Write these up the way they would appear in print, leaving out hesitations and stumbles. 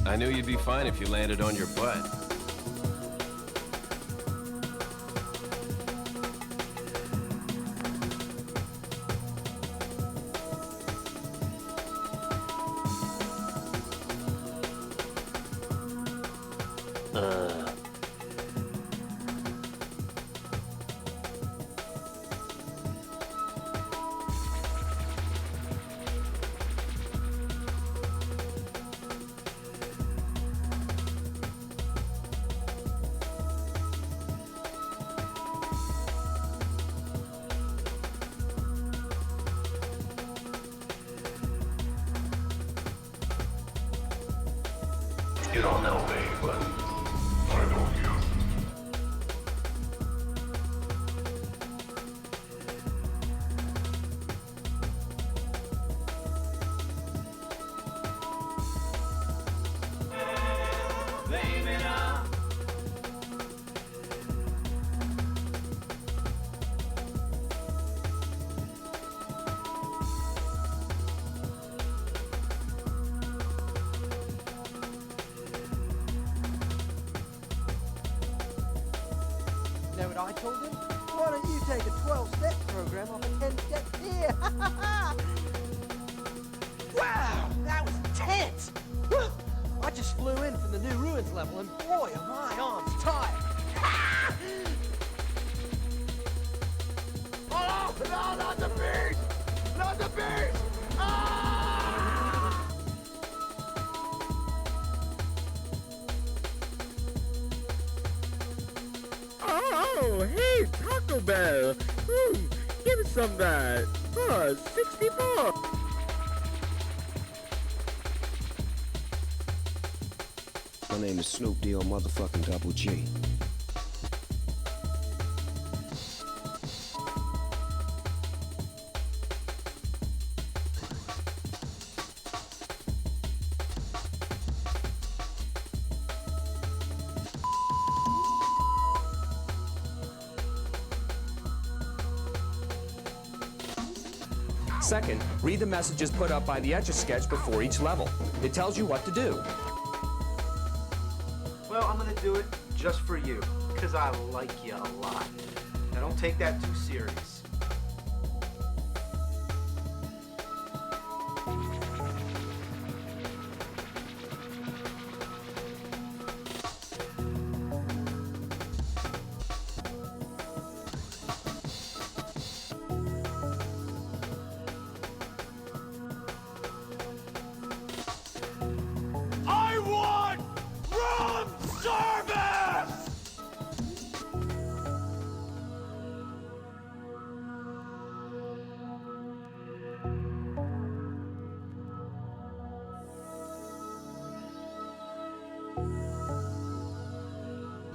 I knew you'd be fine if you landed on your butt. You don't know me, but I know you. Blame it on. Know what I told him? Why don't you take a 12-step program off a 10-step pier? Wow, that was intense! Whew. I just flew in from the new ruins level and boy are my arms tired! Oh, no, not the beast! Not the beast! Ah! Oh, hey, Taco Bell. Give me some of that. Oh, 64. My name is Snoop D-O motherfucking Double G. Second, read the messages put up by the Etch-a-Sketch before each level. It tells you what to do. Well, I'm gonna do it just for you, because I like you a lot. Now don't take that too serious. I want room service!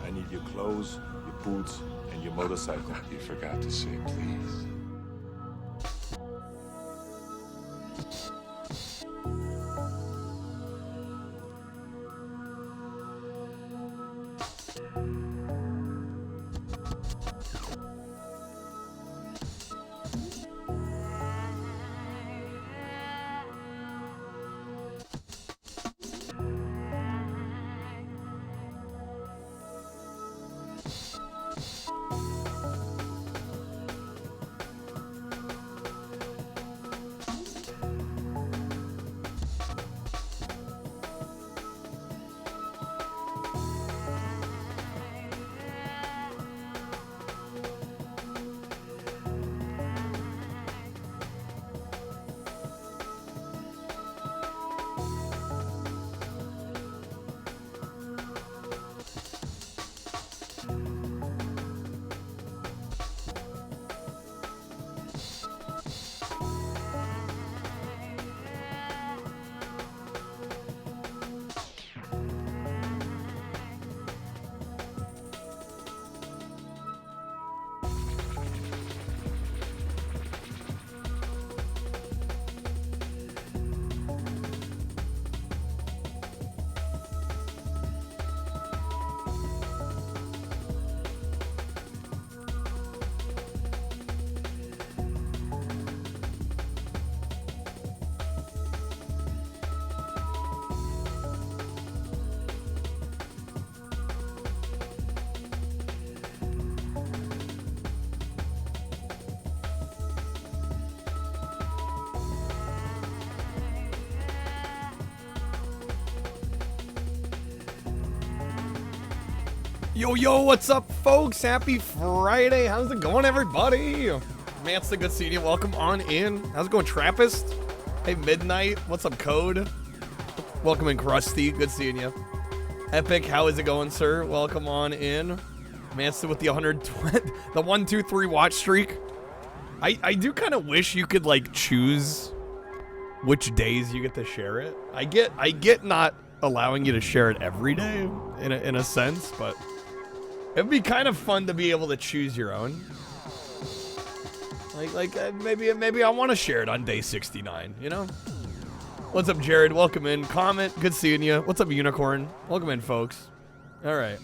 I need your clothes, your boots, and your motorcycle. You forgot to say please. Yo, what's up, folks? Happy Friday. How's it going, everybody? Man, it's good seeing you. Welcome on in. How's it going, Trappist? Hey, Midnight. What's up, Code? Welcome in, Krusty. Good seeing you. Epic, how is it going, sir? Welcome on in. Manson with the 120, the 1, 2, 3 watch streak. I do kind of wish you could like choose which days you get to share it. I get not allowing you to share it every day in a sense, but it'd be kind of fun to be able to choose your own. Maybe I want to share it on day 69, you know? What's up, Jared? Welcome in. Comment, good seeing you. What's up, Unicorn? Welcome in, folks. All right.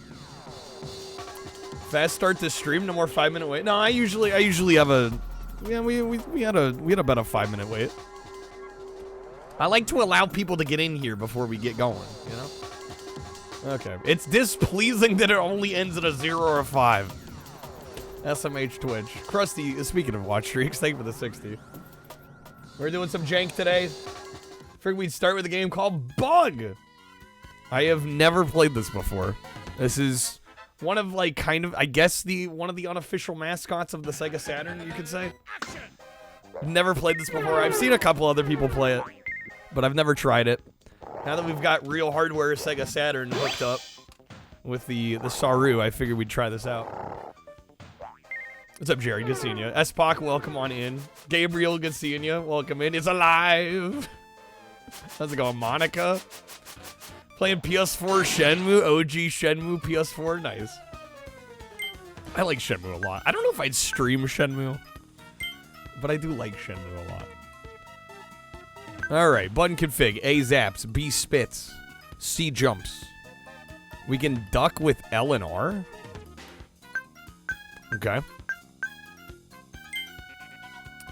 Fast start to stream, no more 5-minute wait. No, I usually have a, yeah, we had about a 5-minute wait. I like to allow people to get in here before we get going, you know? Okay. It's displeasing that it only ends at a 0 or a 5. SMH Twitch. Krusty, speaking of watch streaks, thank you for the 60. We're doing some jank today. Figured we'd start with a game called Bug. I have never played this before. This is one of like kind of, I guess one of the unofficial mascots of the Sega Saturn, you could say. Never played this before. I've seen a couple other people play it, but I've never tried it. Now that we've got real hardware Sega Saturn hooked up with the Saru, I figured we'd try this out. What's up, Jerry? Good seeing you. S-Pac, welcome on in. Gabriel, good seeing you. Welcome in. It's alive. How's it going, Monica? Playing PS4 Shenmue, OG Shenmue PS4, nice. I like Shenmue a lot. I don't know if I'd stream Shenmue, but I do like Shenmue a lot. All right, button config, A zaps, B spits, C jumps. We can duck with L and R. Okay.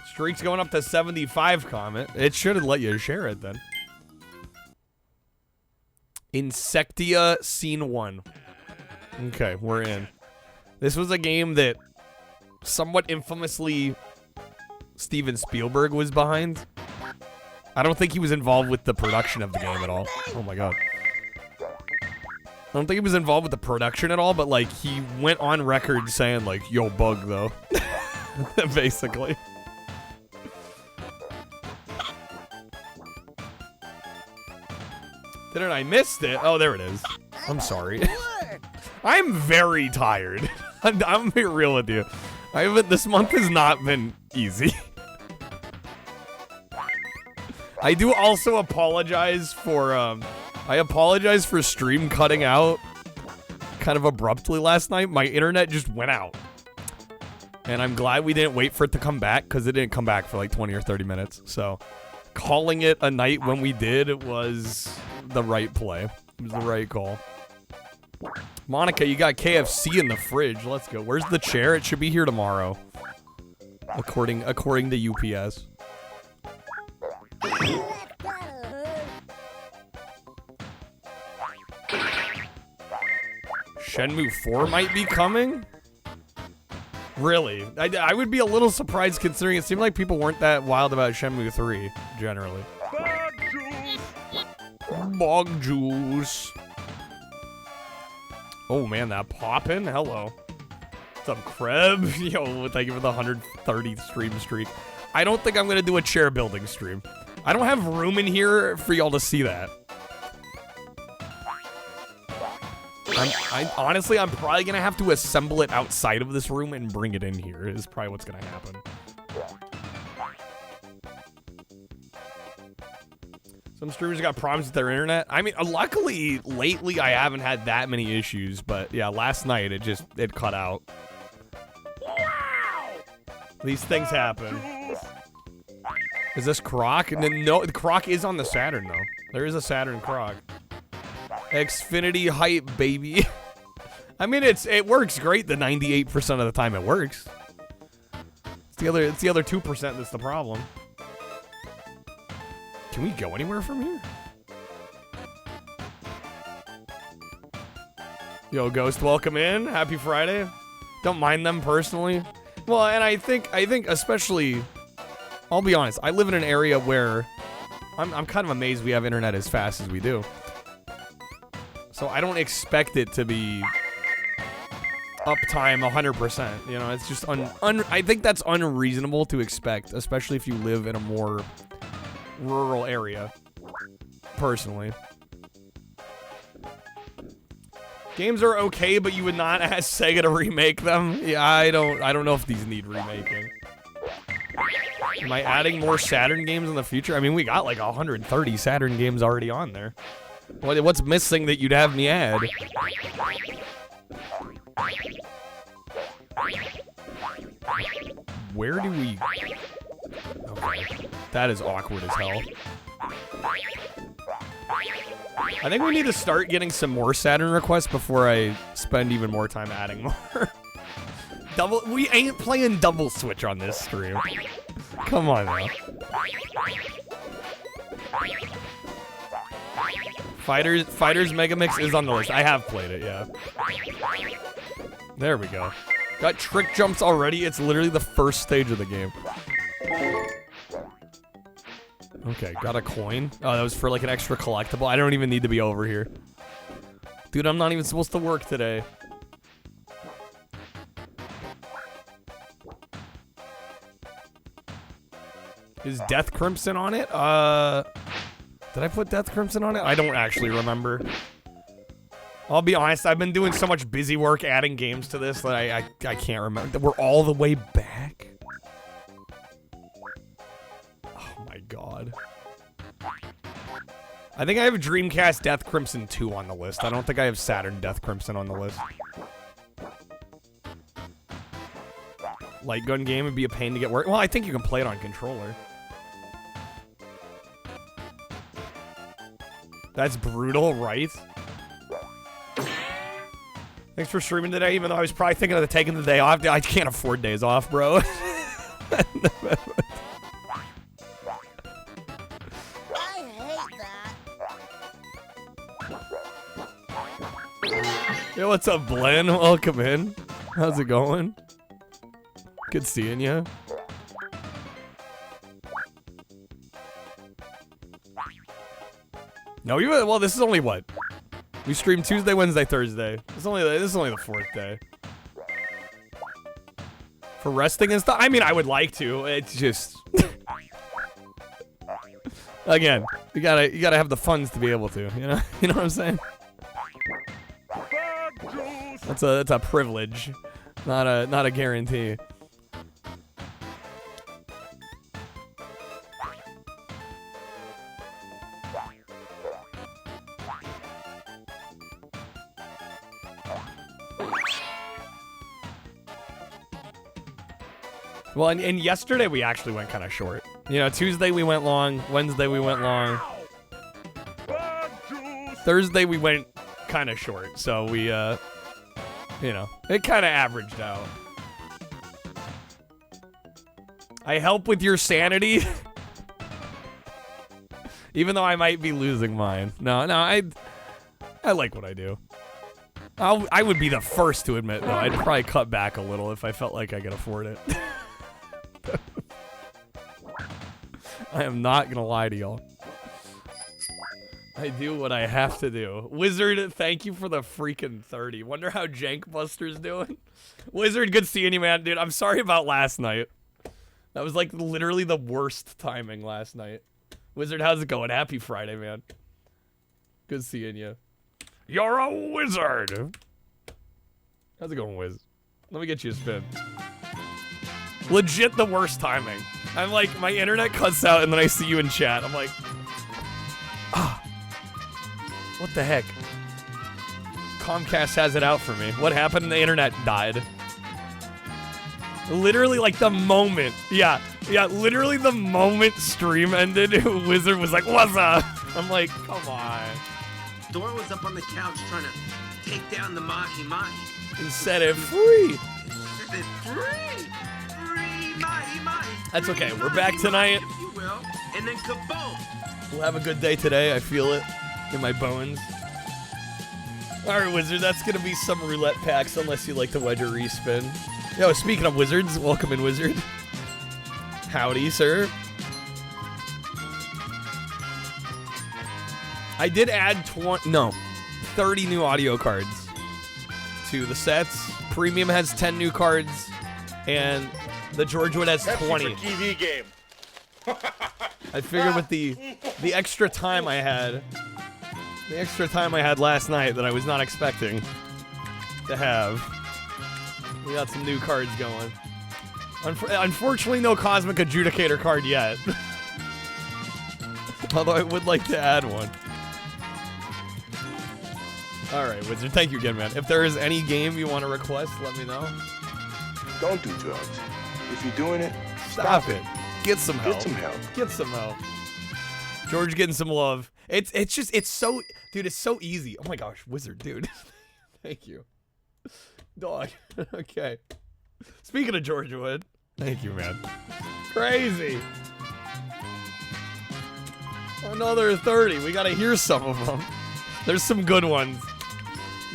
Streak's going up to 75, comment. It should have let you share it then. Insectia Scene 1. Okay, we're in. This was a game that somewhat infamously Steven Spielberg was behind. I don't think he was involved with the production of the game at all. Oh my god. I don't think he was involved with the production at all, but like he went on record saying like, yo, Bug though. Basically. Didn't I missed it? Oh, there it is. I'm sorry. I'm very tired. I'm being real with you. This month has not been easy. I do also apologize for, I apologize for stream cutting out kind of abruptly last night. My internet just went out. And I'm glad we didn't wait for it to come back, because it didn't come back for like 20 or 30 minutes. So, calling it a night when we did was the right play. It was the right call. Monica, you got KFC in the fridge. Let's go. Where's the chair? It should be here tomorrow. According to UPS. Shenmue 4 might be coming? Really? I would be a little surprised considering it seemed like people weren't that wild about Shenmue 3, generally. Bog juice. Oh man, that poppin'? Hello. What's up, Kreb? Yo, thank you for the 130th stream streak. I don't think I'm gonna do a chair building stream. I don't have room in here for y'all to see that. Honestly, I'm probably gonna have to assemble it outside of this room and bring it in here, is probably what's gonna happen. Some streamers got problems with their internet. I mean, luckily, lately, I haven't had that many issues, but yeah, last night, it cut out. Wow! These things happen. Is this Croc? No, the Croc is on the Saturn, though. There is a Saturn Croc. Xfinity hype, baby. I mean, it works great the 98% of the time it works. It's the other 2% that's the problem. Can we go anywhere from here? Yo, Ghost, welcome in. Happy Friday. Don't mind them personally. Well, and I think especially, I'll be honest, I live in an area where I'm kind of amazed we have internet as fast as we do. So I don't expect it to be uptime 100%. You know, it's just I think that's unreasonable to expect, especially if you live in a more rural area. Personally, games are okay, but you would not ask Sega to remake them. Yeah, I don't know if these need remaking. Am I adding more Saturn games in the future? I mean, we got like 130 Saturn games already on there. What's missing that you'd have me add? Where do we... Okay. That is awkward as hell. I think we need to start getting some more Saturn requests before I spend even more time adding more. We ain't playing double switch on this stream. Come on now. Fighters Megamix is on the list. I have played it, yeah. There we go. Got trick jumps already. It's literally the first stage of the game. Okay, got a coin. Oh, that was for like an extra collectible. I don't even need to be over here. Dude, I'm not even supposed to work today. Is Death Crimson on it? Did I put Death Crimson on it? I don't actually remember. I'll be honest, I've been doing so much busy work adding games to this that I can't remember. We're all the way back? Oh my god. I think I have Dreamcast Death Crimson 2 on the list. I don't think I have Saturn Death Crimson on the list. Light gun game would be a pain to get work. Well, I think you can play it on controller. That's brutal, right? Thanks for streaming today, even though I was probably thinking of taking the day off. I can't afford days off, bro. Yo, what's up, Glenn? Welcome in. How's it going? Good seeing you. No, well, this is only what? We stream Tuesday, Wednesday, Thursday. This is only the fourth day. For resting and stuff? I mean, I would like to. It's just again, you gotta have the funds to be able to, you know? You know what I'm saying? That's a privilege, not a guarantee. Well, and yesterday we actually went kind of short. You know, Tuesday we went long, Wednesday we went long. Thursday we went kind of short, so we, you know, it kind of averaged out. I help with your sanity, even though I might be losing mine. No, I like what I do. I would be the first to admit, though, I'd probably cut back a little if I felt like I could afford it. I am not gonna lie to y'all. I do what I have to do. Wizard, thank you for the freaking 30. Wonder how Jank Buster's doing. Wizard, good seeing you, man. Dude, I'm sorry about last night. That was like literally the worst timing last night. Wizard, how's it going? Happy Friday, man. Good seeing you. You're a wizard. How's it going, Wiz? Let me get you a spin. Legit the worst timing. I'm like, my internet cuts out and then I see you in chat. I'm like, ah, what the heck? Comcast has it out for me. What happened? The internet died. Literally like the moment. Yeah, literally the moment stream ended, Wizard was like, what's up? I'm like, come on. Dora was up on the couch trying to take down the Mahi Mahi. And set it free. Set it free. Mahi Mahi. That's okay. We're back tonight. If you will. And then kaboom. We'll have a good day today. I feel it in my bones. All right, Wizard. That's going to be some roulette packs unless you like to wedge a respin. Yo, speaking of wizards, welcome in, Wizard. Howdy, sir. I did add 30 new audio cards to the sets. Premium has 10 new cards, and the George Wood has 20. TV game. I figured with the extra time I had, last night that I was not expecting to have, we got some new cards going. Unfortunately, no Cosmic Adjudicator card yet. Although I would like to add one. Alright, Wizard, thank you again, man. If there is any game you want to request, let me know. Don't do drugs. If you're doing it, Stop it. Get some help. Get some help. Get some help. George getting some love. It's so, dude, it's so easy. Oh my gosh, Wizard, dude. Thank you. Dog. Okay. Speaking of George Wood, thank you, man. Crazy. Another 30. We gotta hear some of them. There's some good ones.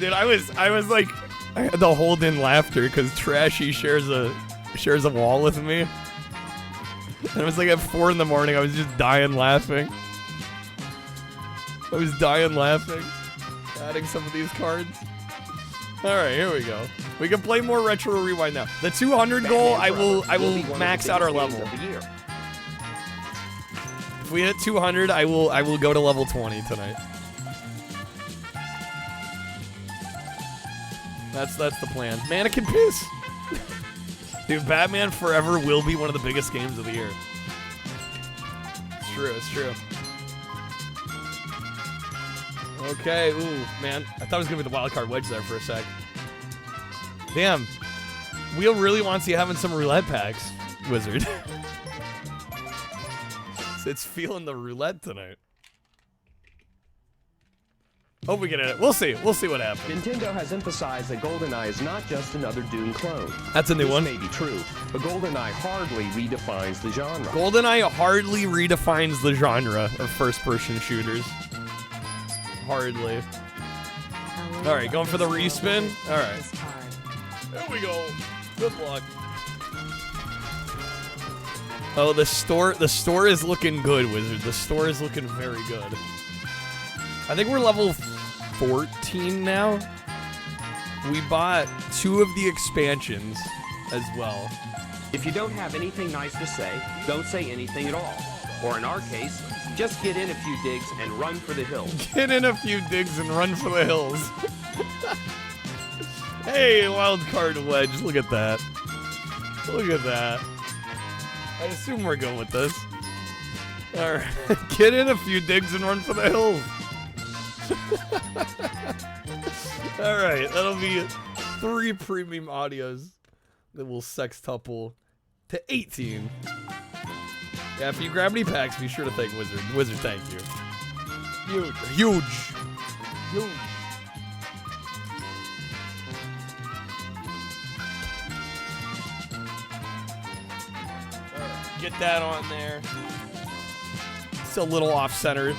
Dude, I was like, I had to hold in laughter because Trashy shares a wall with me. And it was like at 4 in the morning. I was just dying laughing. Adding some of these cards. All right, here we go. We can play more Retro Rewind now. The 200 goal, I will max out our level. If we hit 200, I will go to level 20 tonight. That's the plan. Mannequin Piss. Dude, Batman Forever will be one of the biggest games of the year. It's true, it's true. Okay, ooh, man. I thought it was gonna be the wildcard wedge there for a sec. Damn. Wheel really wants you having some roulette packs, Wizard. It's feeling the roulette tonight. Hope we get it. We'll see. We'll see what happens. Nintendo has emphasized that GoldenEye is not just another Doom clone. That's a new one. This may be true, but GoldenEye hardly redefines the genre. GoldenEye hardly redefines the genre of first-person shooters. Hardly. All right, going for the respin. All right. There we go. Good luck. Oh, the store is looking good, Wizard. The store is looking very good. I think we're level 14 now. We bought 2 of the expansions as well. If you don't have anything nice to say, don't say anything at all. Or in our case, just get in a few digs and run for the hills. Get in a few digs and run for the hills. Hey, wild card wedge. Look at that. Look at that. I assume we're going with this. All right. Get in a few digs and run for the hills. All right, that'll be 3 premium audios that will sextuple to 18. Yeah, if you grab any packs, be sure to thank Wizard. Wizard, thank you. Huge. Huge. Huge. Alright, get that on there. It's a little off-center.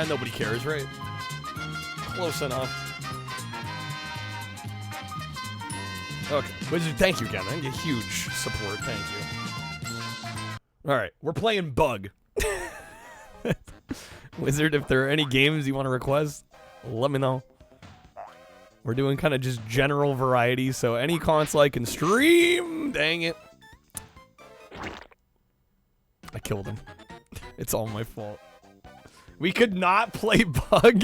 Nobody cares, right? Close enough. Okay, Wizard, thank you again. I get huge support. Thank you. All right, we're playing Bug. Wizard, if there are any games you want to request, let me know. We're doing kind of just general variety, so any console I can stream. Dang it. I killed him. It's all my fault. We could not play Bug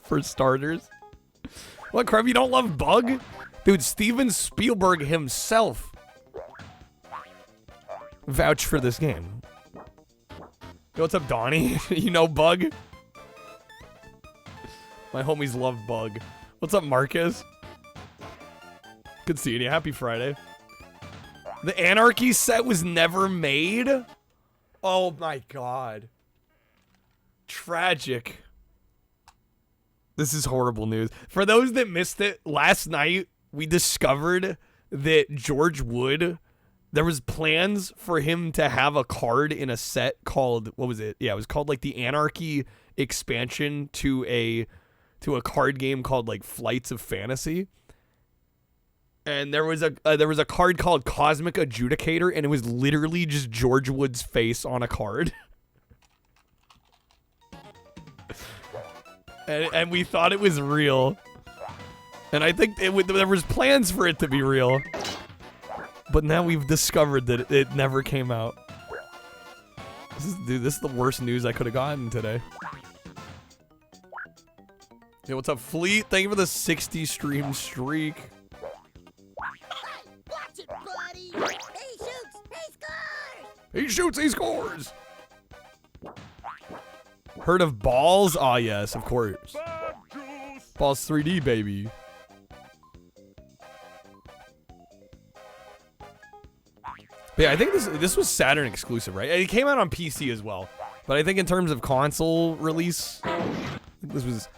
for starters. What, Crab, you don't love Bug? Dude, Steven Spielberg himself vouch for this game. Yo, what's up, Donnie? You know Bug? My homies love Bug. What's up, Marcus? Good seeing you. Happy Friday. The Anarchy set was never made? Oh my god. Tragic. This is horrible news. For those that missed it, last night we discovered that George Wood, there was plans for him to have a card in a set called, what was it? Yeah, it was called like the Anarchy expansion to a card game called like Flights of Fantasy. And there was a card called Cosmic Adjudicator, and it was literally just George Wood's face on a card. And we thought it was real. And I think there was plans for it to be real. But now we've discovered that it never came out. Dude, this is the worst news I could have gotten today. Hey, what's up, Fleet? Thank you for the 60 stream streak. Watch it, buddy. He shoots, he scores. He shoots, he scores. Heard of Balls? Ah, yes, of course. Balls 3D, baby. But yeah, I think this was Saturn exclusive, right? It came out on PC as well. But I think in terms of console release, this was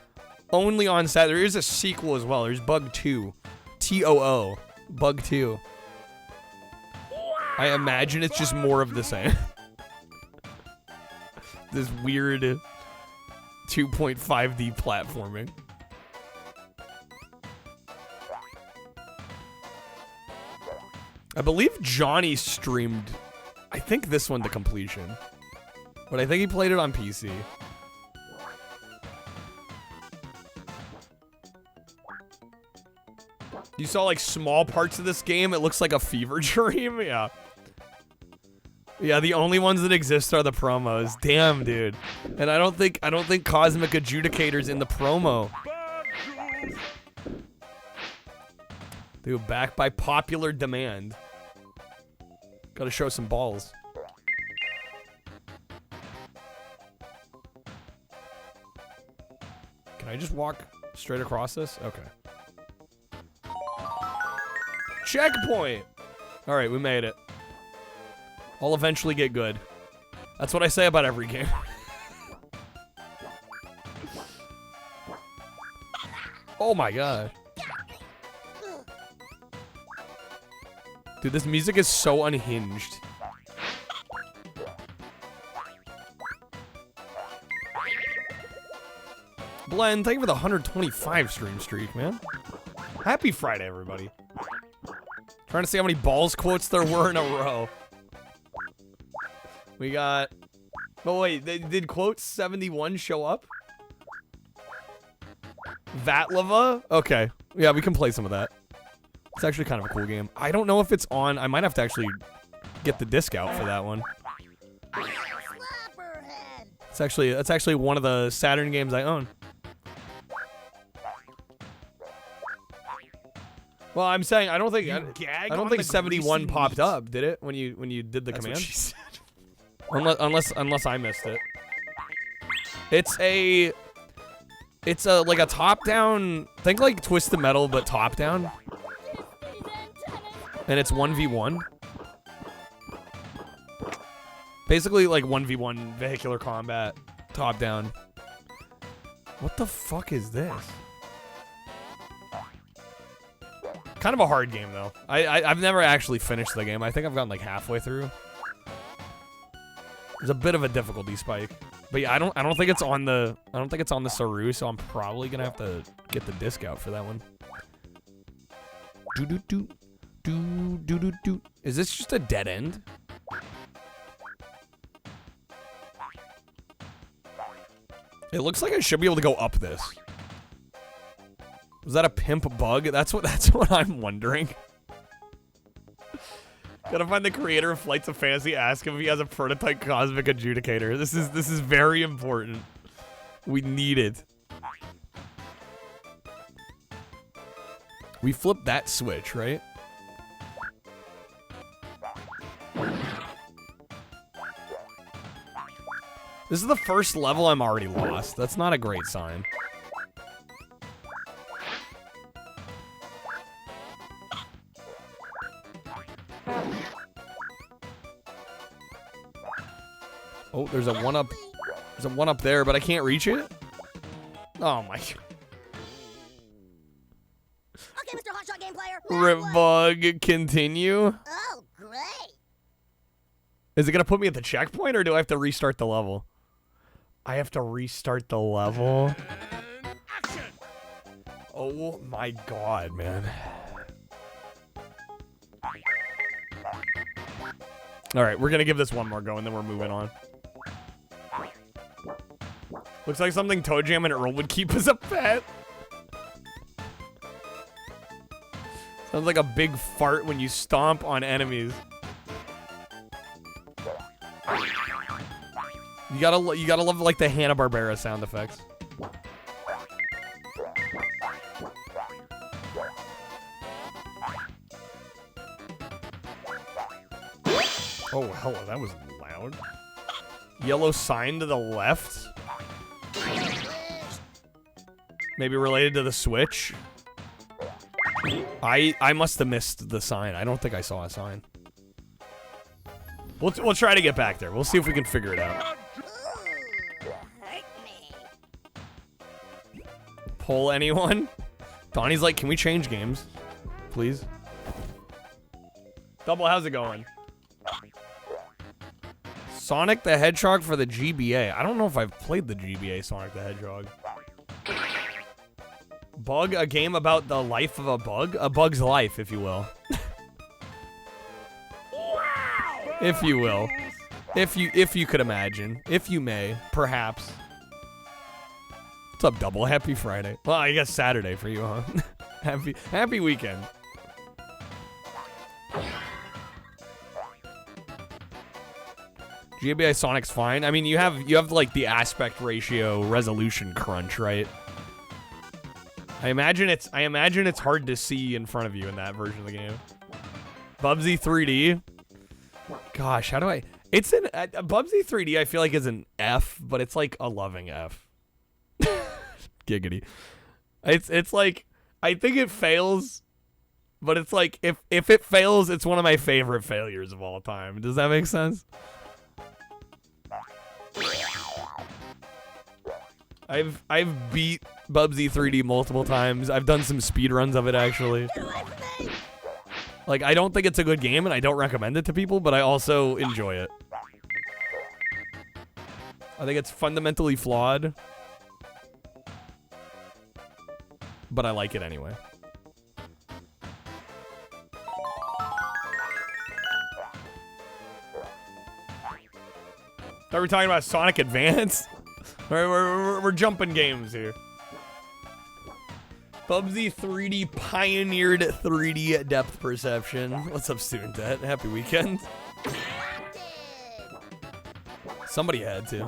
only on Saturn. There is a sequel as well. There's Bug 2. T-O-O. Bug 2. I imagine it's just more of the same. This weird 2.5D platforming. I believe Johnny streamed, I think this one to completion. But I think he played it on PC. You saw like small parts of this game. It looks like a fever dream. Yeah. Yeah, the only ones that exist are the promos. Damn, dude. And I don't think Cosmic Adjudicator's in the promo. Dude, back by popular demand. Gotta show some balls. Can I just walk straight across this? Okay. Checkpoint! Alright, we made it. I'll eventually get good. That's what I say about every game. Oh my god. Dude, this music is so unhinged. Blend, thank you for the 125 stream streak, man. Happy Friday, everybody. Trying to see how many balls quotes there were in a row. We got... Oh, wait, did quote 71 show up? Vatlava? Okay. Yeah, we can play some of that. It's actually kind of a cool game. I don't know if it's on. I might have to actually get the disc out for that one. That's actually one of the Saturn games I own. Well, I'm saying I don't think 71 popped up, did it? When you did the command? Unless I missed it. It's a like a top-down, think like Twisted Metal but top-down. And it's 1v1. Basically like 1v1 vehicular combat, top-down. What the fuck is this? Kind of a hard game though. I've never actually finished the game. I think I've gotten like halfway through. There's a bit of a difficulty spike. But yeah, I don't think it's on the Saru, so I'm probably gonna have to get the disc out for that one. Is this just a dead end? It looks like I should be able to go up this. Was that a pimp bug? That's what I'm wondering. Gotta find the creator of Flights of Fantasy, ask him if he has a prototype Cosmic Adjudicator. This is very important. We need it. We flipped that switch, right? This is the first level I'm already lost. That's not a great sign. Oh, there's a one up. There's a one up there, but I can't reach it. Oh my. Okay, Mr. Hotshot Game Player. Rip bug, continue. Oh, great. Is it gonna put me at the checkpoint, or do I have to restart the level? I have to restart the level. Oh my god, man. All right, we're gonna give this one more go, and then we're moving on. Looks like something Toe Jam and Earl would keep as a pet. Sounds like a big fart when you stomp on enemies. You gotta love like the Hanna-Barbera sound effects. Oh, hello, that was loud. Yellow sign to the left? Maybe related to the Switch? I must have missed the sign. I don't think I saw a sign. We'll try to get back there. We'll see if we can figure it out. Pull anyone? Donnie's like, can we change games? Please? Double, how's it going? Sonic the Hedgehog for the GBA. I don't know if I've played the GBA Sonic the Hedgehog. Bug, a game about the life of a bug? A bug's life, if you will. If you will. If you could imagine. If you may, perhaps. What's up, Double? Happy Friday. Well, I guess Saturday for you, huh? Happy weekend. GBA Sonic's fine. I mean, you have like the aspect ratio resolution crunch, right? I imagine it's hard to see in front of you in that version of the game. Bubsy 3D. Gosh, how do I? It's an Bubsy 3D. I feel like is an F, but it's like a loving F. Giggity. It's like I think it fails, but it's like if it fails, it's one of my favorite failures of all time. Does that make sense? I've beat Bubsy 3D multiple times. I've done some speedruns of it actually. Like, I don't think it's a good game and I don't recommend it to people, but I also enjoy it. I think it's fundamentally flawed, but I like it anyway. Are we talking about Sonic Advance? We're jumping games here. Bubsy 3D pioneered 3D depth perception. What's up, Student Debt? Happy weekend. Somebody had to.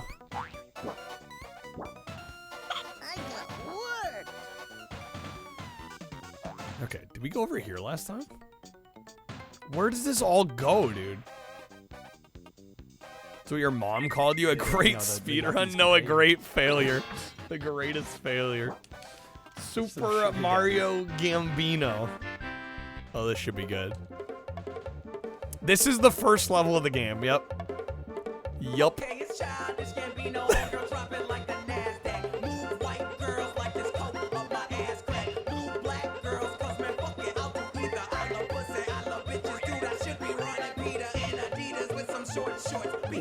Okay, did we go over here last time? Where does this all go, dude? So your mom called you a great speedrun? No, a great failure. The greatest failure. Super Mario Gambino. Oh, this should be good. This is the first level of the game, yep. Yup.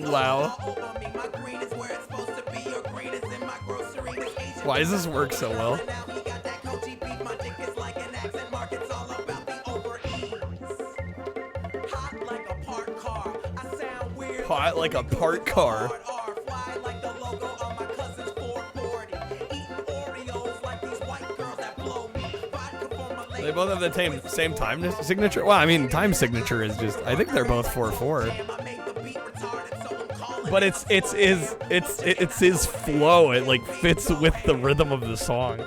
Wow. Why does this work so well? Hot like a parked car. They both have the same time signature. Well, I mean, time signature is just. I think they're both 4/4. But it's his flow. It like fits with the rhythm of the song.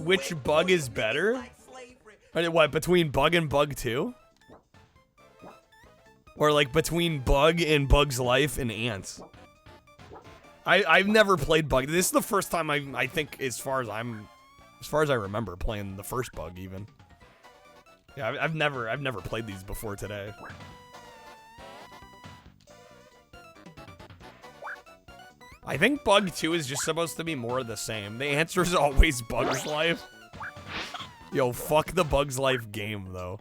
Which bug is better? What, between Bug and Bug 2? Or like between Bug and Bug's Life and Ants? I've never played Bug. This is the first time I think as far as I remember playing the first Bug even. Yeah, I've never played these before today. I think Bug 2 is just supposed to be more of the same. The answer is always Bug's Life. Yo, fuck the Bug's Life game, though.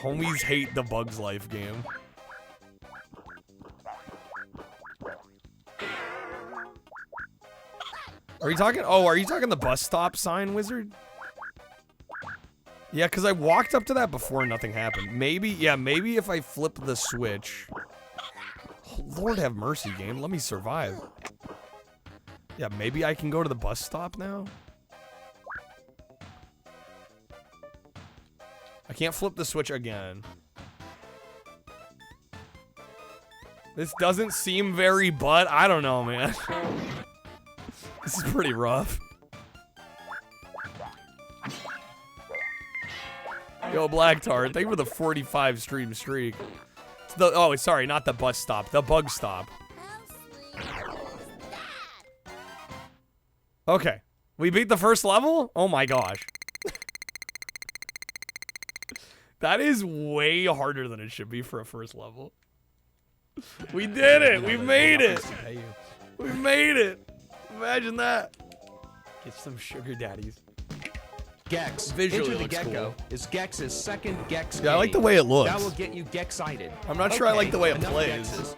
Homies hate the Bug's Life game. Are you talking? Oh, are you talking the bus stop sign, Wizard? Yeah, because I walked up to that before and nothing happened. Maybe, yeah, maybe if I flip the switch. Lord have mercy, game. Let me survive. Yeah, maybe I can go to the bus stop now? I can't flip the switch again. This doesn't seem very butt. I don't know, man. This is pretty rough. Yo, Black Tart, thank you for the 45 stream streak. Oh, sorry, not the bus stop. The bug stop. Okay. We beat the first level? Oh my gosh. That is way harder than it should be for a first level. We did it! We made it! We made it! Imagine that. Get some sugar daddies. Gex. Visually Enter the looks Gecko cool. is Gex's second Gex Yeah, I like the game. way it looks. That will get you Gex-cited. I'm not sure I like the way it enough plays. Gexes.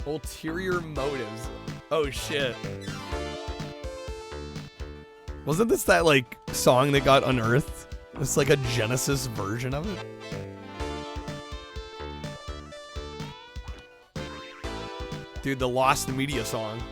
Ulterior motives. Oh shit. Wasn't this that like song that got unearthed? It's like a Genesis version of it. Dude, the Lost Media song.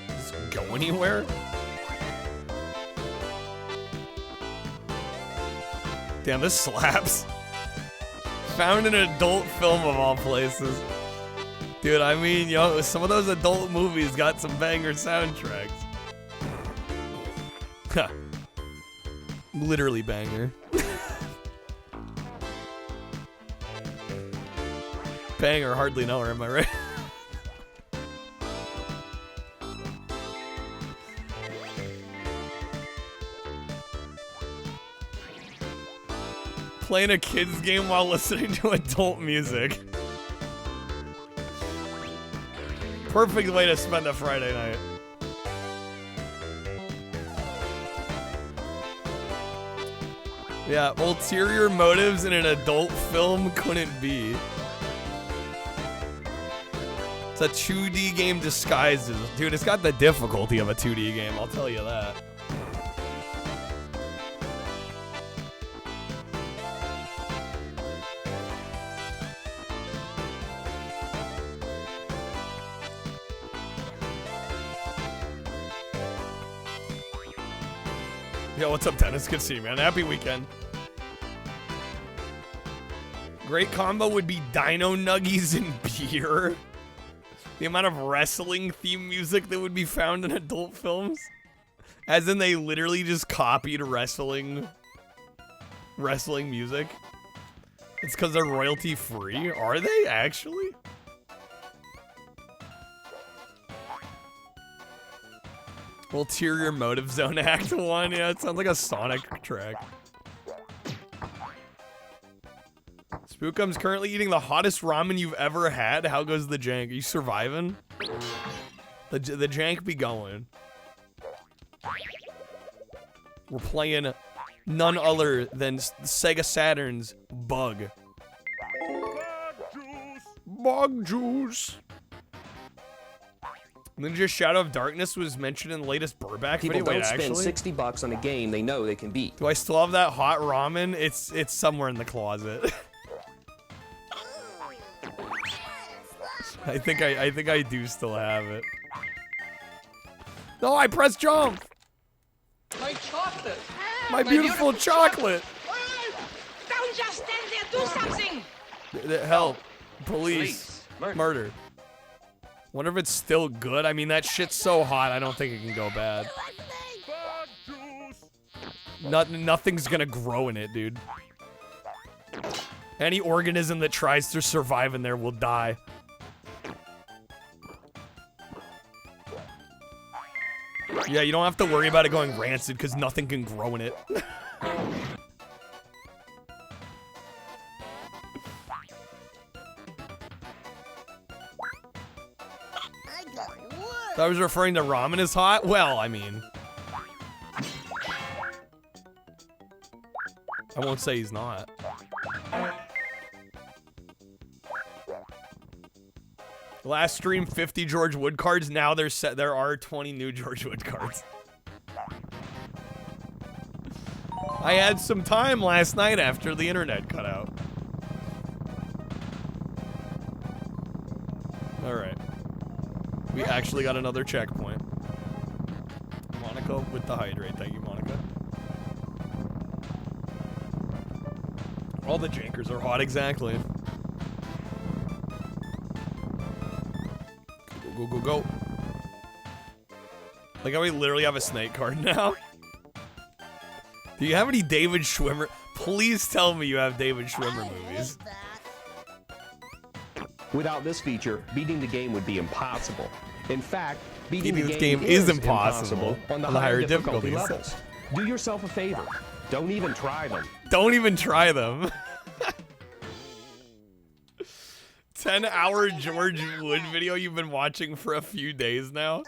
Does this go anywhere? Damn, this slaps. Found an adult film of all places. Dude, I mean, yo, some of those adult movies got some banger soundtracks. Huh. Literally banger. Banger, hardly know her, am I right? Playing a kid's game while listening to adult music. Perfect way to spend a Friday night. Yeah, ulterior motives in an adult film couldn't be. It's a 2D game disguised as... Dude, it's got the difficulty of a 2D game, I'll tell you that. Yo, what's up, Dennis? Good to see you, man. Happy weekend. Great combo would be Dino Nuggies and beer. The amount of wrestling theme music that would be found in adult films. As in they literally just copied wrestling music. It's because they're royalty free. Are they actually? Ulterior Motive Zone Act 1. Yeah, it sounds like a Sonic track. Spookum's currently eating the hottest ramen you've ever had. How goes the jank? Are you surviving? The jank be going. We're playing none other than Sega Saturn's Bug. Bug juice. Ninja Shadow of Darkness was mentioned in the latest Burback People video. don't spend $60 on a game they know they can beat. Do I still have that hot ramen? It's somewhere in the closet. I think I do still have it. No, I pressed jump. My chocolate. My beautiful chocolate. Don't just stand there, do something! Help. Police. Murder. Wonder if it's still good. I mean, that shit's so hot, I don't think it can go bad. Nothing's gonna grow in it, dude. Any organism that tries to survive in there will die. Yeah, you don't have to worry about it going rancid because nothing can grow in it. I was referring to ramen as hot? Well, I mean... I won't say he's not. Last stream, 50 George Wood cards. Now there are 20 new George Wood cards. I had some time last night after the internet cut out. Alright. We actually got another checkpoint. Monica with the hydrate. Thank you, Monica. All the jankers are hot, exactly. Go, go, go, go. Like how we literally have a snake card now. Do you have any David Schwimmer? Please tell me you have David Schwimmer movies. Without this feature, beating the game would be impossible. In fact, beating this the game is impossible on the higher higher difficulty difficulties. levels. Do yourself a favor. Don't even try them. Don't even try them. 10-hour George Wood video you've been watching for a few days now.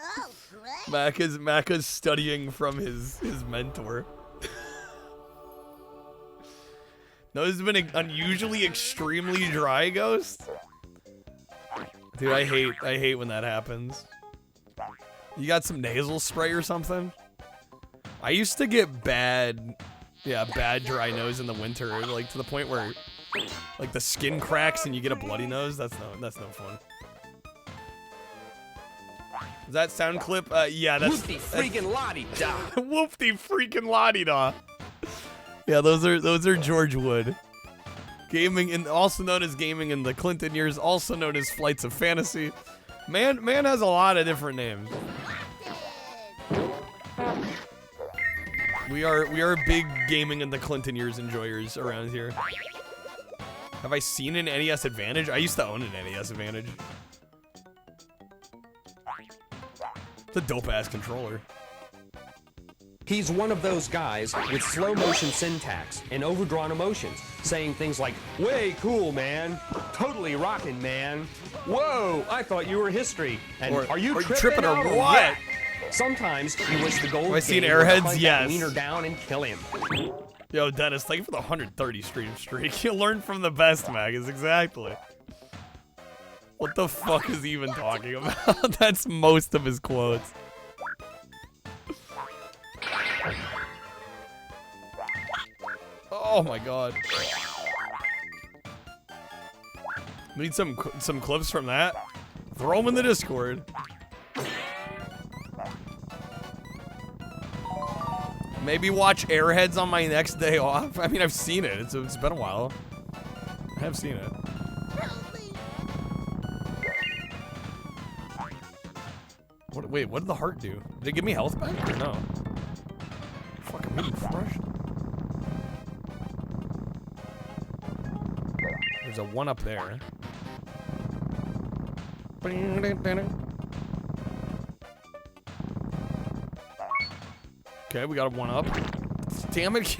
Macca's studying from his mentor. No, this has been an unusually extremely dry ghost. Dude, I hate when that happens. You got some nasal spray or something? I used to get bad dry nose in the winter, like to the point where like the skin cracks and you get a bloody nose. That's no fun. Is that sound clip? Yeah, that's Whoopty freaking la-di-da. Whoopty freaking la-di-da. Yeah, those are George Wood. Gaming, also known as gaming in the Clinton years, also known as Flights of Fantasy. Man has a lot of different names. We are big gaming in the Clinton years enjoyers around here. Have I seen an NES Advantage? I used to own an NES Advantage. It's a dope-ass controller. He's one of those guys with slow motion syntax and overdrawn emotions, saying things like, way cool, man. Totally rockin', man. Whoa, I thought you were history. And are you tripping or out what? Sometimes you wish the gold Have I seen king would Airheads? hunt that Yes. wiener down and kill him. Yo, Dennis, thank you for the 130 stream streak. You learn from the best, Magus. Exactly. What the fuck is he even talking about? That's most of his quotes. Oh my god. Need some clips from that. Throw them in the Discord. Maybe watch Airheads on my next day off. I mean, I've seen it. It's been a while. I have seen it. Wait, what did the heart do? Did it give me health back or no? Fuck, I'm getting crushed. There's a one up there. Okay, we got a one up. Damn it.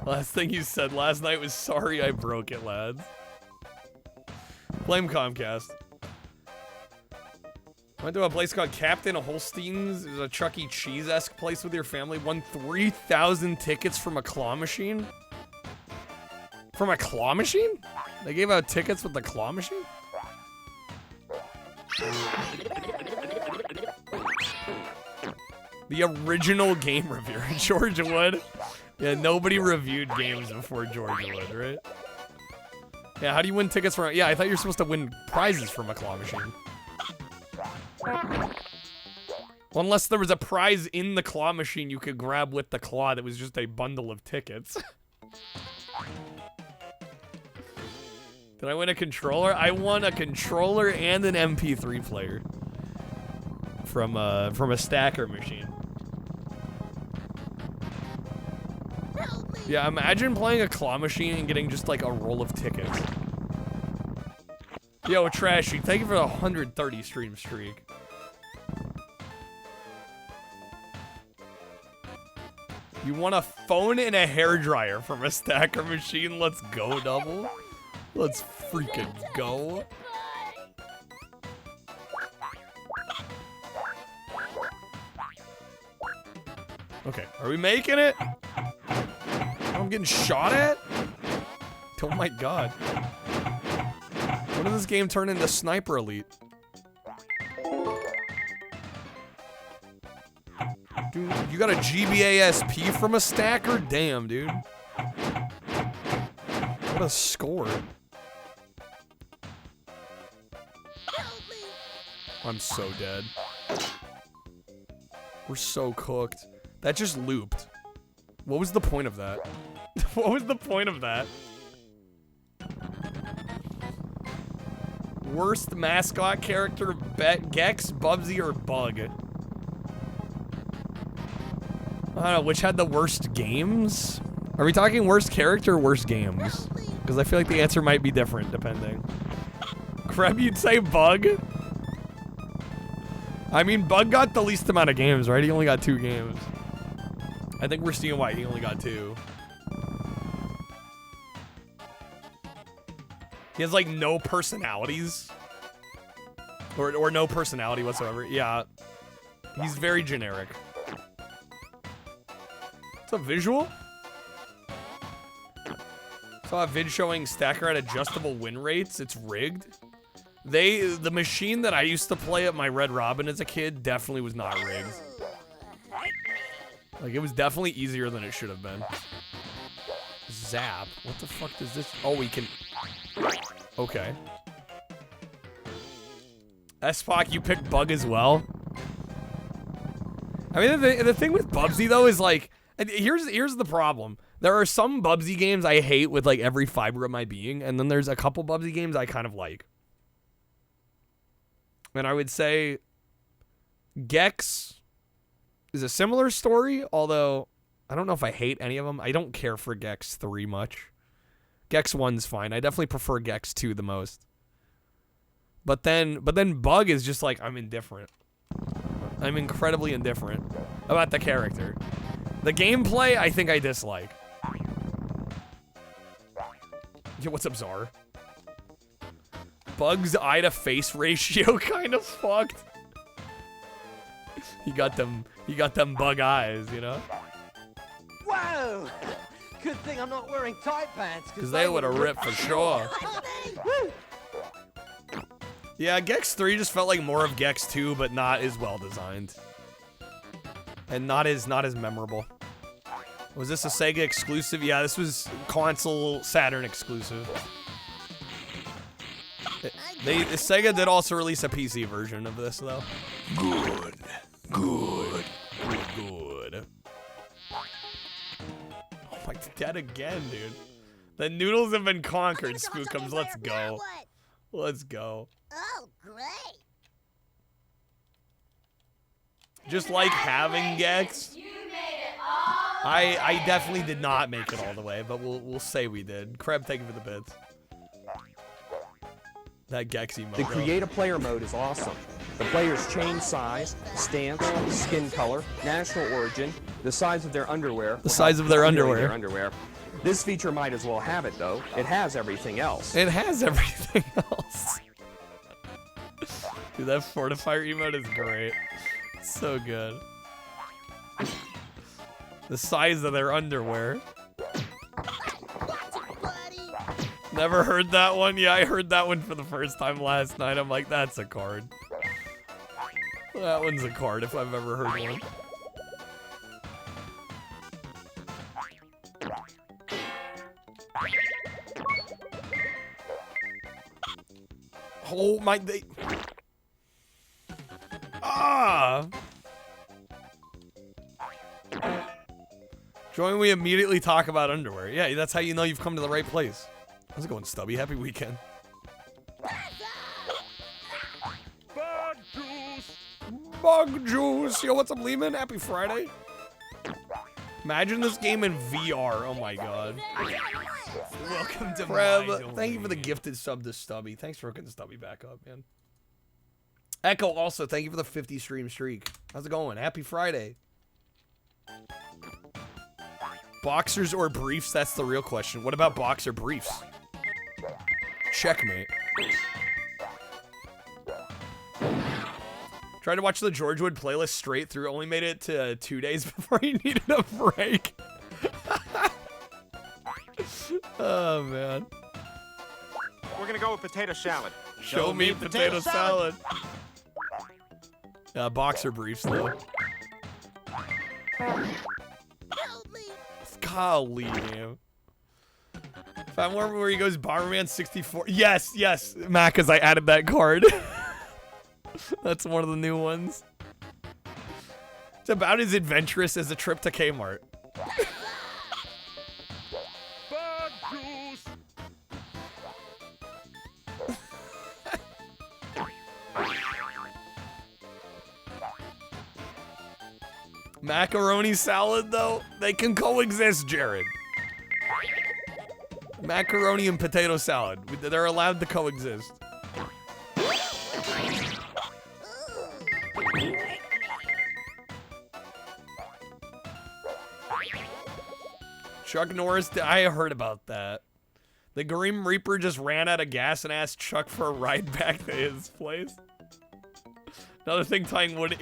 Last thing you said last night was sorry I broke it, lads. Blame Comcast. Went to a place called Captain Holstein's. It was a Chuck E. Cheese-esque place with your family. Won 3,000 tickets from a claw machine? From a claw machine? They gave out tickets with the claw machine? The original game reviewer, George Wood. Yeah, nobody reviewed games before George Wood, right? Yeah, how do you win tickets from? Yeah, I thought you were supposed to win prizes from a claw machine. Well, unless there was a prize in the claw machine you could grab with the claw that was just a bundle of tickets. Did I win a controller? I won a controller and an MP3 player from a stacker machine. Yeah, imagine playing a claw machine and getting just like a roll of tickets. Yo, Trashy, thank you for the 130 stream streak. You want a phone and a hairdryer from a stacker machine? Let's go, double. Let's freaking go. Okay, are we making it? I'm getting shot at? Oh my god. When did this game turn into Sniper Elite? Dude, you got a GBA SP from a stacker? Damn, dude. What a score. I'm so dead. We're so cooked. That just looped. What was the point of that? What was the point of that? Worst mascot character, Gex, Bubsy, or Bug? I don't know, which had the worst games? Are we talking worst character or worst games? Because I feel like the answer might be different depending. Kreb, you'd say Bug? I mean, Bug got the least amount of games, right? He only got 2 games. I think we're seeing why he only got 2. He has like no personalities. Or no personality whatsoever. Yeah. He's very generic. It's a visual? Saw a vid showing Stacker at adjustable win rates. It's rigged. The machine that I used to play at my Red Robin as a kid definitely was not rigged. Like, it was definitely easier than it should have been. Zap. What the fuck does this? Oh, we can. Okay. S-Spock, you picked Bug as well? I mean, the thing with Bubsy, though, is like, here's the problem. There are some Bubsy games I hate with, like, every fiber of my being, and then there's a couple Bubsy games I kind of like. And I would say Gex is a similar story, although I don't know if I hate any of them. I don't care for Gex 3 much. Gex 1's fine. I definitely prefer Gex 2 the most. But then Bug is just like, I'm indifferent. I'm incredibly indifferent about the character. The gameplay, I think I dislike. Yo, what's up, Czar? Bug's eye to face ratio kind of fucked. He got them bug eyes, you know? Whoa! Good thing I'm not wearing tight pants. Because they would have ripped for sure. Yeah, Gex 3 just felt like more of Gex 2, but not as well designed. And not as memorable. Was this a Sega exclusive? Yeah, this was console Saturn exclusive. Sega did also release a PC version of this, though. Good. Oh my, dead again, dude. The noodles have been conquered, Spookums. Let's go. Let's go. Oh, great. Just like having Gex. I definitely did not make it all the way, but we'll say we did. Kreb, thank you for the bits. That Gex emote. The create a player mode is awesome. The players change size, stance, skin color, national origin, the size of their underwear. The size of their underwear. This feature might as well have it, though. It has everything else. It has everything else. Dude, that fortifier emote is great. So good. The size of their underwear. Never heard that one? Yeah, I heard that one for the first time last night. I'm like, that's a card. That one's a card if I've ever heard one. Oh my, Ah! Join, we immediately talk about underwear. Yeah, that's how you know you've come to the right place. How's it going, Stubby? Happy weekend. Bug juice! Bug juice! Yo, what's up, Lehman? Happy Friday. Imagine this game in VR. Oh my god. Welcome to Kreb, thank you for the gifted sub to Stubby. Thanks for hooking Stubby back up, man. Echo, also, thank you for the 50 stream streak. How's it going? Happy Friday. Boxers or briefs? That's the real question. What about boxer briefs? Checkmate. Tried to watch the George Wood playlist straight through. Only made it to 2 days before he needed a break. Oh, man. We're gonna go with potato salad. Show me potato salad. Boxer briefs, though. Golly, man. If I'm where he goes, Bomberman 64. Yes, yes, Mac, because I added that card. That's one of the new ones. It's about as adventurous as a trip to Kmart. Bad juice. Macaroni salad, though, they can coexist, Jared. Macaroni and potato salad, they're allowed to coexist. Chuck Norris, I heard about that. The Grim Reaper just ran out of gas and asked Chuck for a ride back to his place. Another thing tying wood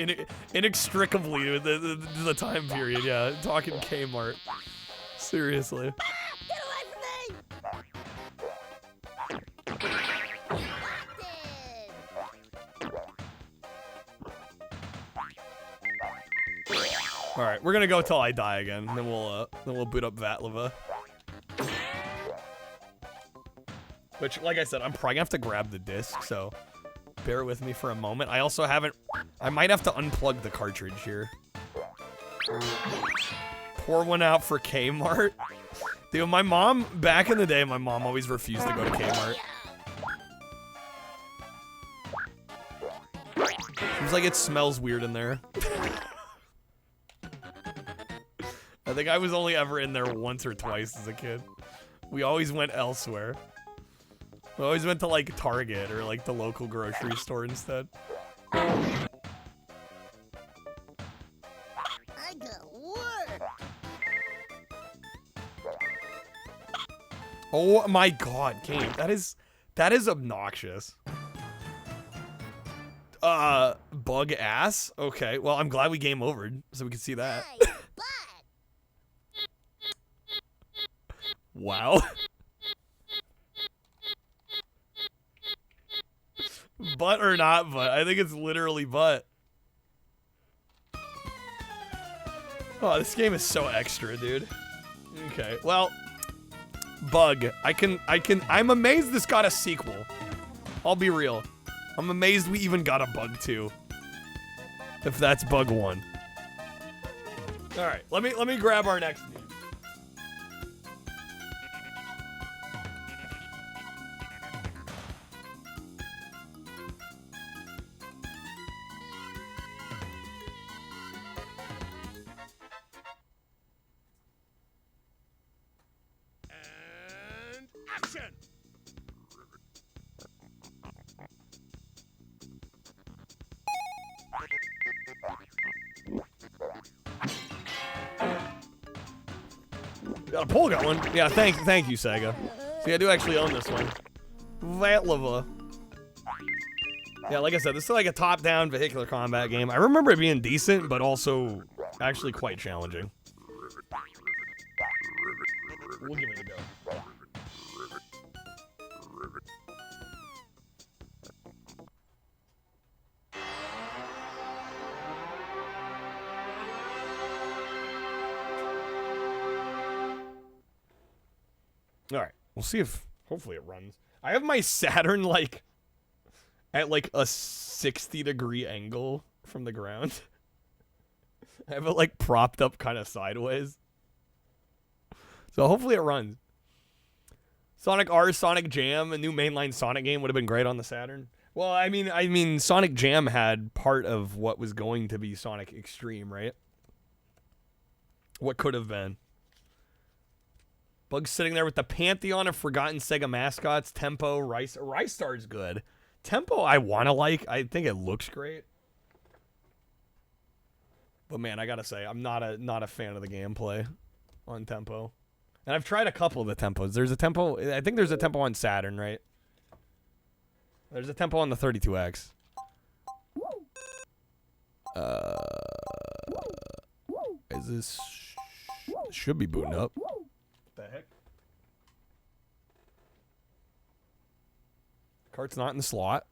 inextricably to the time period, yeah. Talking Kmart. Seriously. All right, we're gonna go till I die again, then we'll boot up Vatlava. Which, like I said, I'm probably gonna have to grab the disc, so bear with me for a moment. I also haven't. I might have to unplug the cartridge here. Pour one out for Kmart. Dude, my mom back in the day, my mom always refused to go to Kmart. She was like, it smells weird in there. I think I was only ever in there once or twice as a kid. We always went elsewhere. We always went to like Target or like the local grocery store instead. I got work. Oh my god, game. That is obnoxious. Bug ass? Okay, well, I'm glad we game overed so we can see that. Wow. Butt or not butt? I think it's literally butt. Oh, this game is so extra, dude. Okay, well, Bug. I'm amazed this got a sequel. I'll be real. I'm amazed we even got a Bug 2. If that's Bug 1. Alright, let me grab our next game. Action! Got a poll, got one. Yeah, thank you, Sega. See, I do actually own this one. Vatlava. Yeah, like I said, this is like a top-down vehicular combat game. I remember it being decent, but also actually quite challenging. We'll give it a go. All right, we'll see if hopefully it runs. I have my Saturn like at like a 60-degree angle from the ground. I have it like propped up kind of sideways. So hopefully it runs. Sonic R, Sonic Jam, a new mainline Sonic game would have been great on the Saturn. Well, I mean Sonic Jam had part of what was going to be Sonic Extreme, right? What could have been. Bug's sitting there with the pantheon of forgotten Sega mascots. Tempo, Rice Star's good. Tempo, I want to like. I think it looks great. But man, I gotta say, I'm not a fan of the gameplay on Tempo. And I've tried a couple of the Tempos. There's a Tempo. I think there's a Tempo on Saturn, right? There's a Tempo on the 32X. Is this should be booting up? The heck? Cart's not in the slot.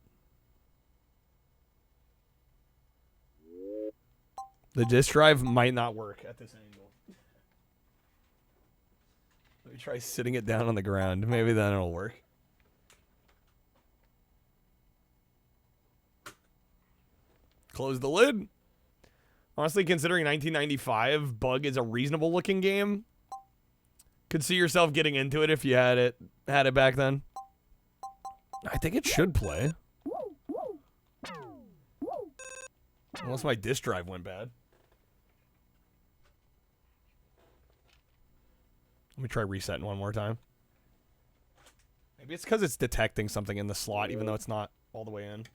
The disk drive might not work at this angle. Let me try sitting it down on the ground. Maybe then it'll work. Close the lid. Honestly, considering 1995, Bug is a reasonable looking game. Could see yourself getting into it if you had it back then. I think it should play. Unless my disk drive went bad. Let me try resetting one more time. Maybe it's because it's detecting something in the slot, even though it's not all the way in.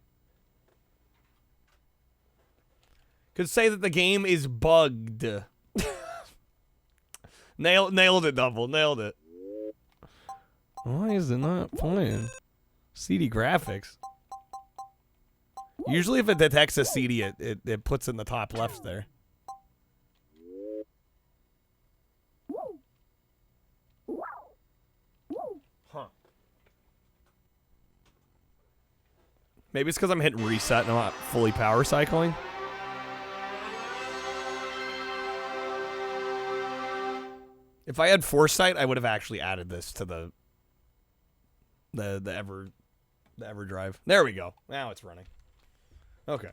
Could say that the game is bugged. Nailed it, Double. Nailed it. Why is it not playing? CD graphics. Usually if it detects a CD, it puts in the top left there. Huh. Maybe it's because I'm hitting reset and I'm not fully power cycling. If I had foresight, I would have actually added this to the EverDrive. There we go. Now it's running. Okay.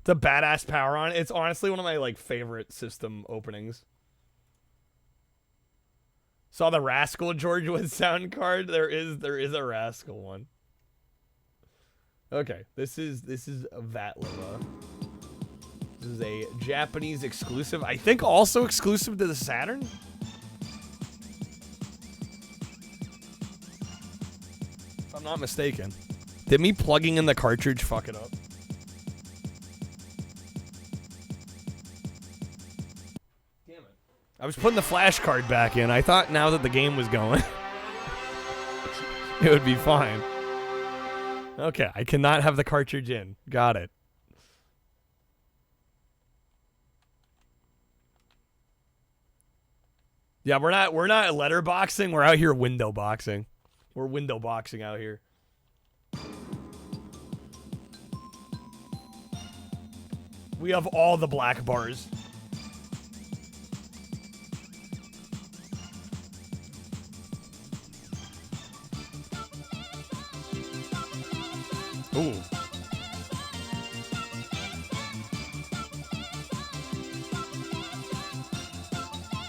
It's a badass power on. It's honestly one of my like favorite system openings. Saw the Rascal George Wood sound card. There is a Rascal one. Okay, this is a Vatlava. This is a Japanese exclusive. I think also exclusive to the Saturn. If I'm not mistaken. Did me plugging in the cartridge fuck it up? Damn it. I was putting the flash card back in. I thought now that the game was going, it would be fine. Okay, I cannot have the cartridge in. Got it. Yeah, we're not letterboxing. We're out here window boxing. We're window boxing out here. We have all the black bars. Ooh.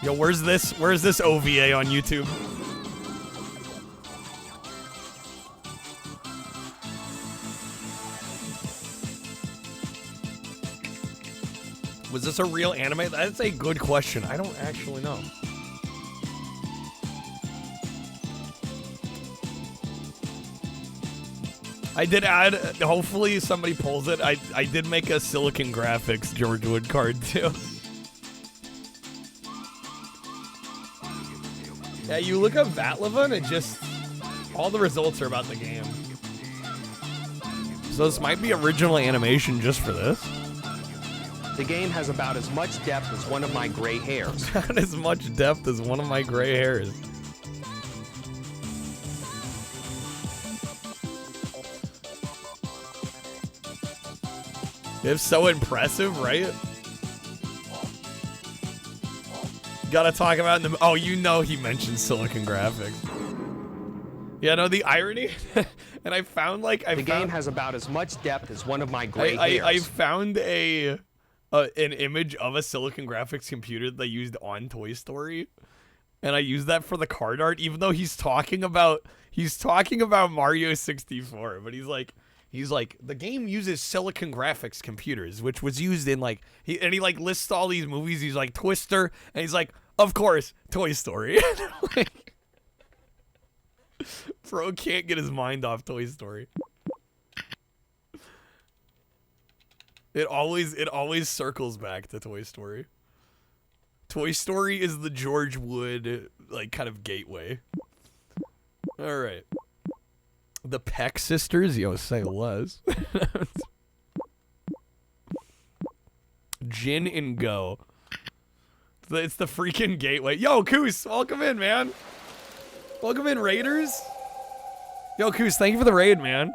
Yo, where's this OVA on YouTube? Was this a real anime? That's a good question. I don't actually know. I did add, hopefully somebody pulls it. I did make a Silicon Graphics George Wood card too. Yeah, you look up Vatlava and it just, all the results are about the game. So this might be original animation just for this. The game has about as much depth as one of my gray hairs. About as much depth as one of my gray hairs. It's so impressive, right? Gotta talk about the. Oh, you know he mentioned Silicon Graphics. Yeah, no, the irony. And I found like the game has about as much depth as one of my gray hairs. I found an image of a Silicon Graphics computer that they used on Toy Story, and I used that for the card art. Even though he's talking about Mario 64, but he's like the game uses Silicon Graphics computers, which was used in like he lists all these movies. He's like Twister, and he's like, of course, Toy Story. Like, bro can't get his mind off Toy Story. It always circles back to Toy Story. Toy Story is the George Wood like kind of gateway. All right. The Peck sisters, yo, say less. Jin and Go. It's the freaking gateway. Yo, Koos, welcome in, man. Welcome in, Raiders. Yo, Koos, thank you for the raid, man.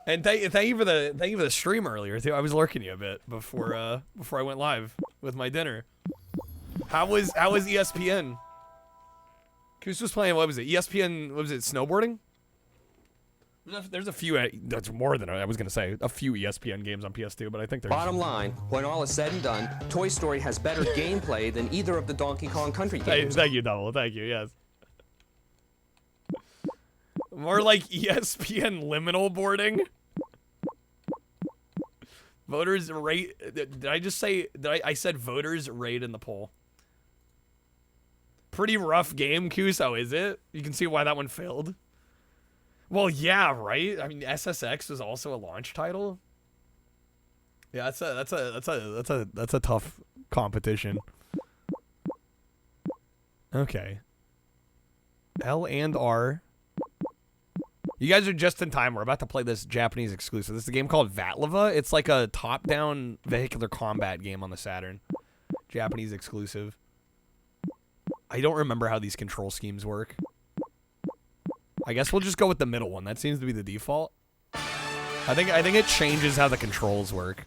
And thank you for the stream earlier too. I was lurking you a bit before I went live with my dinner. How was ESPN? Koos was playing, what was it? ESPN, what was it, snowboarding? There's a few, that's more than I was gonna say, a few ESPN games on PS2, but I think there's... Bottom line, when all is said and done, Toy Story has better gameplay than either of the Donkey Kong Country games. Thank you, Double. Thank you, yes. More like ESPN liminal boarding. Voters rate, did I just say, I said voters rate in the poll. Pretty rough game, Kuso, is it? You can see why that one failed. Well, yeah, right? I mean, SSX was also a launch title. Yeah, that's a tough competition. Okay. L and R. You guys are just in time. We're about to play this Japanese exclusive. This is a game called Vatlava. It's like a top-down vehicular combat game on the Saturn. Japanese exclusive. I don't remember how these control schemes work. I guess we'll just go with the middle one. That seems to be the default. I think it changes how the controls work.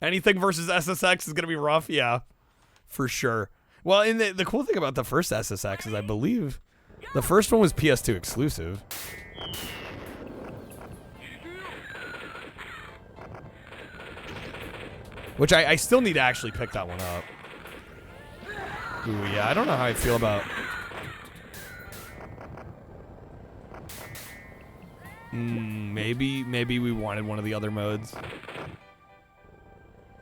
Anything versus SSX is gonna be rough, yeah, for sure. Well, and the cool thing about the first SSX is I believe the first one was PS2 exclusive. Which I still need to actually pick that one up. Ooh, yeah, I don't know how I feel about... Maybe we wanted one of the other modes.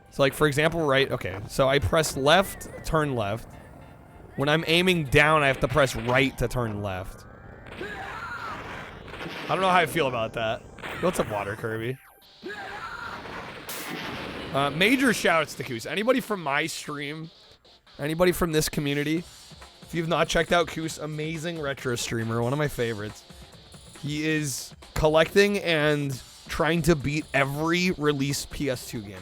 So, like, for example, right... Okay, so I press left, turn left. When I'm aiming down, I have to press right to turn left. I don't know how I feel about that. What's up, Water Kirby? Major shouts to Koos. Anybody from my stream? Anybody from this community? If you've not checked out Koos, amazing retro streamer, one of my favorites. He is collecting and trying to beat every released PS2 game.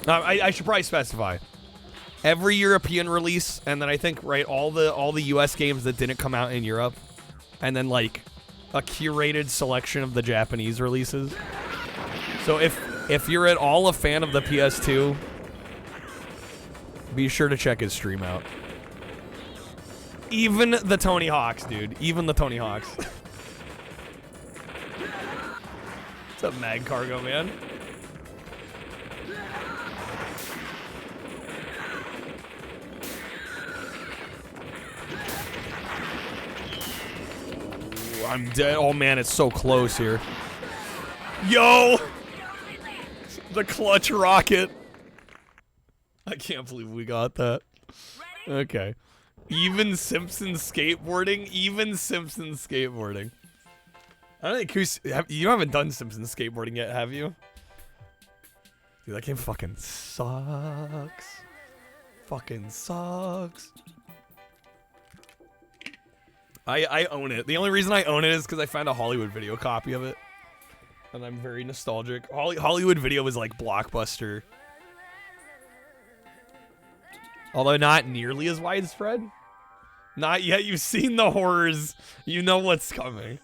I should probably specify. Every European release, and then I think, right, all the US games that didn't come out in Europe, and then, like, a curated selection of the Japanese releases. So if you're at all a fan of the PS2, be sure to check his stream out. Even the Tony Hawks, dude. Even the Tony Hawks. What's up, Mag Cargo, man? Ooh, I'm dead. Oh, man, it's so close here. Yo! The clutch rocket. I can't believe we got that. Okay. Even Simpsons skateboarding? Even Simpsons skateboarding. I don't think Koos, you haven't done Simpsons skateboarding yet, have you? Dude, that game fucking sucks. Fucking sucks. I own it. The only reason I own it is because I found a Hollywood Video copy of it. And I'm very nostalgic. Hollywood Video was like Blockbuster. Although not nearly as widespread. Not yet. You've seen the horrors. You know what's coming.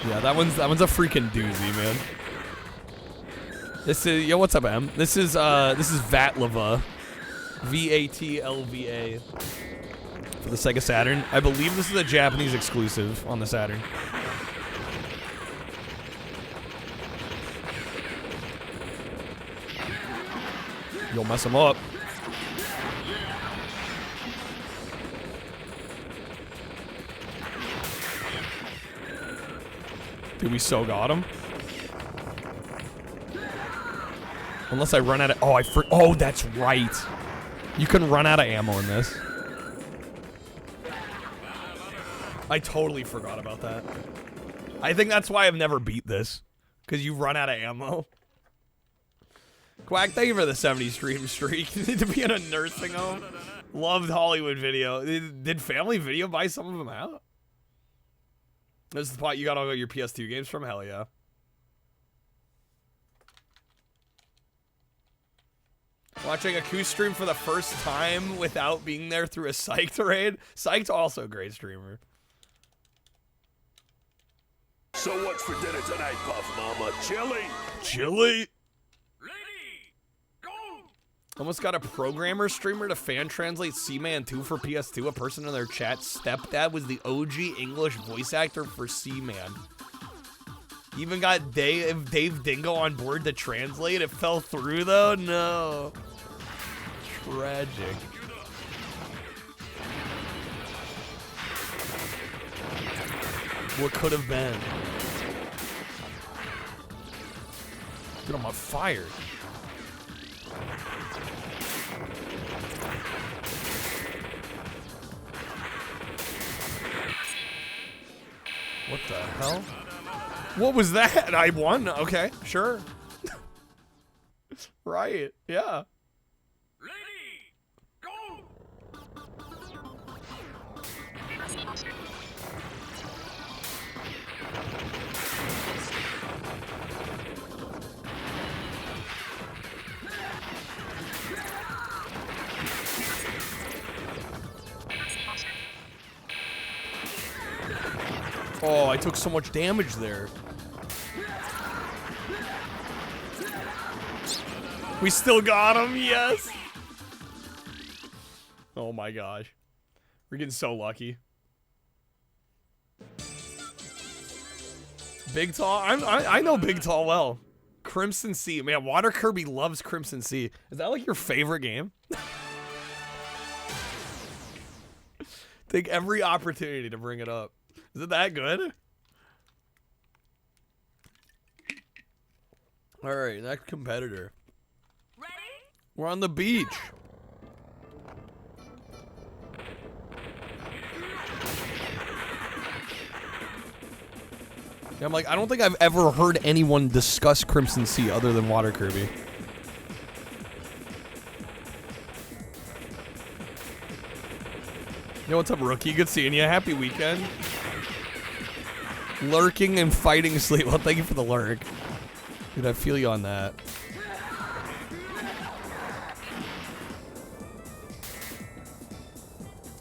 Yeah, that one's a freaking doozy, man. This is, yo, what's up, Em? This is Vatlava. VATLVA. For the Sega Saturn. I believe this is a Japanese exclusive on the Saturn. You'll mess them up. Dude, we so got him. Unless I run out of... Oh, that's right. You can run out of ammo in this. I totally forgot about that. I think that's why I've never beat this. Because you run out of ammo. Quack, thank you for the 70 stream streak. To be in a nursing home. Loved Hollywood Video. Did Family Video buy some of them out? This is the spot you got all your PS2 games from? Hell yeah. Watching a Ku stream for the first time without being there through a Psyched raid. Psyched also a great streamer. So what's for dinner tonight, Puff Mama? Chili? Chili? Almost got a programmer streamer to fan translate Seaman 2 for PS2. A person in their chat, stepdad, was the OG English voice actor for Seaman. Even got Dave Dingo on board to translate. It fell through though? No. Tragic. What could have been? Dude, I'm on fire. What the hell? What was that? I won? Okay, sure. Right, yeah. Oh, I took so much damage there. We still got him, yes. Oh my gosh. We're getting so lucky. Big Tall, I know Big Tall well. Crimson Sea, man, Water Kirby loves Crimson Sea. Is that like your favorite game? Take every opportunity to bring it up. Is it that good? All right, next competitor. Ready? We're on the beach. Yeah, I'm like, I don't think I've ever heard anyone discuss Crimson Sea other than Water Kirby. Yo, what's up, rookie? Good seeing you. Happy weekend. Lurking and fighting sleep. Well, thank you for the lurk. Dude, I feel you on that.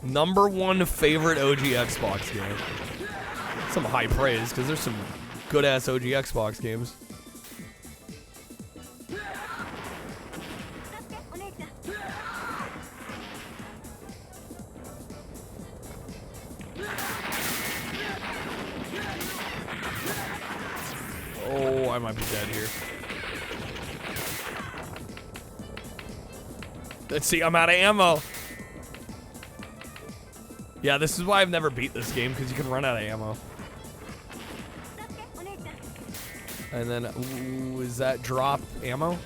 Number one favorite OG Xbox game. Some high praise, because there's some good-ass OG Xbox games. Oh, I might be dead here. Let's see, I'm out of ammo. Yeah, this is why I've never beat this game, because you can run out of ammo. And then, ooh, is that drop ammo?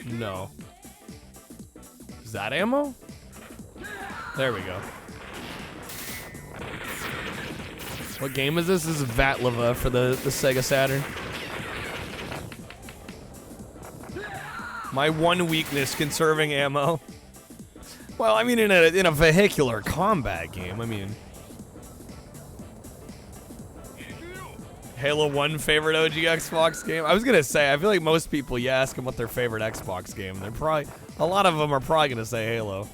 No. Is that ammo? There we go. What game is this? This is Vatlava for the Sega Saturn. My one weakness, conserving ammo. Well, I mean, in a vehicular combat game, I mean. Halo 1 favorite OG Xbox game? I was gonna say, I feel like most people, you ask them what their favorite Xbox game, they're probably, a lot of them are probably gonna say Halo.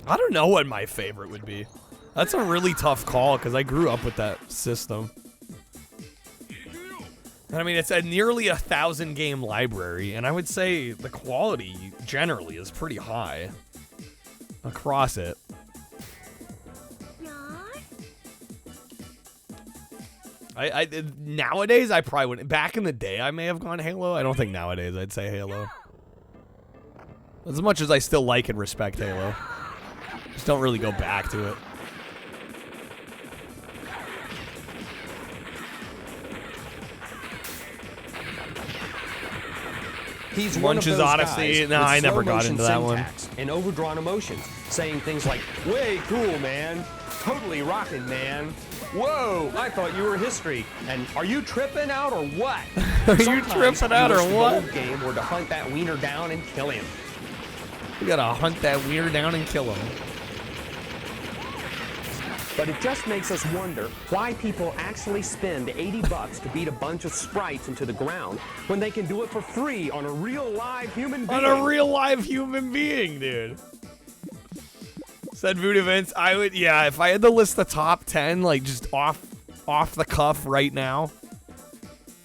I don't know what my favorite would be. That's a really tough call because I grew up with that system. And I mean, it's a nearly 1,000 game library, and I would say the quality generally is pretty high across it. Nowadays, I probably wouldn't. Back in the day, I may have gone Halo. I don't think nowadays I'd say Halo. As much as I still like and respect Halo. Just don't really go back to it. He's one of those Odyssey. guys No, with I never slow got motion into that one. syntax and overdrawn emotions, saying things like, way cool, man. Totally rockin', man. Whoa, I thought you were history. And are you tripping out or what? Are you tripping out or what? The game were to hunt that wiener down and kill him. We gotta hunt that wiener down and kill him. But it just makes us wonder why people actually spend $80 to beat a bunch of sprites into the ground when they can do it for free on a real live human being. On a real live human being, dude. Said Voodoo Vince, I would, yeah, if I had to list the top 10, like just off the cuff right now,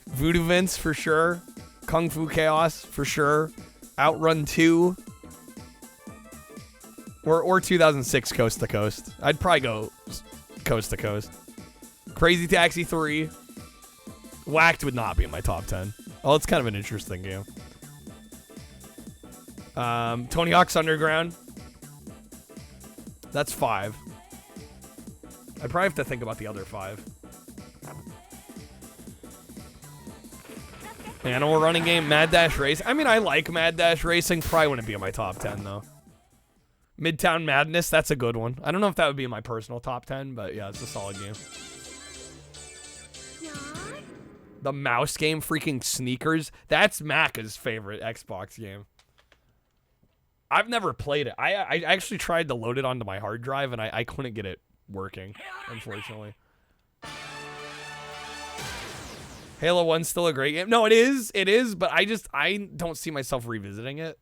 Voodoo Vince for sure, Kung Fu Chaos for sure, Outrun 2, or 2006 Coast to Coast. I'd probably go Coast to Coast. Crazy Taxi 3. Whacked would not be in my top 10. Oh, it's kind of an interesting game. Tony Hawk's Underground. That's 5. I probably have to think about the other 5. Animal Running Game, Mad Dash Racing. I mean, I like Mad Dash Racing. Probably wouldn't be in my top 10, though. Midtown Madness, that's a good one. I don't know if that would be in my personal top 10, but yeah, it's a solid game. The mouse game, freaking Sneakers. That's Macca's favorite Xbox game. I've never played it. I actually tried to load it onto my hard drive, and I couldn't get it working, unfortunately. Halo 1's still a great game. No, it is, but I don't see myself revisiting it.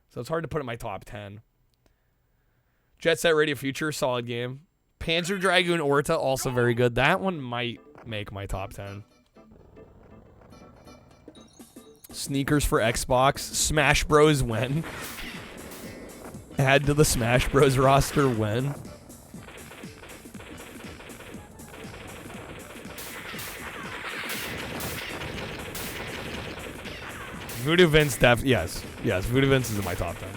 So it's hard to put in my top 10. Jet Set Radio Future, solid game. Panzer Dragoon Orta, also very good. That one might make my top 10. Sneakers for Xbox. Smash Bros. When? Add to the Smash Bros. Roster when? Voodoo Vince, yes, Voodoo Vince is in my top 10.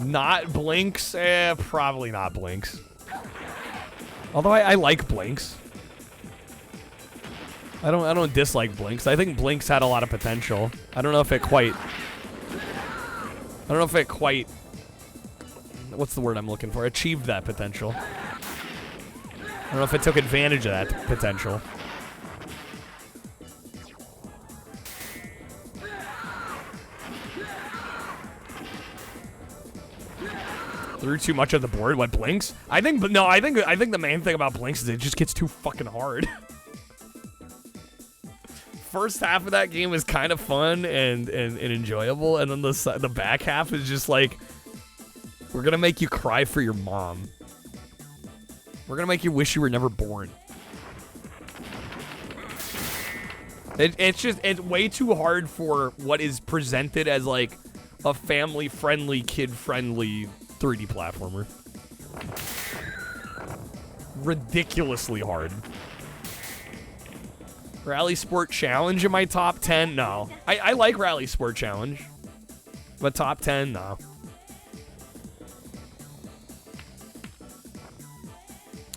Not Blinks, probably not Blinks. Although I like Blinks. I don't dislike Blinks. I think Blinks had a lot of potential. I don't know if it quite. What's the word I'm looking for? Achieved that potential. I don't know if it took advantage of that potential. Threw too much of the board. What, Blinks? I think the main thing about Blinks is it just gets too fucking hard. First half of that game is kind of fun and enjoyable, and then the back half is just like, we're gonna make you cry for your mom. We're gonna make you wish you were never born. It's way too hard for what is presented as like a family-friendly, kid-friendly 3D platformer. Ridiculously hard. Rally Sport Challenge in my top 10? No. I like Rally Sport Challenge. But top 10? No.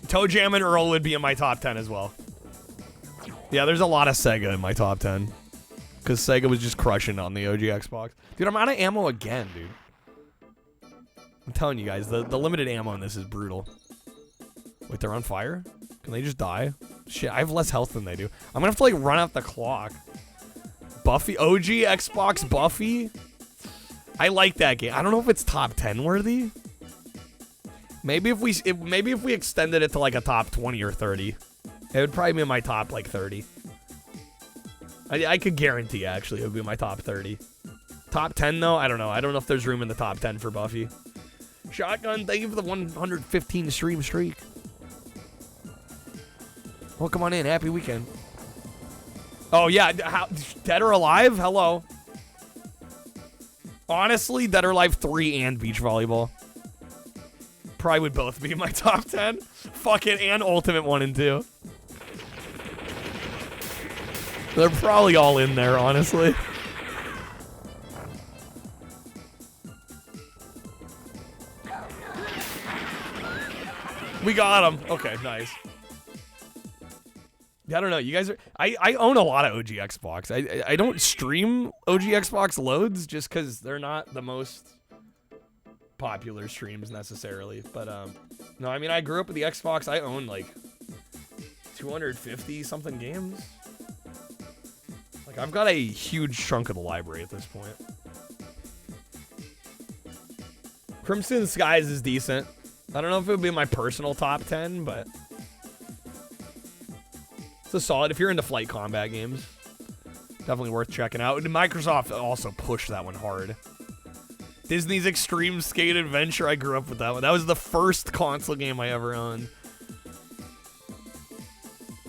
Toe Jam and Earl would be in my top 10 as well. Yeah, there's a lot of Sega in my top 10. Because Sega was just crushing on the OG Xbox. Dude, I'm out of ammo again, dude. I'm telling you guys, the limited ammo in this is brutal. Wait, they're on fire? Can they just die? Shit, I have less health than they do. I'm gonna have to, like, run out the clock. Buffy? OG Xbox Buffy? I like that game. I don't know if it's top 10 worthy. Maybe if we extended it to, like, a top 20 or 30. It would probably be in my top, like, 30. I could guarantee, actually, it would be my top 30. Top 10, though? I don't know. I don't know if there's room in the top 10 for Buffy. Shotgun, thank you for the 115 stream streak. Well, come on in. Happy weekend. Oh, yeah. Dead or Alive? Hello. Honestly, Dead or Alive 3 and Beach Volleyball probably would both be in my top 10. Fuck it. And Ultimate 1 and 2. They're probably all in there, honestly. We got him. Okay, nice. I don't know. You guys are... I own a lot of OG Xbox. I don't stream OG Xbox loads just because they're not the most popular streams necessarily, but no, I mean, I grew up with the Xbox. I own like 250 something games. Like, I've got a huge chunk of the library at this point. Crimson Skies is decent. I don't know if it would be my personal top 10, but it's a solid. If you're into flight combat games, definitely worth checking out. And Microsoft also pushed that one hard. Disney's Extreme Skate Adventure, I grew up with that one. That was the first console game I ever owned.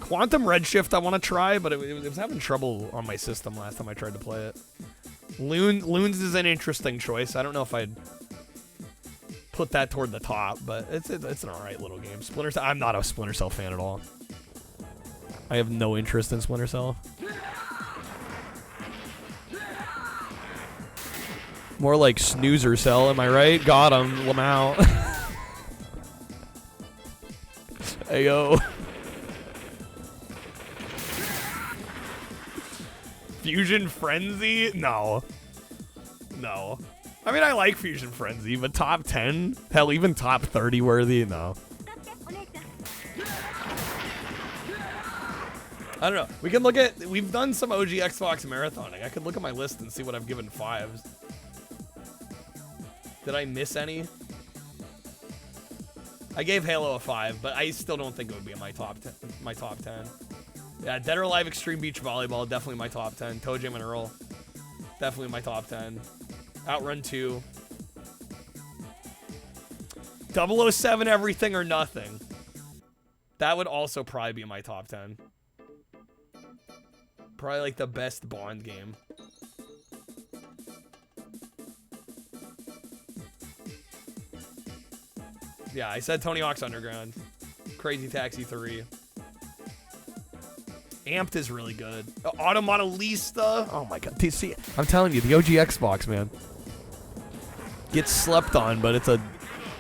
Quantum Redshift I want to try, but it was having trouble on my system last time I tried to play it. Loons is an interesting choice. I don't know if I'd put that toward the top, but it's an alright little game. Splinter Cell, I'm not a Splinter Cell fan at all. I have no interest in Splinter Cell. More like Snoozer Cell, am I right? Got him, Lamau. Ayo. Fusion Frenzy? No. No. I mean, I like Fusion Frenzy, but top 10? Hell, even top 30 worthy? No. I don't know. We can look at... We've done some OG Xbox marathoning. I could look at my list and see what I've given 5s. Did I miss any? I gave Halo a 5, but I still don't think it would be in my top 10. My top 10. Yeah, Dead or Alive Extreme Beach Volleyball, definitely my top 10. Toe Jam and Earl, definitely my top 10. Outrun 2. 007 Everything or Nothing. That would also probably be in my top 10. Probably like the best Bond game. Yeah, I said Tony Hawk's Underground. Crazy Taxi 3. Amped is really good. Automodelista. Oh my god. See, I'm telling you, the OG Xbox, man. Gets slept on, but it's a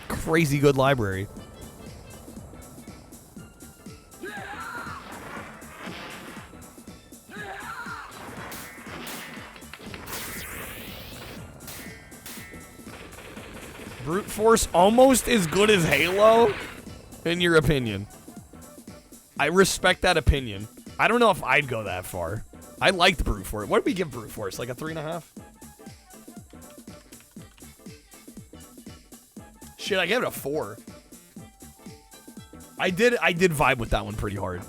crazy good library. Brute Force almost as good as Halo? In your opinion? I respect that opinion. I don't know if I'd go that far. I liked Brute Force. What did we give Brute Force? Like a 3.5? Shit, I gave it a 4. I did vibe with that one pretty hard.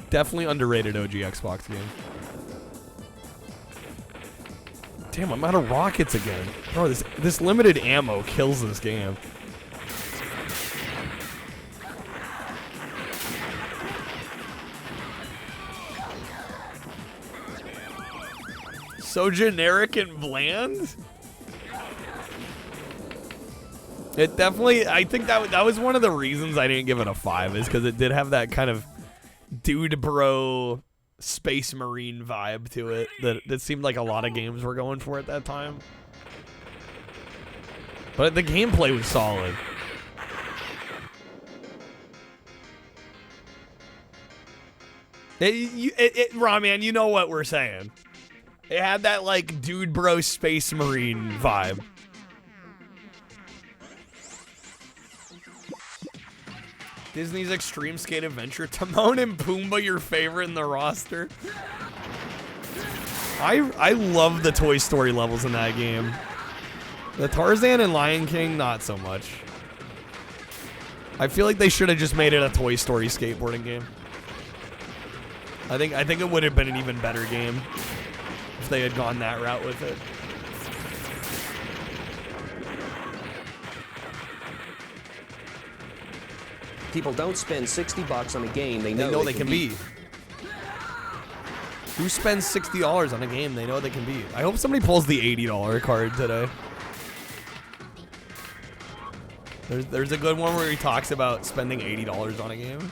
Definitely underrated OG Xbox game. Damn, I'm out of rockets again. Bro, this limited ammo kills this game. So generic and bland? It definitely, I think that was one of the reasons I didn't give it a 5, is because it did have that kind of dude bro Space Marine vibe to it that seemed like a lot of games were going for at that time. But the gameplay was solid. Raw man, you know what we're saying. It had that like dude bro Space Marine vibe. Disney's Extreme Skate Adventure. Timon and Pumbaa, your favorite in the roster. I love the Toy Story levels in that game. The Tarzan and Lion King, not so much. I feel like they should have just made it a Toy Story skateboarding game. I think it would have been an even better game if they had gone that route with it. People don't spend $60 on a game they know they can beat. Who spends $60 on a game they know they can beat? I hope somebody pulls the $80 card today. There's a good one where he talks about spending $80 on a game.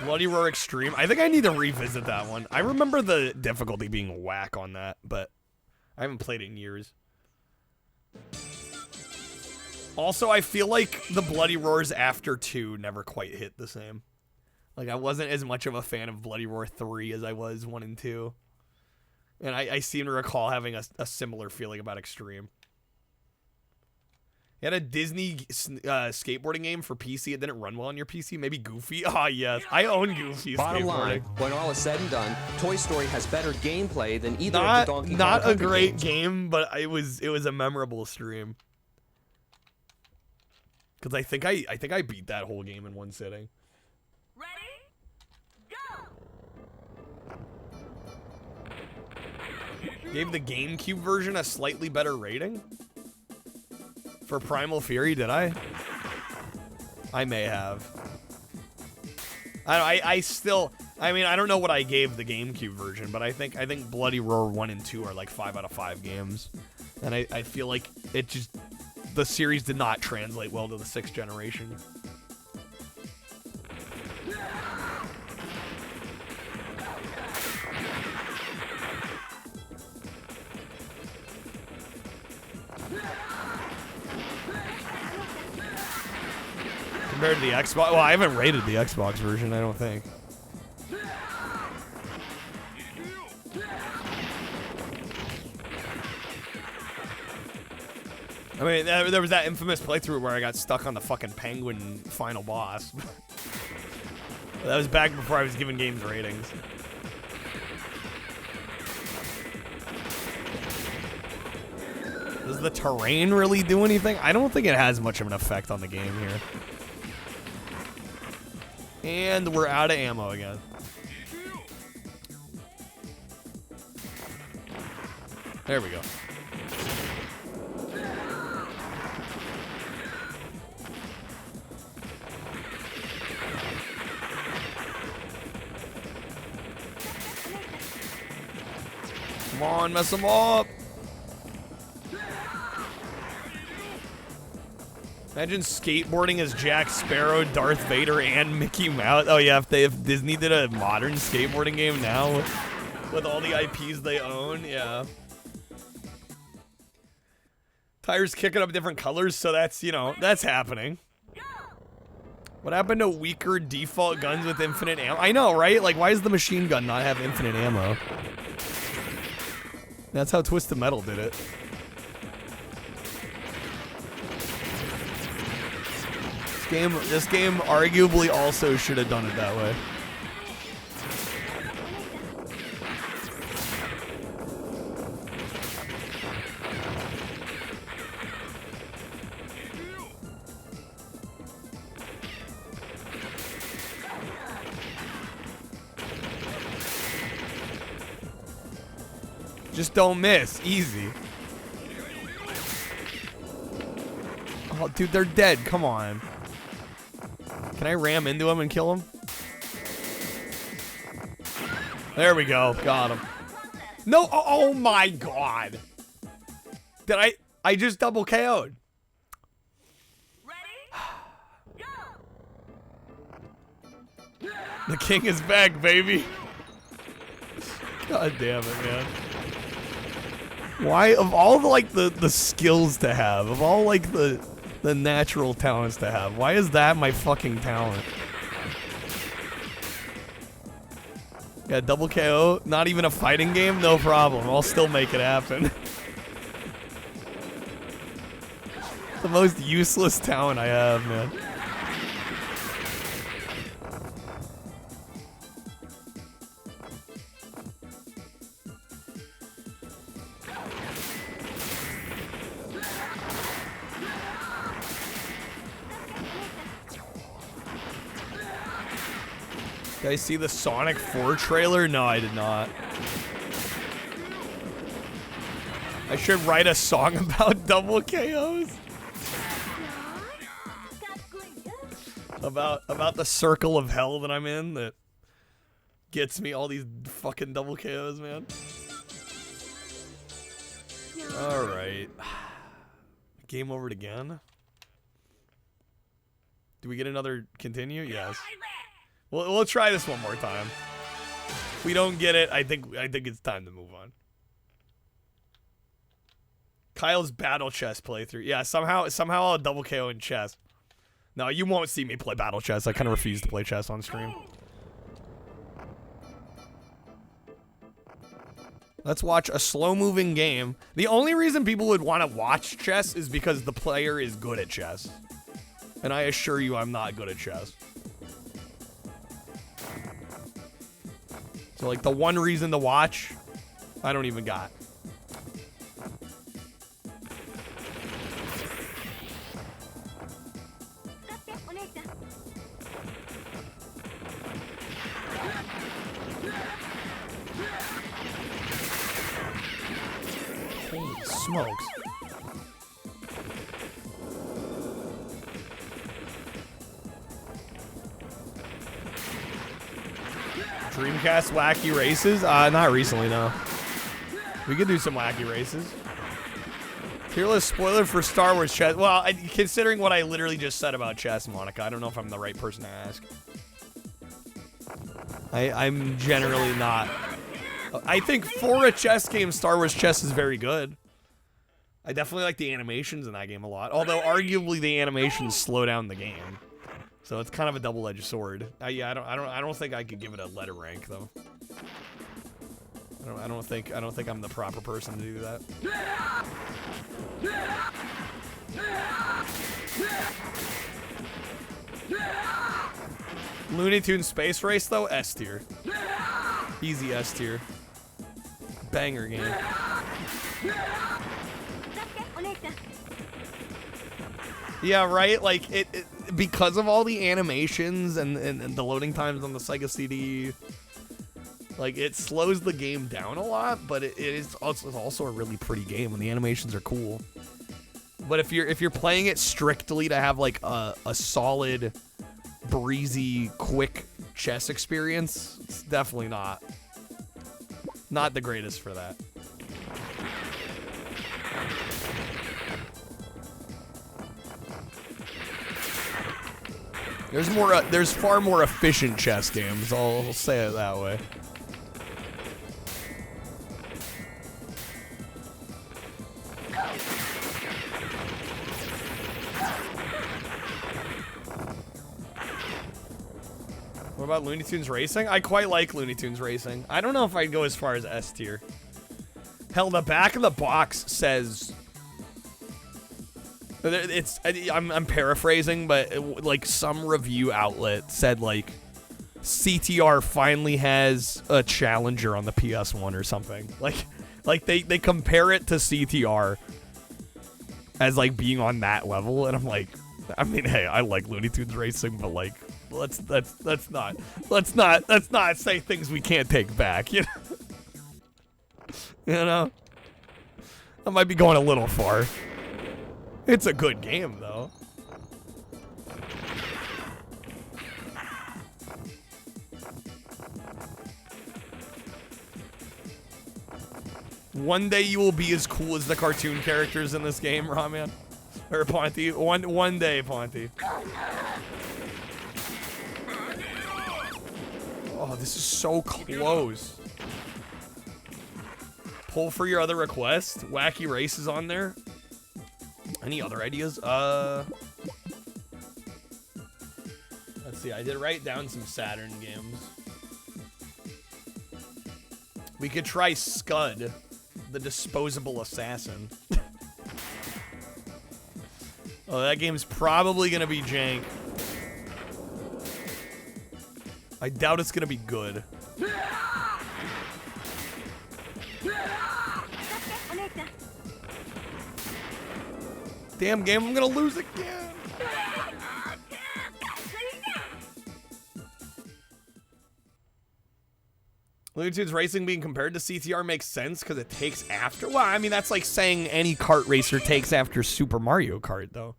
Bloody Roar Extreme. I think I need to revisit that one. I remember the difficulty being whack on that, but I haven't played it in years. Also, I feel like the Bloody Roars after 2 never quite hit the same. Like, I wasn't as much of a fan of Bloody Roar 3 as I was 1 and 2. And I seem to recall having a similar feeling about Extreme. You had a Disney skateboarding game for PC. It didn't run well on your PC. Maybe Goofy? Ah, yes. I own Goofy Bottom skateboarding. line, when all is said and done, Toy Story has better gameplay than either of the Donkey Kong Not a Country great games. game, but it was a memorable stream. Because I think I beat that whole game in one sitting. Gave the GameCube version a slightly better rating? For Primal Fury, did I? I may have. I mean, I don't know what I gave the GameCube version, but I think Bloody Roar 1 and 2 are like 5 out of 5 games. And I feel like it just, the series did not translate well to the 6th generation. Compared to the Xbox, well, I haven't rated the Xbox version, I don't think. I mean, there was that infamous playthrough where I got stuck on the fucking penguin final boss. That was back before I was giving games ratings. Does the terrain really do anything? I don't think it has much of an effect on the game here. And we're out of ammo again. There we go. Come on, mess them up. Imagine skateboarding as Jack Sparrow, Darth Vader, and Mickey Mouse. Oh yeah, if Disney did a modern skateboarding game now with all the IPs they own, yeah. Tires kicking up different colors, so that's, you know, that's happening. What happened to weaker default guns with infinite ammo? I know, right? Like, why does the machine gun not have infinite ammo? That's how Twisted Metal did it. This game arguably also should have done it that way. Just don't miss. Easy. Oh, dude, they're dead. Come on. Can I ram into him and kill him? There we go. Got him. No. Oh my god. Did I just double KO'd. The king is back, baby. God damn it, man. Why, of all the, like, the skills to have, of all, like, the natural talents to have, why is that my fucking talent? Yeah, double KO, not even a fighting game, no problem. I'll still make it happen. The most useless talent I have, man. Did I see the Sonic 4 trailer? No, I did not. I should write a song about double KOs. About the circle of hell that I'm in that gets me all these fucking double KOs, man. Alright. Game over again? Do we get another continue? Yes. We'll try this one more time. If we don't get it, I think it's time to move on. Kyle's battle chess playthrough. Yeah, somehow I'll double KO in chess. No, you won't see me play battle chess. I kind of refuse to play chess on stream. Let's watch a slow-moving game. The only reason people would want to watch chess is because the player is good at chess. And I assure you I'm not good at chess. So, like, the one reason to watch, I don't even got. Holy smokes. Dreamcast wacky races? Not recently, no. We could do some wacky races. Tier list spoiler for Star Wars chess. Well, considering what I literally just said about chess, Monica, I don't know if I'm the right person to ask. I'm generally not. I think for a chess game, Star Wars chess is very good. I definitely like the animations in that game a lot. Although, arguably, the animations slow down the game. So it's kind of a double-edged sword. Yeah, I don't think I could give it a letter rank though. I don't think I'm the proper person to do that. Looney Tunes Space Race though, S tier. Easy S tier. Banger game. Yeah, right? Like, it because of all the animations and the loading times on the Sega CD, like, it slows the game down a lot, but it is also a really pretty game, and the animations are cool. But if you're playing it strictly to have, like, a solid, breezy, quick chess experience, it's definitely not the greatest for that. There's far more efficient chess games, I'll say it that way. What about Looney Tunes Racing? I quite like Looney Tunes Racing. I don't know if I'd go as far as S tier. Hell, the back of the box says... I'm paraphrasing, but like some review outlet said like CTR finally has a challenger on the PS1 or something. Like they compare it to CTR as like being on that level, and I'm like, I mean, hey, I like Looney Tunes Racing, but like let's not say things we can't take back, you know? You know? I might be going a little far. It's a good game, though. One day you will be as cool as the cartoon characters in this game, Rahman. Or Ponty. One day, Ponty. Oh, this is so close. Pull for your other request. Wacky races on there. Any other ideas? Let's see. I did write down some Saturn games. We could try Scud, the disposable assassin. Oh, that game's probably gonna be jank. I doubt it's gonna be good. Damn game, I'm gonna lose again. Looney Tunes Racing being compared to CTR makes sense because it takes after. Well, I mean, that's like saying any kart racer takes after Super Mario Kart, though.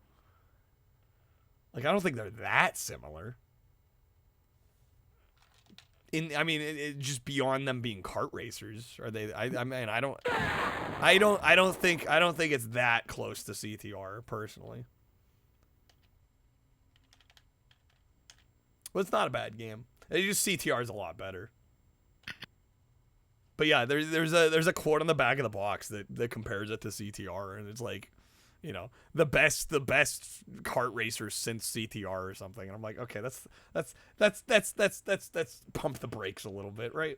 Like, I don't think they're that similar. I mean, just beyond them being kart racers, are they? I mean, I don't think it's that close to CTR personally. But it's not a bad game. It's just CTR is a lot better. But yeah, there's a quote on the back of the box that compares it to CTR, and it's like, you know, the best kart racers since CTR or something. And I'm like, okay, that's pump the brakes a little bit, right?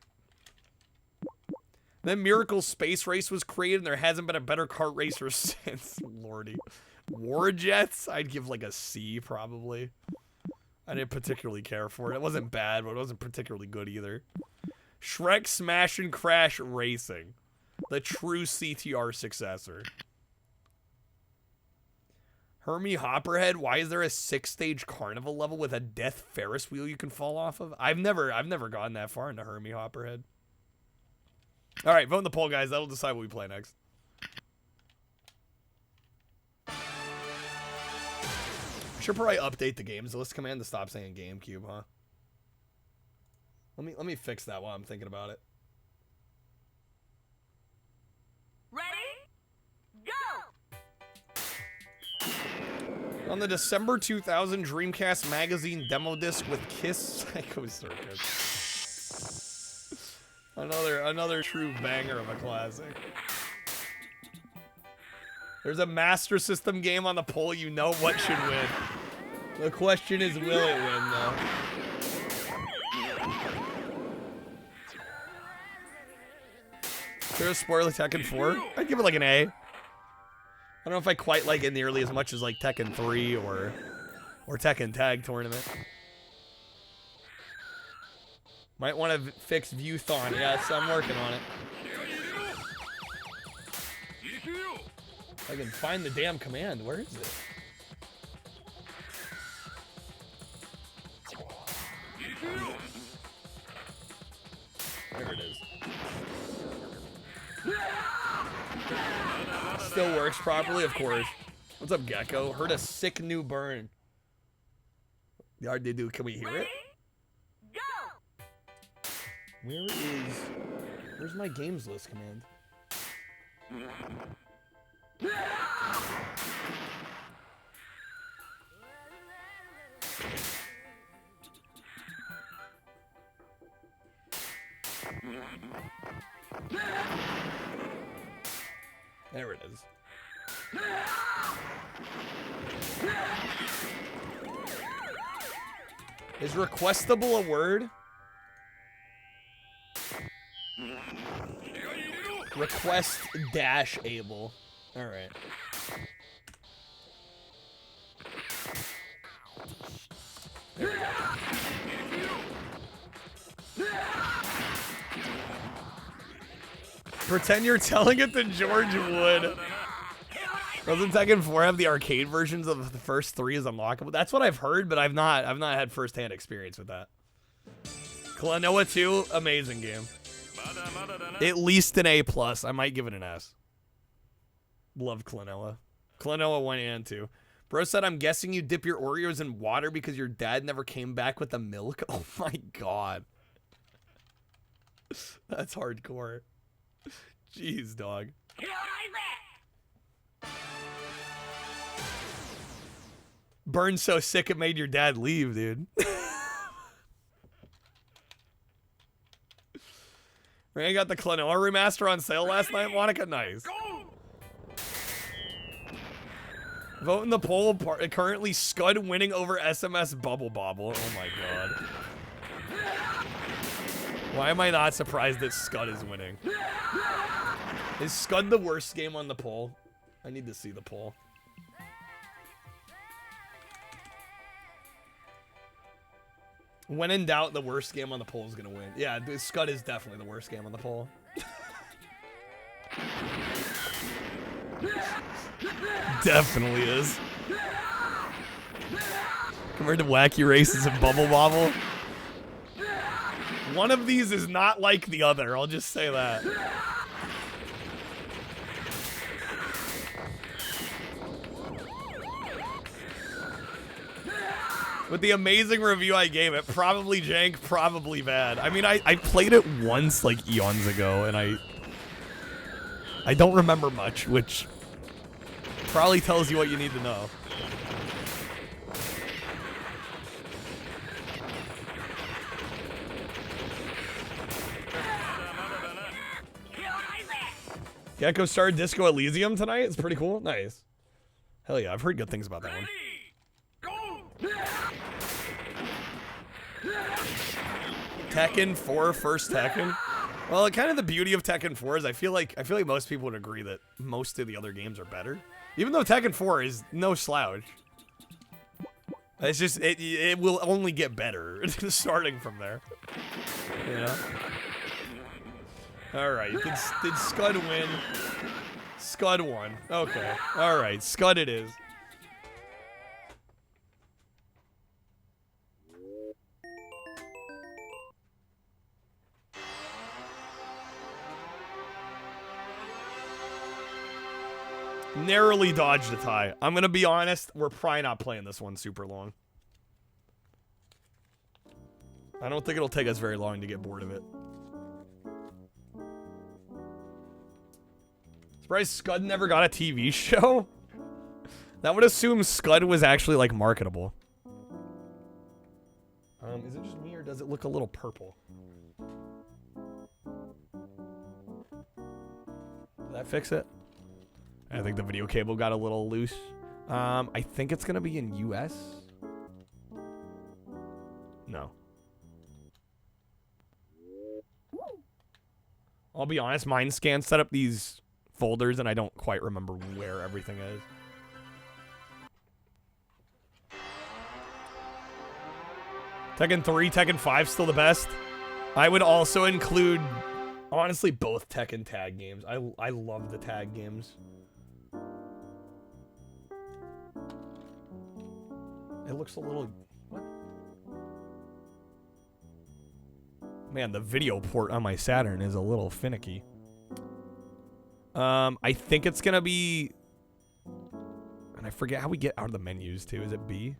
Then Miracle Space Race was created, and there hasn't been a better kart racer since. Lordy. War Jets, I'd give like a C probably. I didn't particularly care for it. It wasn't bad, but it wasn't particularly good either. Shrek Smash and Crash Racing, the true CTR successor. Hermie Hopperhead, why is there a 6-stage carnival level with a death Ferris wheel you can fall off of? I've never gotten that far into Hermie Hopperhead. All right, vote in the poll, guys. That'll decide what we play next. I should probably update the games list command to stop saying GameCube, huh? Let me fix that while I'm thinking about it. Ready? Go! On the December 2000 Dreamcast Magazine demo disc with Kiss Psycho Circus. Another true banger of a classic. There's a Master System game on the poll. You know what should win. The question is, will it win, though? Is there a spoiler Tekken 4? I'd give it like an A. I don't know if I quite like it nearly as much as like Tekken 3 or Tekken Tag Tournament. Might want to fix Viewthon. Yes, I'm working on it. If I can find the damn command. Where is it? There it is. Still works properly, of course. What's up, Gecko? Heard a sick new burn. The art did do. Can we hear it? Where's my games list command? There it is. Is requestable a word? Request dash able. Alright. There we go. Pretend you're telling it to George Wood. Doesn't Tekken 4 have the arcade versions of the first 3 as unlockable? That's what I've heard, but I've not had first-hand experience with that. Klonoa 2, amazing game. At least an A+. I might give it an S. Love Klonoa. Klonoa 1 and 2. Bro said, I'm guessing you dip your Oreos in water because your dad never came back with the milk. Oh my god. That's hardcore. Jeez, dog. Burned so sick it made your dad leave, dude. I got the Klonoa remaster on sale last night, Monica. Nice. Vote in the poll. Currently, Scud winning over SMS Bubble Bobble. Oh my god. Why am I not surprised that Scud is winning? Is Scud the worst game on the poll? I need to see the poll. When in doubt, the worst game on the poll is going to win. Yeah, Scud is definitely the worst game on the poll. Definitely is. Compared to Wacky Races and Bubble Bobble. One of these is not like the other, I'll just say that. With the amazing review I gave it, probably jank, probably bad. I mean, I played it once, like, eons ago, and I don't remember much, which probably tells you what you need to know. Gecko started Disco Elysium tonight. It's pretty cool. Nice. Hell yeah, I've heard good things about that one. Tekken 4, first Tekken. Well, kind of the beauty of Tekken 4 is I feel like most people would agree that most of the other games are better. Even though Tekken 4 is no slouch. It's just it will only get better starting from there. You know? Alright, did Scud win? Scud won. Okay. Alright, Scud it is. Narrowly dodged a tie. I'm gonna be honest, we're probably not playing this one super long. I don't think it'll take us very long to get bored of it. Surprised Scud never got a TV show? That would assume Scud was actually, like, marketable. Is it just me, or does it look a little purple? Did that fix it? I think the video cable got a little loose. I think it's gonna be in US. No. I'll be honest, Mindscan set up these folders and I don't quite remember where everything is. Tekken 3, Tekken 5 still the best. I would also include, honestly, both Tekken tag games. I love the tag games. It looks a little... What? Man, the video port on my Saturn is a little finicky. I think it's gonna be... And I forget how we get out of the menus, too. Is it B?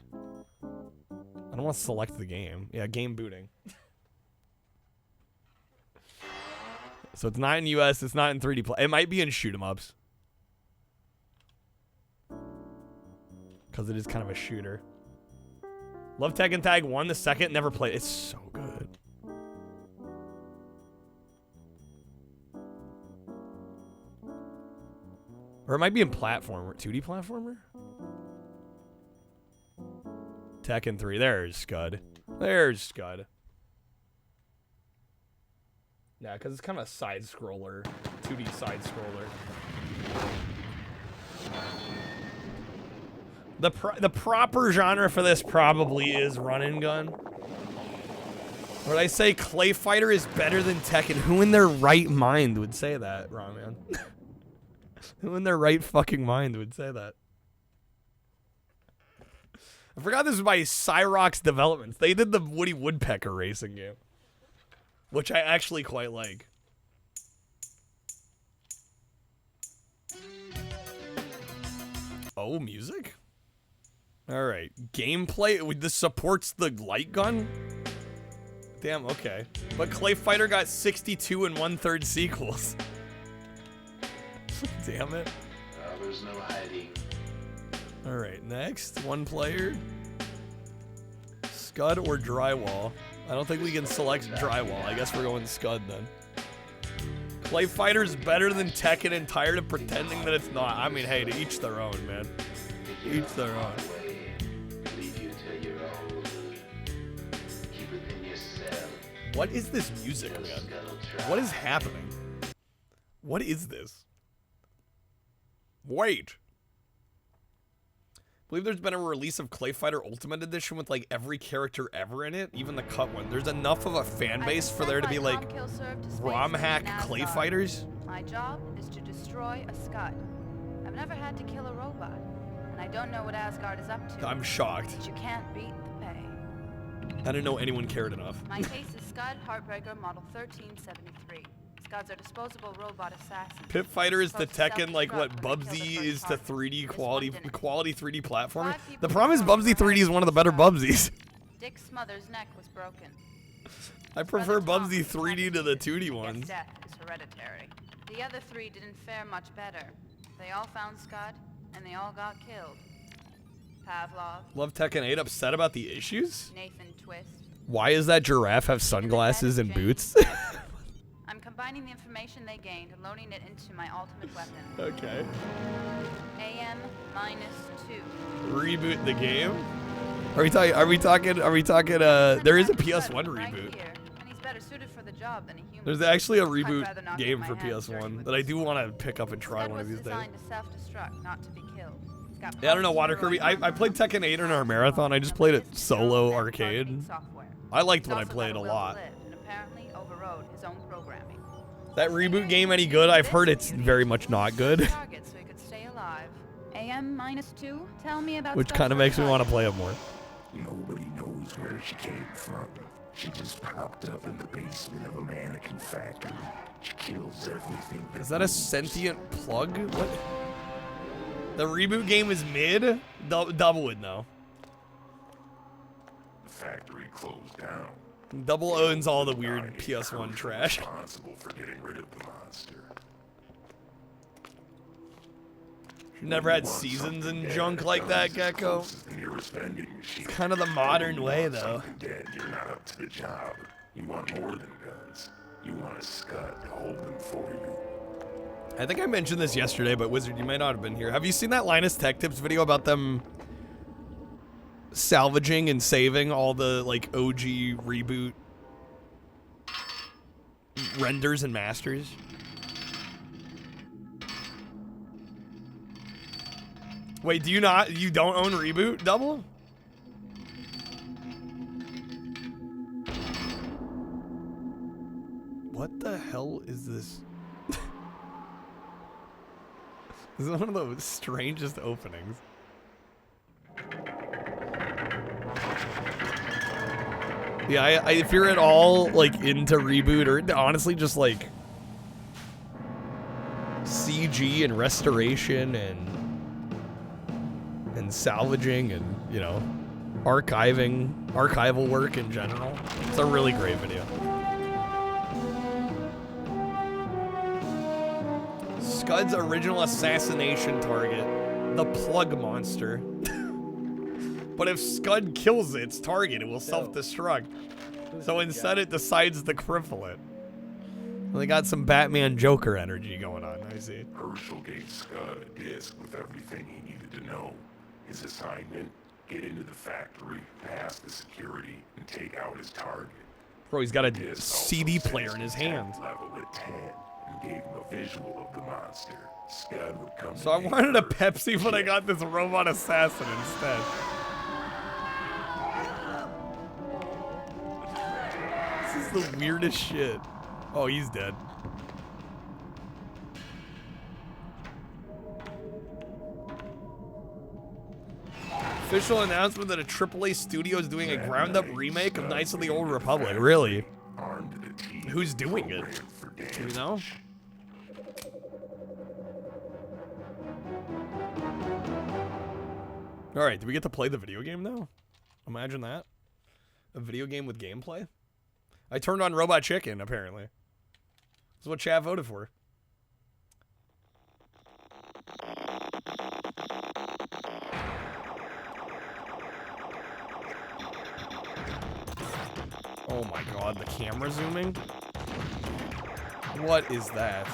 I don't want to select the game. Yeah, game booting. So it's not in US, it's not in 3D play. It might be in shoot 'em ups. Because it is kind of a shooter. Love Tekken Tag 1, the second, never played. It's so good. Or it might be in platformer. 2D platformer? Tekken 3. There's Scud. There's Scud. Yeah, because it's kind of a side-scroller. 2D side-scroller. The proper genre for this probably is run and gun. Would I say Clay Fighter is better than Tekken? Who in their right mind would say that, Ron? Who in their right fucking mind would say that? I forgot this was by Cyrox Developments. They did the Woody Woodpecker racing game, which I actually quite like. Oh, music? Alright. Gameplay? This supports the light gun? Damn, okay. But Clay Fighter got 62 and 1/3 sequels. Damn it. There's no hiding. Alright, next. One player. Scud or drywall? I don't think we can select drywall. I guess we're going Scud then. Clay Fighter's better than Tekken and tired of pretending that it's not. I mean, hey, to each their own, man. Each their own. What is this music, man? What is happening? What is this? Wait. I believe there's been a release of Clay Fighter Ultimate Edition with like every character ever in it, even the cut one. There's enough of a fan base for there to be like ROM hack Clay Fighters. My job is to destroy a Scud. I've never had to kill a robot, and I don't know what Asgard is up to. I'm shocked. But you can't beat the pay. I didn't know anyone cared enough. My case is Scud Heartbreaker Model 1373. Scuds are disposable robot assassins. Pit Fighter is to Tekken like what Bubsy is to 3D quality 3D platforming. The problem is Bubsy 3D is one of the better Bubsies. Dick Smothers' neck was broken. I prefer Bubsy 3D to the 2D ones. Death is hereditary. The other three didn't fare much better. They all found Scud, and they all got killed. Pavlov. Love Tekken 8 upset about the issues? Nathan Twist. Why does that giraffe have sunglasses and boots? I'm combining the information they gained and loading it into my ultimate weapon. Okay. AM-2. Reboot the game? Are we talking, there is a PS1 reboot. And he's better suited for the job than a human. There's actually a reboot game for PS1 that I do want to pick up and try one of these days. Designed to self-destruct, not to be killed. Yeah, I don't know, Water Kirby. I played Tekken 8 in our marathon. I just played it solo arcade. I liked when I played a lot. That reboot game any good? I've heard it's very much not good. AM-2. Tell me about Which kind of makes me want to play it more. Nobody knows where she came from. She just popped up in the basement of a mannequin factory. She kills everything. Is that a sentient plug? What? The reboot game is mid? Double it though. The factory closed down. Double owns all the weird PS1 trash. Responsible for getting rid of the monster. Never had seasons and junk like that, Gecko. It's kind of the modern way, though. You're not up to the job. You want more than guns. You want a Scud to hold them for you. I think I mentioned this yesterday, but Wizard, you might not have been here. Have you seen that Linus Tech Tips video about them salvaging and saving all the like OG reboot renders and masters? Wait, you don't own Reboot, Double? What the hell is this? This is one of the strangest openings. Yeah, if you're at all like into Reboot or honestly just like CG and restoration and salvaging and, you know, archival work in general. It's a really great video. Scud's original assassination target, the plug monster. But if Scud kills its target, it will self-destruct. So instead it decides to cripple it. Well, they got some Batman Joker energy going on, I see. Herschel gave Scud a disc with everything he needed to know. His assignment, get into the factory, pass the security, and take out his target. Bro, he's got a CD player in his hand. Level at 10 and gave him a visual of the monster. Scud would come. So I wanted a Pepsi, but I got this robot assassin instead. This is the weirdest shit. Oh, he's dead. Official announcement that a AAA studio is doing a ground-up remake of Knights of the Old Republic. Really? Who's doing it? Do you know? Alright, do we get to play the video game now? Imagine that. A video game with gameplay? I turned on Robot Chicken, apparently. That's what chat voted for. Oh my god, the camera zooming? What is that?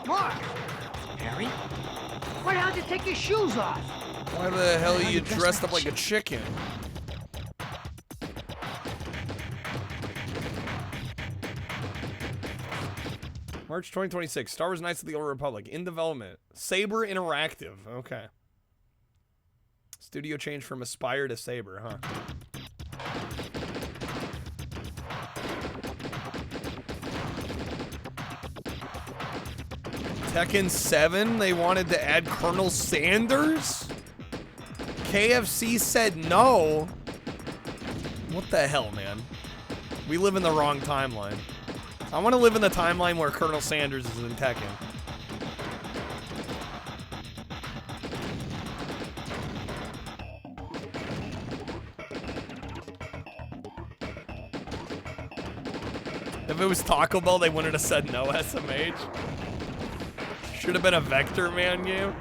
Mark! Harry? Why don't you take your shoes off? Why the hell are you dressed up like a chicken? March 2026, Star Wars Knights of the Old Republic, in development. Saber Interactive, okay. Studio change from Aspire to Saber, huh? Tekken 7, they wanted to add Colonel Sanders? KFC said no. What the hell, man? We live in the wrong timeline. I want to live in the timeline where Colonel Sanders is in Tekken. If it was Taco Bell, they wouldn't have said no, SMH. Should have been a Vector Man game.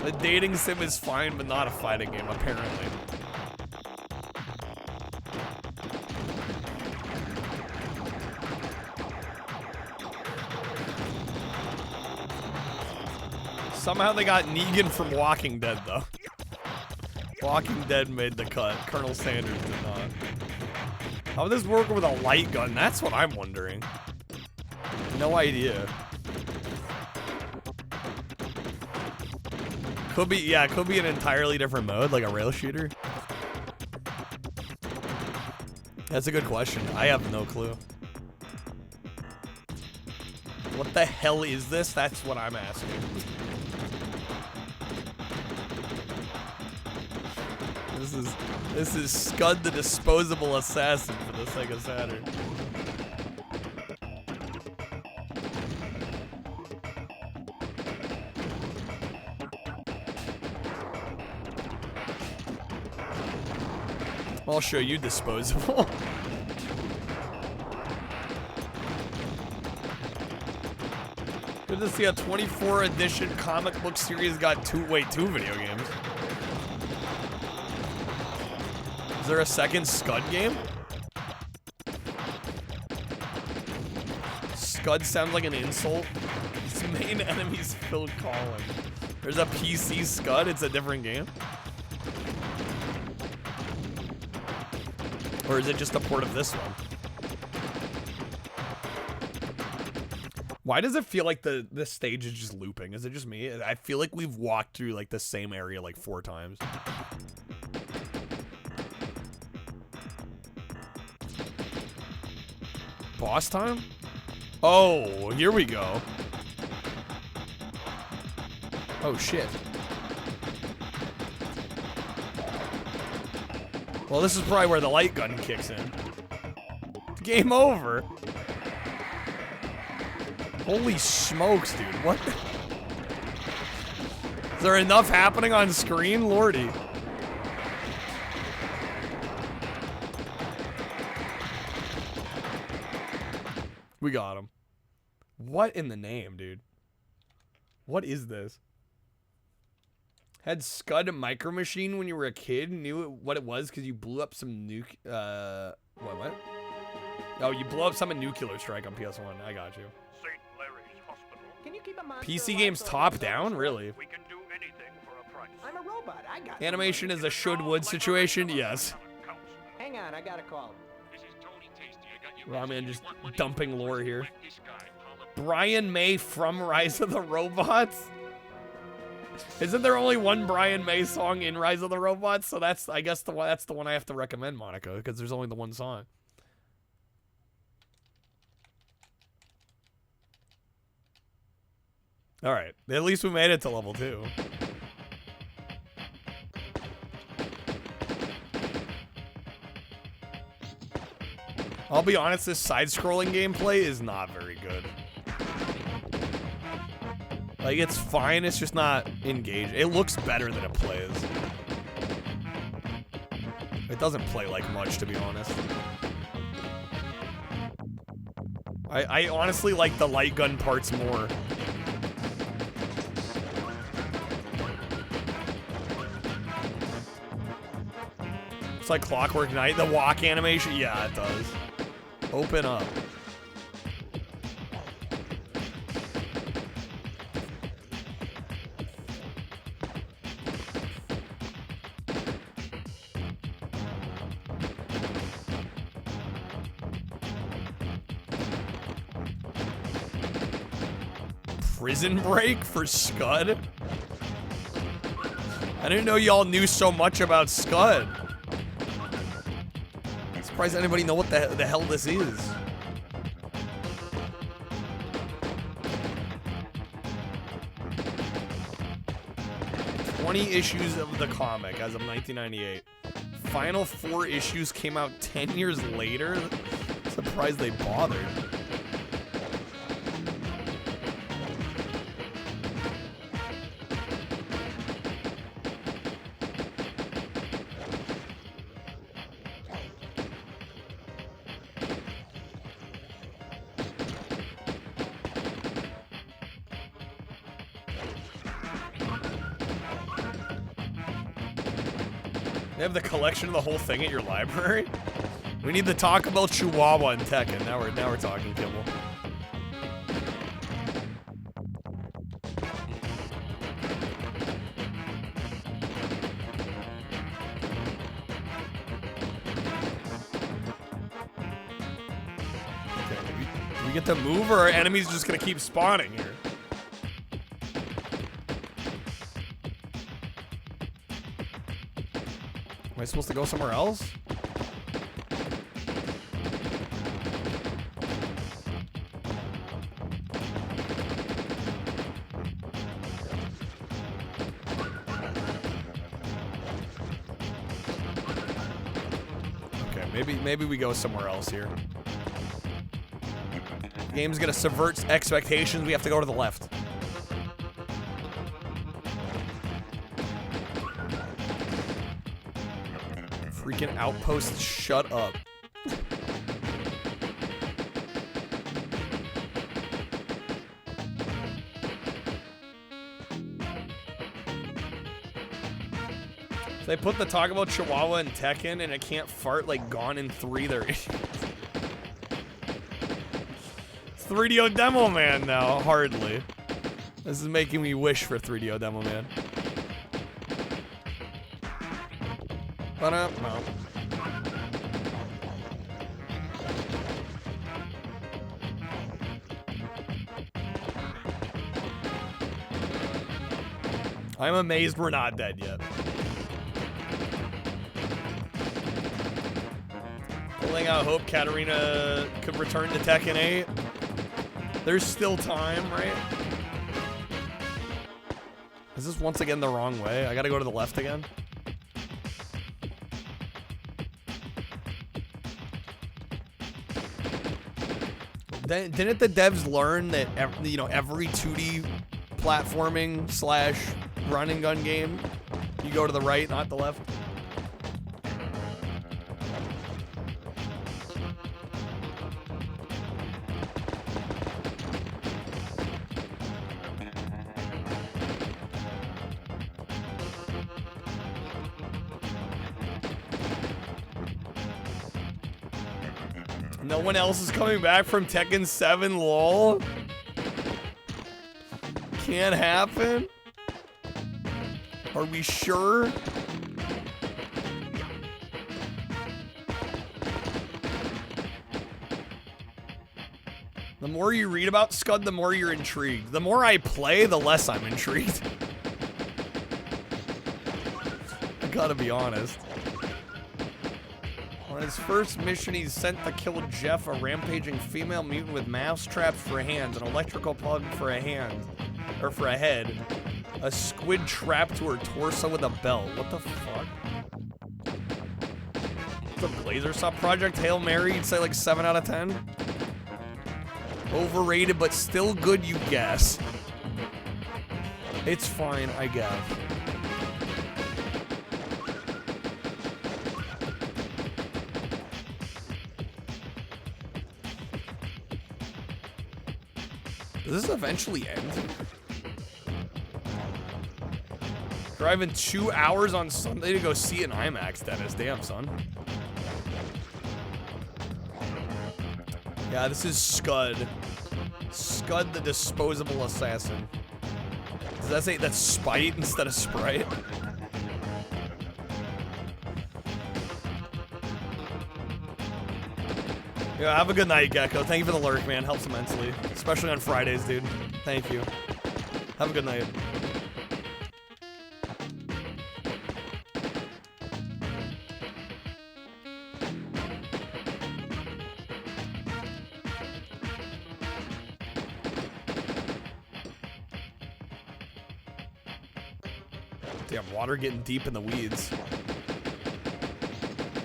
The dating sim is fine, but not a fighting game, apparently. Somehow they got Negan from Walking Dead, though. Walking Dead made the cut. Colonel Sanders did not. How would this work with a light gun? That's what I'm wondering. No idea. Could be, yeah, could be an entirely different mode, like a rail shooter. That's a good question. I have no clue. What the hell is this? That's what I'm asking. This is Scud the Disposable Assassin for the Sega Saturn. I'll show you disposable. Good to see a 24 edition comic book series got two video games. Is there a second Scud game? Scud sounds like an insult. His main enemy's Phil Collins. There's a PC Scud, it's a different game. Or is it just a port of this one? Why does it feel like the stage is just looping? Is it just me? I feel like we've walked through like the same area like 4 times. Boss time? Oh, here we go. Oh shit. Well, this is probably where the light gun kicks in. Game over. Holy smokes, dude. What? Is there enough happening on screen? Lordy. We got him. What in the name, dude? What is this? Had Scud a Micro Machine when you were a kid? Knew what it was because you blew up some what? Oh, you blew up some nuclear strike on PS1. I got you. St. Larry's Hospital. Can you keep a monster PC games top down? Really? We can do anything for a price. I'm a robot. I got Animation is a should-would situation? Yes. Hang on, I got a call. Ramen just dumping lore here. Brian May from Rise of the Robots? Isn't there only one Brian May song in Rise of the Robots? So that's, I guess, that's the one I have to recommend, Monica, because there's only the one song. All right, at least we made it to level 2. I'll be honest, this side-scrolling gameplay is not very good. Like, it's fine, it's just not engaged. It looks better than it plays. It doesn't play like much, to be honest. I honestly like the light gun parts more. It's like Clockwork Knight, the walk animation. Yeah, it does. Open up. Prison Break for Scud? I didn't know y'all knew so much about Scud. I'm surprised anybody know what the hell this is. Issues of the comic as of 1998. Final 4 issues came out 10 years later. Surprised they bothered. They have the collection of the whole thing at your library? We need to talk about Chihuahua and Tekken. Now we're talking, Kimmel. get to move, or are enemies just gonna keep spawning here? Am I supposed to go somewhere else? Okay, maybe we go somewhere else here. The game's gonna subvert expectations. We have to go to the left. Freaking outpost, shut up. They put the talk about Chihuahua in Tekken and it can't fart like Gone in 3. They're idiots. It's 3DO Demo Man now, hardly. This is making me wish for 3DO Demo Man. No. I'm amazed we're not dead yet. Pulling out hope Katarina could return to Tekken 8. There's still time, right? Is this once again the wrong way? I gotta go to the left again? Didn't the devs learn that every 2D platforming / run and gun game, you go to the right, not the left? No one else is coming back from Tekken 7, lol. Can't happen? Are we sure? The more you read about Scud, the more you're intrigued. The more I play, the less I'm intrigued. I gotta be honest. On his first mission, he's sent to kill Jeff, a rampaging female mutant with mouse traps for hands, an electrical plug for a hand, or for a head, a squid trap to her torso with a belt. What the fuck? It's a Blazer Sub project. Hail Mary, you'd say like 7 out of 10? Overrated, but still good, you guess. It's fine, I guess. Does this eventually end? Driving 2 hours on Sunday to go see an IMAX, Dennis. Damn, son. Yeah, this is Scud. Scud the Disposable Assassin. Does that say that's Spite instead of Sprite? Yeah, have a good night, Gecko. Thank you for the lurk, man. Helps immensely. Especially on Fridays, dude. Thank you. Have a good night. Damn, water getting deep in the weeds.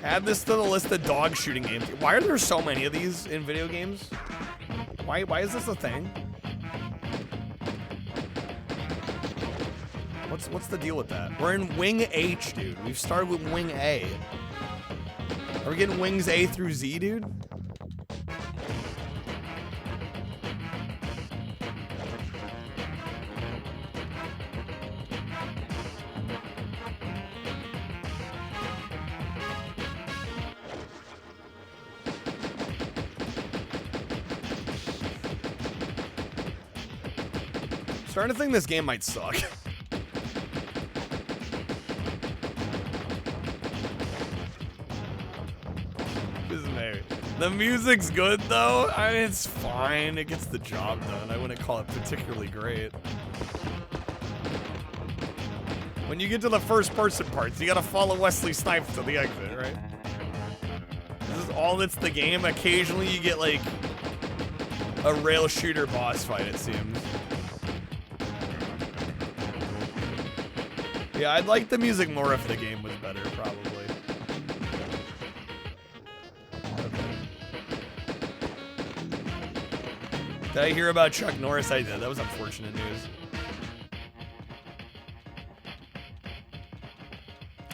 Add this to the list of dog shooting games. Why are there so many of these in video games? Why is this a thing? What's the deal with that? We're in Wing H, dude. We've started with Wing A. Are we getting Wings A through Z, dude? Starting to think this game might suck. The music's good though. I mean, it's fine. It gets the job done. I wouldn't call it particularly great. When you get to the first person parts, you gotta follow Wesley Snipes to the exit, right? This is all that's the game. Occasionally you get like a rail shooter boss fight, it seems. Yeah, I'd like the music more if the game was better, probably. Okay. Did I hear about Chuck Norris? I did. That was unfortunate news.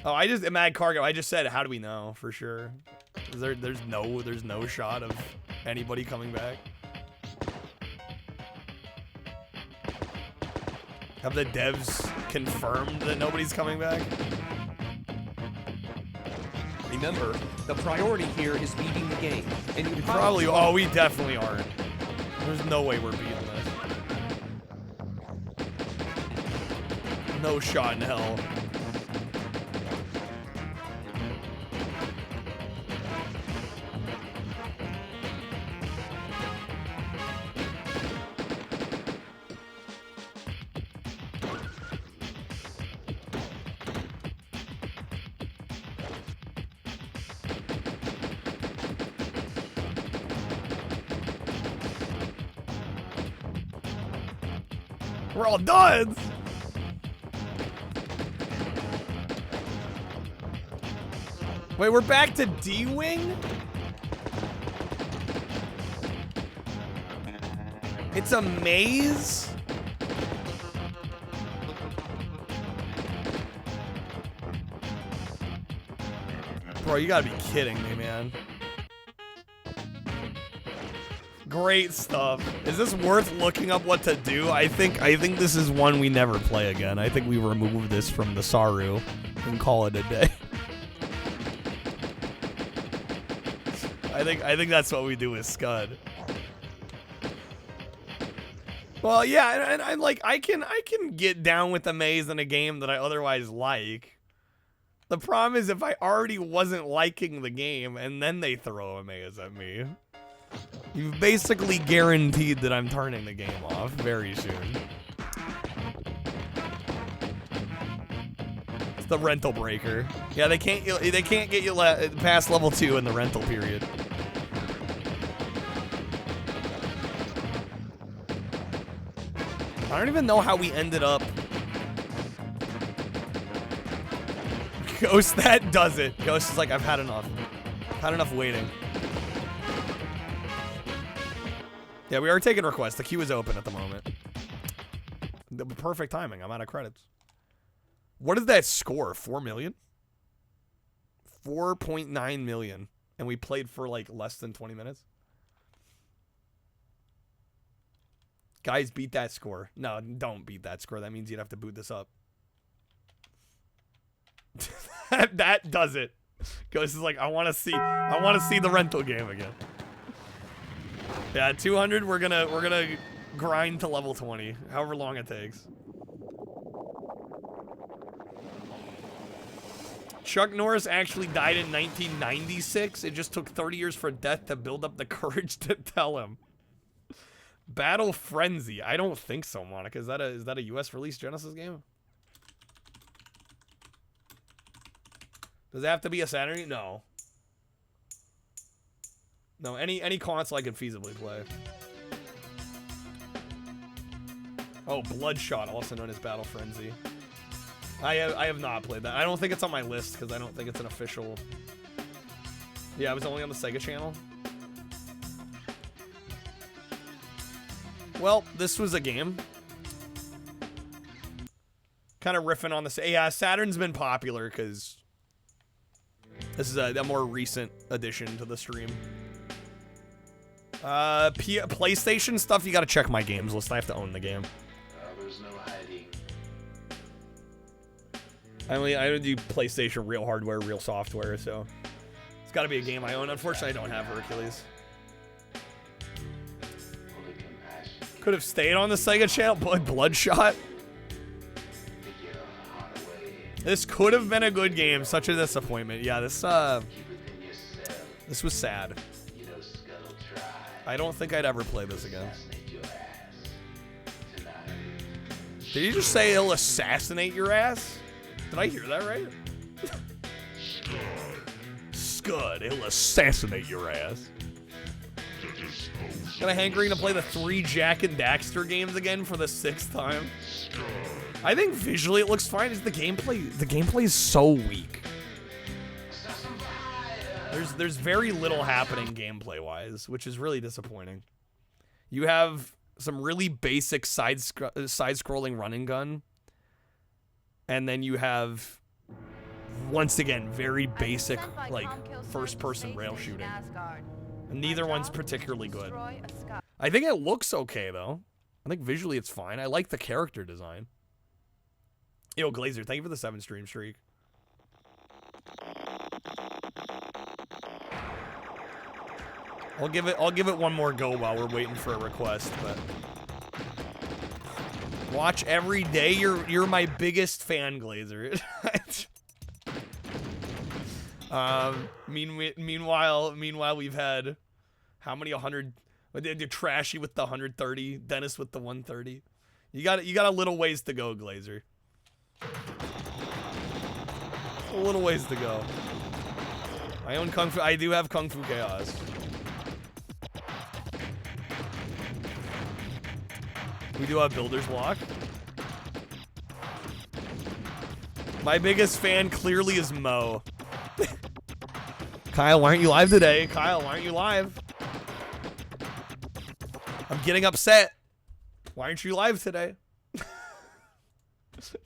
Oh, I just Mad Cargo. I just said, how do we know for sure? There's no shot of anybody coming back. Have the devs confirmed that nobody's coming back? Remember, the priority here is beating the game, and you Probably. Oh, we definitely aren't. There's no way we're beating this. No shot in hell. We're all done. Wait, we're back to D-Wing? It's a maze? Bro, you gotta be kidding me, man. Great stuff. Is this worth looking up what to do? I think this is one we never play again. I think we remove this from the Saru and call it a day. I think that's what we do with Scud. Well, yeah, and I'm like, I can get down with the maze in a game that I otherwise like. The problem is if I already wasn't liking the game and then they throw a maze at me. You've basically guaranteed that I'm turning the game off very soon. It's the rental breaker. Yeah, they can't get you past level 2 in the rental period. I don't even know how we ended up. Ghost, that does it. Ghost is like, I've had enough. I've had enough waiting. Yeah, we are taking requests. The queue is open at the moment. The perfect timing. I'm out of credits. What is that score? 4 million? 4.9 million. And we played for like less than 20 minutes? Guys, beat that score. No, don't beat that score. That means you'd have to boot this up. That does it. Ghost is like, I want to see the rental game again. Yeah, 200. We're gonna grind to level 20, however long it takes. Chuck Norris actually died in 1996. It just took 30 years for death to build up the courage to tell him. Battle Frenzy. I don't think so, Monica. Is that a US release Genesis game? Does it have to be a Saturday? No. No, any console I can feasibly play. Oh, Bloodshot, also known as Battle Frenzy. I have not played that. I don't think it's on my list because I don't think it's an official. Yeah, it was only on the Sega channel. Well, this was a game. Kind of riffing on this. Yeah, Saturn's been popular because this is a more recent addition to the stream. PlayStation stuff, you gotta check my games list. I have to own the game. There's no hiding. I do PlayStation, real hardware, real software, so it's gotta be a game I own. Unfortunately, I don't have Hercules. Could have stayed on the Sega channel, but Bloodshot. This could have been a good game. Such a disappointment. Yeah, this was sad. I don't think I'd ever play this again. Did you just say he'll assassinate your ass? Did I hear that right? Scud, he'll assassinate your ass. Kinda hankering to play the 3 Jak and Daxter games again for the 6th time. I think visually it looks fine. It's the gameplay is so weak. There's very little happening gameplay-wise, which is really disappointing. You have some really basic side-scrolling run and gun, and then you have, once again, very basic, like, first-person rail shooting. And neither one's particularly good. I think it looks okay, though. I think visually it's fine. I like the character design. Yo, Glazer, thank you for the 7 stream streak. I'll give it one more go while we're waiting for a request, but watch every day. You're my biggest fan, Glazer. Meanwhile, we've had how many 100? Trashy with the 130, Dennis with the 130. You got a little ways to go, Glazer. A little ways to go. I own Kung Fu. I do have Kung Fu Chaos. We do have Builder's Block. My biggest fan clearly is Mo. Kyle, why aren't you live today? Kyle, why aren't you live? I'm getting upset. Why aren't you live today?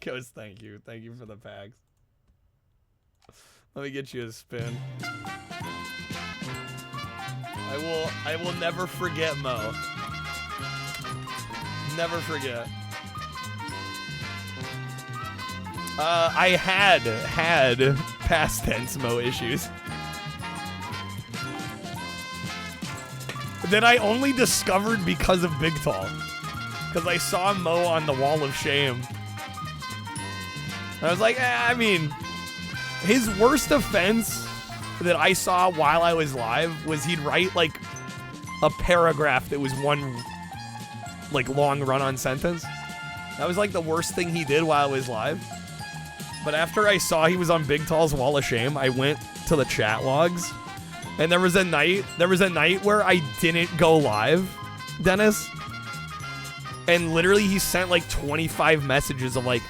Ghost, thank you. Thank you for the packs. Let me get you a spin. I will never forget Mo. Never forget. I had past tense Mo issues. That I only discovered because of Big Tall. Because I saw Mo on the Wall of Shame. And I was like, I mean, his worst offense that I saw while I was live was he'd write like a paragraph that was one like long run-on sentence. That was like the worst thing he did while I was live. But after I saw he was on Big Tall's Wall of Shame, I went to the chat logs, and there was a night where I didn't go live, Dennis. And literally he sent like 25 messages of like,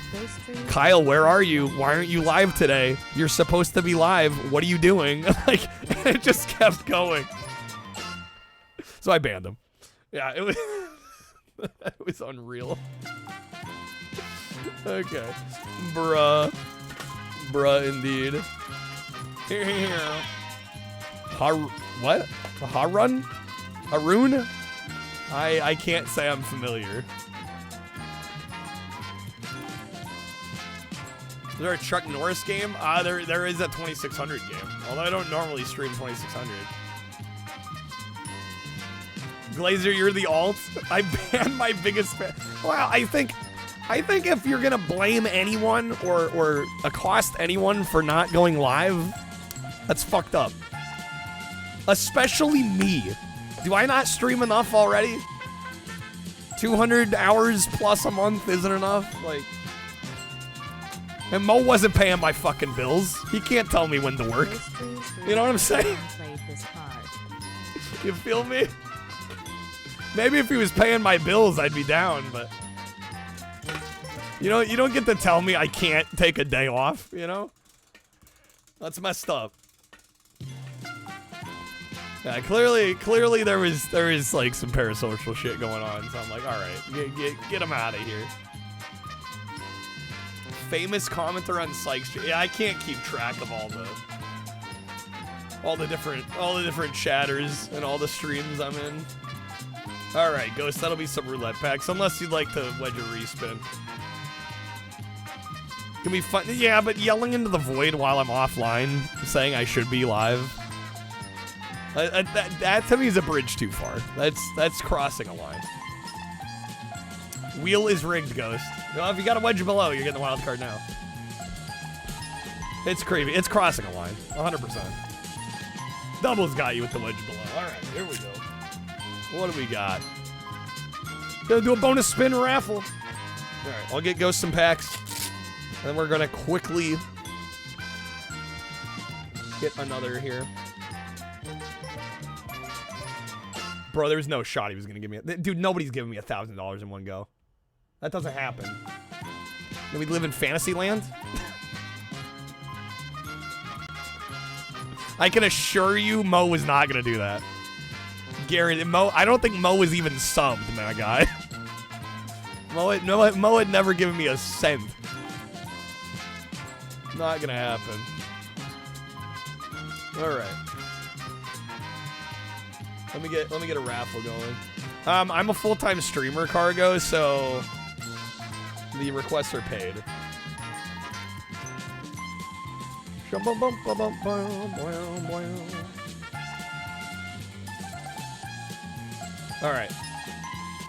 Kyle, where are you? Why aren't you live today? You're supposed to be live. What are you doing? Like, and it just kept going. So I banned him. Yeah, it was it was unreal. Okay. Bruh indeed. What? Harun? Haroon? I can't say I'm familiar. Is there a Chuck Norris game? There is a 2600 game. Although I don't normally stream 2600. Glazer, you're the alt. I banned my biggest fan. Well, I think if you're gonna blame anyone or accost anyone for not going live, that's fucked up. Especially me. Do I not stream enough already? 200 hours plus a month isn't enough? Like, and Mo wasn't paying my fucking bills. He can't tell me when to work. You know what I'm saying? You feel me? Maybe if he was paying my bills, I'd be down, but you don't get to tell me I can't take a day off, you know? That's messed up. Yeah, clearly there is like some parasocial shit going on, so I'm like, all right, get him out of here. Famous commenter on Sykes. Yeah, I can't keep track of all the different chatters and all the streams I'm in. All right, Ghost, that'll be some roulette packs, unless you'd like to wedge a respin. Can be fun. Yeah, but yelling into the void while I'm offline, saying I should be live. That to me is a bridge too far. That's crossing a line. Wheel is rigged, Ghost. Well, if you got a wedge below, you're getting the wild card now. It's creepy. It's crossing a line. 100%. Doubles got you with the wedge below. All right, here we go. What do we got? Gonna do a bonus spin raffle. All right, I'll get Ghost some packs. And then we're gonna quickly get another here. Bro, there's no shot he was gonna give me a... Dude, nobody's giving me $1,000 in one go. That doesn't happen. Do we live in fantasy land? I can assure you Mo was not gonna do that. Guaranteed. Mo, I don't think Mo was even subbed, my guy. Mo had never given me a cent. Not gonna happen. Alright. Let me get a raffle going. I'm a full-time streamer, Cargo, so the requests are paid. Alright.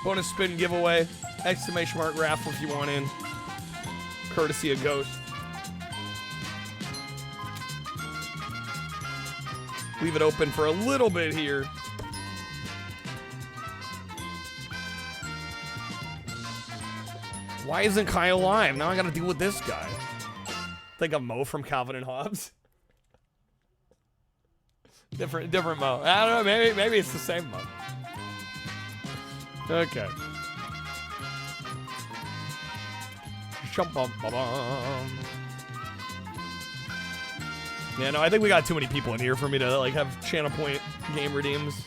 Bonus spin giveaway. Exclamation mark raffle if you want in. Courtesy of Ghost. Leave it open for a little bit here. Why isn't Kyle live? Now I gotta deal with this guy. Think of Mo from Calvin and Hobbes. Different Mo. I don't know, maybe it's the same Mo. Okay. Yeah, no, I think we got too many people in here for me to like have channel point game redeems.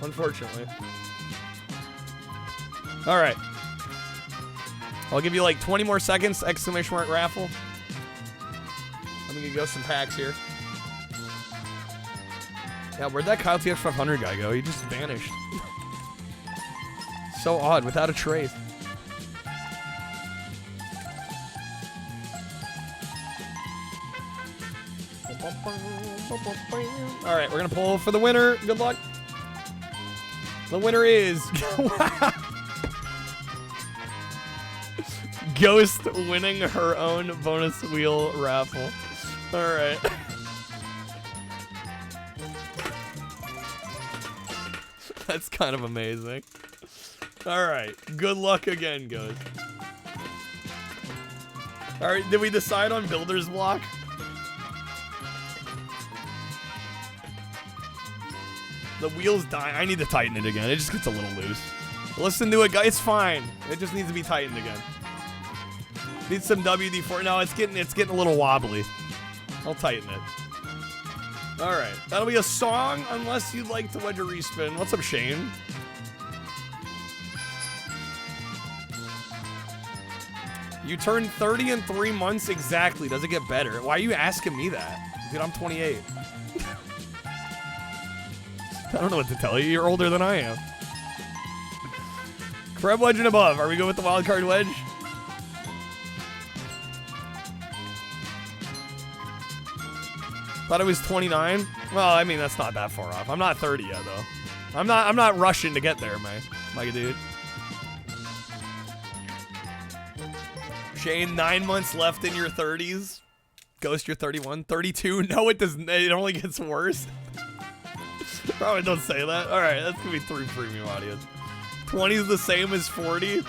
Unfortunately. All right. I'll give you like 20 more seconds. Exclamation mark raffle. I'm gonna go some packs here. Yeah, where'd that Kyle TX 500 guy go? He just vanished. So odd, without a trace. All right, we're gonna pull for the winner. Good luck. The winner is Ghost winning her own bonus wheel raffle. All right. That's kind of amazing. All right. Good luck again, Ghost. All right. Did we decide on builder's block? The wheel's dying. I need to tighten it again. It just gets a little loose. Listen to it, guys. It's fine. It just needs to be tightened again. Needs some WD-40. No, it's getting a little wobbly. I'll tighten it. All right. That'll be a song unless you'd like to wedge a respin. What's up, Shane? You turned 30 in 3 months exactly. Does it get better? Why are you asking me that? Dude, I'm 28. I don't know what to tell you. You're older than I am. Crab wedge and above. Are we good with the wild card wedge? Thought it was 29. Well, I mean that's not that far off. I'm not 30 yet though. I'm not rushing to get there, my dude. Shane, 9 months left in your 30s. Ghost, you're 31. 32. No, it doesn't. It only gets worse. Probably don't say that. All right, that's gonna be 3 premium audios. 20 is the same as 40.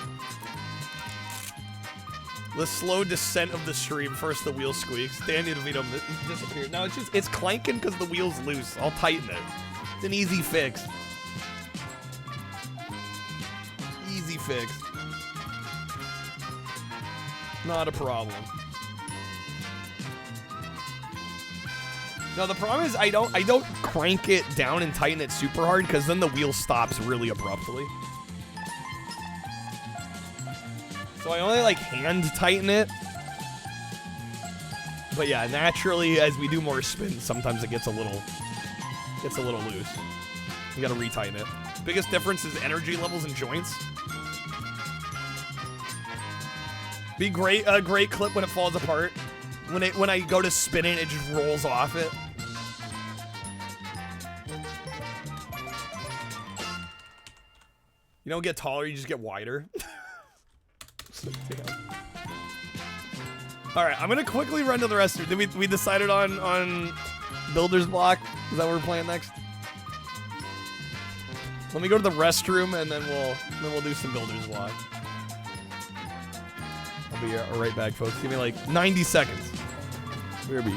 The slow descent of the stream. First the wheel squeaks. Danny DeVito disappeared. No, it's clanking because the wheel's loose. I'll tighten it. It's an easy fix. Easy fix. Not a problem. No, the problem is I don't crank it down and tighten it super hard because then the wheel stops really abruptly. So I only like hand tighten it. But yeah, naturally as we do more spins, sometimes it gets a little loose. You gotta retighten it. Biggest difference is energy levels and joints. Be great, a great clip when it falls apart. When I go to spin it, it just rolls off it. You don't get taller, you just get wider. All right, I'm gonna quickly run to the rest of it. We decided on builder's block. Is that what we're playing next? Let me go to the restroom and then we'll do some Builder's Block. I'll be right back, folks. Give me like 90 seconds. BRB.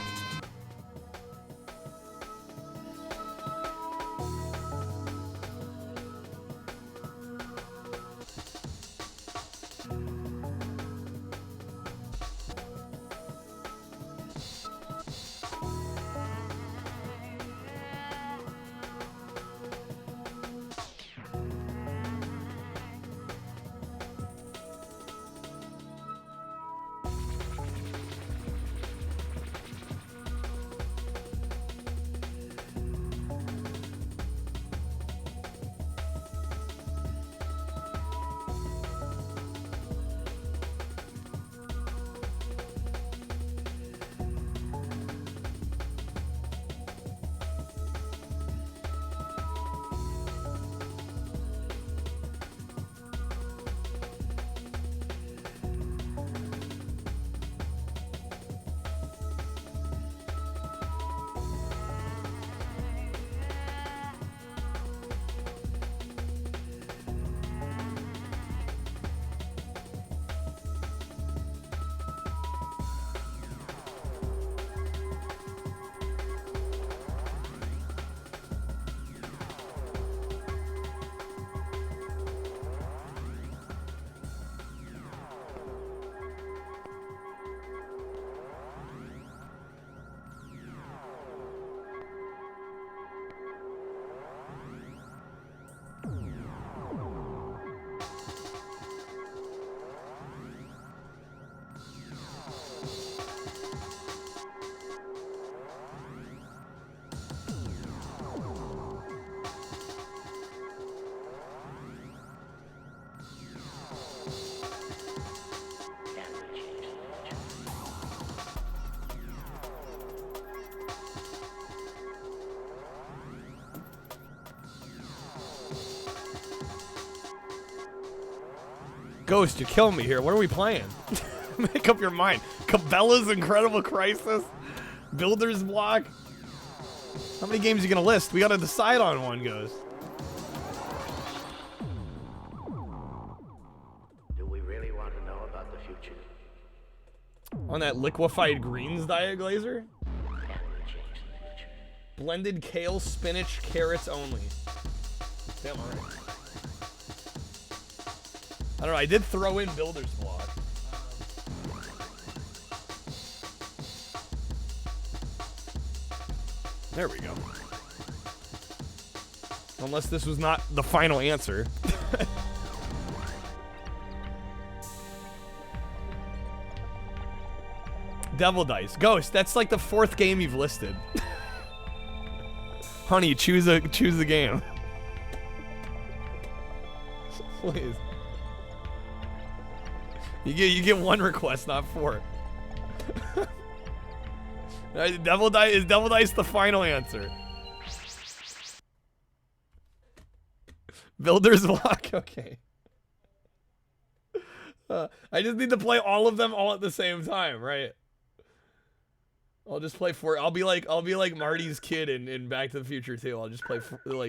Ghost, you're killing me here. What are we playing? Make up your mind. Cabela's Incredible Crisis? Builder's Block? How many games are you gonna list? We gotta decide on one, Ghost. Do we really want to know about the future? On that liquefied greens diet, Glazer? Blended kale, spinach, carrots only. Damn, alright. I don't know, I did throw in Builder's Block. There we go. Unless this was not the final answer. Devil Dice. Ghost, that's like the 4th game you've listed. Honey, choose the game. Please. You get 1 request, not 4. Devil Dice, is Devil Dice the final answer? Builder's Block, okay. I just need to play all of them all at the same time, right? I'll just play 4. I'll be like Marty's kid in Back to the Future 2. I'll just play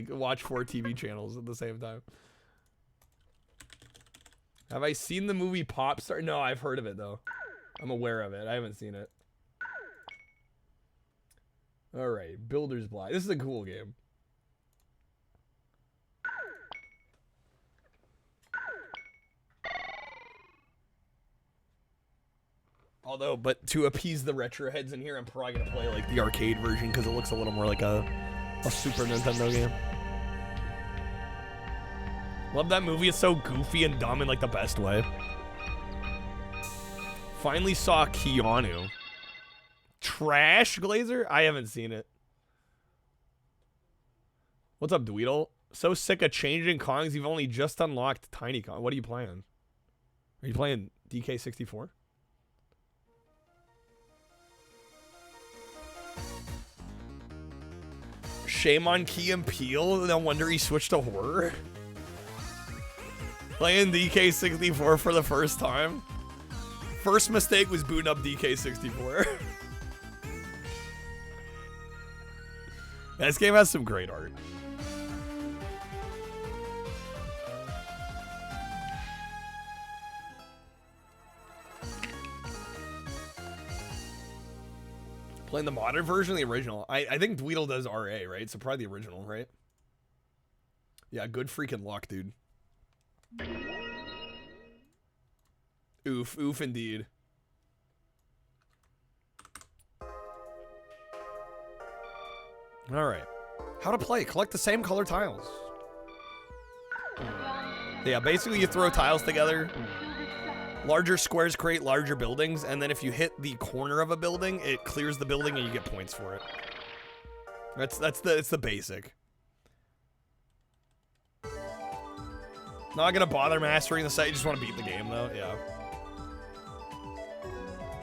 watch 4 TV channels at the same time. Have I seen the movie Popstar? No, I've heard of it though. I'm aware of it. I haven't seen it. All right, Builder's Block. This is a cool game. Although, but to appease the retro heads in here, I'm probably gonna play like the arcade version because it looks a little more like a Super Nintendo game. Love that movie. It's so goofy and dumb in like the best way. Finally saw Keanu. Trash, Glazer? I haven't seen it. What's up, Dweedle? So sick of changing Kongs, you've only just unlocked Tiny Kong. What are you playing? Are you playing DK64? Shame on Key and Peele. No wonder he switched to horror. Playing DK64 for the first time. First mistake was booting up DK64. This game has some great art. Playing the modern version of the original. I think Dweedle does RA, right? So probably the original, right? Yeah, good freaking luck, dude. Oof indeed. Alright. How to play. Collect the same color tiles. Yeah, basically you throw tiles together. Larger squares create larger buildings, and then if you hit the corner of a building, it clears the building and you get points for it. It's the basic. Not gonna bother mastering the site, you just want to beat the game though, yeah.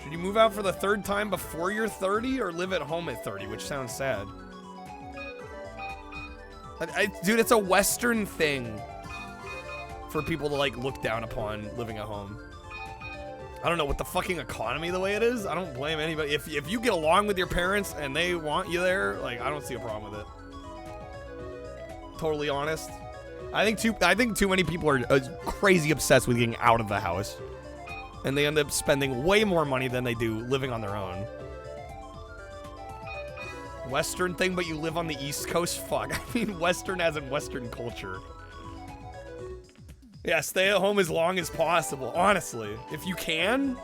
Should you move out for the 3rd time before you're 30 or live at home at 30, which sounds sad. Dude, it's a Western thing for people to like look down upon living at home. I don't know, with the fucking economy the way it is, I don't blame anybody. If you get along with your parents and they want you there, like, I don't see a problem with it. Totally honest. I think too many people are crazy obsessed with getting out of the house. And they end up spending way more money than they do living on their own. Western thing, but you live on the East Coast? Fuck. I mean, Western as in Western culture. Yeah, stay at home as long as possible. Honestly, if you can,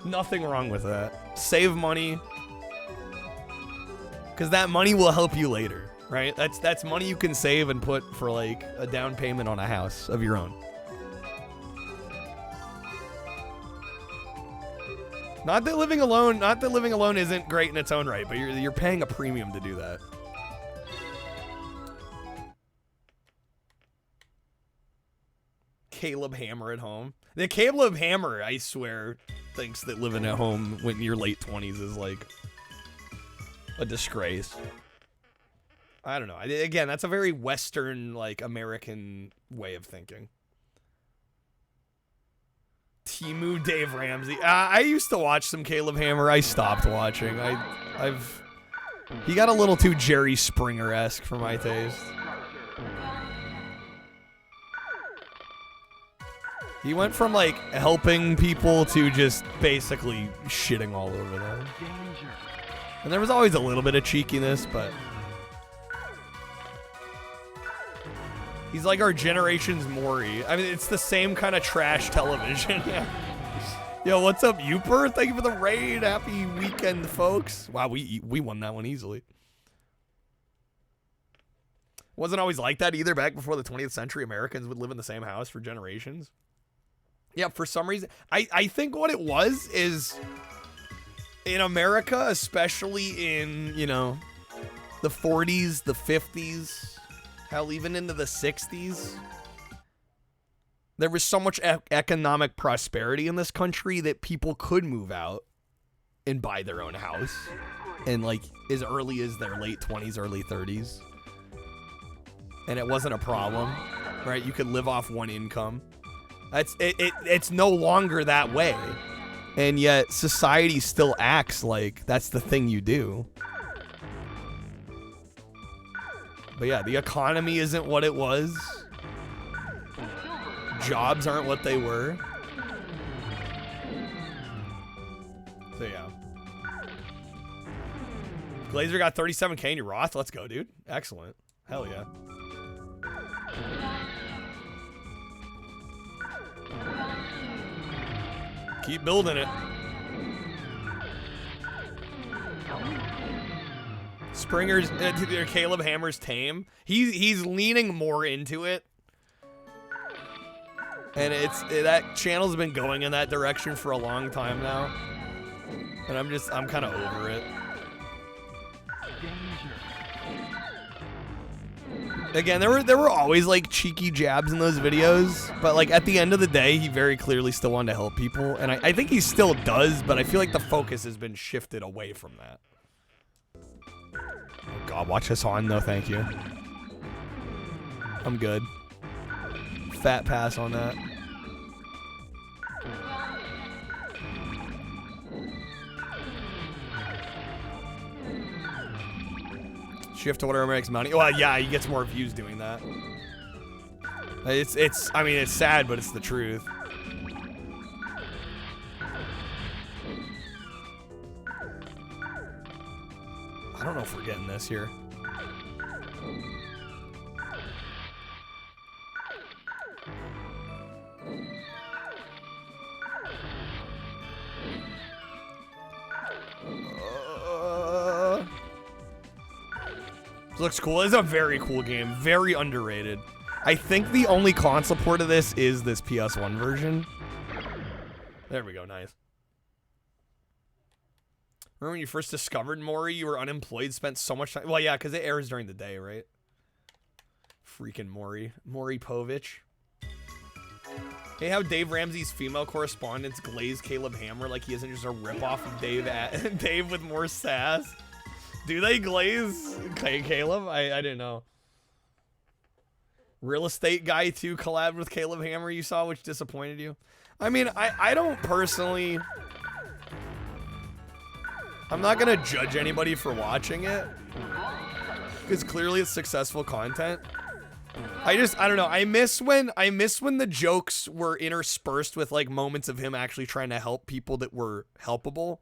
nothing wrong with that. Save money, because that money will help you later, right? That's money you can save and put for like a down payment on a house of your own. Not that living alone isn't great in its own right, but you're paying a premium to do that. Caleb Hammer at home. The Caleb Hammer, I swear, thinks that living at home when you're late 20s is like a disgrace. I don't know. Again, that's a very Western, like, American way of thinking. Timu Dave Ramsey. I used to watch some Caleb Hammer. I stopped watching. He got a little too Jerry Springer-esque for my taste. He went from, like, helping people to just basically shitting all over them. And there was always a little bit of cheekiness, but... he's like our generation's Maury. I mean, it's the same kind of trash television. Yo, what's up, Uper? Thank you for the raid. Happy weekend, folks. Wow, we won that one easily. Wasn't always like that either. Back before the 20th century, Americans would live in the same house for generations. Yeah, for some reason. I think what it was is in America, especially in, you know, the 40s, the 50s, hell, even into the 60s, there was so much economic prosperity in this country that people could move out and buy their own house. And like as early as their late 20s, early 30s. And it wasn't a problem, right? You could live off one income. It's no longer that way. And yet society still acts like that's the thing you do. But yeah, the economy isn't what it was. Jobs aren't what they were. So yeah. Glazer got 37K in your Roth. Let's go, dude. Excellent. Hell yeah. Keep building it. Springer's Caleb Hammer's tame. He's leaning more into it. And that channel's been going in that direction for a long time now. And I'm kind of over it. Again, there were always like cheeky jabs in those videos, but like at the end of the day, he very clearly still wanted to help people, and I think he still does, but I feel like the focus has been shifted away from that. Oh God, watch this on. No, thank you. I'm good. Fat pass on that. Shift to whatever makes money. Well, yeah, he gets more views doing that. I mean, it's sad, but it's the truth. I don't know if we're getting this here. This looks cool. It's a very cool game. Very underrated. I think the only console port of this is this PS1 version. There we go. Nice. Remember when you first discovered Maury? You were unemployed, spent so much time. Well, yeah, because it airs during the day, right? Freaking Maury. Maury Povich. Hey, how Dave Ramsey's female correspondents glaze Caleb Hammer like he isn't just a ripoff of Dave Dave with more sass. Do they glaze Caleb? I didn't know. Real Estate Guy 2 collabed with Caleb Hammer you saw, which disappointed you? I mean, I don't personally... I'm not going to judge anybody for watching it. Because clearly it's successful content. I don't know. I miss when the jokes were interspersed with like moments of him actually trying to help people that were helpable.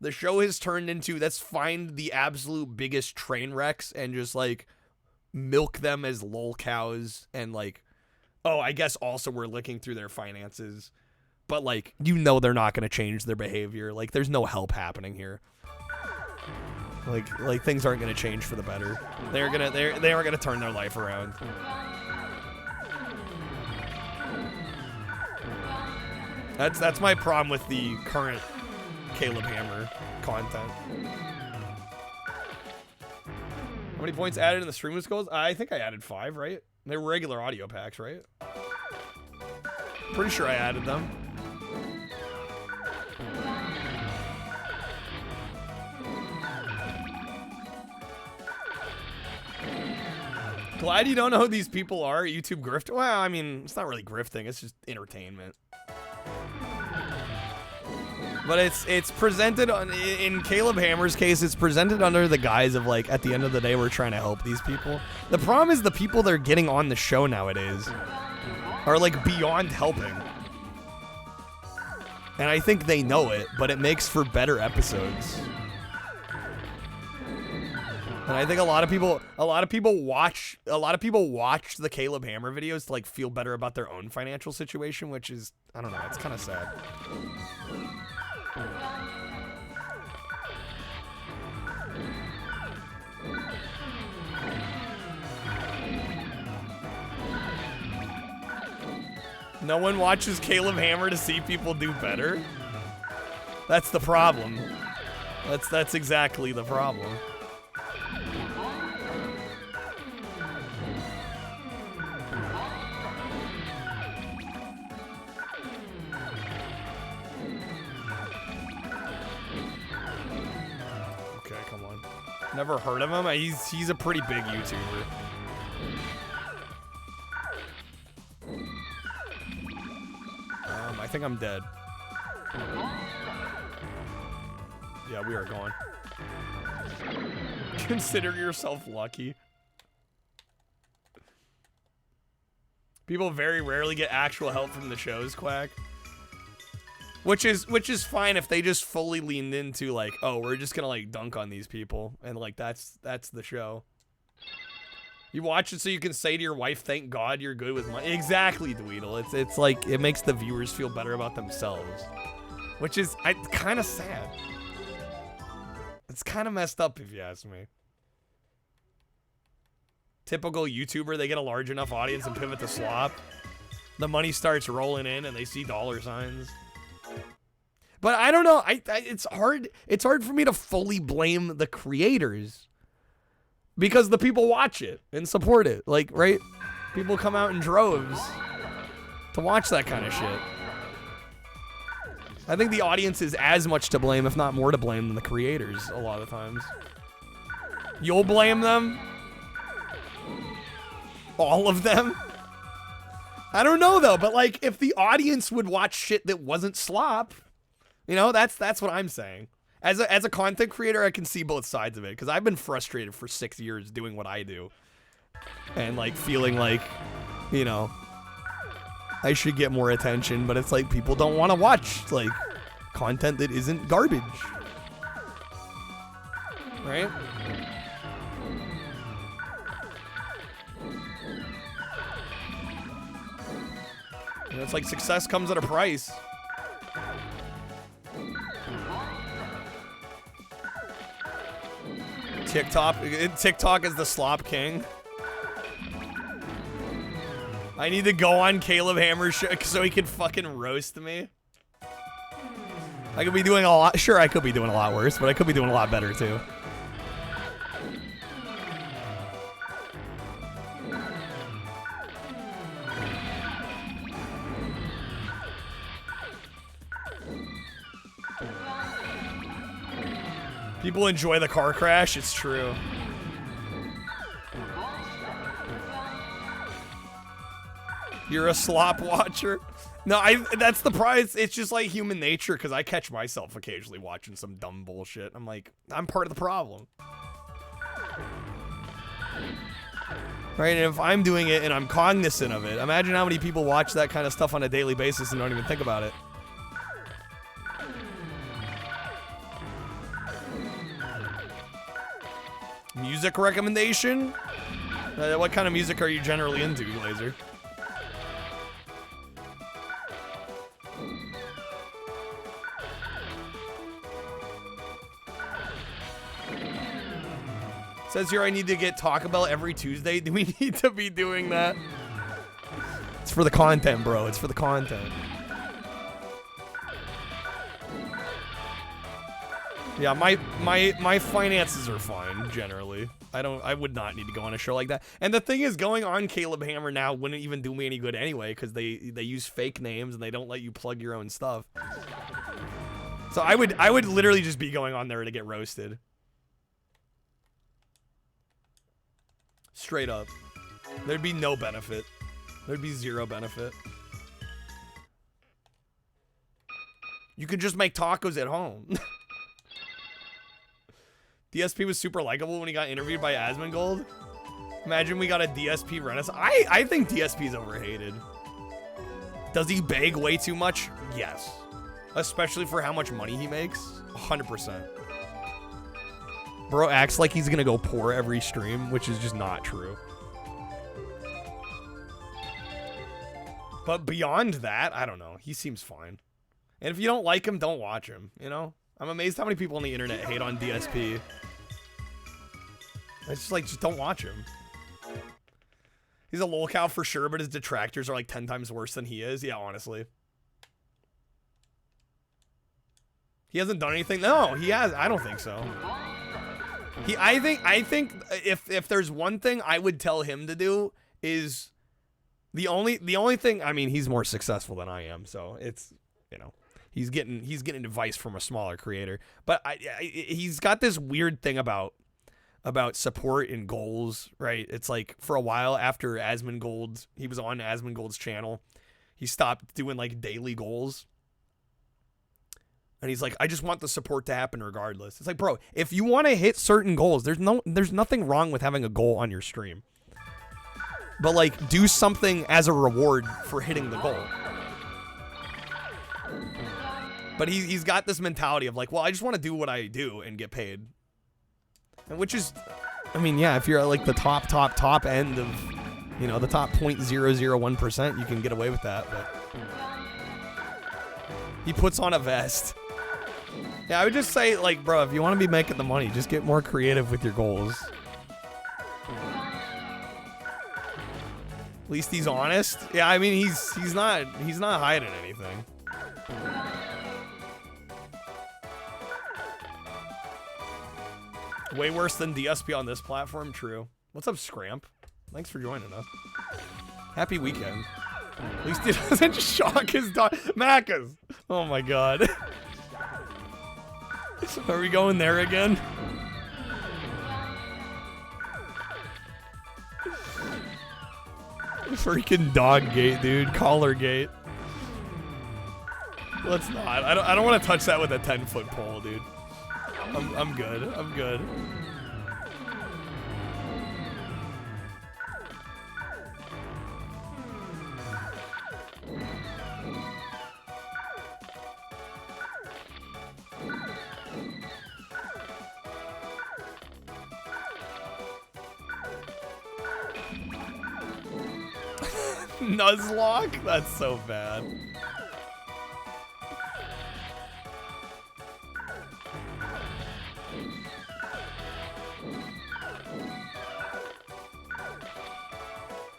The show has turned into, let's find the absolute biggest train wrecks and just like milk them as lol cows and like, oh, I guess also we're looking through their finances. But like, you know, they're not going to change their behavior. Like there's no help happening here. Like things aren't going to change for the better. They aren't going to turn their life around. That's my problem with the current Caleb Hammer content. How many points added in the streamless goals? I think I added 5, right? They were regular audio packs, right? Pretty sure I added them. Glad you don't know who these people are. YouTube grift. Well, I mean, it's not really grifting. It's just entertainment. But it's presented in Caleb Hammer's case, it's presented under the guise of like, at the end of the day, we're trying to help these people. The problem is the people they're getting on the show nowadays are like beyond helping. And I think they know it, but it makes for better episodes. And I think a lot of people watch the Caleb Hammer videos to like feel better about their own financial situation, which is, I don't know, it's kind of sad. No one watches Caleb Hammer to see people do better. That's the problem. That's exactly the problem. Okay, come on. Never heard of him. He's a pretty big YouTuber. I think I'm dead. Yeah, we are gone. Consider yourself lucky. People very rarely get actual help from the shows, Quack. Which is fine if they just fully leaned into like, oh, we're just gonna like dunk on these people and like that's the show. You watch it so you can say to your wife, thank God you're good with money. Exactly, Dweedle. It's like, it makes the viewers feel better about themselves. Which is kind of sad. It's kind of messed up if you ask me. Typical YouTuber, they get a large enough audience and pivot to slop. The money starts rolling in and they see dollar signs. But I don't know. It's hard for me to fully blame the creators. Because the people watch it and support it. Like, right? People come out in droves to watch that kind of shit. I think the audience is as much to blame, if not more to blame, than the creators a lot of times. You'll blame them? All of them? I don't know, though. But, like, if the audience would watch shit that wasn't slop, you know, that's what I'm saying. As a content creator, I can see both sides of it, because I've been frustrated for 6 years doing what I do. And, like, feeling like, you know, I should get more attention, but it's like people don't want to watch, like, content that isn't garbage. right? And it's like success comes at a price. TikTok is the slop king. I need to go on Caleb Hammer's show so he can fucking roast me. I could be doing a lot. Sure, I could be doing a lot worse, but I could be doing a lot better too. People enjoy the car crash, it's true. You're a slop watcher? No, that's the prize. It's just like human nature, because I catch myself occasionally watching some dumb bullshit. I'm like, I'm part of the problem. Right, and if I'm doing it and I'm cognizant of it, imagine how many people watch that kind of stuff on a daily basis and don't even think about it. Music recommendation? What kind of music are you generally into, Glazer? Says here I need to get Taco Bell every Tuesday. Do we need to be doing that? It's for the content, bro. It's for the content. Yeah, my finances are fine generally. I would not need to go on a show like that. And the thing is, going on Caleb Hammer now wouldn't even do me any good anyway, because they use fake names and they don't let you plug your own stuff. So I would literally just be going on there to get roasted. Straight up. There'd be no benefit. There'd be zero benefit. You could just make tacos at home. DSP was super likable when he got interviewed by Asmongold. Imagine we got a DSP renaissance. I think DSP is overhated. Does he beg way too much? Yes. Especially for how much money he makes. 100%. Bro acts like he's gonna go poor every stream, which is just not true. But beyond that, I don't know. He seems fine. And if you don't like him, don't watch him, you know? I'm amazed how many people on the internet hate on DSP. It's just like, just don't watch him. He's a lolcow for sure, but his detractors are like 10 times worse than he is. Yeah, honestly. He hasn't done anything. No, he has. I don't think so. I think if there's one thing I would tell him to do is the only thing. I mean, he's more successful than I am, so it's, you know, he's getting advice from a smaller creator. But he's got this weird thing about support and goals, right? It's like for a while after Asmongold, he was on Asmongold's channel, he stopped doing like daily goals. And he's like, I just want the support to happen regardless. It's like, bro, if you want to hit certain goals, there's nothing wrong with having a goal on your stream. But like, do something as a reward for hitting the goal. But he's got this mentality of like, well, I just want to do what I do and get paid. And which is, I mean, yeah, if you're at like the top end of, you know, the top 0.001%, you can get away with that. But he puts on a vest. Yeah, I would just say, like, bro, if you want to be making the money, just get more creative with your goals. At least he's honest. Yeah, I mean, he's not hiding anything. Way worse than DSP on this platform, true. What's up, Scramp? Thanks for joining us. Happy weekend. At least he doesn't shock his dog. Macca's. Oh my god. Are we going there again? Freaking dog gate, dude. Collar gate. Let's not. I don't want to touch that with a 10-foot pole, dude. I'm good. I'm good. Nuzlocke? That's so bad.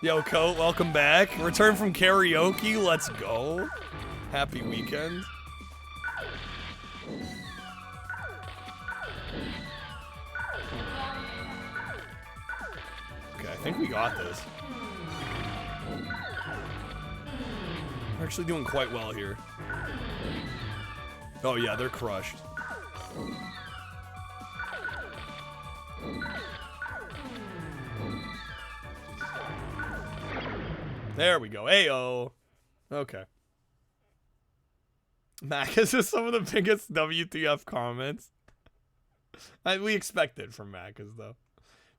Yo, Coat, welcome back. Return from karaoke, let's go. Happy weekend. Okay, I think we got this. We're actually doing quite well here. Oh yeah, they're crushed. There we go. Ayo. Okay. Mac, this is some of the biggest WTF comments. We expected from Macca's though.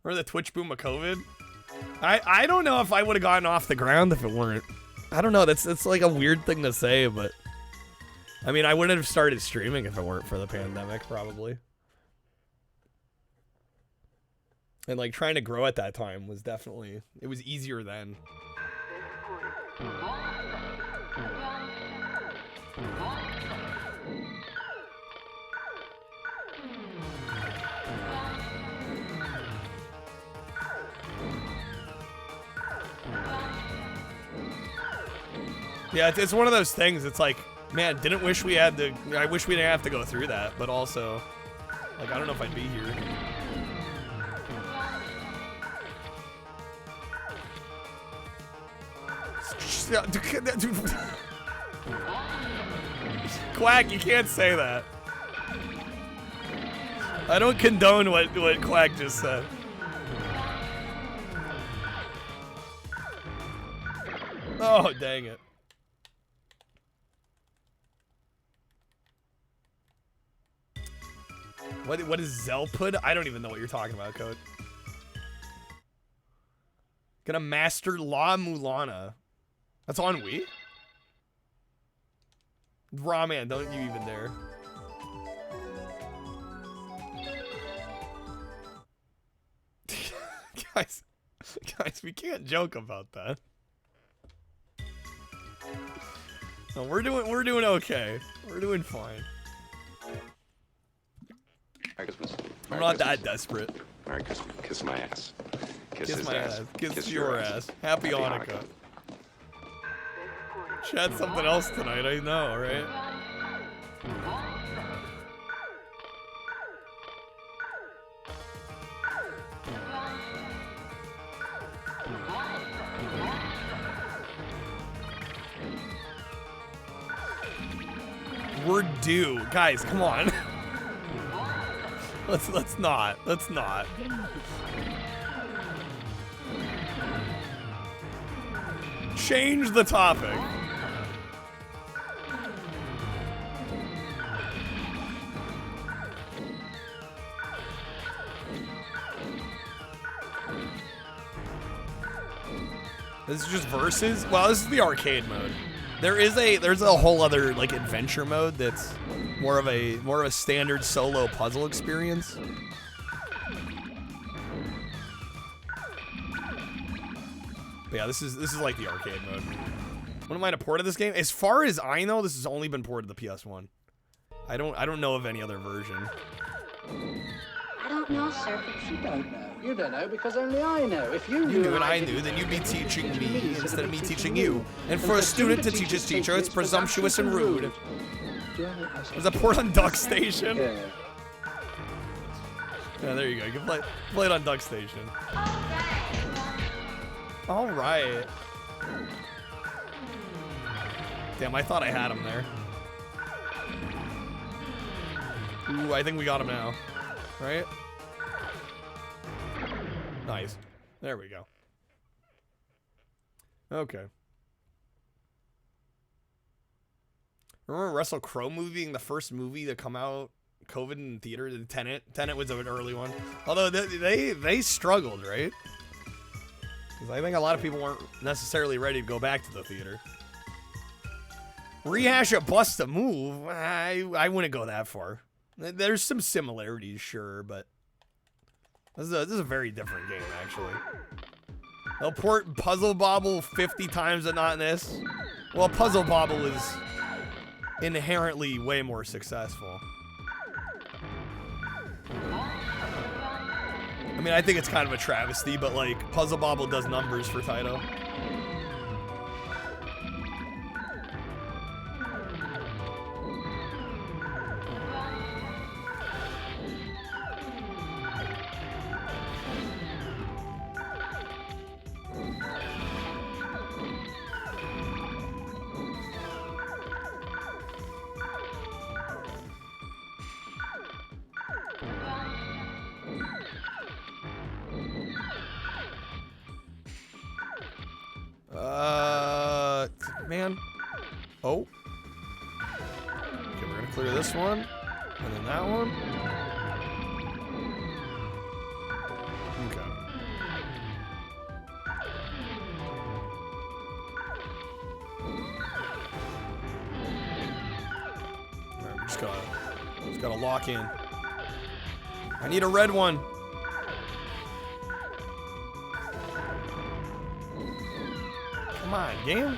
Remember the Twitch boom of COVID? I don't know if I would have gotten off the ground if it weren't. I don't know. That's like a weird thing to say, but I mean, I wouldn't have started streaming if it weren't for the pandemic, probably. And like trying to grow at that time was definitely, it was easier then. Yeah, it's one of those things. It's like, man, I wish we didn't have to go through that, but also, like, I don't know if I'd be here. Quack, you can't say that. I don't condone what Quack just said. Oh, dang it. What is Zelpud? I don't even know what you're talking about, Code. Gonna master La Mulana. That's on Wii? Raw man, don't you even dare. Guys, we can't joke about that. No, we're doing okay. We're doing fine. Merry Christmas. I'm not that desperate. Merry Christmas. Kiss my ass. Kiss my ass. Kiss your ass. Happy Hanukkah. Chat something else tonight, I know, right? We're due. Guys, come on. Let's not. Change the topic. This is just versus? Well, this is the arcade mode. There's a whole other like adventure mode that's more of a standard solo puzzle experience. But yeah, this is like the arcade mode. Wouldn't mind a port of this game. As far as I know, this has only been ported to the PS1. I don't know of any other version. I don't know, sir. You don't know. You don't know because only I know. If you knew and I knew, then you'd be teaching me instead of me teaching you. And for a student to teach his teacher, it's presumptuous and rude. Was that port on Duck Station? Yeah. Yeah, there you go. You can play it on Duck Station. All right. Damn, I thought I had him there. Ooh, I think we got him now. Right? Nice. There we go. Okay. Remember Russell Crowe movie being the first movie to come out COVID in theater? The Tenet was an early one. Although they struggled, right? Because I think a lot of people weren't necessarily ready to go back to the theater. Rehash a Bust a Move? I wouldn't go that far. There's some similarities, sure, but this is a very different game, actually. They'll port Puzzle Bobble 50 times and not in this. Well, Puzzle Bobble is inherently way more successful. I mean, I think it's kind of a travesty, but like, Puzzle Bobble does numbers for Taito. Man. Oh. Okay, we're gonna clear this one. And then that one. Okay. Alright, we just gotta lock in. I need a red one. Come on, game.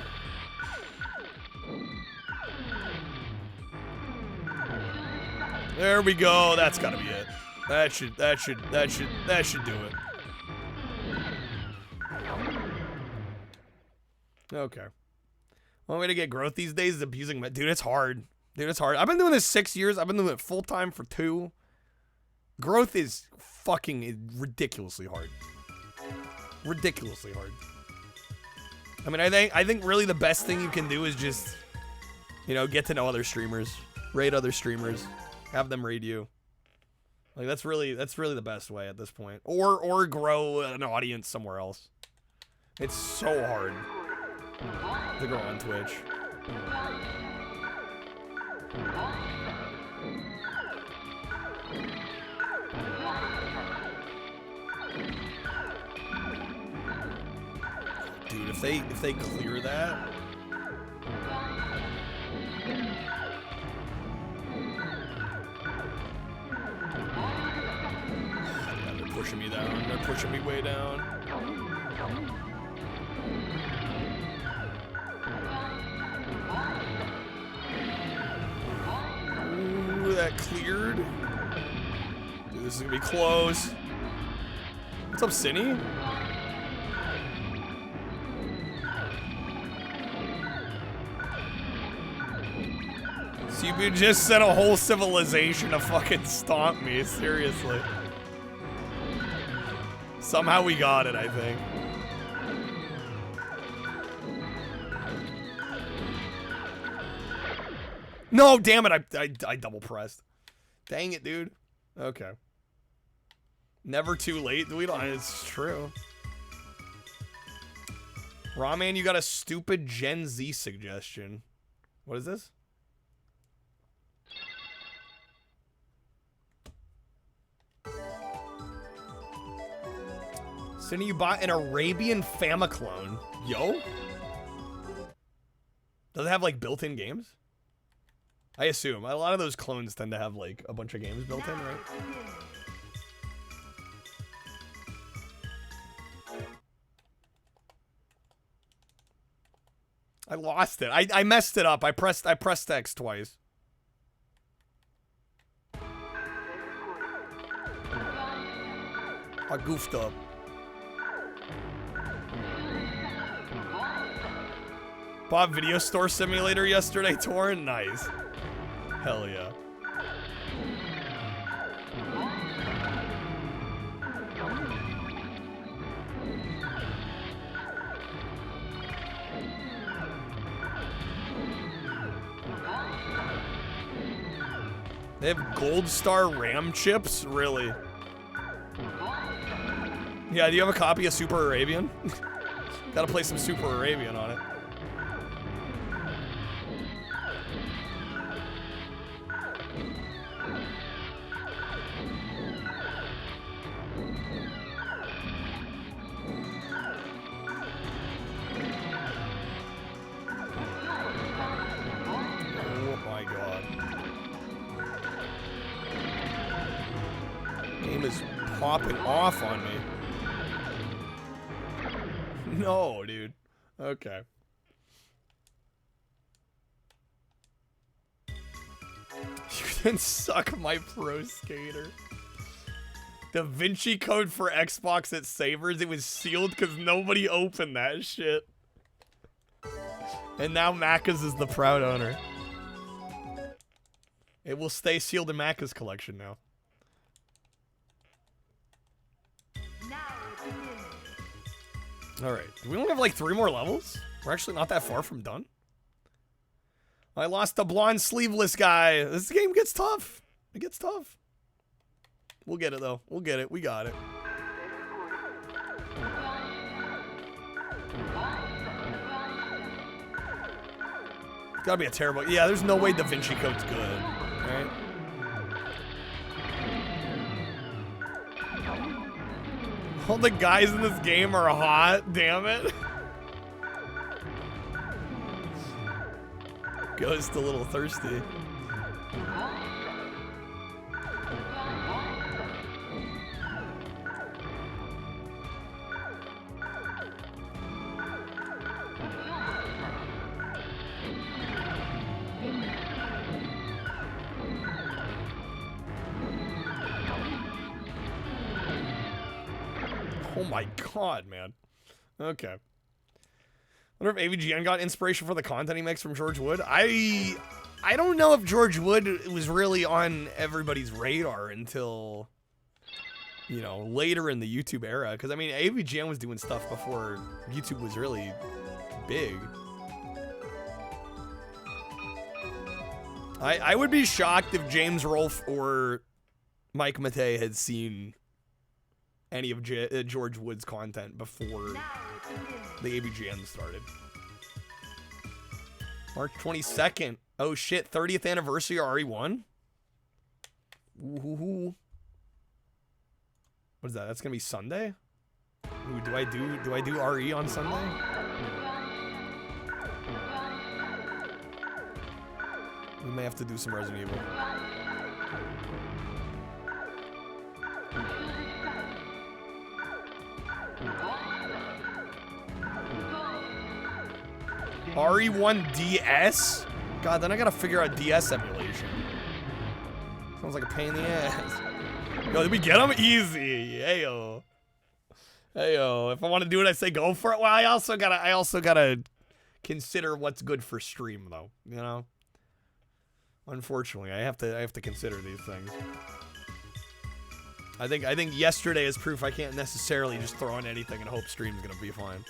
There we go. That's gotta be it. That should do it. Okay. One way to get growth these days is abusing my dude. It's hard. Dude, it's hard. I've been doing this 6 years. I've been doing it full time for 2. Growth is fucking ridiculously hard. Ridiculously hard. I mean, I think really the best thing you can do is just, you know, get to know other streamers, raid other streamers, have them raid you. Like that's really the best way at this point. Or grow an audience somewhere else. It's so hard to grow on Twitch. Dude, if they clear that. Yeah, they're pushing me down. They're pushing me way down. Ooh, that cleared. Dude, this is gonna be close. What's up, Cinny? So you just sent a whole civilization to fucking stomp me, seriously. Somehow we got it, I think. No, damn it, I double pressed. Dang it, dude. Okay. Never too late. We don't, it's true. Rawman, you got a stupid Gen Z suggestion. What is this? Cindy, you bought an Arabian Famiclone. Yo? Does it have like built-in games? I assume. A lot of those clones tend to have like a bunch of games built in, right? I lost it. I messed it up. I pressed X twice. I goofed up. Bought Video Store Simulator yesterday, Torrent. Nice. Hell yeah. They have Gold Star RAM chips? Really? Yeah, do you have a copy of Super Arabian? Gotta play some Super Arabian on it. Popping off on me. no, dude. Okay. You can suck my pro skater. Da Vinci code for Xbox at Savers. It was sealed because nobody opened that shit. And now Macca's is the proud owner. It will stay sealed in Macca's collection now. Alright. Do we only have like 3 more levels? We're actually not that far from done. I lost the blonde sleeveless guy. This game gets tough. It gets tough. We'll get it though. We'll get it. We got it. It's gotta be a terrible... Yeah, there's no way Da Vinci Code's good. Right? All the guys in this game are hot. Damn it. Ghost a little thirsty. Oh my god, man. Okay. Wonder if AVGN got inspiration for the content he makes from George Wood. I don't know if George Wood was really on everybody's radar until, you know, later in the YouTube era. Because, I mean, AVGN was doing stuff before YouTube was really big. I would be shocked if James Rolfe or Mike Matei had seen any of George Wood's content before the AVGN started. March 22nd. Oh shit, 30th anniversary of RE1? Ooh. What is that? That's gonna be Sunday? Ooh, do I do RE on Sunday? We may have to do some Resident Evil. RE1 DS? God, then I gotta figure out DS emulation. Sounds like a pain in the ass. Yo, did we get them? Easy. Heyo. Heyo. If I want to do it, I say go for it. Well, I also gotta consider what's good for stream, though. You know. Unfortunately, I have to consider these things. I think yesterday is proof I can't necessarily just throw in anything and hope stream's gonna be fine.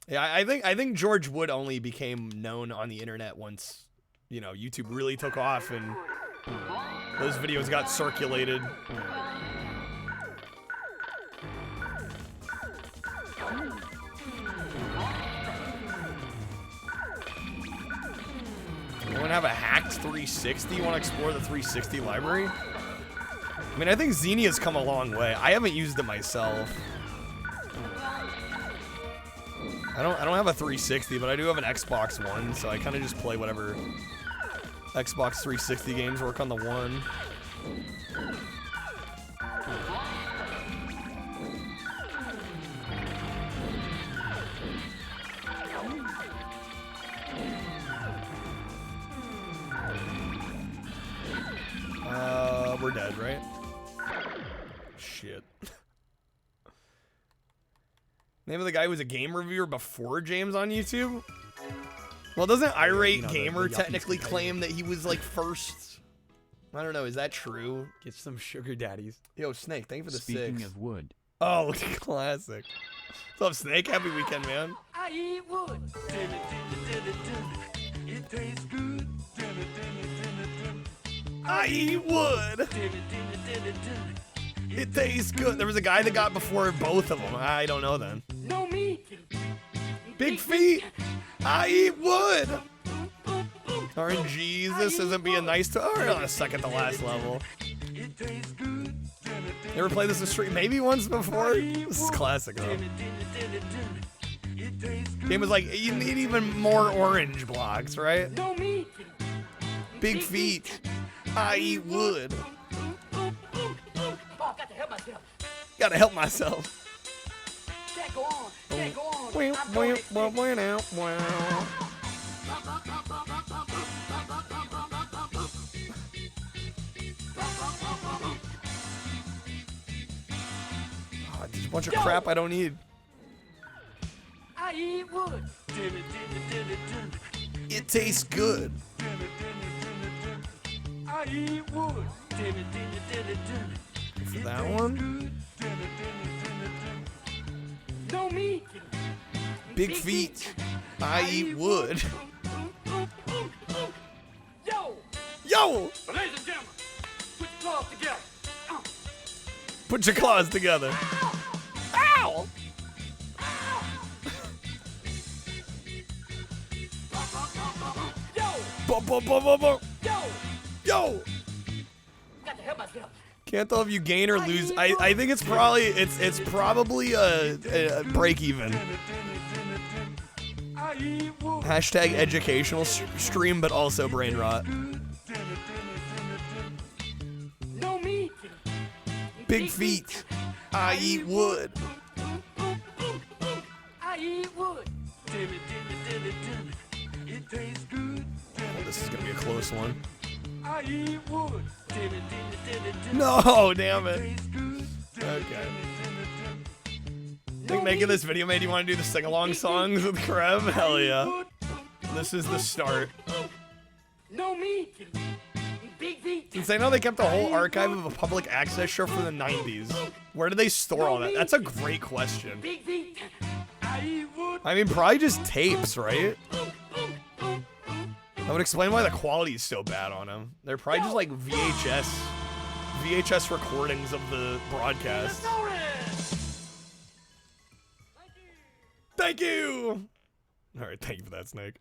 Yeah, I think George Wood only became known on the internet once, you know, YouTube really took off and those videos got circulated. You want to have a hacked 360? You want to explore the 360 library? I mean, I think Xenia's come a long way. I haven't used it myself. I don't have a 360, but I do have an Xbox One, so I kind of just play whatever Xbox 360 games work on the One. We're dead, right? Shit. Name of the guy who was a game reviewer before James on YouTube? Well, doesn't Irate Gamer technically claim that he was like first? I don't know. Is that true? Get some sugar daddies. Yo, Snake, thank you for the Speaking 6. of wood. Oh, classic. What's up, Snake? Happy weekend, man. I eat wood. It tastes good. I eat wood. It tastes good. There was a guy that got before both of them. I don't know then. No meat. Big feet. I eat wood. RNG, this isn't being nice to. We're on a second to last level. Ever played this in stream? Maybe once before. This is classic though. Game was like, you need even more orange blocks, right? No meat. Big feet. I eat wood. Oh, I got to help Gotta help myself. Can't go on. Can't go on. Wow, I'm wow, going wow, wow, now, wow. Oh, there's a bunch of crap I don't need. I eat wood. It tastes good. I eat wood. For that one. No meat. Big feet. I eat wood. Yo. Yo! Ladies and gentlemen, put your claws together. Put your claws together. Ow! Yo. Bo, bo, bo, bo, bo. Yo. Yo! Got to help myself. Can't tell if you gain or lose. I think it's probably a break even. Hashtag educational stream, but also brain rot. No meat. Big feet. I eat wood. I eat wood. It tastes good. Oh, this is gonna be a close one. I eat wood. No, damn it. Okay. Think making this video made you want to do the sing-along songs with Kreb? Hell yeah. This is the start. No meat. Big feet. Since I know they kept a whole archive of a public access show from the 90s. Where do they store all that? That's a great question. Big feet. I eat wood. I mean, probably just tapes, right? That would explain why the quality is so bad on them. They're probably just like VHS recordings of the broadcast. Thank you! Alright, thank you for that, Snake.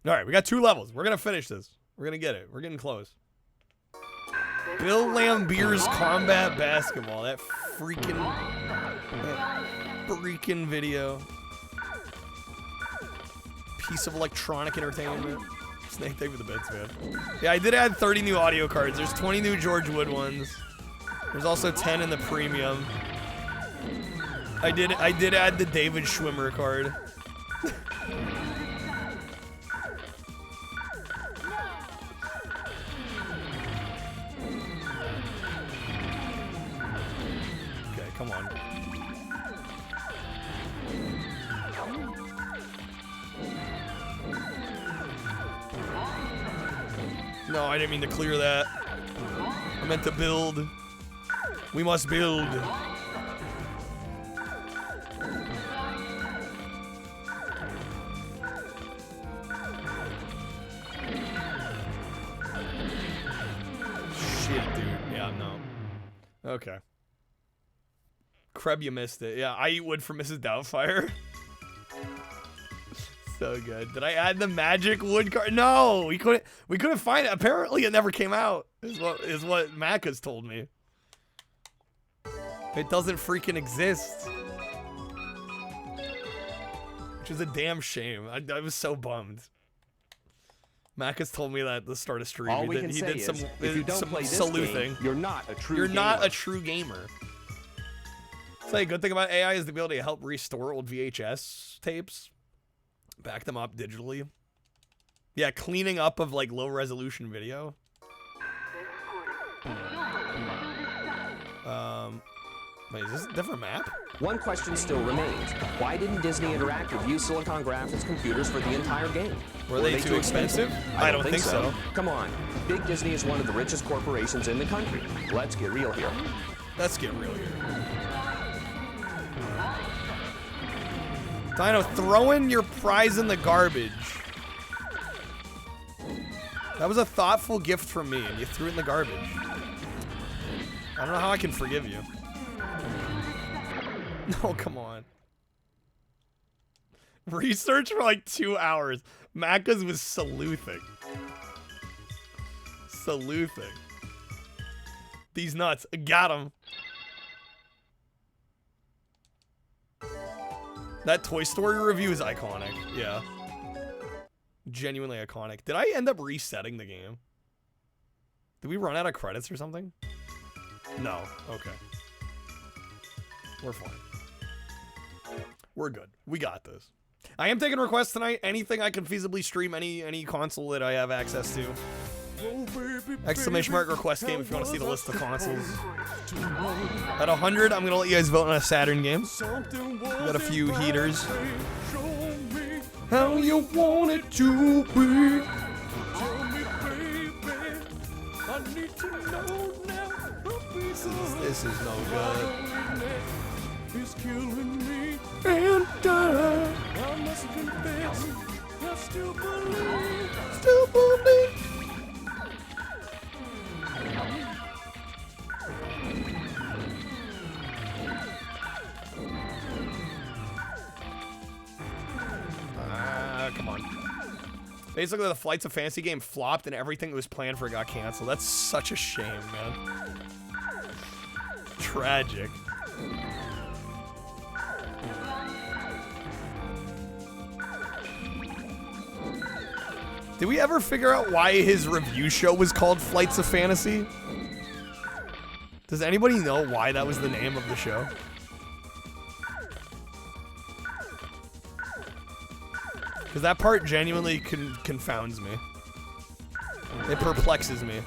Alright, we got 2 levels. We're gonna finish this. We're gonna get it. We're getting close. Bill Lambier's Combat Basketball. That freaking video. Piece of electronic entertainment. Snake, thank you for the bits, man. Yeah, I did add 30 new audio cards. There's 20 new George Wood ones. There's also 10 in the premium. I did add the David Schwimmer card. Okay, come on. No, I didn't mean to clear that. I meant to build. We must build. Shit, dude. Yeah, no. Okay. Kreb, you missed it. Yeah, I eat wood for Mrs. Doubtfire. So good. Did I add the magic wood card? No, we couldn't find it. Apparently it never came out. Is what Mac has told me. It doesn't freaking exist. Which is a damn shame. I was so bummed. Mac has told me that at the start of stream. All we can say is, if you don't play this game, you're not a true gamer. You're not a true gamer. So a good thing about AI is the ability to help restore old VHS tapes. Back them up digitally. Yeah, cleaning up of like low resolution video. Wait, is this a different map? One question still remains. Why didn't Disney Interactive use Silicon Graphics computers for the entire game? Were they too expensive? I don't think so. Come on. Big Disney is one of the richest corporations in the country. Let's get real here. Let's get real here. Dino, throw in your prize in the garbage. That was a thoughtful gift from me, and you threw it in the garbage. I don't know how I can forgive you. No, come on. Research for like 2 hours. Macca's was sleuthing. Sleuthing. These nuts. Got him. That Toy Story review is iconic. Yeah. Genuinely iconic. Did I end up resetting the game? Did we run out of credits or something? No. Okay. We're fine. We're good. We got this. I am taking requests tonight. Anything I can feasibly stream, any console that I have access to. Exclamation mark request game if you want to see the list of consoles. At 100, I'm gonna let you guys vote on a Saturn game. We got a few heaters. How you want it to be? This is no good. It's killing me. And I must confess, I still believe. Still believe. Come on. Basically, the Flights of Fantasy game flopped and everything that was planned for it got canceled. That's such a shame, man. Tragic. Did we ever figure out why his review show was called Flights of Fantasy? Does anybody know why that was the name of the show? Because that part genuinely confounds me. It perplexes me.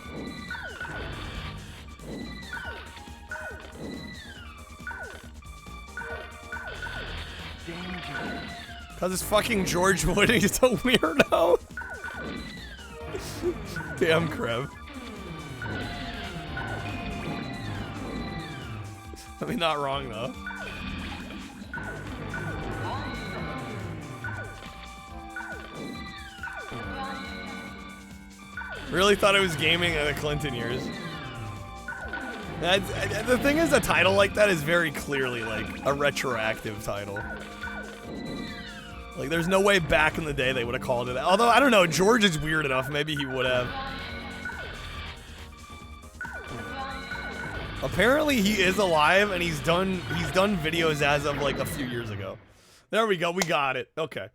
Because it's fucking George Wood and he's a weirdo. Damn, Krev. I mean, not wrong, though. Really thought it was gaming in the Clinton years. The thing is, a title like that is very clearly, like, a retroactive title. Like, there's no way back in the day they would have called it that. Although, I don't know, George is weird enough. Maybe he would have. Apparently, he is alive, and he's done videos as of, like, a few years ago. There we go. We got it. Okay.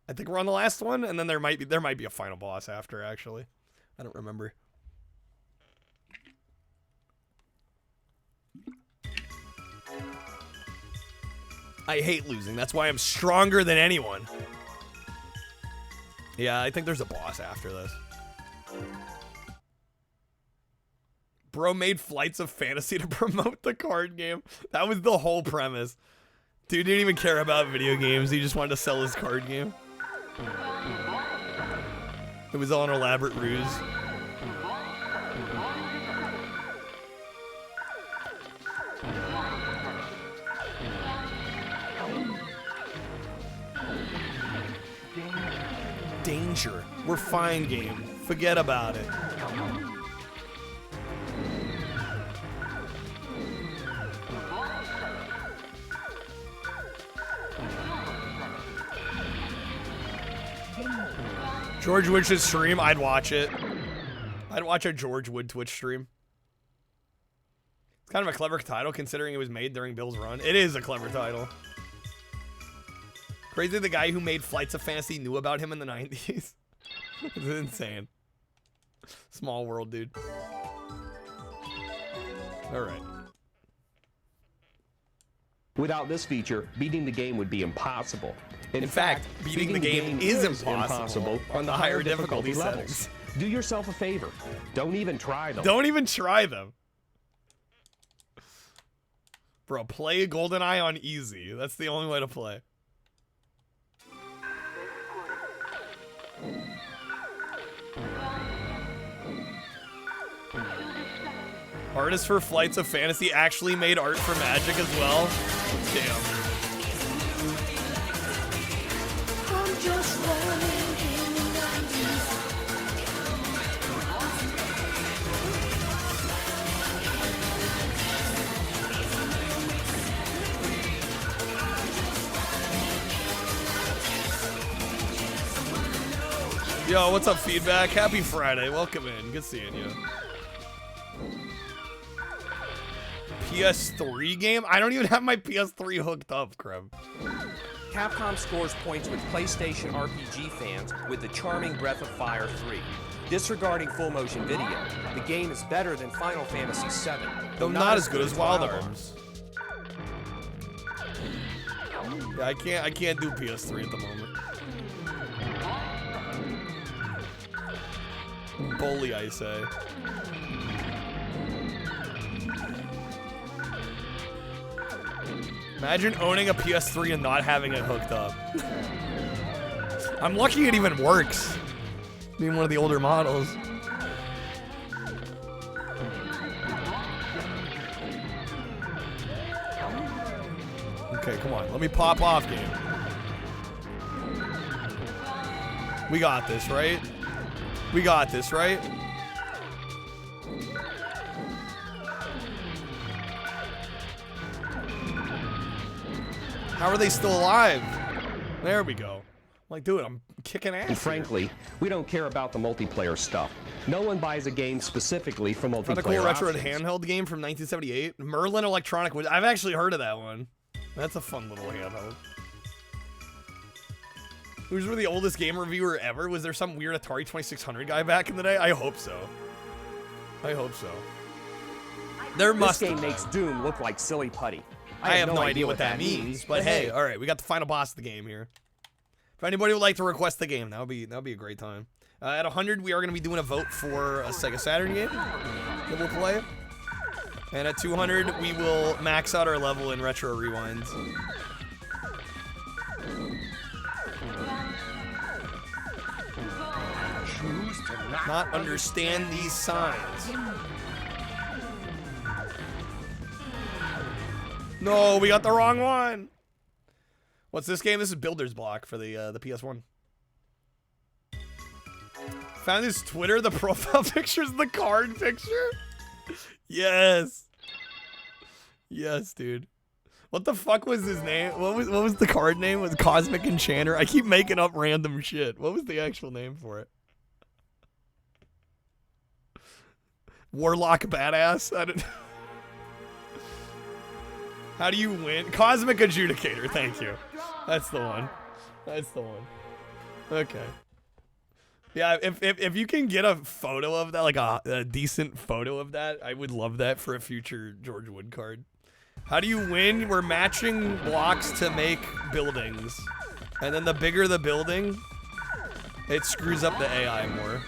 I think we're on the last one, and then there might be a final boss after, actually. I don't remember. I hate losing. That's why I'm stronger than anyone. Yeah, I think there's a boss after this. Bro made Flights of Fantasy to promote the card game. That was the whole premise. Dude didn't even care about video games. He just wanted to sell his card game. It was all an elaborate ruse. Danger. We're fine, game. Forget about it. George Wood's stream, I'd watch it. I'd watch a George Wood Twitch stream. It's kind of a clever title considering it was made during Bill's run. It is a clever title. Crazy the guy who made Flights of Fantasy knew about him in the 90s. It's insane. Small world, dude. Alright. Without this feature, beating the game would be impossible. In fact, beating the game is impossible on the higher difficulty settings. Do yourself a favor. Don't even try them. Don't even try them. Bro, play GoldenEye on easy. That's the only way to play. Artists for Flights of Fantasy actually made art for Magic as well. Damn. I'm just Yo, what's up, Feedback? Happy Friday. Welcome in. Good seeing you. PS3 game? I don't even have my PS3 hooked up, Kreb. Capcom scores points with PlayStation RPG fans with the charming Breath of Fire 3. Disregarding full motion video, the game is better than Final Fantasy VII. Though not as good as Wild Arms. Yeah, I can't do PS3 at the moment. Bully, I say. Imagine owning a PS3 and not having it hooked up. I'm lucky it even works. Being one of the older models. Okay, come on. Let me pop off, game. We got this, right? We got this, right? How are they still alive? There we go. Like, dude, I'm kicking ass. And frankly, we don't care about the multiplayer stuff. No one buys a game specifically for multiplayer. Found a cool retro options. handheld game from 1978. Merlin Electronic. I've actually heard of that one. That's a fun little handheld. Who's the oldest game reviewer ever? Was there some weird Atari 2600 guy back in the day? I hope so. I hope so. There must. This game makes Doom look like silly putty. I have no idea what that means, but hey, all right, we got the final boss of the game here. If anybody would like to request the game, that would be a great time. At 100, we are going to be doing a vote for a Sega Saturn game that we'll play. And at 200, we will max out our level in Retro Rewinds. Choose to Not understand these signs. No, we got the wrong one. What's this game? This is Builder's Block for the PS1. Found his Twitter. The profile picture is the card picture. Yes. Yes, dude. What the fuck was his name? What was the card name? Was Cosmic Enchanter? I keep making up random shit. What was the actual name for it? Warlock Badass? I don't. How do you win? Cosmic Adjudicator, thank you. That's the one. That's the one. Okay. Yeah, if you can get a photo of that, like a decent photo of that, I would love that for a future George Wood card. How do you win? We're matching blocks to make buildings. And then the bigger the building, it screws up the AI more.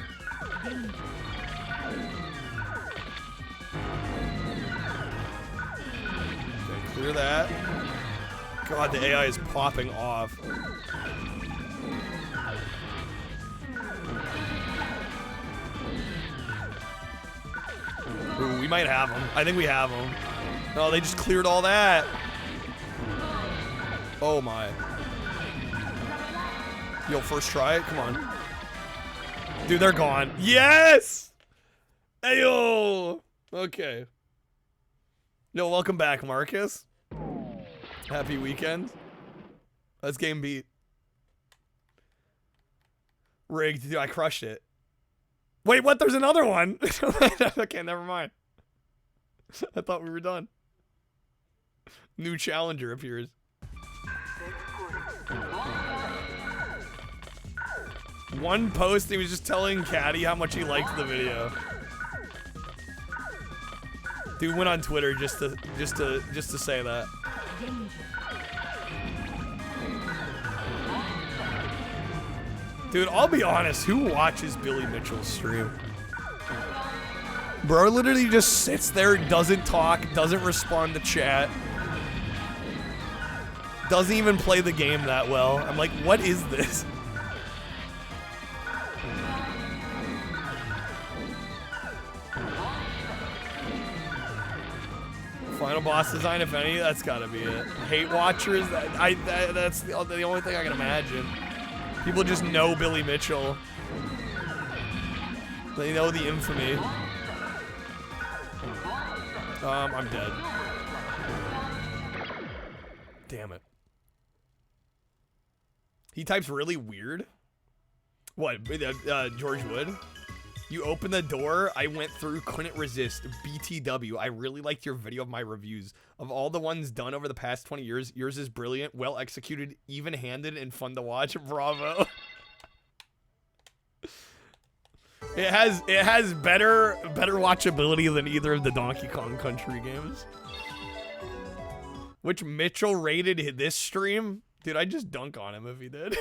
Clear that. God, the AI is popping off. Ooh, we might have them. I think we have them. No, they just cleared all that. Oh my. Yo, first try it. Come on. Dude, they're gone. Yes! Ayo! Okay. Yo, welcome back, Marcus. Happy weekend. Let's game beat. Rigged. Dude, I crushed it. Wait, what? There's another one. Okay, never mind. I thought we were done. New challenger appears. One post, he was just telling Caddy how much he liked the video. Dude went on Twitter just to say that. Dude, I'll be honest, who watches Billy Mitchell's stream? Bro literally just sits there, doesn't talk, doesn't respond to chat. Doesn't even play the game that well. I'm like, what is this? Final boss design, if any, that's gotta be it. Hate watchers, that's the only thing I can imagine. People just know Billy Mitchell. They know the infamy. I'm dead. Damn it. He types really weird. What, George Wood? You opened the door, I went through, couldn't resist. BTW, I really liked your video of my reviews. Of all the ones done over the past 20 years, yours is brilliant, well executed, even-handed, and fun to watch. Bravo. It has better watchability than either of the Donkey Kong Country games. Which Mitchell rated this stream? Dude, I'd just dunk on him if he did.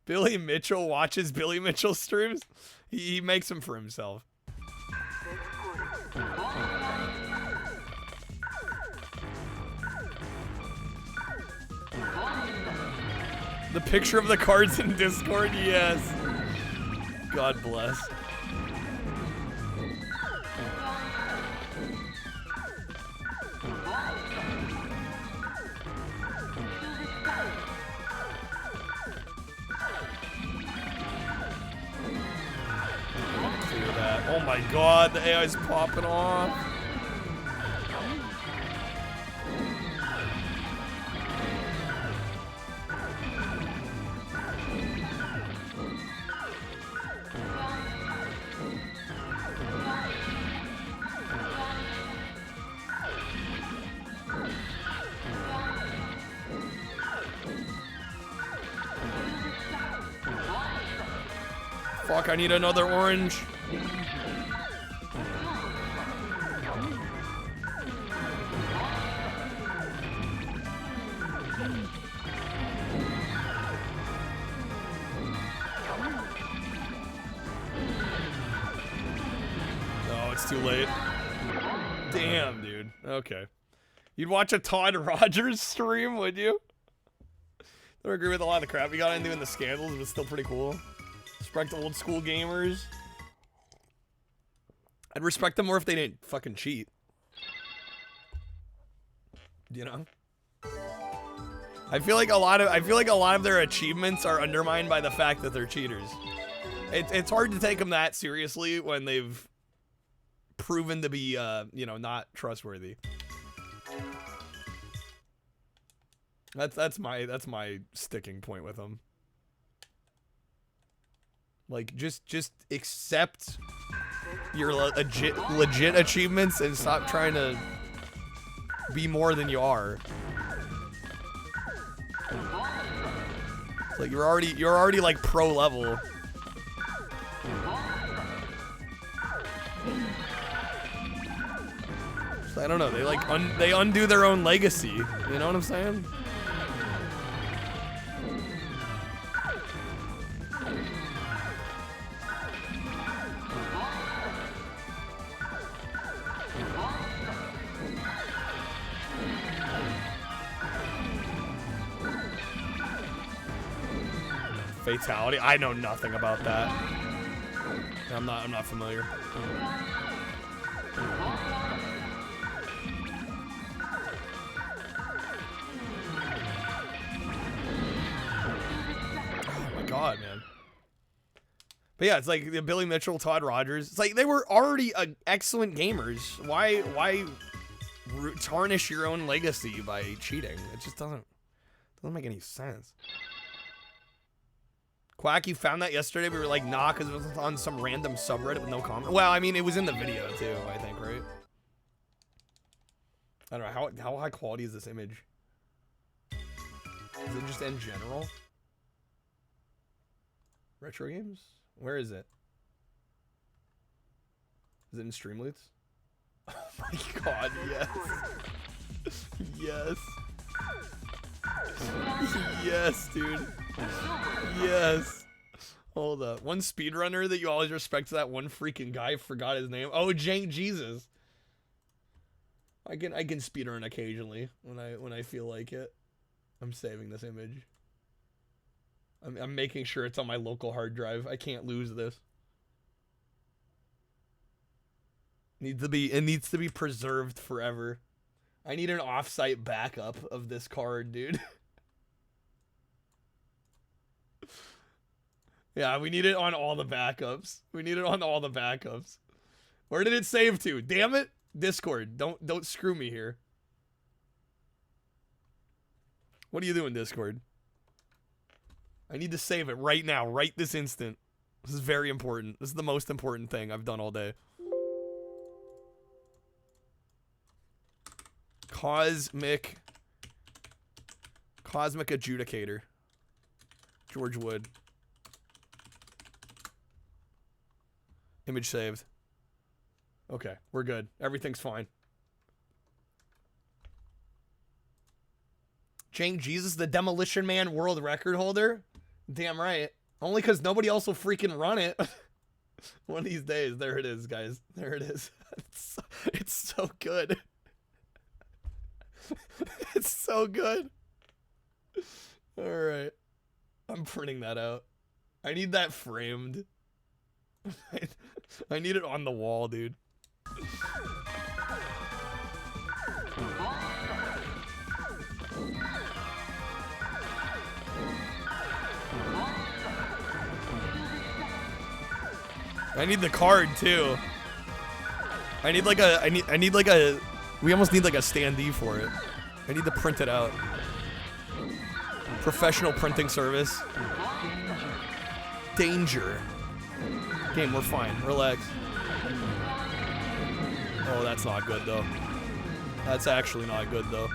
Billy Mitchell watches Billy Mitchell streams. He makes them for himself. The picture of the cards in Discord, yes. God bless. Clear that. Oh my god, the AI's popping off. Fuck, I need another orange. No, it's too late. Damn, dude. Okay. You'd watch a Todd Rogers stream, would you? Don't agree with a lot of the crap we got into in the scandals, but it's still pretty cool. Respect old school gamers. I'd respect them more if they didn't fucking cheat. You know? I feel like a lot of their achievements are undermined by the fact that they're cheaters. It's hard to take them that seriously when they've proven to be you know, not trustworthy. That's my sticking point with them. Like, just accept your legit achievements and stop trying to be more than you are. It's like you're already like pro level. So I don't know. They like they undo their own legacy. You know what I'm saying? Fatality? I know nothing about that. I'm not familiar. Oh my god, man. But yeah, it's like the Billy Mitchell, Todd Rogers. It's like they were already excellent gamers. Why tarnish your own legacy by cheating? It just doesn't make any sense. Quack, you found that yesterday? We were like, nah, because it was on some random subreddit with no comment. Well, I mean, it was in the video, too, I think, right? I don't know. How high quality is this image? Is it just in general? Retro games? Where is it? Is it in Streamloots? Oh my god, yes. Yes. Yes, dude. Yes. Hold up. One speedrunner that you always respect to that one freaking guy. I forgot his name. Oh, Jank Jesus. I can speedrun occasionally when I feel like it. I'm saving this image. I'm making sure it's on my local hard drive. I can't lose this. It needs to be preserved forever. I need an off-site backup of this card, dude. Yeah, we need it on all the backups. We need it on all the backups. Where did it save to? Damn it. Discord. Don't screw me here. What are you doing, Discord? I need to save it right now, right this instant. This is very important. This is the most important thing I've done all day. Cosmic Adjudicator. George Wood. Image saved. Okay, we're good. Everything's fine. Jank Jesus, the Demolition Man world record holder? Damn right. Only because nobody else will freaking run it. One of these days. There it is, guys. There it is. It's so good. It's so good. Alright. I'm printing that out. I need that framed. I need it on the wall, dude. I need the card too. I need like a we almost need like a standee for it. I need to print it out. Professional printing service. Danger. Game, we're fine. Relax. Oh, that's not good though. That's actually not good though.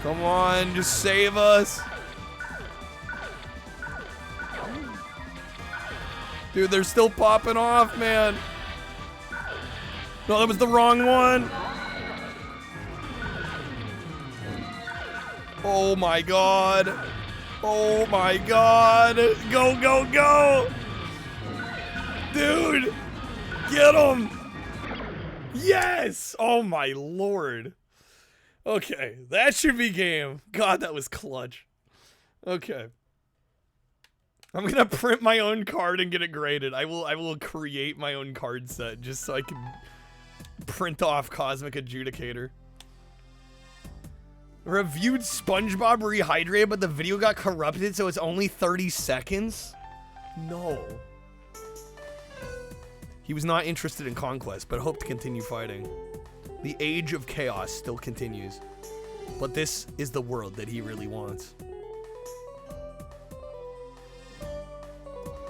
Come on, just save us. Dude, they're still popping off, man. No, that was the wrong one. Oh my god. Oh my god. Go, go, go. Dude. Get him. Yes. Oh my lord. Okay, that should be game. God, that was clutch. Okay. I'm gonna print my own card and get it graded. I will create my own card set just so I can print off Cosmic Adjudicator. Reviewed SpongeBob Rehydrated, but the video got corrupted, so it's only 30 seconds? No. He was not interested in conquest, but hoped to continue fighting. The age of chaos still continues, but this is the world that he really wants.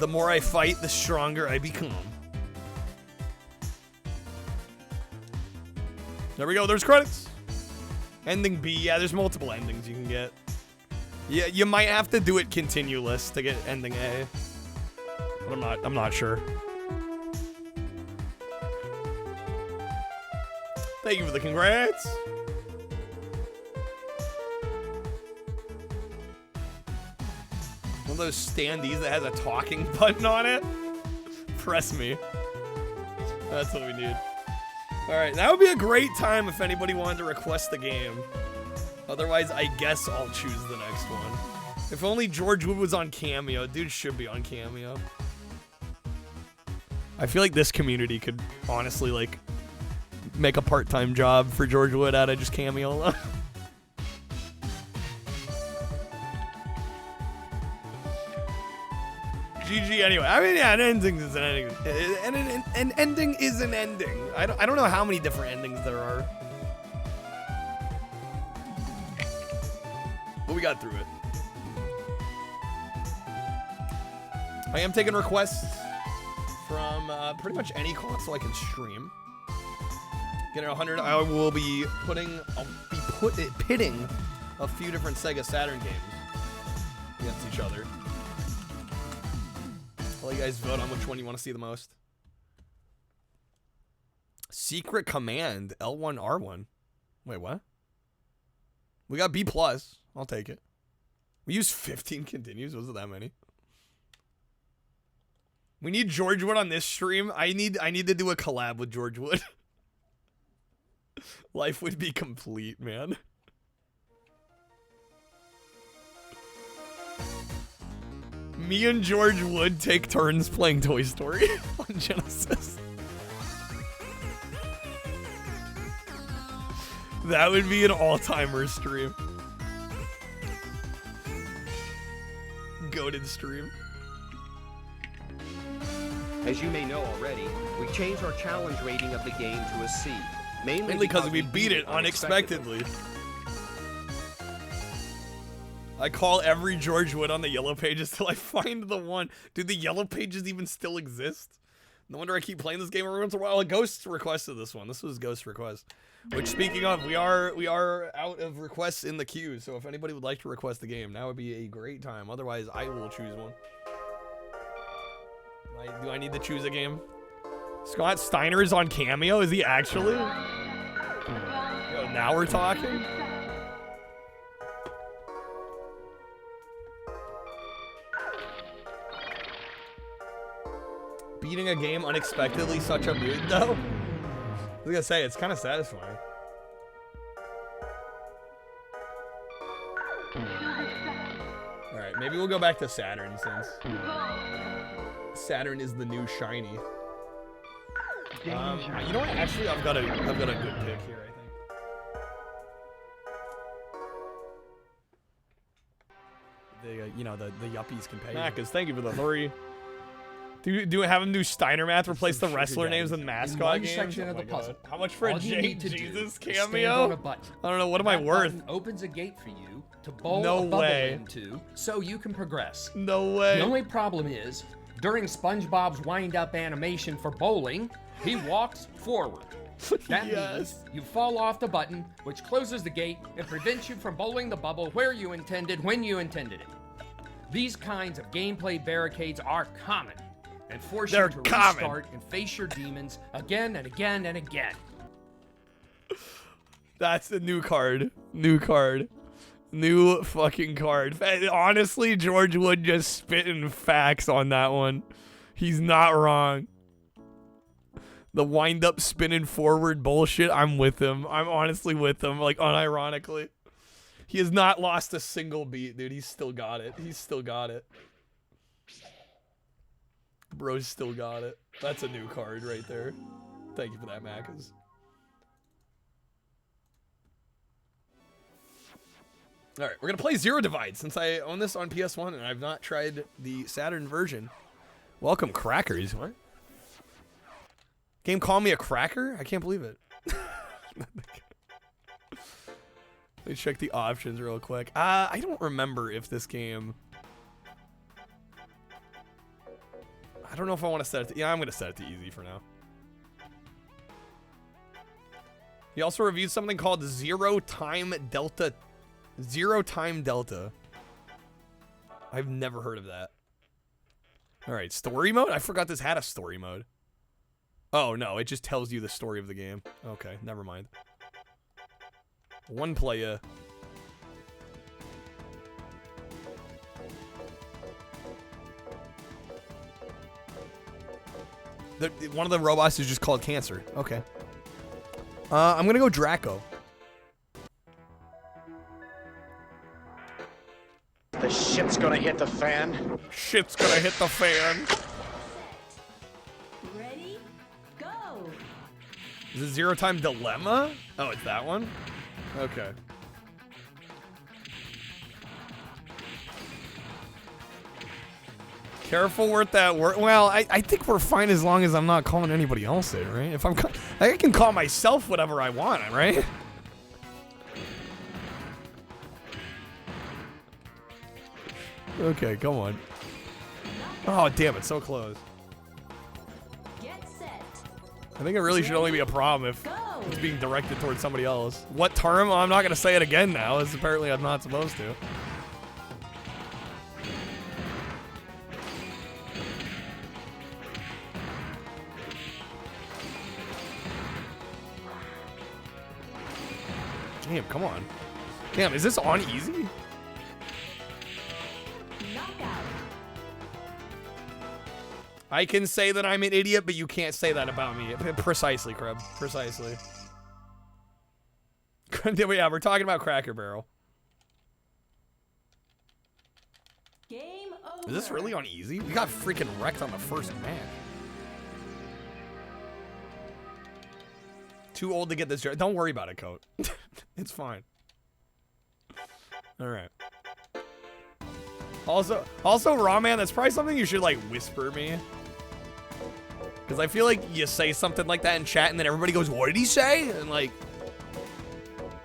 The more I fight, the stronger I become. There we go, there's credits. Ending B, yeah, there's multiple endings you can get. Yeah, you might have to do it continuous to get ending A. But I'm not sure. Thank you for the congrats. One of those standees that has a talking button on it. Press me. That's what we need. Alright, that would be a great time if anybody wanted to request the game. Otherwise, I guess I'll choose the next one. If only George Wood was on Cameo. Dude should be on Cameo. I feel like this community could honestly, like, make a part-time job for George Wood out of just Cameo alone. GG anyway. I mean, yeah, an ending is an ending. An ending is an ending. I don't know how many different endings there are. But we got through it. I am taking requests from pretty much any console I can stream. Getting 100, I will be pitting a few different Sega Saturn games against each other. I'll let you guys vote on which one you want to see the most. Secret Command, L1, R1. Wait, what? We got B+. I'll take it. We used 15 continues. Was it that many? We need George Wood on this stream. I need to do a collab with George Wood. Life would be complete, man. Me and George Wood take turns playing Toy Story on Genesis. That would be an all-timer stream. Goated stream. As you may know already, we changed our challenge rating of the game to a C. Mainly because we beat it unexpectedly. I call every George Wood on the yellow pages till I find the one. Do the yellow pages even still exist? No wonder I keep playing this game every once in a while. A Ghost requested this one. This was Ghost request. Which, speaking of, we are out of requests in the queue. So if anybody would like to request the game, now would be a great time. Otherwise, I will choose one. Do I need to choose a game? Scott Steiner is on Cameo. Is he actually? Yo, now we're talking. Beating a game unexpectedly, such a mood, though. I was gonna say, it's kind of satisfying. Alright, maybe we'll go back to Saturn since Saturn is the new shiny. You know what? Actually, I've got a good pick here, I think. The yuppies can pay. Macas, thank you for the 3. Do we have him do Steiner math? Replace the wrestler names with mascot games? Section of the puzzle. How much for a Jesus cameo? On a button. I don't know. What am I worth? Button opens a gate for you to bowl No a bubble way. into, so you can progress. No way. The only problem is, during SpongeBob's wind-up animation for bowling, he walks forward. That means you fall off the button, which closes the gate and prevents you from bowling the bubble where you intended when you intended it. These kinds of gameplay barricades are common and force you to restart and face your demons again and again and again. That's a new card. New card. New fucking card. Honestly, George Wood just spitting facts on that one. He's not wrong. The wind-up spinning forward bullshit, I'm with him. I'm honestly with him, like, unironically. He has not lost a single beat, dude. He's still got it. He's still got it. Bro's still got it. That's a new card right there. Thank you for that, Macas. Alright, we're gonna play Zero Divide since I own this on PS1 and I've not tried the Saturn version. Welcome, crackers. What? Game call me a cracker? I can't believe it. Let me check the options real quick. I don't remember if this game... I don't know if I want to set it to... Yeah, I'm going to set it to easy for now. He also reviewed something called Zero Time Delta. I've never heard of that. Alright, story mode? I forgot this had a story mode. Oh, no, it just tells you the story of the game. Okay, never mind. One player. One of the robots is just called Cancer. Okay. I'm gonna go Draco. The shit's gonna hit the fan. Shit's gonna hit the fan. Ready? Go! Is it Zero Time Dilemma? Oh, it's that one? Okay. Careful with that word. Well, I think we're fine as long as I'm not calling anybody else it, right? If I'm, I can call myself whatever I want, right? Okay, come on. Oh, damn it, so close. Get set. I think it really should only be a problem if it's being directed towards somebody else. What term? Well, I'm not going to say it again now, as apparently I'm not supposed to. Damn, come on. Damn, is this on easy? I can say that I'm an idiot, but you can't say that about me. Precisely, Kreb. Precisely. Yeah, we're talking about Cracker Barrel. Game over. Is this really on easy? We got freaking wrecked on the first match. Too old to get this job. Don't worry about it, Coat. It's fine. All right. Also, Raw Man, that's probably something you should, like, whisper me. Because I feel like you say something like that in chat, and then everybody goes, what did he say? And, like,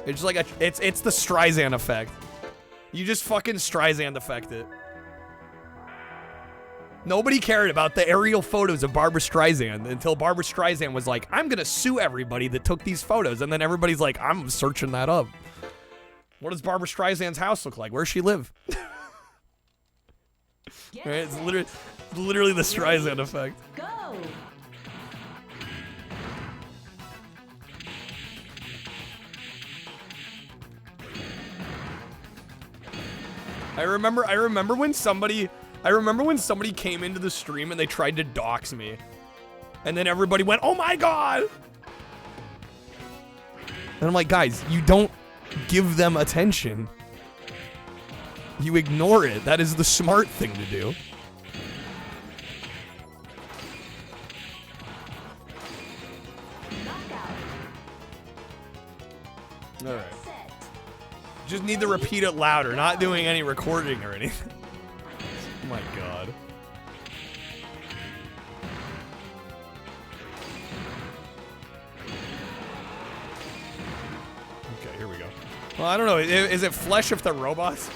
it's just like, it's the Streisand effect. You just fucking Streisand effect it. Nobody cared about the aerial photos of Barbara Streisand until Barbara Streisand was like, I'm gonna sue everybody that took these photos. And then everybody's like, I'm searching that up. What does Barbara Streisand's house look like? Where does she live? Right? It's literally the Streisand effect. Go. I remember when somebody came into the stream and they tried to dox me. And then everybody went, "Oh my god." And I'm like, "Guys, you don't give them attention. You ignore it. That is the smart thing to do." All right. Just need to repeat it louder, not doing any recording or anything. Oh my god. Okay, here we go. Well, I don't know. Is it flesh if they're robots?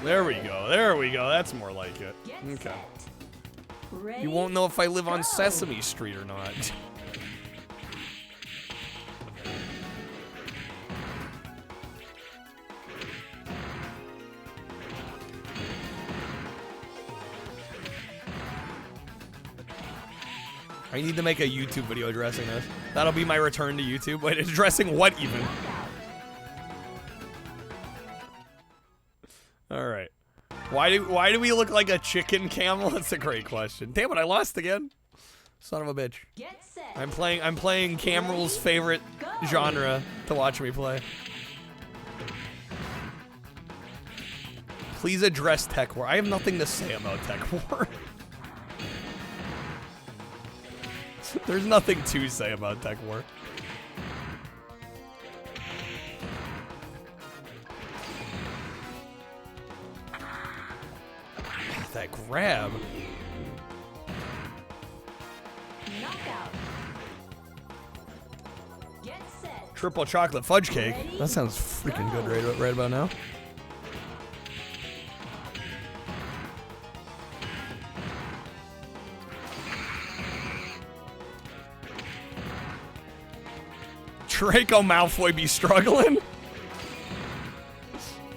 There we go. There we go. That's more like it. Okay. You won't know if I live on Sesame Street or not. I need to make a YouTube video addressing this. That'll be my return to YouTube. Wait, addressing what even? All right. Why do we look like a chicken camel? That's a great question. Damn it, I lost again. Son of a bitch. I'm playing Camel's favorite genre to watch me play. Please address Tech War. I have nothing to say about Tech War. There's nothing to say about Tech War. That grab. Knockout. Get set. Triple chocolate fudge cake. That sounds freaking good right about now. Draco Malfoy be struggling?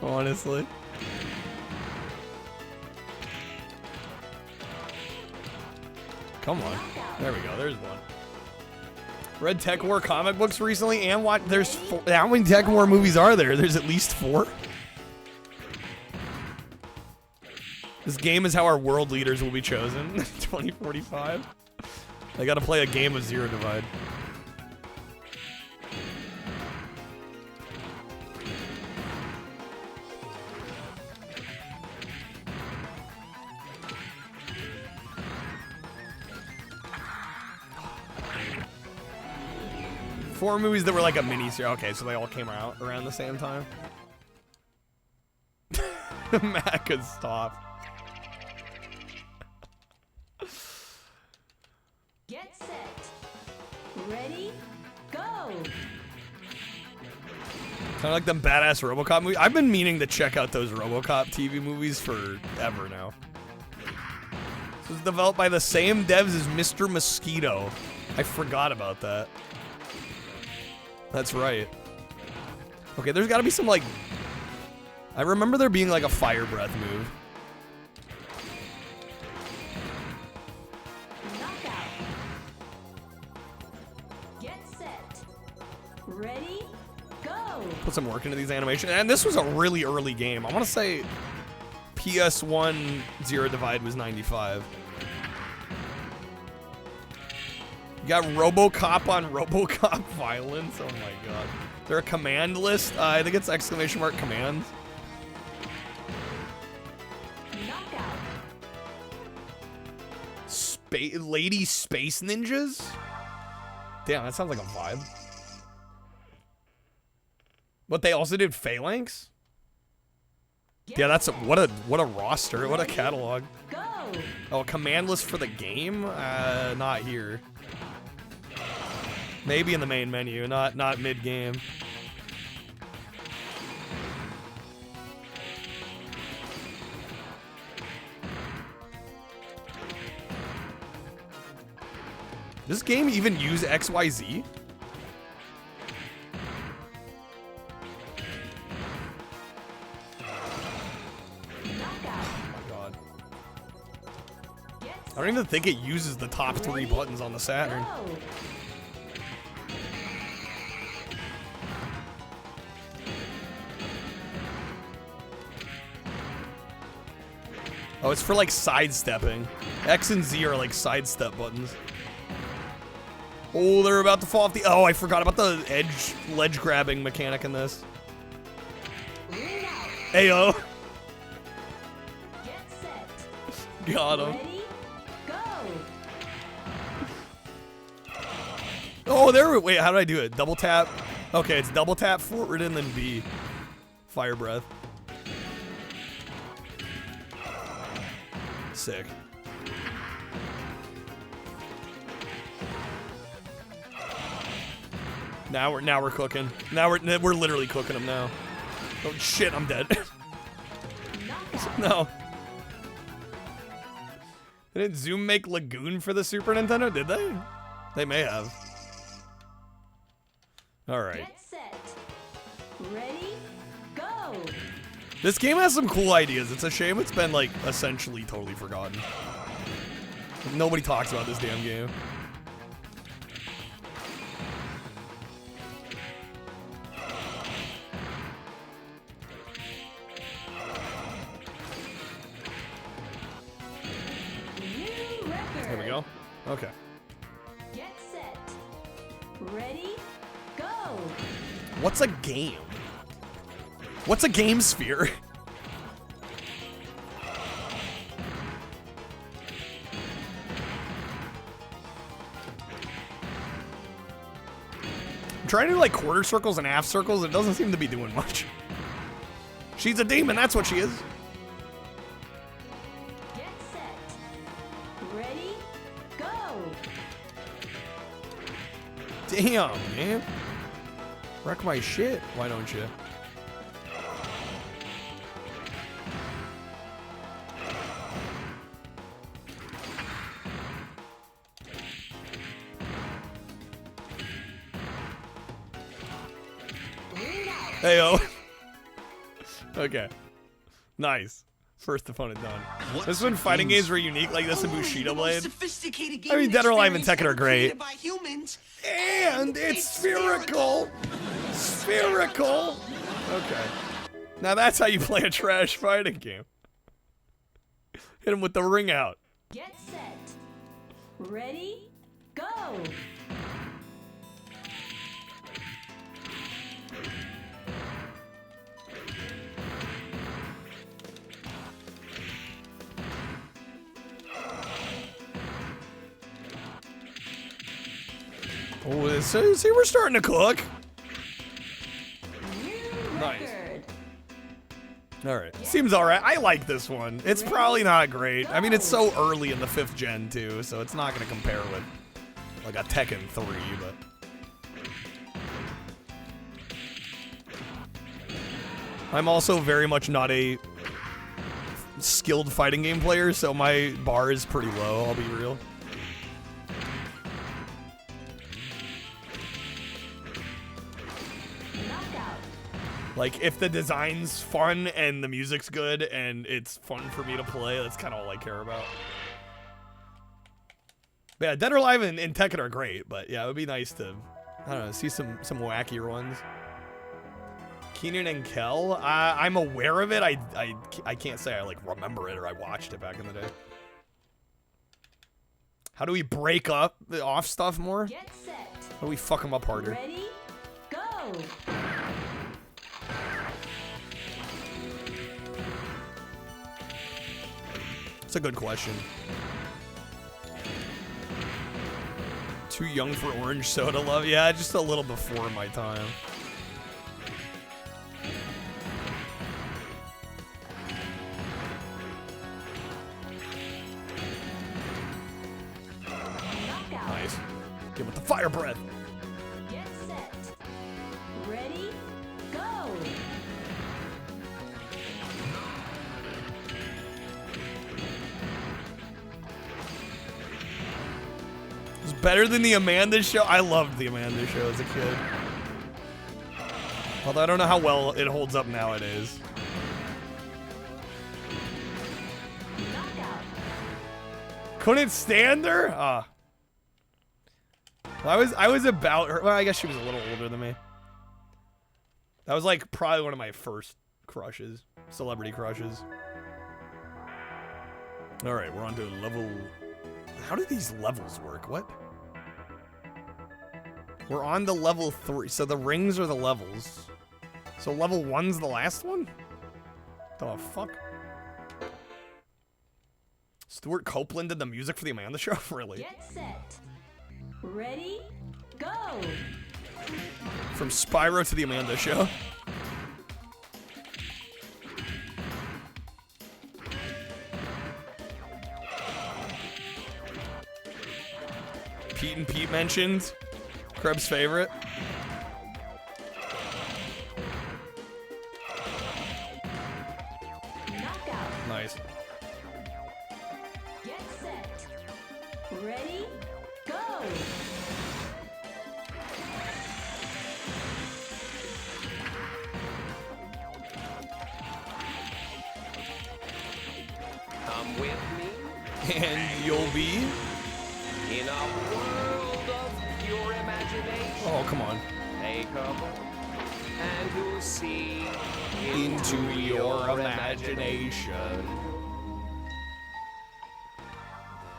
Honestly. Come on. There we go. There's one. Read Tech War comic books recently and what? There's four. How many Tech War movies are there? There's at least 4. This game is how our world leaders will be chosen. 2045. I gotta play a game of Zero Divide. Four movies that were like a mini-series. Okay, so they all came out around the same time. Matt could stop. Get set. Ready? Go. Kind of like them badass RoboCop movies. I've been meaning to check out those RoboCop TV movies forever now. This was developed by the same devs as Mr. Mosquito. I forgot about that. That's right. Okay, there's got to be some, like... I remember there being, like, a fire breath move. Knockout. Get set. Ready? Go. Put some work into these animations. And this was a really early game. I want to say PS1 Zero Divide was 95. You got RoboCop on RoboCop violence. Oh my god. Is there a command list? I think it's exclamation mark commands. Knockout. Lady Space Ninjas? Damn, that sounds like a vibe. But they also did Phalanx? Yeah, that's what a roster, what a catalog. Go. Oh, a command list for the game? Not here. Maybe in the main menu, not mid-game. Does this game even use XYZ? I don't even think it uses the top 3 buttons on the Saturn. Oh, it's for like sidestepping. X and Z are like sidestep buttons. Oh, they're about to fall off the... Oh, I forgot about the ledge grabbing mechanic in this. Ayo. Got him. Oh, there. Wait, how did I do it? Double tap. Okay, it's double tap forward and then B. Fire breath. Sick. Now we're cooking. Now we're literally cooking them now. Oh shit, I'm dead. No. Didn't Zoom make Lagoon for the Super Nintendo? Did they? They may have. Alright. Get set. Ready, go. This game has some cool ideas. It's a shame it's been, like, essentially totally forgotten. Nobody talks about this damn game. There we go. Okay. Get set. Ready, go. What's a game? What's a game sphere? I'm trying to do like quarter circles and half circles. It doesn't seem to be doing much. She's a demon. That's what she is. Get set. Ready, go. Damn, man. Wreck my shit. Why don't you? Heyo. Okay. Nice. First opponent done. This is when fighting games were unique like this in Bushido Blade. I mean, Dead or Alive and Tekken are great. And it's spherical. Spherical. Okay. Now that's how you play a trash fighting game. Hit him with the ring out. Get set. Ready, go. Oh, see, we're starting to cook. Nice. All right. Seems all right. I like this one. It's probably not great. I mean, it's so early in the 5th gen, too, so it's not going to compare with, like, a Tekken 3, but... I'm also very much not a skilled fighting game player, so my bar is pretty low, I'll be real. Like, if the design's fun and the music's good and it's fun for me to play, that's kind of all I care about. But yeah, Dead or Alive and Tekken are great, but yeah, it would be nice to, I don't know, see some wackier ones. Kenan and Kel, I'm aware of it. I can't say I, like, remember it or I watched it back in the day. How do we break up the off stuff more? Get set. How do we fuck them up harder? Ready, go. That's a good question. Too young for orange soda love? Yeah, just a little before my time. Nice. Get with the fire breath. Better than the Amanda Show? I loved the Amanda Show as a kid. Although I don't know how well it holds up nowadays. Couldn't stand her? Well, I was about her. Well, I guess she was a little older than me. That was like probably one of my first crushes. Celebrity crushes. Alright, we're on to level... How do these levels work? What? We're on to level 3. So the rings are the levels. So level 1's the last one? The fuck? Stuart Copeland did the music for the Amanda Show? Really? Get set. Ready? Go! From Spyro to the Amanda Show. Pete and Pete mentioned. Krebs' favorite. Knockout. Nice. Get set. Ready? Go! Come with me And you'll be... in a world of pure imagination. Oh, come on. Take a book and you'll see Into your imagination.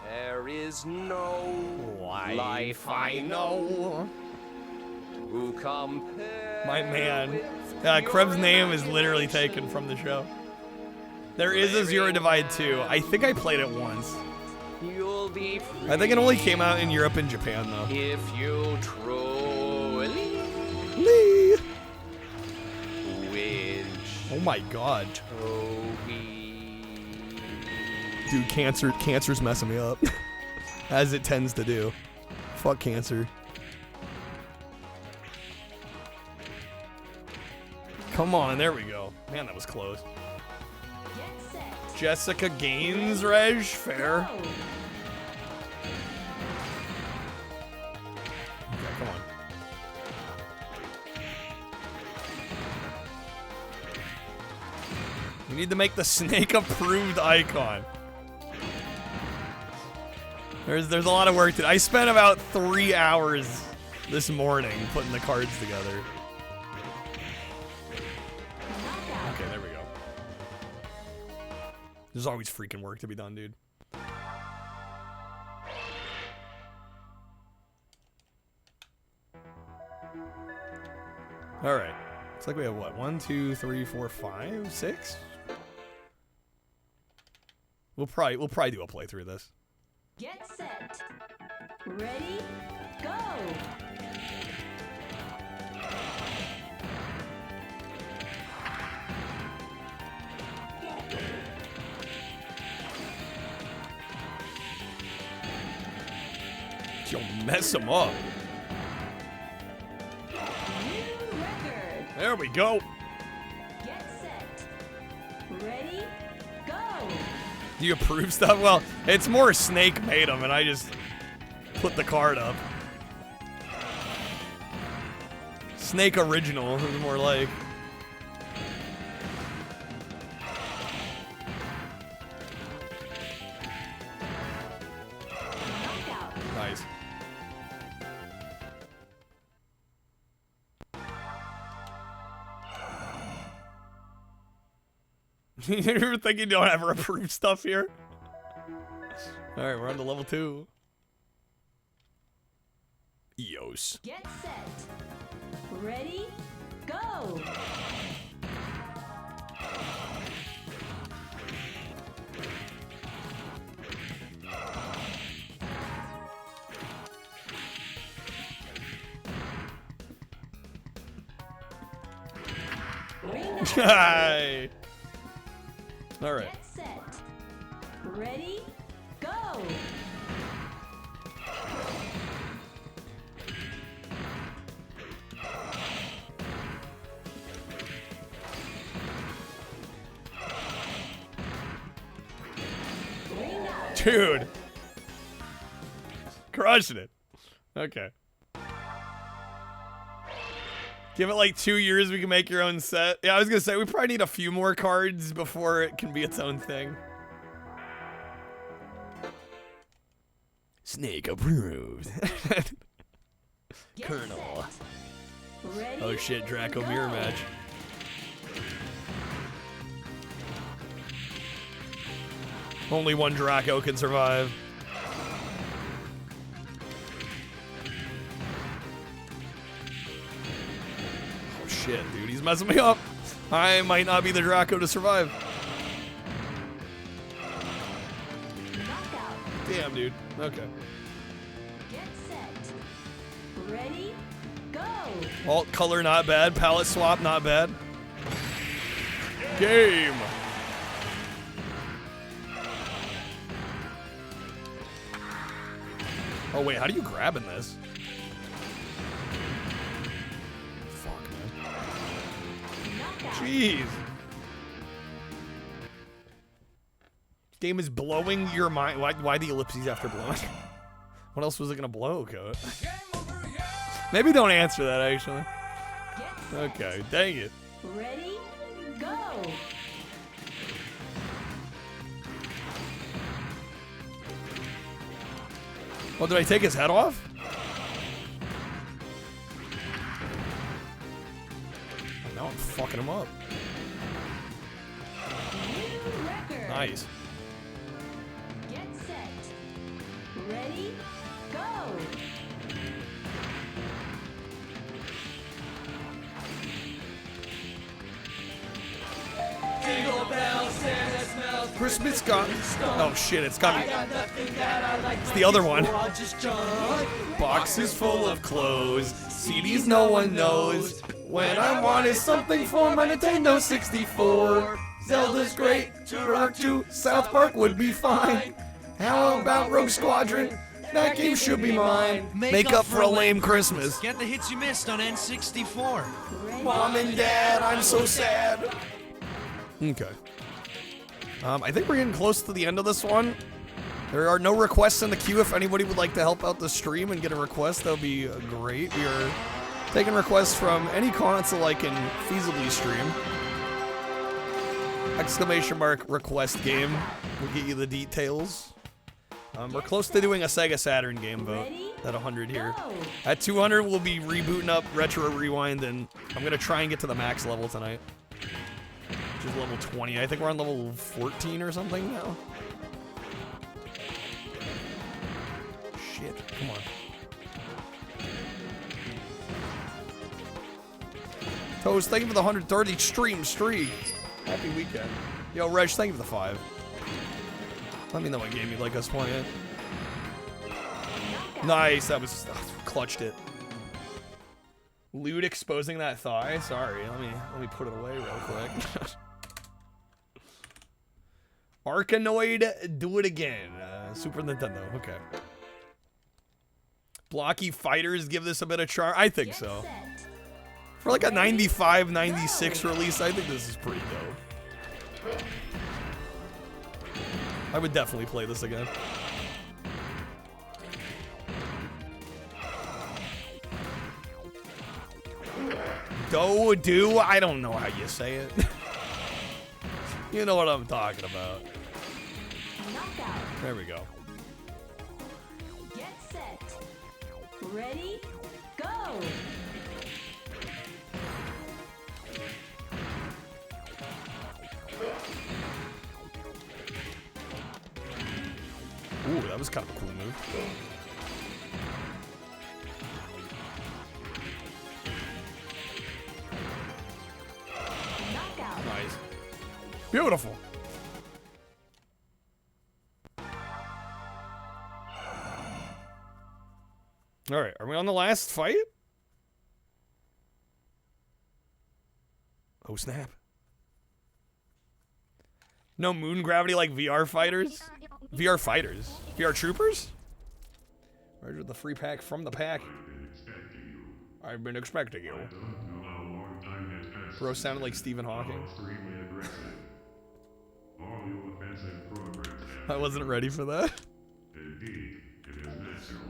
There is no life I know. Who compare My man. Krebs' name is literally taken from the show. There is a Zero Divide 2. I think I played it once. You'll be free I think it only came out in Europe and Japan, though. if you truly wish. Oh my god. Toby. Dude, cancer's messing me up. As it tends to do. Fuck cancer. Come on, there we go. Man, that was close. Jessica Gaines, Reg, fair. Okay, come on. We need to make the snake approved icon. There's a lot of work to do. I spent about 3 hours this morning putting the cards together. Okay, there we go. There's always freaking work to be done, dude. All right. Looks like we have what? 1, 2, 3, 4, 5, 6. We'll probably do a playthrough of this. Get set. Ready? Go! You'll mess him up. New record. There we go. Get set. Ready? Go! Do you approve stuff? Well, it's more Snake made them, and I just put the card up. Snake original is more like. Nice. You think you don't ever approve stuff here? Alright, we're on to level 2. EOS. Get set. Ready? Go! Hi. All right. Get set. Ready? Go! Dude. Crushing it. Okay. Give it like 2 years, we can make your own set. Yeah, I was gonna say, we probably need a few more cards before it can be its own thing. Snake approved. Colonel. Oh shit, Draco mirror match. Only one Draco can survive. Oh shit, dude, he's messing me up. I might not be the Draco to survive. Damn, dude. Okay. Get set. Ready? Go. Alt color not bad. Palette swap not bad. Game. Oh wait, how do you grab in this? Fuck, man. Jeez. Game is blowing your mind. Why the ellipses after blowing? What else was it gonna blow, Coat? Maybe don't answer that, actually. Okay, dang it. Ready? Go. Oh, did I take his head off? Now I'm fucking him up. Nice. Get set. Ready? Go. Jingle bells, Santa smells Christmas got. Oh shit, it's got me. I got nothing that I like. It's the other one. So I'll just join. Boxes full of clothes, CDs no one knows. When I wanted something for my Nintendo 64. Zelda's great, Turok 2, South Park would be fine. How about Rogue Squadron? That game should be mine. Make up for a lame Christmas. Get the hits you missed on N64. Mom and Dad, I'm so sad. Okay. I think we're getting close to the end of this one. There are no requests in the queue. If anybody would like to help out the stream and get a request, that would be great. We are taking requests from any console I can feasibly stream. Exclamation mark request game. We'll get you the details. We're close to doing a Sega Saturn game vote at 100 here. At 200, we'll be rebooting up Retro Rewind, and I'm going to try and get to the max level tonight. Which is level 20. I think we're on level 14 or something now. Shit, come on. Toast, thank you for the 130 stream streak. Happy weekend. Yo, Reg, thank you for the 5. Let me know what game you'd like us playing. Nice, that was clutched it. Lewd exposing that thigh. Sorry, let me put it away real quick. Arkanoid, do it again. Super Nintendo. Okay. Blocky Fighters give this a bit of charm. I think so. For like a 95, 96 release, I think this is pretty dope. I would definitely play this again. Do? I don't know how you say it. You know what I'm talking about. There we go. Get set. Ready? Go. Ooh, that was kind of a cool move. Nice. Beautiful. All right, are we on the last fight? Oh, snap. No moon gravity like VR fighters? VR fighters? VR troopers? Where's the free pack from the pack? I've been expecting you. Bro sounded like Stephen Hawking. I wasn't ready for that. Indeed, it is natural.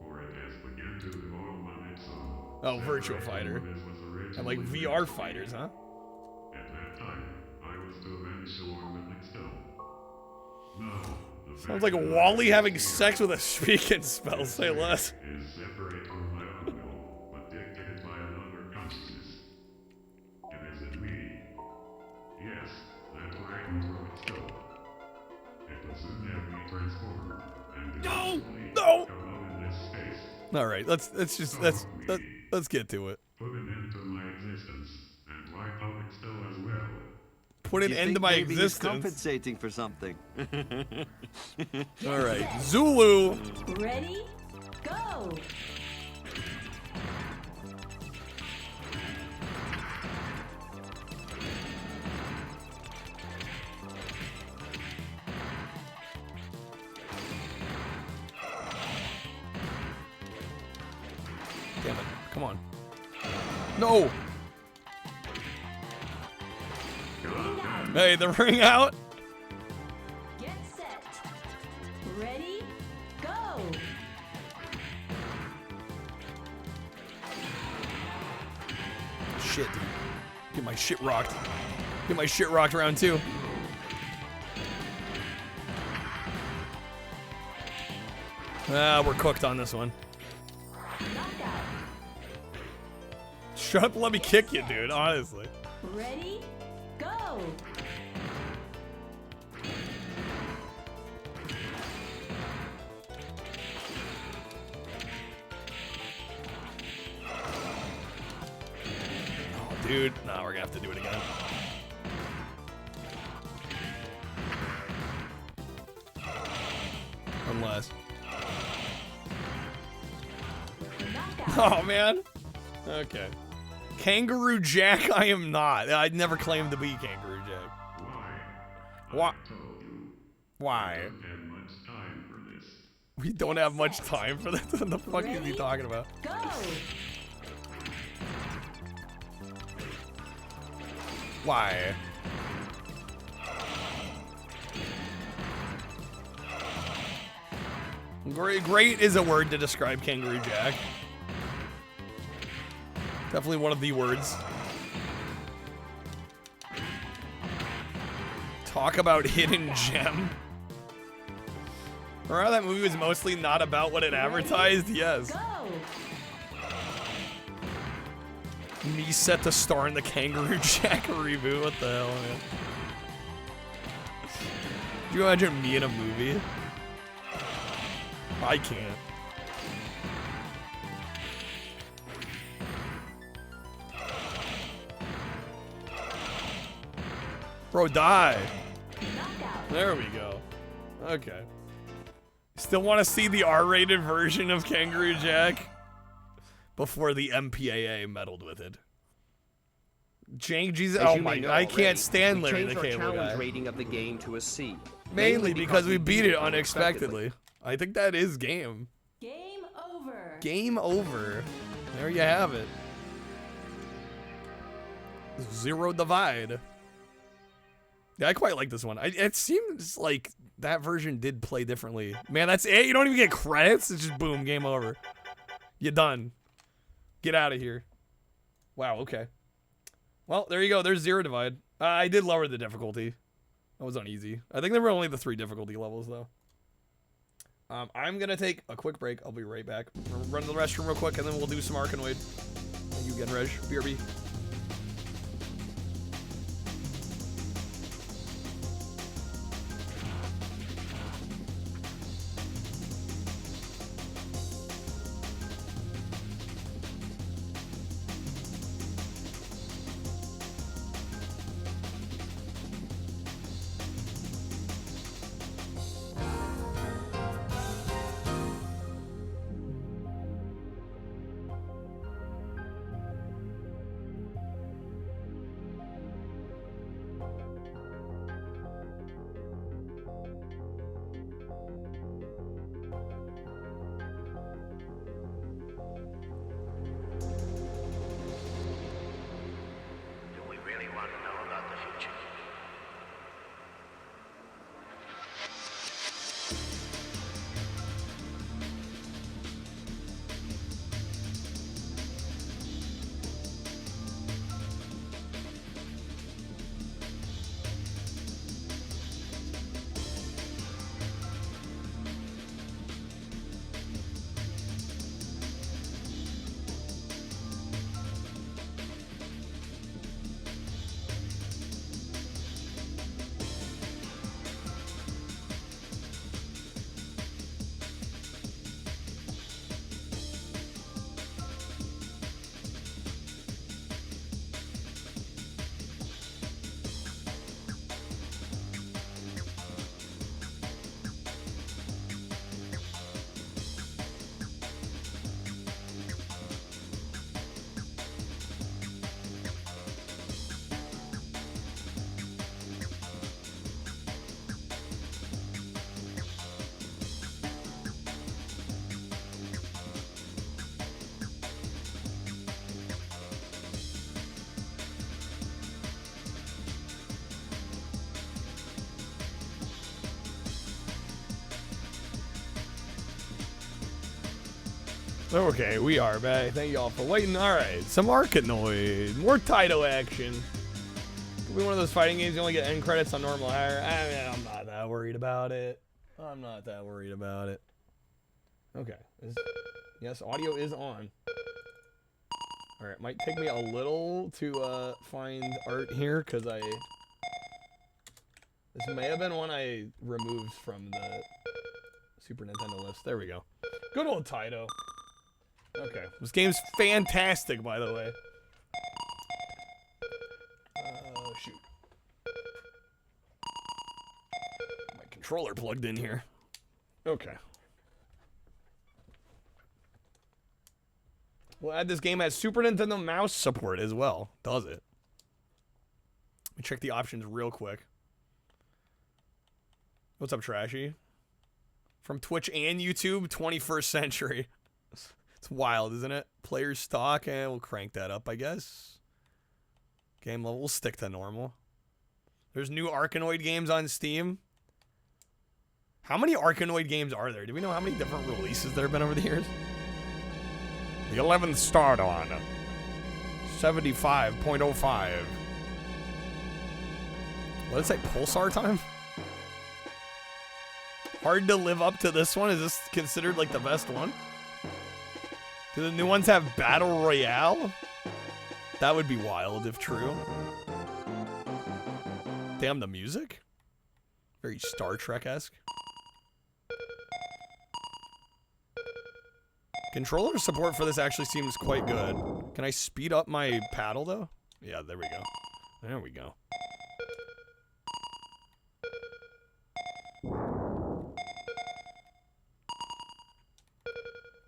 For Oh, Virtua Fighter. And like VR fighters, huh? At that time, I was to vanish along the next stone. Now, the Sounds like Wally having sex with a speaking spell, say less. is separate from my uncle, but dictated by another consciousness. It is in me. Yes, that microwave stone. It will soon have me transformed and eventually No! come out in this space. All right, let's get to it. Put an end to my existence and wipe out Excel as well. Put an end to my maybe he's existence. compensating for something. All right, Zulu. Ready? Go! Damn it! Come on. No. Hey, the ring out. Get set. Ready? Go! Shit, dude. Get my shit rocked. Get my shit rocked round 2. Ah, we're cooked on this one. Shut up, let me kick you, dude, honestly. Ready? Go! Oh, dude. Nah, we're gonna have to do it again. Unless. Oh, man. Okay. Kangaroo Jack, I am not. I'd never claimed to be Kangaroo Jack. Why? Why? We don't have much time for this. What the fuck is he talking about? Go! Why? Great is a word to describe Kangaroo Jack. Definitely one of the words. Talk about hidden gem. Remember how that movie was mostly not about what it advertised? Yes. Me set to star in the Kangaroo Jack reboot. What the hell, man? Can you imagine me in a movie? I can't. Bro, die. There we go. Okay. Still want to see the R-rated version of Kangaroo Jack? Before the MPAA meddled with it. Jank Jesus. Oh my god, I can't stand Larry the Cable Guy. We changed our challenge rating of the game to a C. Mainly because we beat it unexpectedly. I think that is game. Game over. Game over. There you have it. Zero Divide. Yeah, I quite like this one. It seems like that version did play differently. Man, that's it. You don't even get credits. It's just boom, game over. You're done. Get out of here. Wow, okay. Well, there you go. There's Zero Divide. I did lower the difficulty. That was on easy. I think there were only the 3 difficulty levels, though. I'm going to take a quick break. I'll be right back. Run to the restroom real quick, and then we'll do some Arkanoid. Thank you again, Reg. BRB. Okay, we are back. Thank y'all for waiting. Alright, some Arkanoid. More Taito action. Could be one of those fighting games you only get end credits on normal hire. I mean, I'm not that worried about it. I'm not that worried about it. Okay. Yes, audio is on. Alright, might take me a little to find art here, because this may have been one I removed from the Super Nintendo list. There we go. Good old Taito. Okay. This game's fantastic, by the way. Shoot. My controller plugged in here. Okay. We'll add this game as Super Nintendo mouse support as well. Does it? Let me check the options real quick. What's up, Trashy? From Twitch and YouTube, 21st century. It's wild, isn't it? Player stock, and we'll crank that up, I guess. Game level, we'll stick to normal. There's new Arkanoid games on Steam. How many Arkanoid games are there? Do we know how many different releases there have been over the years? The 11th start on 75.05. What did it say? Pulsar time? Hard to live up to this one? Is this considered like the best one? Do the new ones have Battle Royale? That would be wild if true. Damn, the music? Very Star Trek-esque. Controller support for this actually seems quite good. Can I speed up my paddle, though? Yeah, there we go. There we go.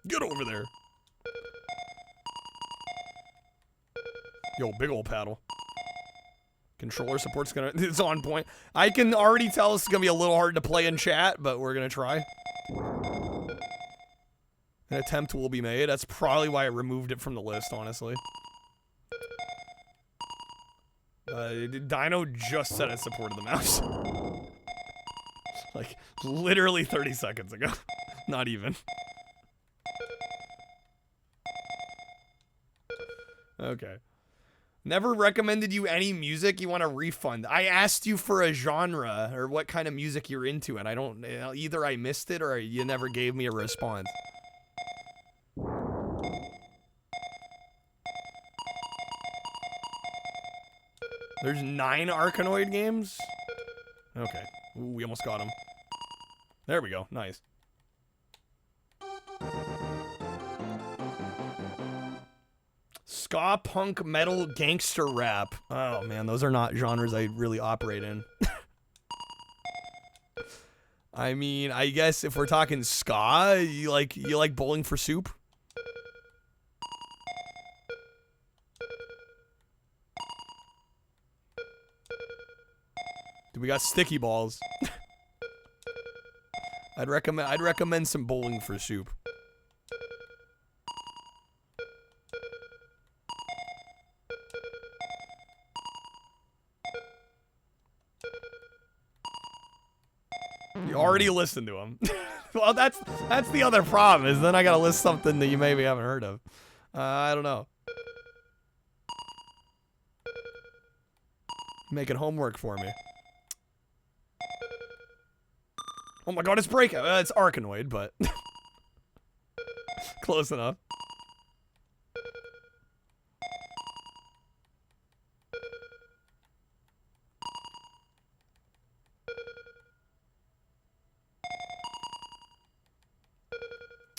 Get over there. Yo, big old paddle. Controller support's it's on point. I can already tell it's gonna be a little hard to play in chat, but we're gonna try. An attempt will be made. That's probably why I removed it from the list, honestly. Dino just said it supported the mouse. Like, literally 30 seconds ago. Not even. Okay. Never recommended you any music. You want a refund. I asked you for a genre or what kind of music you're into, and I don't... Either I missed it or you never gave me a response. There's 9 Arkanoid games? Okay. Ooh, we almost got him. There we go. Nice. Ska, punk, metal, gangster rap. Oh man, those are not genres I really operate in. I mean, I guess if we're talking ska, you like Bowling for Soup? We got sticky balls. I'd recommend some Bowling for Soup. You already listened to him. Well, that's the other problem, is then I gotta list something that you maybe haven't heard of. I don't know. Making homework for me. Oh my god, it's Breakout. It's Arkanoid, but close enough.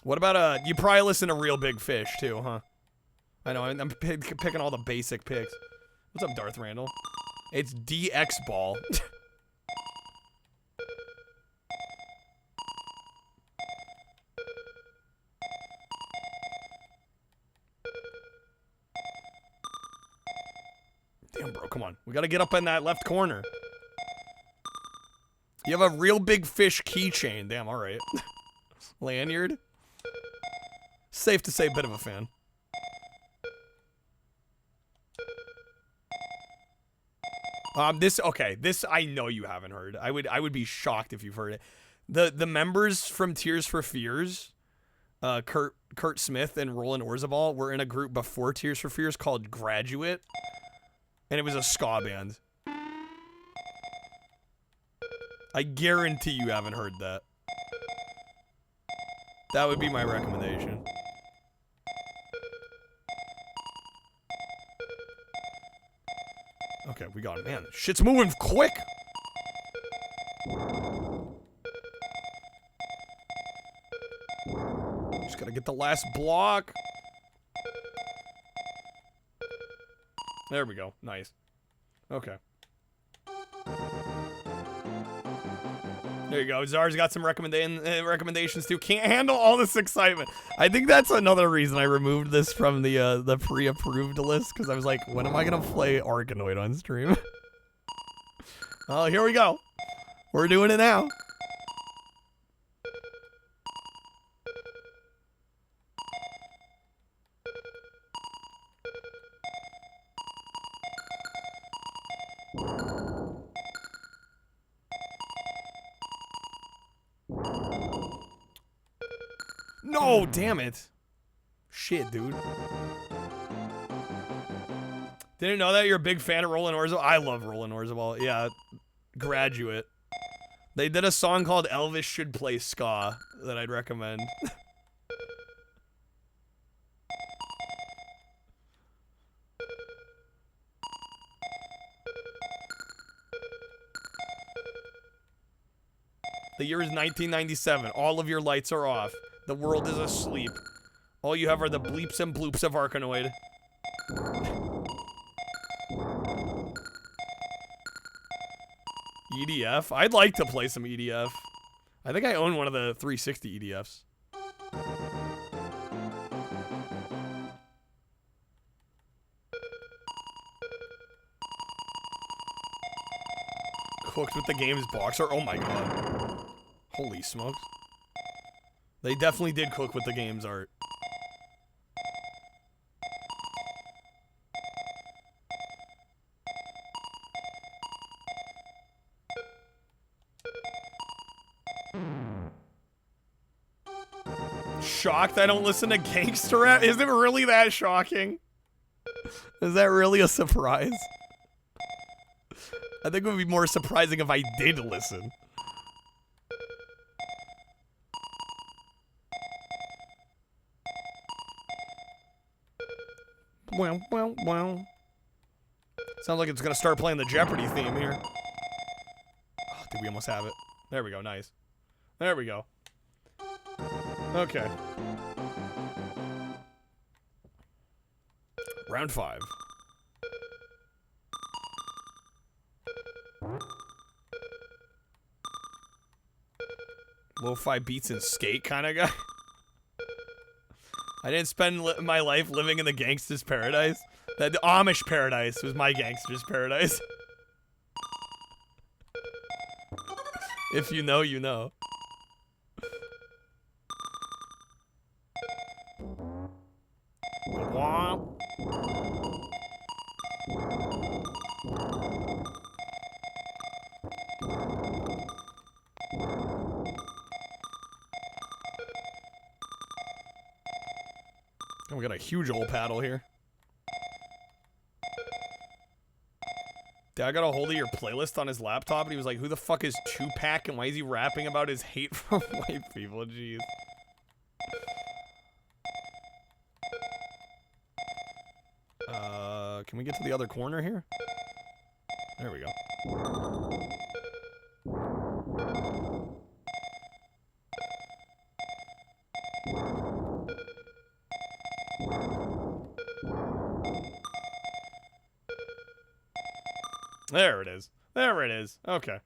What about you probably listen to Real Big Fish too, huh? I know, I'm picking all the basic picks. What's up, Darth Randall? It's DX Ball. Damn, bro, come on. We gotta get up in that left corner. You have a Real Big Fish keychain. Damn, alright. Lanyard. Safe to say, bit of a fan. This I know you haven't heard. I would be shocked if you've heard it. The members from Tears for Fears, Kurt Smith and Roland Orzabal were in a group before Tears for Fears called Graduate, and it was a ska band. I guarantee you haven't heard that. That would be my recommendation. Okay, we got it. Man, shit's moving quick. Just gotta get the last block. There we go. Nice. Okay. There you go. Czar's got some recommendations too. Can't handle all this excitement. I think that's another reason I removed this from the pre-approved list, because I was like, when am I gonna play Arkanoid on stream? Oh, here we go. We're doing it now. No, damn it. Shit, dude. Didn't know that you're a big fan of Roland Orzabal. I love Roland Orzabal. Yeah, Graduate. They did a song called Elvis Should Play Ska that I'd recommend. The year is 1997. All of your lights are off. The world is asleep. All you have are the bleeps and bloops of Arkanoid. EDF? I'd like to play some EDF. I think I own one of the 360 EDFs. Cooked with the game's boxer? Oh my god. Holy smokes. They definitely did cook with the game's art. Shocked I don't listen to gangster rap? Is it really that shocking? Is that really a surprise? I think it would be more surprising if I did listen. Wow, wow, wow. Sounds like it's gonna start playing the Jeopardy theme here. Oh, dude, we almost have it. There we go, nice. There we go. Okay. Round 5. Lo-fi beats and skate kind of guy. I didn't spend my life living in the gangster's paradise. The Amish paradise was my gangster's paradise. If you know, you know. Womp. Oh, we got a huge old paddle here. Dad got a hold of your playlist on his laptop and he was like, who the fuck is Tupac and why is he rapping about his hate for white people? Jeez. Can we get to the other corner here? There we go. There it is. There it is. Okay.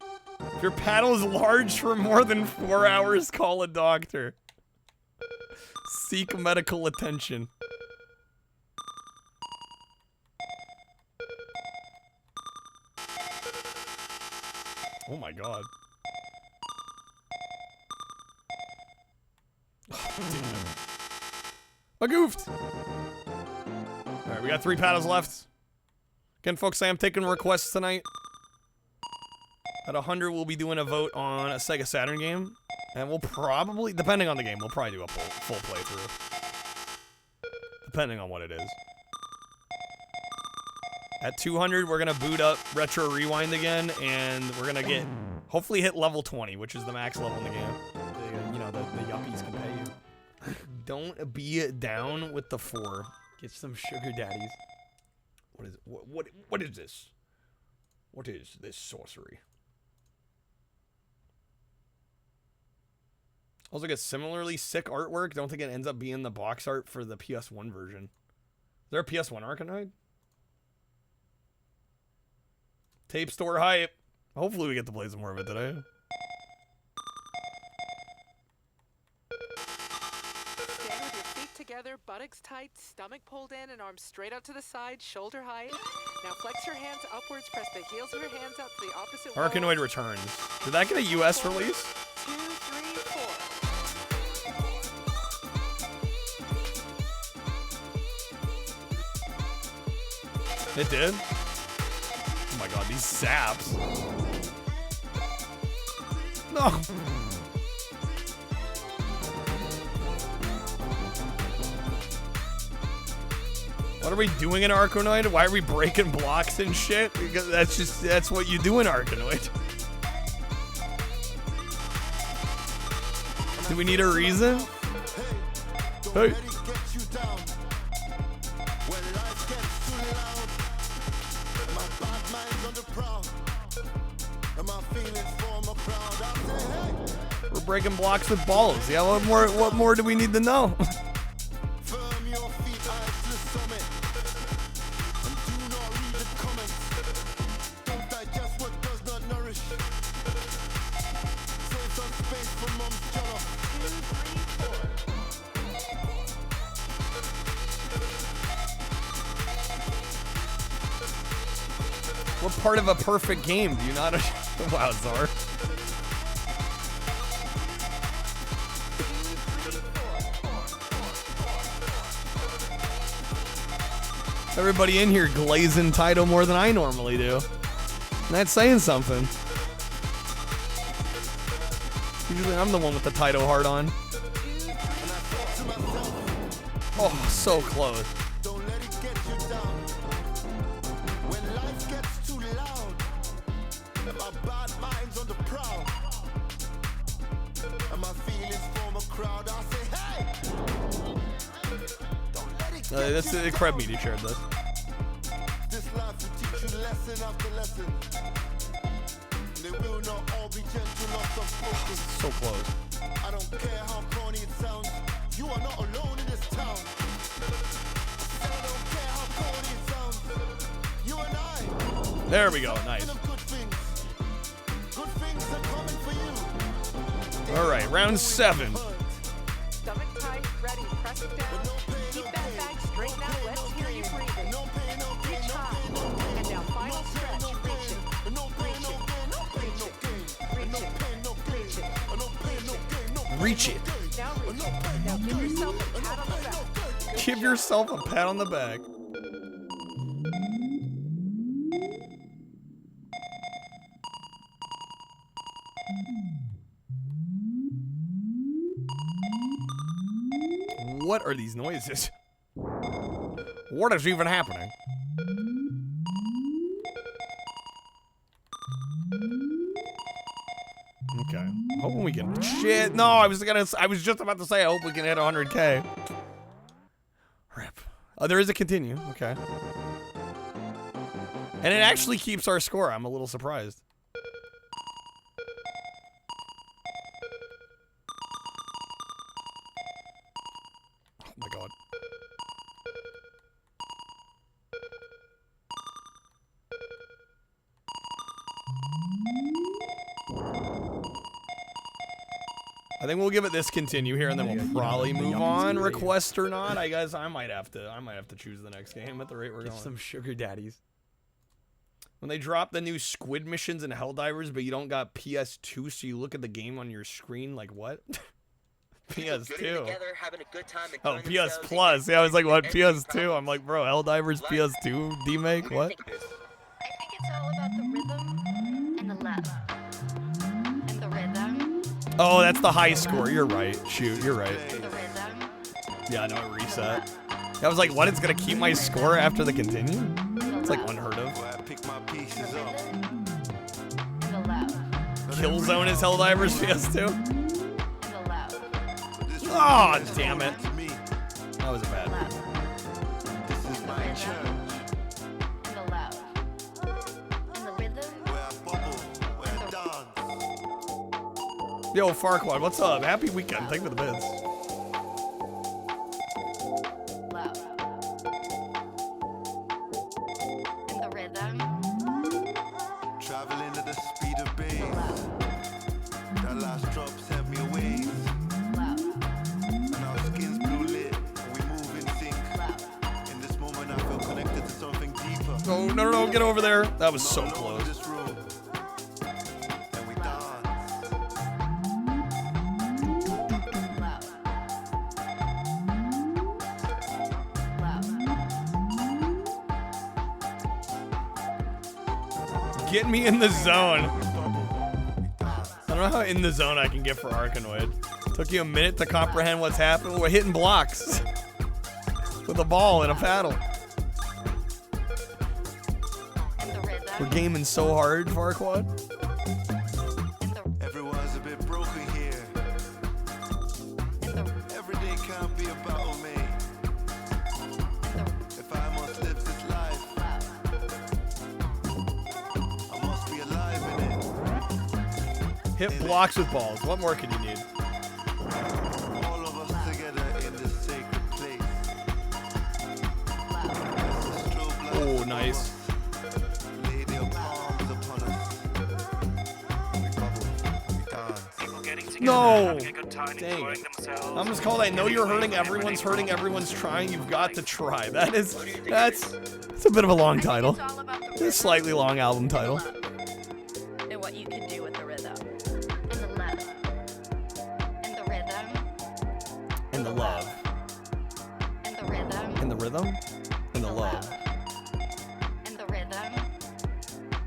If your paddle is large for more than 4 hours, call a doctor. Seek medical attention. Oh my god. Oh, damn. I goofed! Alright, we got 3 paddles left. Again, folks, I am taking requests tonight. At 100, we'll be doing a vote on a Sega Saturn game. And we'll probably, depending on the game, we'll probably do a full playthrough. Depending on what it is. At 200, we're gonna boot up Retro Rewind again, and we're gonna get, hopefully hit level 20, which is the max level in the game. You know, the yuppies can pay you. Don't be down with the 4. Get some sugar daddies. What is it? What is this? What is this sorcery? Also get similarly sick artwork. Don't think it ends up being the box art for the PS1 version. Is there a PS1 Arcanine? Tape store hype. Hopefully we get to play some more of it today. Stand with your feet together, buttocks tight, stomach pulled in, and arms straight out to the side, shoulder height. Now flex your hands upwards, press the heels of your hands out to the opposite wall. Arkanoid Returns. Did that get a US release? 2, 3, 4. It did? Oh my god, these saps. No. What are we doing in Arkanoid? Why are we breaking blocks and shit? Because that's what you do in Arkanoid. Do we need a reason? Hey. We're breaking blocks with balls. Yeah, what more do we need to know? What part of a perfect game do you not? Wow, Czar. Everybody in here glazing title more than I normally do. That's saying something. Usually I'm the one with the title hard on. Oh, so close. That's the Crab Media shared this. This life will teach you lesson after lesson. They will not all be gentle, not so focused. So close. I don't care how corny it sounds. You are not alone in this town. I don't care how corny it sounds. You and I. There we go. Nice. Good things are coming for you. All right, round 7. Stomach tight, ready, press it down. Keep that bag straight now. Let's hear you breathing. Reach high. And now final stretch. Reach it. Reach it. Reach it. Reach it. Now reach it. Now give yourself a pat on the back. Give yourself a pat on the back. What are these noises? What is even happening? Okay. Hoping we can. Shit. No, I was just about to say I hope we can hit 100K. Rip. Oh, there is a continue. Okay. And it actually keeps our score. I'm a little surprised. Oh my god. I think we'll give it this continue here, and then we'll probably move on, request or not. I guess I might have to choose the next game at the rate we're going. Some sugar daddies. When they drop the new Squid missions and Helldivers, but you don't got PS2, so you look at the game on your screen like what? PS2. Oh, PS Plus. Yeah, I was like, what? PS2. I'm like, bro, Helldivers PS2 demake? What? I think it's all about the rhythm and the love. And the rhythm Oh, that's the high score. You're right. Shoot, you're right. Yeah, I know it reset. I was like, what? It's gonna keep my score after the continue? It's like unheard of. Killzone is Helldivers PS2. Oh, damn it. That was a bad one. Yo, Farquaad, what's up? Happy weekend. Thank you for the bids. Traveling at the speed of bass. That last drop sent me away. And our skin's blue lit, and we move in sync. In this moment, I feel connected to something deeper. Oh, no, get over there. That was so close. And we dance. Get me in the zone. I don't know how in the zone I can get for Arkanoid. Took you a minute to comprehend what's happening. We're hitting blocks with a ball and a paddle. We're gaming so hard, Farquaad. Everyone's a bit broken here. Every day can't be about me. If I must live this life, I must be alive in it. Hit blocks with balls. What more could you need? All of us together in this sacred place. Oh, nice. Lay their palms upon us. We bubble, we dance. People getting together, No! having a good time, Dang enjoying it. themselves. I'm just called. I know you're hurting. Everyone's hurting. Everyone's trying. You've got to try. That's a bit of a long title. It's a slightly long album title. And what you can do with the rhythm. And the love. And the rhythm. And the love. And the rhythm. And the rhythm. And the love. And the rhythm.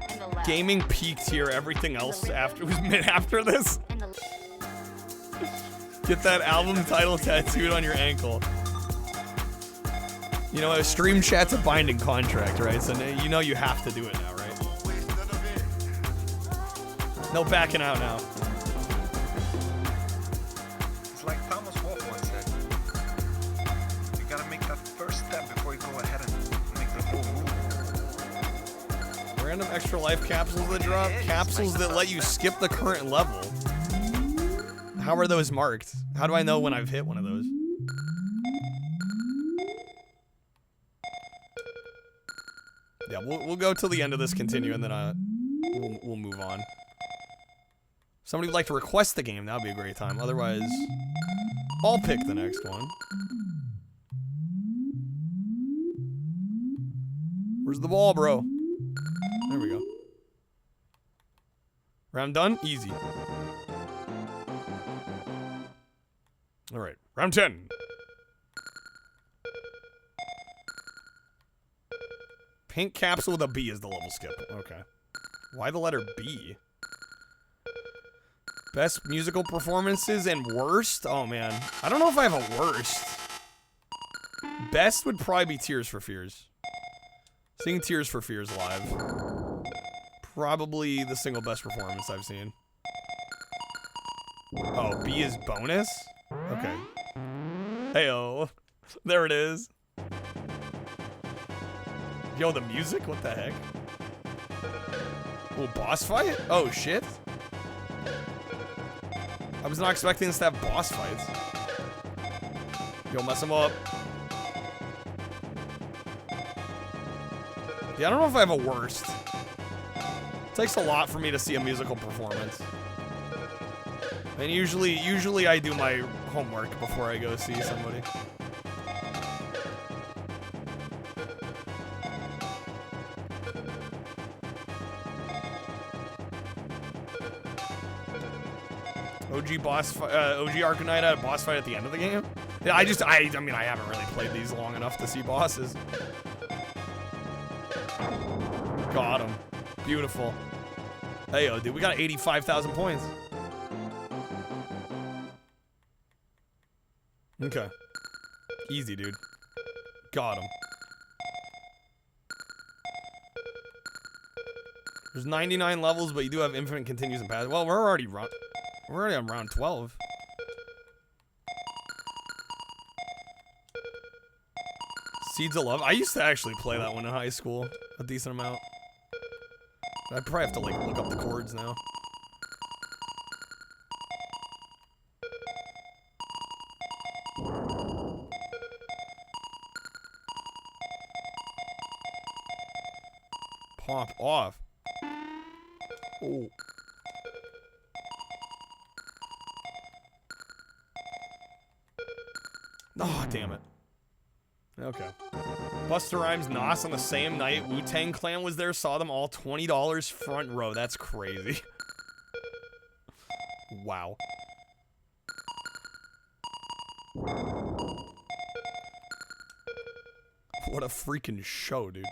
And the love. Gaming peaked here. Everything else after was mid after this. Get that album title tattooed on your ankle. You know, a stream chat's a binding contract, right? So you know you have to do it now, right? No backing out now. It's like Thomas Wolfe once said. You gotta make that first step before you go ahead and make the whole move. Random extra life capsules that drop. Capsules that let you skip the current level. How are those marked? How do I know when I've hit one of those? Yeah, we'll go till the end of this continue, and then we'll move on. Somebody would like to request the game, that would be a great time. Otherwise, I'll pick the next one. Where's the ball, bro? There we go. Round done? Easy. Alright, round 10. Pink capsule with a B is the level skip. Okay. Why the letter B? Best musical performances and worst? Oh, man. I don't know if I have a worst. Best would probably be Tears for Fears. Seeing Tears for Fears live. Probably the single best performance I've seen. Oh, B is bonus? Okay. Heyo. There it is. Yo, the music? What the heck? Oh, boss fight? Oh, shit. I was not expecting us to have boss fights. Yo, mess him up. Yeah, I don't know if I have a worst. It takes a lot for me to see a musical performance. And usually I do my homework before I go see somebody. OG boss fight, OG Arcanite had a boss fight at the end of the game. Yeah, I mean, I haven't really played these long enough to see bosses. Got him. Beautiful. Hey, yo, dude, we got 85,000 points. Okay. Easy, dude. Got him. There's 99 levels, but you do have infinite continues and paths. Well, we're already on round 12. Seeds of Love. I used to actually play that one in high school, a decent amount. I probably have to like look up the chords now. Pop off. Oh. Oh, damn it. Okay. Busta Rhymes, Nas on the same night. Wu-Tang Clan was there. Saw them all. $20 front row. That's crazy. Wow. What a freaking show, dude.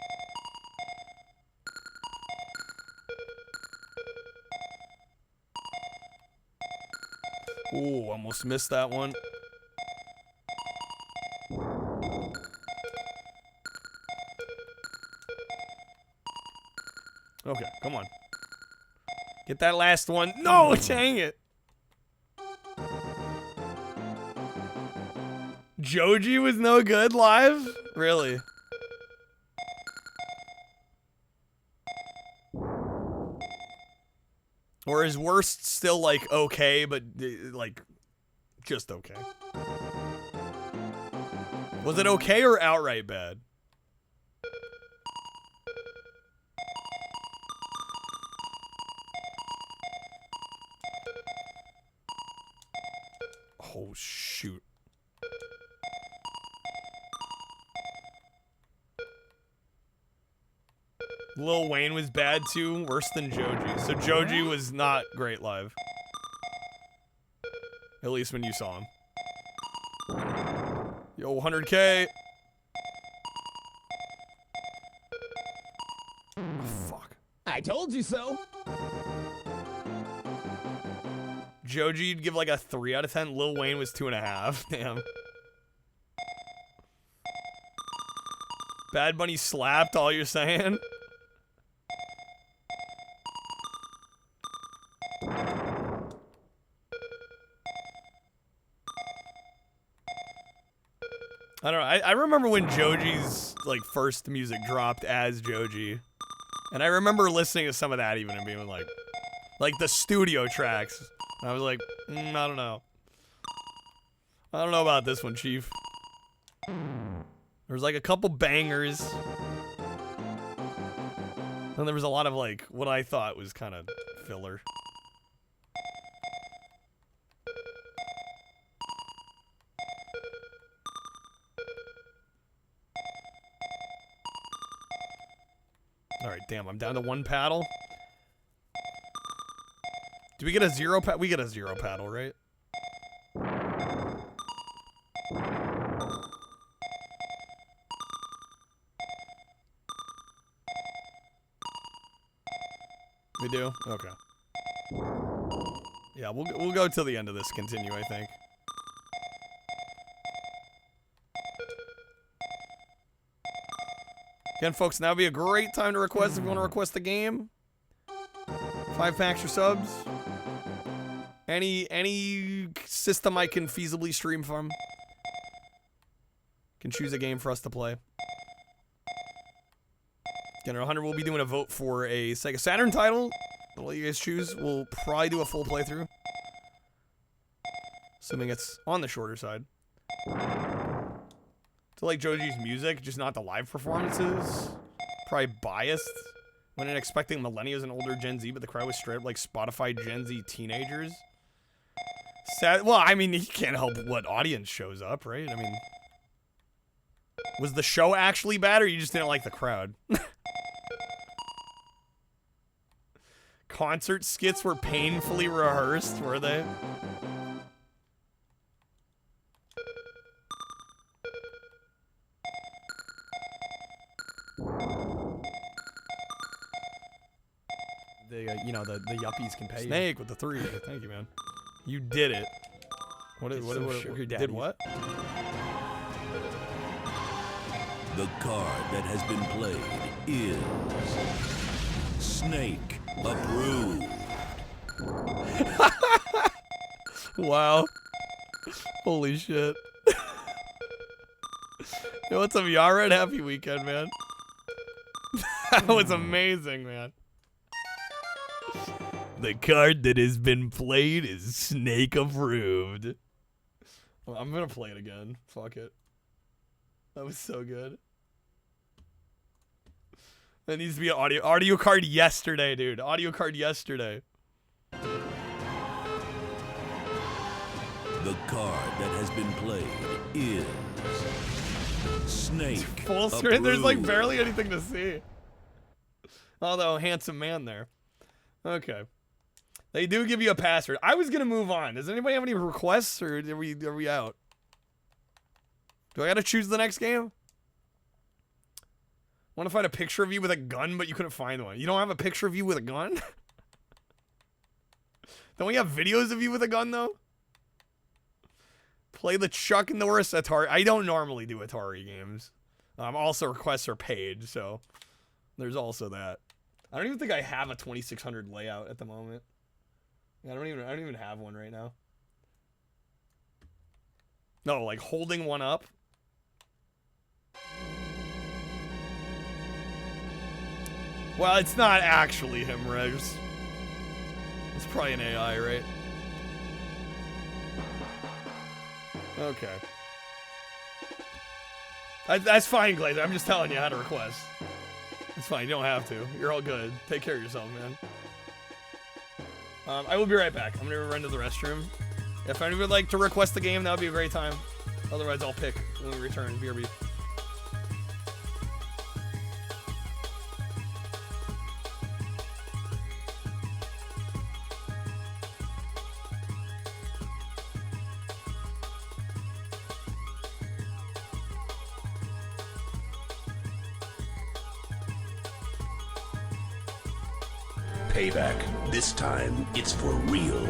Ooh, almost missed that one. Okay, come on. Get that last one. No, dang it. Joji was no good live? Really? Or is worst still like okay, but like just okay? Was it okay or outright bad? Oh, shoot. Lil Wayne was bad too, worse than Joji. So Joji was not great live. At least when you saw him. Yo, 100K. Oh, fuck. I told you so. Joji'd give like a 3 out of 10. Lil Wayne was 2.5. Damn. Bad Bunny slapped, all you're saying? I don't know. I remember when Joji's like first music dropped as Joji. And I remember listening to some of that even and being like the studio tracks. And I was like, I don't know. I don't know about this one, Chief. There was like a couple bangers. And there was a lot of like what I thought was kind of filler. Alright, damn, I'm down to 1 paddle. Do we get a 0 paddle? We get a 0 paddle, right? We do? Okay. Yeah, we'll go till the end of this continue, I think. Again, folks, now would be a great time to request if you want to request the game. 5 packs or subs. Any system I can feasibly stream from. Can choose a game for us to play. Again, at 100, we'll be doing a vote for a Sega Saturn title. I'll let you guys choose. We'll probably do a full playthrough. Assuming it's on the shorter side. To like Joji's music, just not the live performances. Probably biased. Went in expecting millennials and older Gen Z, but the crowd was straight up like Spotify Gen Z teenagers. Sad. Well, I mean, you can't help what audience shows up, right? I mean, was the show actually bad, or you just didn't like the crowd? Concert skits were painfully rehearsed, were they? You know, the yuppies can pay you. Snake with the 3. Thank you, man. You did it. What did Sugar did daddies. what? The card that has been played is Snake approved. Wow. Holy shit. Yo, what's up, Yara? Happy weekend, man. That was amazing, man. The card that has been played is Snake approved. Well, I'm gonna play it again. Fuck it. That was so good. That needs to be an audio card yesterday, dude. Audio card yesterday. The card that has been played is Snake Full screen. There's like approved. barely anything to see. Although handsome man there. Okay. They do give you a password. I was gonna move on. Does anybody have any requests, or are we out? Do I gotta choose the next game? Want to find a picture of you with a gun, but you couldn't find one. You don't have a picture of you with a gun? Don't we have videos of you with a gun though? Play the Chuck Norris Atari. I don't normally do Atari games. Also, requests are paid, so there's also that. I don't even think I have a 2600 layout at the moment. I don't even have one right now. No, like holding one up. Well, it's not actually him, Regs. It's probably an AI, right? Okay. That's fine, Glazer. I'm just telling you how to request. It's fine. You don't have to. You're all good. Take care of yourself, man. I will be right back. I'm going to run to the restroom. If anyone would like to request the game, that would be a great time. Otherwise, I'll pick when we return. BRB. Payback. This time, it's for real.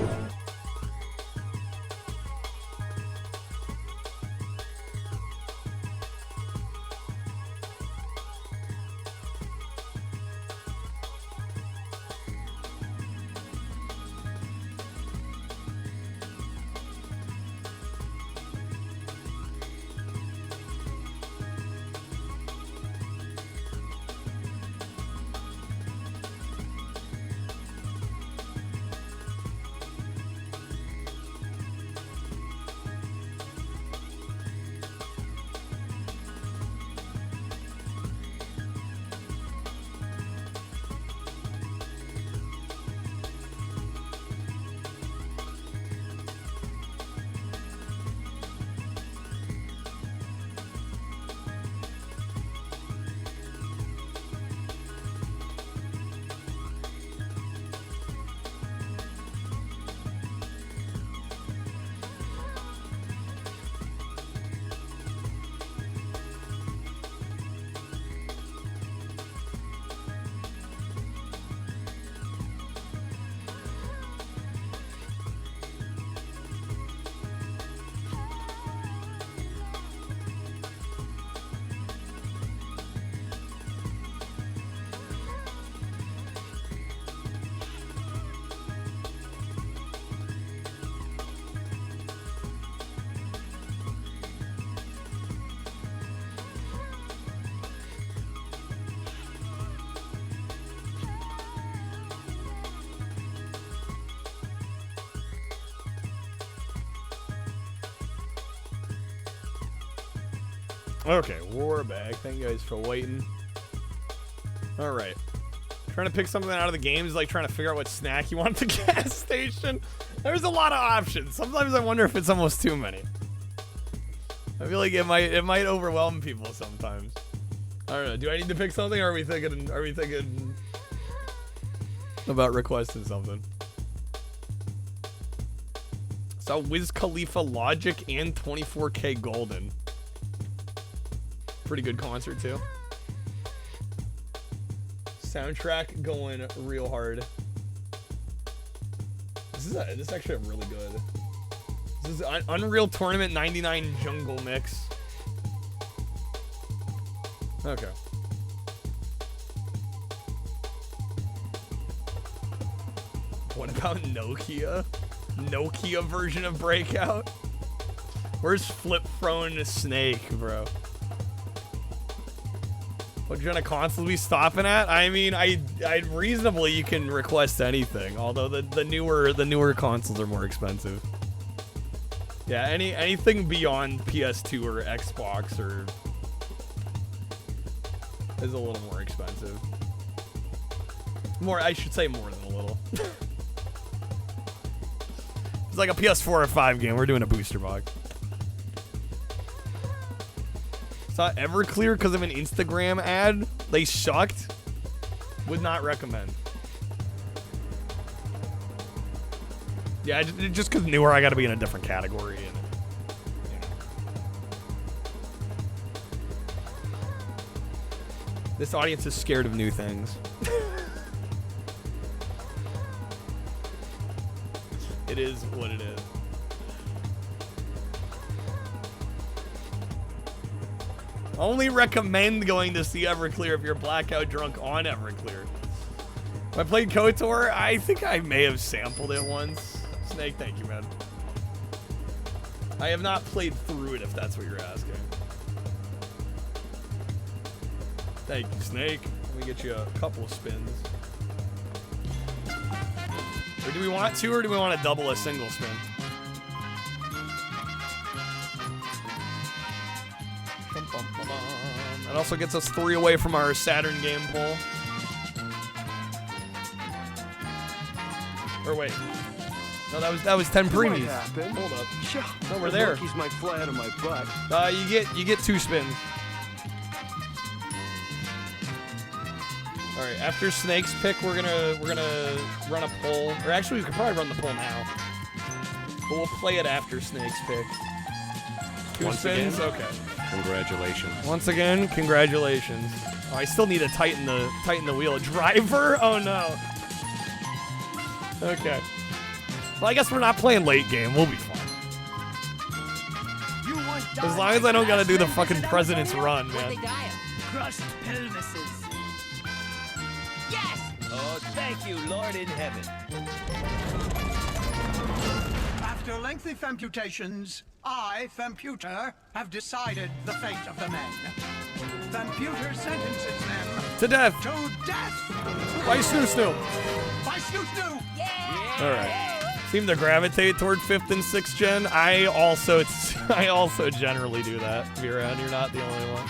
Okay, we're back. Thank you guys for waiting. Alright. Trying to pick something out of the game is like trying to figure out what snack you want at the gas station. There's a lot of options. Sometimes I wonder if it's almost too many. I feel like it might overwhelm people sometimes. I don't know. Do I need to pick something, or are we thinking about requesting something? Saw Wiz Khalifa Logic and 24K Golden. Pretty good concert too. Soundtrack going real hard. This is actually really good. This This is Unreal Tournament 99 Jungle Mix. Okay. What about Nokia? Nokia version of Breakout? Where's Flip throwing a snake, bro? What kind of console we stopping at? I mean, I reasonably you can request anything. Although the newer consoles are more expensive. Yeah, anything beyond PS2 or Xbox or is a little more expensive. More, I should say more than a little. It's like a PS4 or 5 game. We're doing a booster box. Saw Everclear because of an Instagram ad. They sucked. Would not recommend. Yeah, just because newer, I got to be in a different category. And, you know. This audience is scared of new things. It is what it is. Only recommend going to see Everclear if you're blackout drunk on Everclear. When I played KOTOR, I think I may have sampled it once. Snake, thank you, man. I have not played through it, if that's what you're asking. Thank you, Snake. Let me get you a couple of spins. Or do we want two, or do we want to double a single spin? That also gets us 3 away from our Saturn game poll. Or wait. No, that was 10 preemies. Hold up. No, we're there. Monkeys might fly out of my butt. You get 2 spins. All right, after Snake's pick, we're gonna run a poll. Or actually, we could probably run the poll now. But we'll play it after Snake's pick. 2 Once spins? again, Okay. Congratulations. Once again, congratulations. Oh, I still need to tighten the wheel. Driver? Oh no. Okay. Well, I guess we're not playing late game. We'll be fine. As long as I don't gotta do the fucking president's run, man. Crushed pelvises. Yes! Oh, thank you, Lord in heaven. After lengthy computations, I, Femputer, have decided the fate of the men. Femputer sentences them To death. To death! By Snoo. By Snoo! All right. Seem to gravitate toward 5th and 6th gen. I also generally do that. Viran, you're not the only one.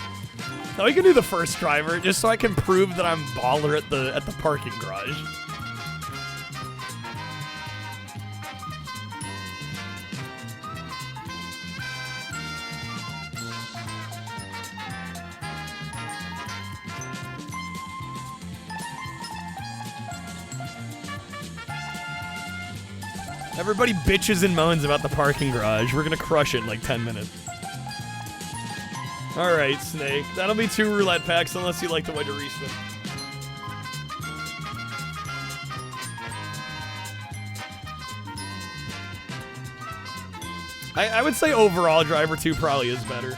No, we can do the first driver just so I can prove that I'm baller at the parking garage. Everybody bitches and moans about the parking garage. We're gonna crush it in like 10 minutes. Alright, Snake. That'll be 2 roulette packs unless you like to wedge a respin. I would say overall Driver 2 probably is better.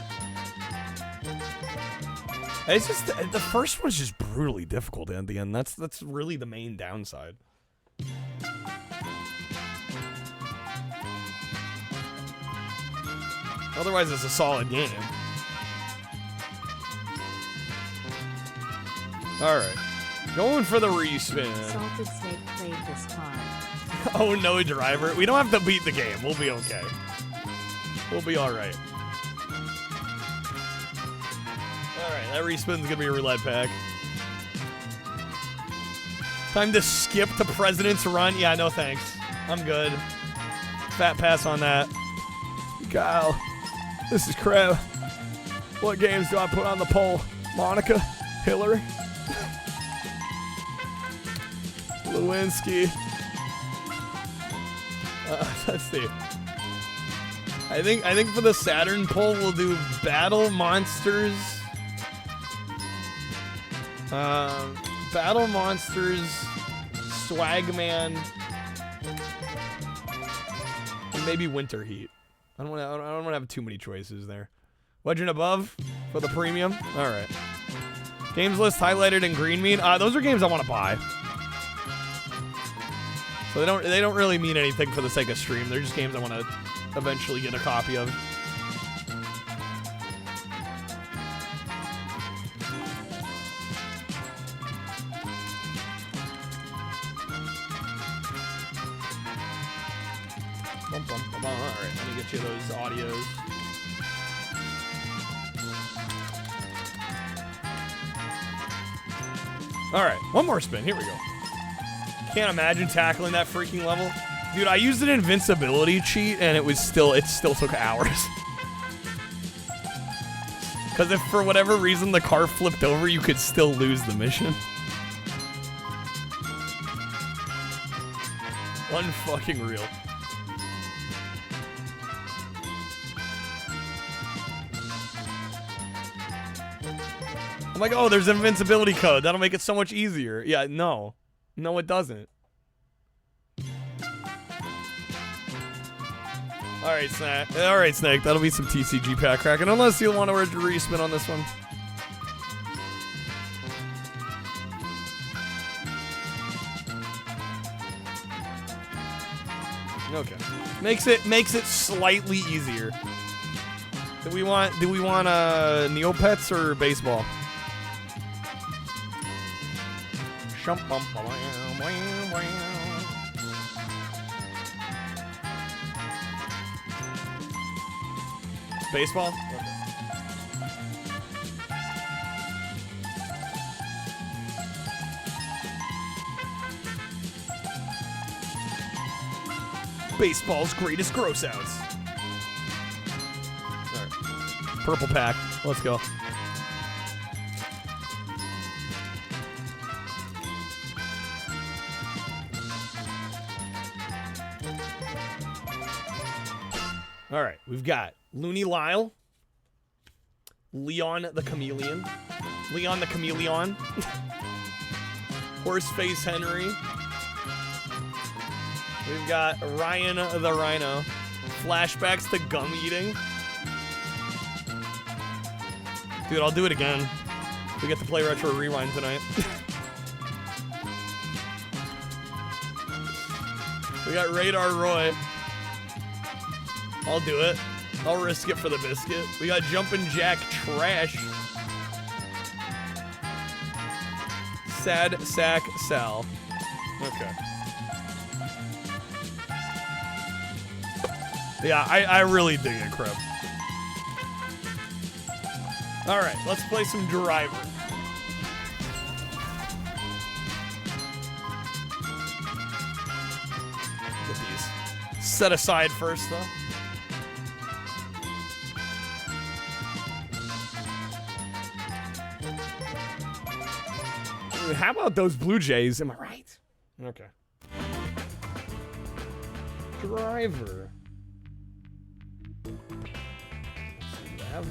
It's just the first one's just brutally difficult at the end. That's really the main downside. Otherwise, it's a solid game. Alright. Going for the respin. Salted Snake played this card. Oh no, Driver. We don't have to beat the game. We'll be okay. We'll be alright. Alright, that respin's gonna be a roulette pack. Time to skip to President's Run. Yeah, no thanks. I'm good. Fat pass on that. Kyle. This is crap. What games do I put on the poll? Monica? Hillary? Lewinsky? Let's see. I think for the Saturn poll we'll do Battle Monsters. Battle Monsters, Swagman, and maybe Winter Heat. I don't want to have too many choices there. Legend above for the premium. All right. Games list highlighted in green mean. Those are games I want to buy. So they don't really mean anything for the sake of stream. They're just games I want to eventually get a copy of. Alright, let me get you those audios. Alright, one more spin. Here we go. Can't imagine tackling that freaking level. Dude, I used an invincibility cheat and it still took hours. Because if for whatever reason the car flipped over, you could still lose the mission. Unfucking real. I'm like, oh, there's an invincibility code. That'll make it so much easier. Yeah, no. No, it doesn't. Alright, Snack. Alright, Snake. That'll be some TCG pack cracking. Unless you want to respin on this one. Okay. Makes it slightly easier. Do we want Neopets or baseball? Baseball? Okay. Baseball's greatest gross outs. Right. Purple pack. Let's go. All right, we've got Looney Lyle, Leon the Chameleon, Horseface Henry. We've got Ryan the Rhino, flashbacks to gum eating. Dude, I'll do it again. We get to play Retro Rewind tonight. We got Radar Roy. I'll do it. I'll risk it for the biscuit. We got Jumpin' Jack Trash. Sad Sack Sal. Okay. Yeah, I really dig it, Crib. Alright, let's play some Driver. Get these set aside first, though. How about those Blue Jays? Am I right? Okay. Driver. Let's see what I have.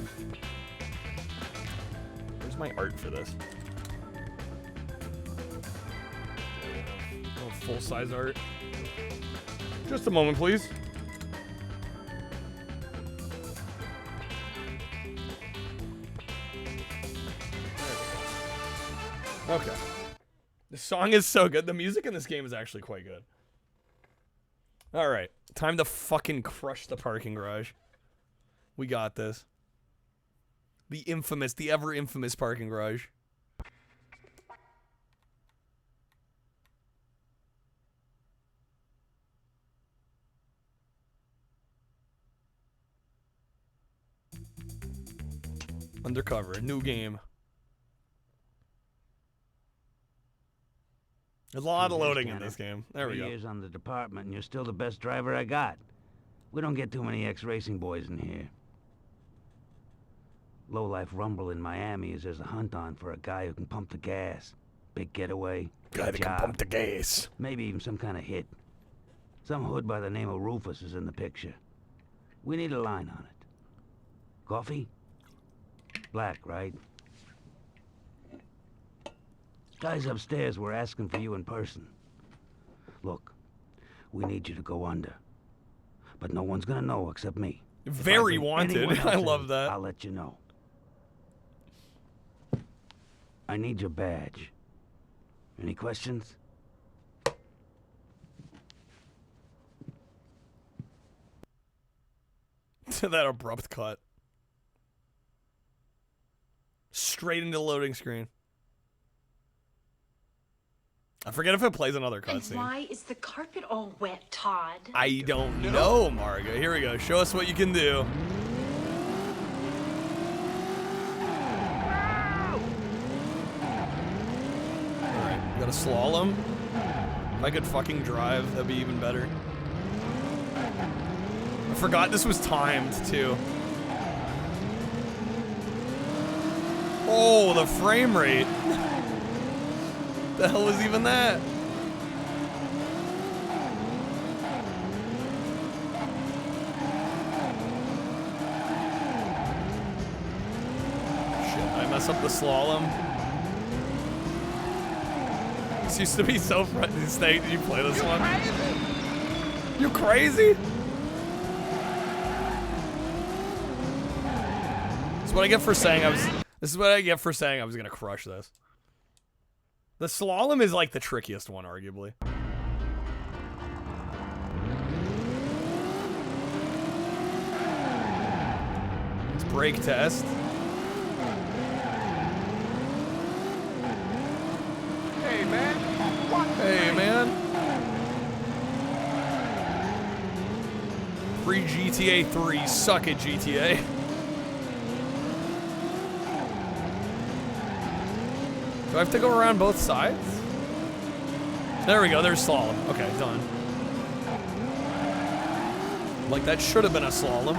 Where's my art for this? Oh, full-size art. Just a moment, please. Okay. The song is so good. The music in this game is actually quite good. Alright. Time to fucking crush the parking garage. We got this. The ever infamous parking garage. Undercover, new game. There's a lot of loading in this game. There we go. 3 years on the department, and you're still the best driver I got. We don't get too many ex-racing boys in here. Low-life rumble in Miami is there's a hunt on for a guy who can pump the gas. Big getaway. Guy that can pump the gas. Maybe even some kind of hit. Some hood by the name of Rufus is in the picture. We need a line on it. Coffee? Black, right? Guys upstairs were asking for you in person. Look, we need you to go under. But no one's gonna know except me. Very If I think wanted. anyone I else love is, that. I'll let you know. I need your badge. Any questions? That abrupt cut. Straight into the loading screen. I forget if it plays another And cutscene. why is the carpet all wet, Todd? I don't know, Margo. Here we go. Show us what you can do. Alright, got a slalom. If I could fucking drive, that'd be even better. I forgot this was timed, too. Oh, the frame rate. The hell was even that? Shit, I mess up the slalom. This used to be so fun. Snake, did you play this one? You crazy? This is what I get for saying I was. This is what I get for saying I was gonna crush this. The slalom is like the trickiest one, arguably. It's brake test. Hey, man. What? Hey, man. Free GTA 3. Suck it, GTA. Do I have to go around both sides? There we go, there's slalom. Okay, done. Like that should have been a slalom.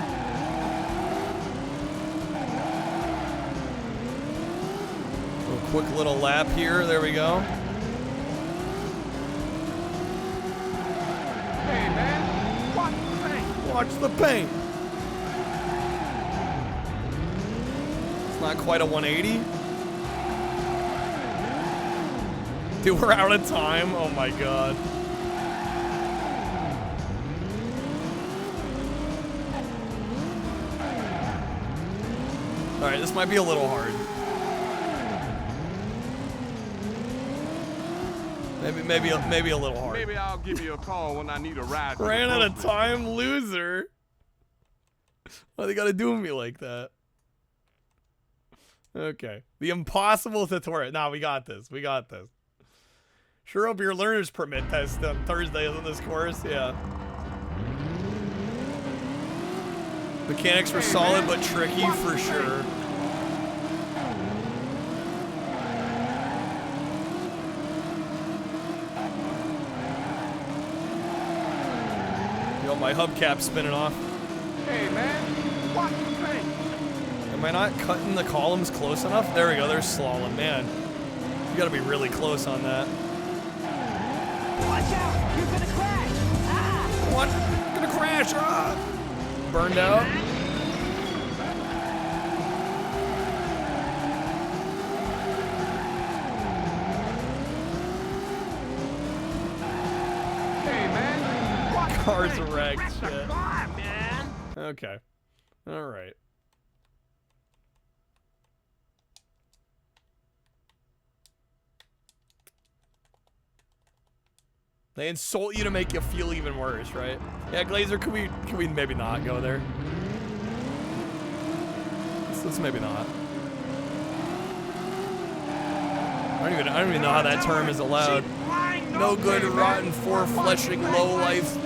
A quick little lap here, there we go. Hey, man. Watch the paint. Watch the paint. It's not quite a 180. Dude, we're out of time. Oh my god. Alright, this might be a little hard. Maybe a little hard. Maybe I'll give you a call when I need a ride. Ran out of time, loser. Why they gotta do me like that? Okay. The impossible tutorial. Nah, we got this. We got this. Sure hope your learner's permit test on Thursday is in this course. Yeah. Mechanics were solid but tricky for sure. Yo, my hubcap's spinning off. Hey, man. Watch the paint. Am I not cutting the columns close enough? There we go. There's slalom. Man, you gotta be really close on that. Watch out! You're gonna crash! Ah! What? I'm gonna crash! Ah! Burned out. Hey, man. Watch Car's the paint. wrecked. Press the Shit. car, man. Okay. All right. They insult you to make you feel even worse, right? Yeah, Glazer, can we maybe not go there? Let's maybe not. I don't even know how that term is allowed. No good, rotten, four-fleshing, low-life,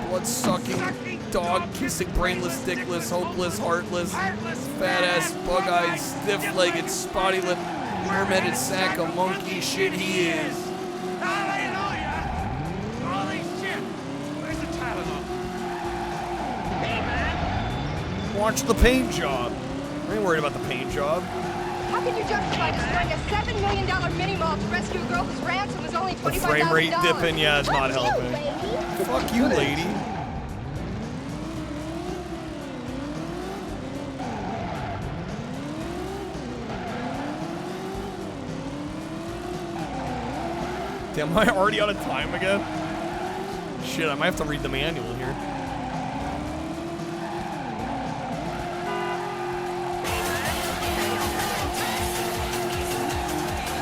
blood-sucking, dog-kissing, brainless, dickless, hopeless, heartless, fat-ass, bug-eyed, stiff-legged, spotty-lipped, worm-headed sack of monkey shit he is. Hallelujah! Holy shit! Where's the Tylenol? Hey, man! Watch the paint job. I ain't worried about the paint job. How can you justify destroying a $7 million mini-mall to rescue a girl whose ransom was only $25,000? The frame rate dipping, yeah, it's not helping. Fuck you, lady. Damn, am I already out of time again? Shit, I might have to read the manual here.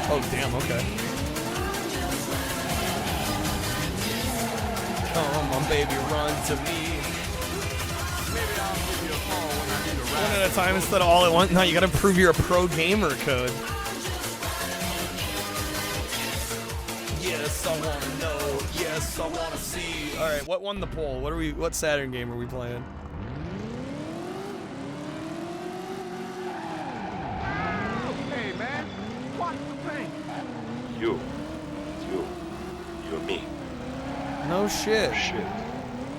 Oh, damn, okay. Come on, baby, run to me. Maybe I'll give you a call when I need a ride. One at a time instead of all at once. No, you gotta prove you're a pro gamer code. Yes, I wanna know. Yes, I wanna see. All right, what won the poll? What Saturn game are we playing? Hey, man, what's the thing? You. You and me. No shit.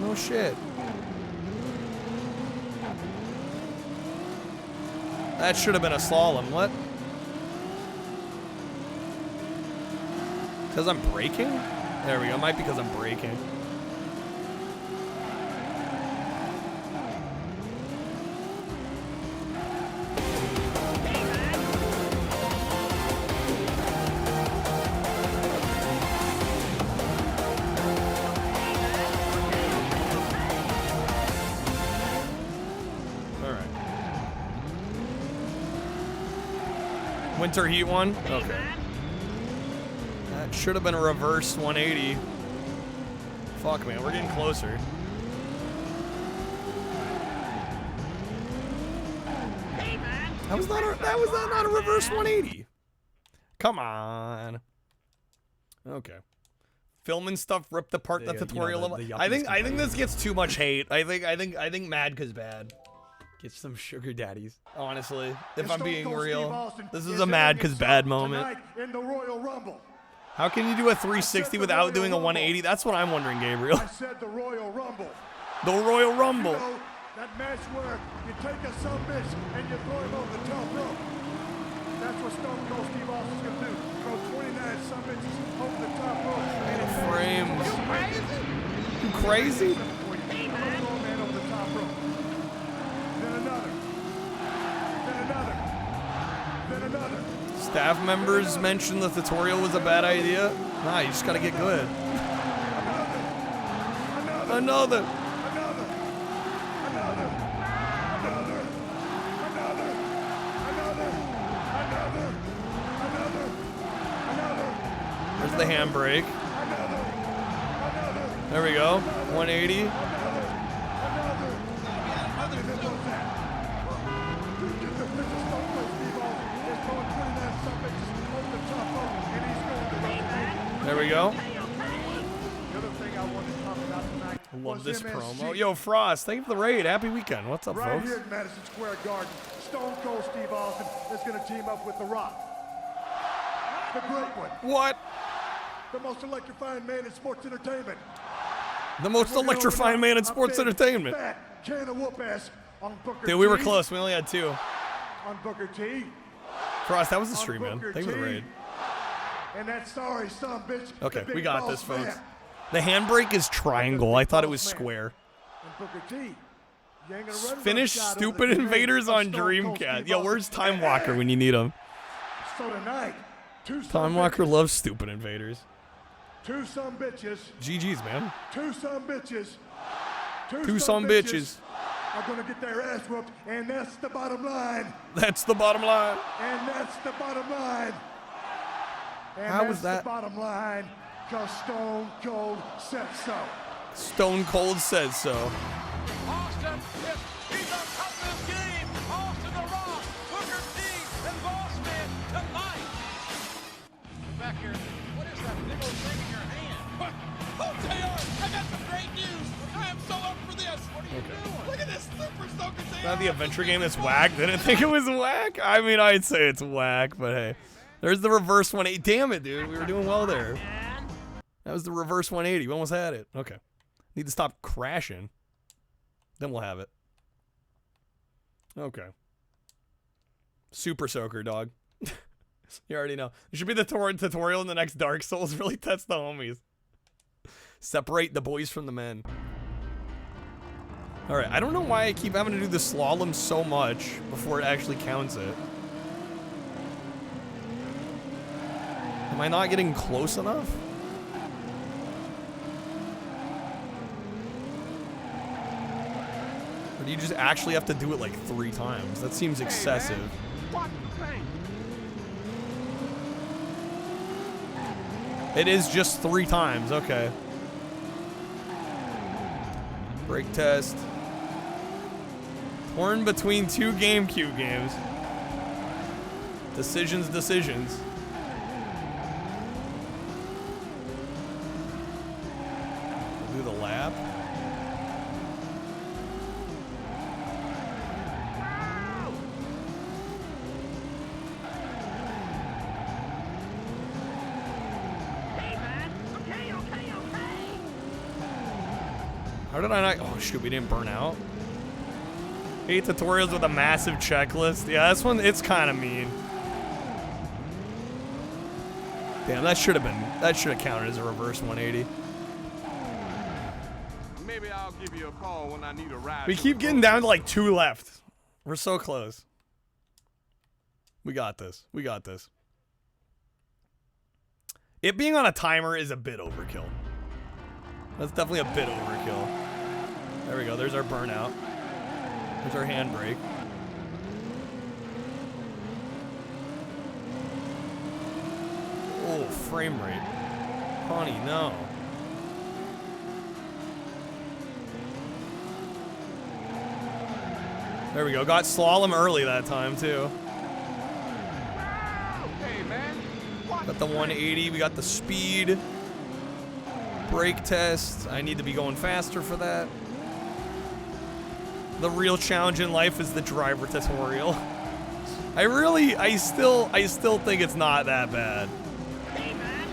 No shit. That should have been a slalom. What? Because I'm braking? There we go. Might be because I'm braking. Winter Heat one? Okay. That should have been a reverse 180. Fuck, man, we're getting closer. That was not a reverse 180. Come on. Okay. Filming stuff ripped apart the tutorial level. I think this gets too much hate. I think Madka's bad. Get some sugar daddies. Honestly, if I'm being real, this is a Madka's bad moment. In the Royal Rumble. How can you do a 360 without doing a 180? That's what I'm wondering, Gabriel. I said the Royal Rumble. The Royal Rumble. You know, that match where you take a sumbitch and you throw him over the top rope. That's what Stone Cold Steve Austin's gonna do. Throw 29 sumbitches over the top rope. Frames. You crazy? Man over the top rope. Then another. Then another. Then another. Staff members mentioned the tutorial was a bad idea. Nah, you just gotta get good. Another. There's the handbrake. There we go. 180. There we go. I love this promo. Yo, Frost, thank you for the raid. Happy weekend. What's up, right folks? Here in Madison Square Garden, Stone Cold Steve Austin is going to team up with The Rock. The great one. What? The most electrifying man in sports entertainment. The most electrifying man in sports entertainment. Fat can of whoop ass on Booker Dude, we were T. close. We only had 2. On Booker T. Frost, that was the stream, man. Thank you for the raid. And that sorry son bitch. Okay, we got this, folks. The handbrake is triangle. I thought it was square. Finish Stupid Invaders on Dreamcast. Yo, where's Time Walker when you need him? So tonight, Time Walker loves Stupid Invaders. 2 some bitches. GG's, man. 2 some bitches. 2 some bitches are gonna get their ass whooped, and that's the bottom line. That's the bottom line. And that's the bottom line. And how was that? The bottom line, because Stone Cold said so. Stone Cold says so. Austin, he's on top of his game. Austin the Rock, Booker T, and Boss Man tonight. Back here, what is that big old thing in your hand? What? Oh, JR, I got some great news. I am so up for this. What are you doing? Look at this Super Soaker. Not the adventure game that's whack. Didn't think it was whack. I mean, I'd say it's whack, but hey. There's the reverse 180. Damn it, dude. We were doing well there. That was the reverse 180. We almost had it. Okay. Need to stop crashing. Then we'll have it. Okay. Super Soaker, dog. You already know. It should be the tutorial in the next Dark Souls. Really test the homies. Separate the boys from the men. Alright, I don't know why I keep having to do the slalom so much before it actually counts it. Am I not getting close enough? Or do you just actually have to do it like 3 times? That seems excessive. It is just 3 times, okay. Brake test. Torn between 2 GameCube games. Decisions. We'll do the lap. How did I not? Oh shoot, we didn't burn out. 8 tutorials with a massive checklist. Yeah, this one, it's kind of mean. Damn, that should have counted as a reverse 180. Maybe I'll give you a call when I need a ride. We keep getting down to like 2 left. We're so close. We got this. It being on a timer is a bit overkill. That's definitely a bit overkill. There we go. There's our burnout. There's our handbrake. Oh, frame rate. Honey, no. There we go. Got slalom early that time, too. Hey, man. Got the 180. We got the speed. Brake test. I need to be going faster for that. The real challenge in life is the driver tutorial. I still think it's not that bad. Hey, man.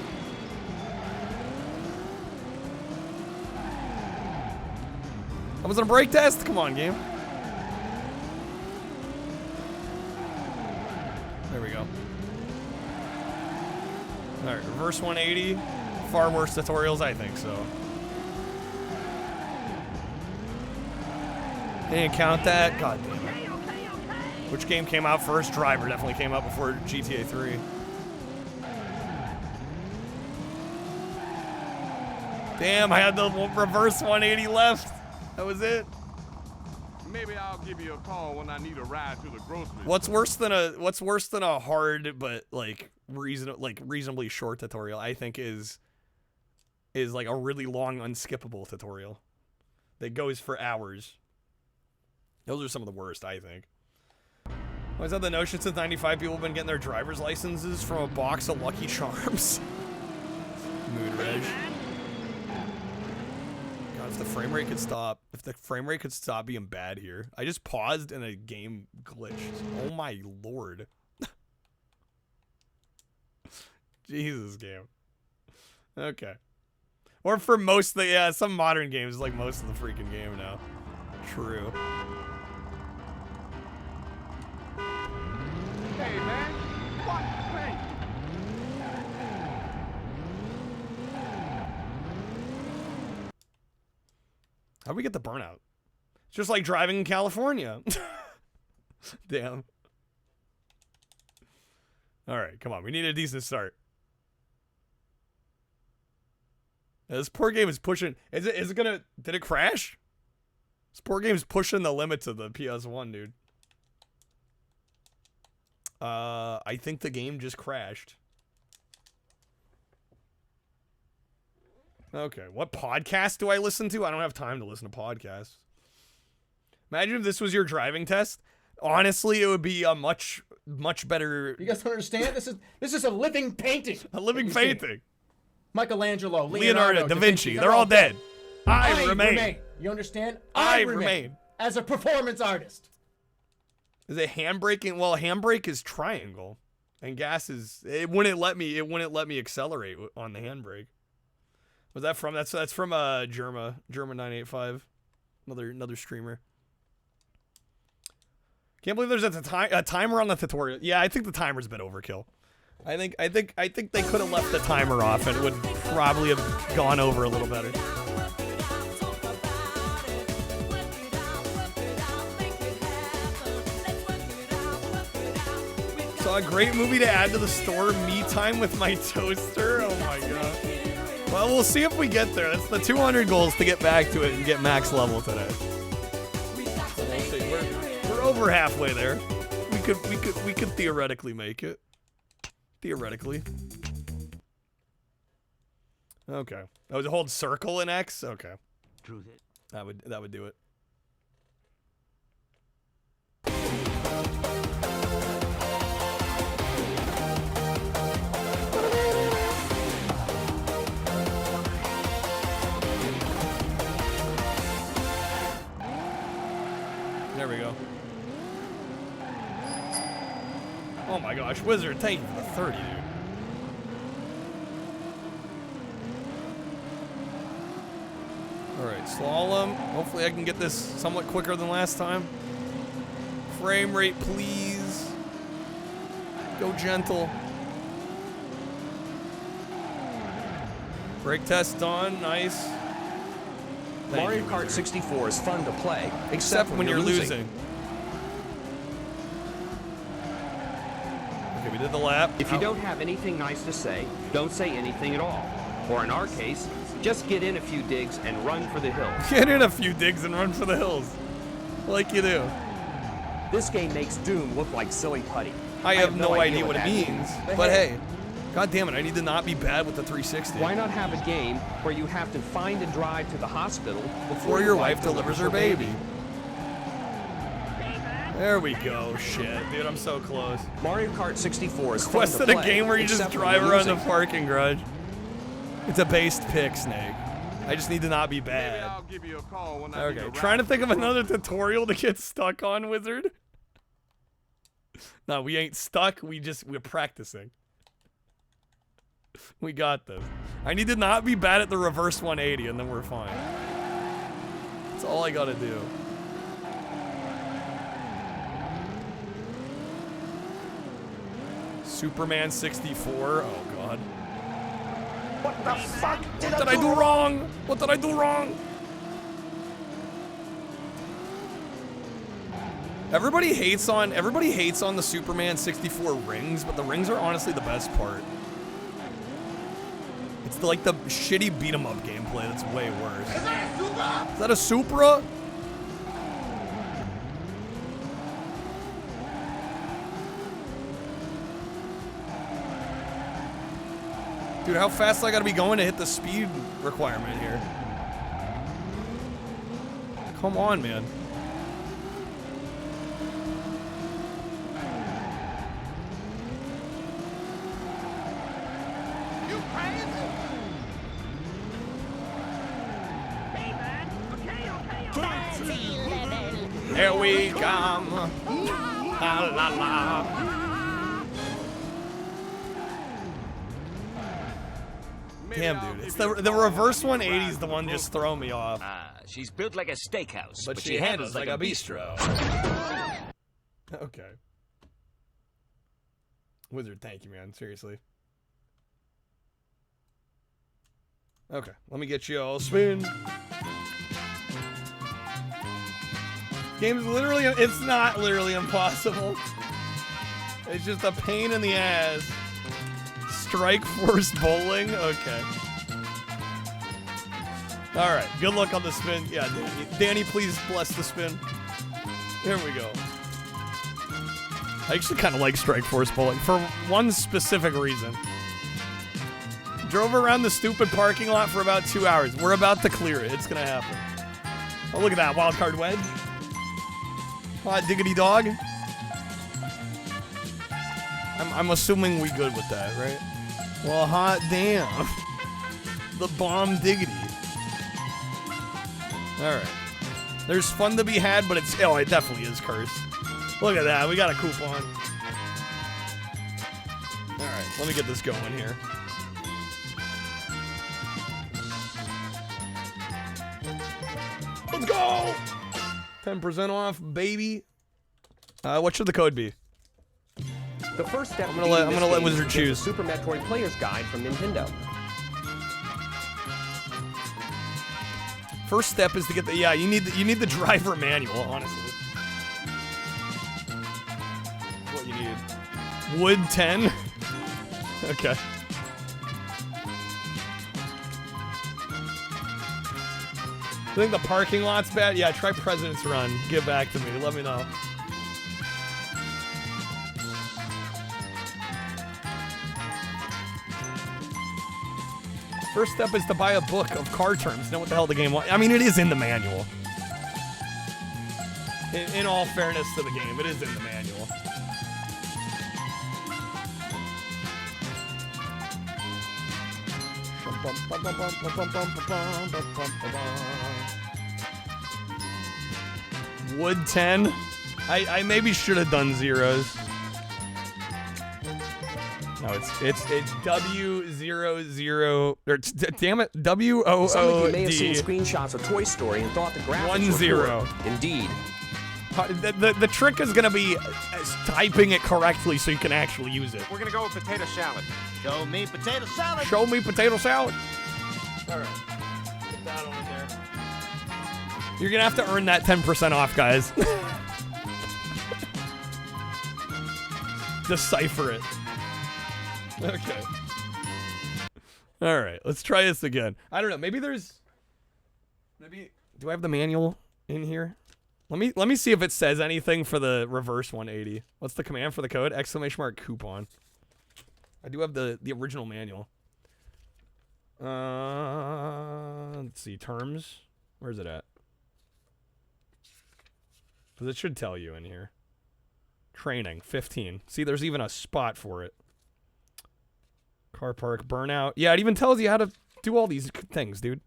That was a brake test? Come on, game. There we go. Alright, reverse 180. Far worse tutorials, I think so. Didn't count that. God damn it. Which game came out first? Driver definitely came out before GTA 3. Damn, I had the reverse 180 left. That was it. Maybe I'll give you a call when I need a ride to the grocery store. What's worse than a hard but like reasonably short tutorial? I think is like a really long unskippable tutorial that goes for hours. Those are some of the worst, I think. Always had the notion since 95 people have been getting their driver's licenses from a box of Lucky Charms. Mood reg. God, if the frame rate could stop. If the frame rate could stop being bad here. I just paused and a game glitched. Oh my lord. Jesus, game. Okay. Or for most of the, yeah, some modern games, like most of the freaking game now. True. Hey, man. What? Hey. How'd we get the burnout? It's just like driving in California. Damn. All right, come on. We need a decent start. This poor game is pushing. Is it gonna? Did it crash? This poor game is pushing the limits of the PS1, dude. I think the game just crashed. Okay, what podcast do I listen to? I don't have time to listen to podcasts. Imagine if this was your driving test. Honestly, it would be a much better. You guys don't understand? This is a living painting. A living painting. Michelangelo, Leonardo, Da Vinci. They're all dead. I remain. You understand? I remain. As a performance artist. Is it handbraking? Well, handbrake is triangle, and gas is. It wouldn't let me accelerate on the handbrake. Was that from? That's from Germa 985, another streamer. Can't believe there's a timer on the tutorial. Yeah, I think the timer's a bit overkill. I think they could have left the timer off and it would probably have gone over a little better. Saw a great movie to add to the store, Me Time with My Toaster. Oh my god. Well, we'll see if we get there. That's the 200 goals to get back to it and get max level today. over halfway there. We could theoretically make it. Theoretically. Okay. Oh, to hold circle in X? Okay. Truth it. That would do it. There we go. Oh my gosh, Wizard, thank you for the 30, dude. Alright, slalom. Hopefully I can get this somewhat quicker than last time. Frame rate, please. Go gentle. Brake test done, nice. Mario Kart 64 is fun to play, Except when you're losing. Okay, we did the lap. If you don't have anything nice to say, don't say anything at all. Or in our case, just get in a few digs and run for the hills. Get in a few digs and run for the hills. Like you do. This game makes Doom look like silly putty. I have no idea what it means. But hey, god damn it, I need to not be bad with the 360. Why not have a game where you have to find and drive to the hospital before your wife delivers her baby? There we go. Shit, dude, I'm so close. Mario Kart 64 is Requested fun to a play, game where you just except when drive you're around the losing. parking garage. It's a based pick, Snake. I just need to not be bad. I'll give you a call when I Okay, trying to think of another tutorial to get stuck on, Wizard. No, we ain't stuck. We're practicing. We got this. I need to not be bad at the reverse 180, and then we're fine. That's all I gotta do. Superman 64. Oh god. What the fuck What did I do wrong? What did I do wrong? Everybody hates on the Superman 64 rings, but the rings are honestly the best part. It's like the shitty beat 'em up gameplay that's way worse. Is that a Supra? Dude, how fast I gotta be going to hit the speed requirement here? Come on, man. Here we come. La la la. Damn, dude. It's the reverse 180 is the one just throwing me off. She's built like a steakhouse, But she handles like a bistro. Okay. Wizard, thank you, man. Seriously. Okay, let me get you all spin. Game's literally, it's not literally impossible. It's just a pain in the ass. Strike Force Bowling? Okay. Alright, good luck on the spin. Yeah, Danny, please bless the spin. Here we go. I actually kind of like Strike Force Bowling for one specific reason. Drove around the stupid parking lot for about 2 hours. We're about to clear it. It's gonna happen. Oh, look at that. Wild card wedge. Hot diggity dog. I'm assuming we good with that, right? Well, hot damn. The bomb diggity. Alright. There's fun to be had, but it's... Oh, it definitely is cursed. Look at that. We got a coupon. Alright, let me get this going here. Let's go! 10% off, baby. What should the code be? The first step I'm gonna let Wizard choose. The Super Metroid Player's Guide from Nintendo. First step is to get the you need the driver manual, honestly. What you need? Wood 10. Okay. I think the parking lot's bad. Yeah, try President's Run. Get back to me. Let me know. First step is to buy a book of car terms. Know what the hell the game wants. I mean, it is in the manual. In all fairness to the game, it is in the manual. Wood 10. I maybe should have done zeros. No, it's W00 or damn it, WOOD. Some of you may have seen screenshots of Toy Story and thought the graphics were poor. Indeed. The trick is gonna be typing it correctly so you can actually use it. We're gonna go with potato salad. Show me potato salad. Show me potato salad. All right, put that on there. You're gonna have to earn that 10% off, guys. Decipher it. Okay. All right, let's try this again. I don't know. Maybe do I have the manual in here? Let me see if it says anything for the reverse 180. What's the command for the code? ! Coupon. I do have the original manual. Let's see, terms. Where's it at? Because it should tell you in here. Training, 15. See, there's even a spot for it. Car park, burnout. Yeah, it even tells you how to do all these things, dude.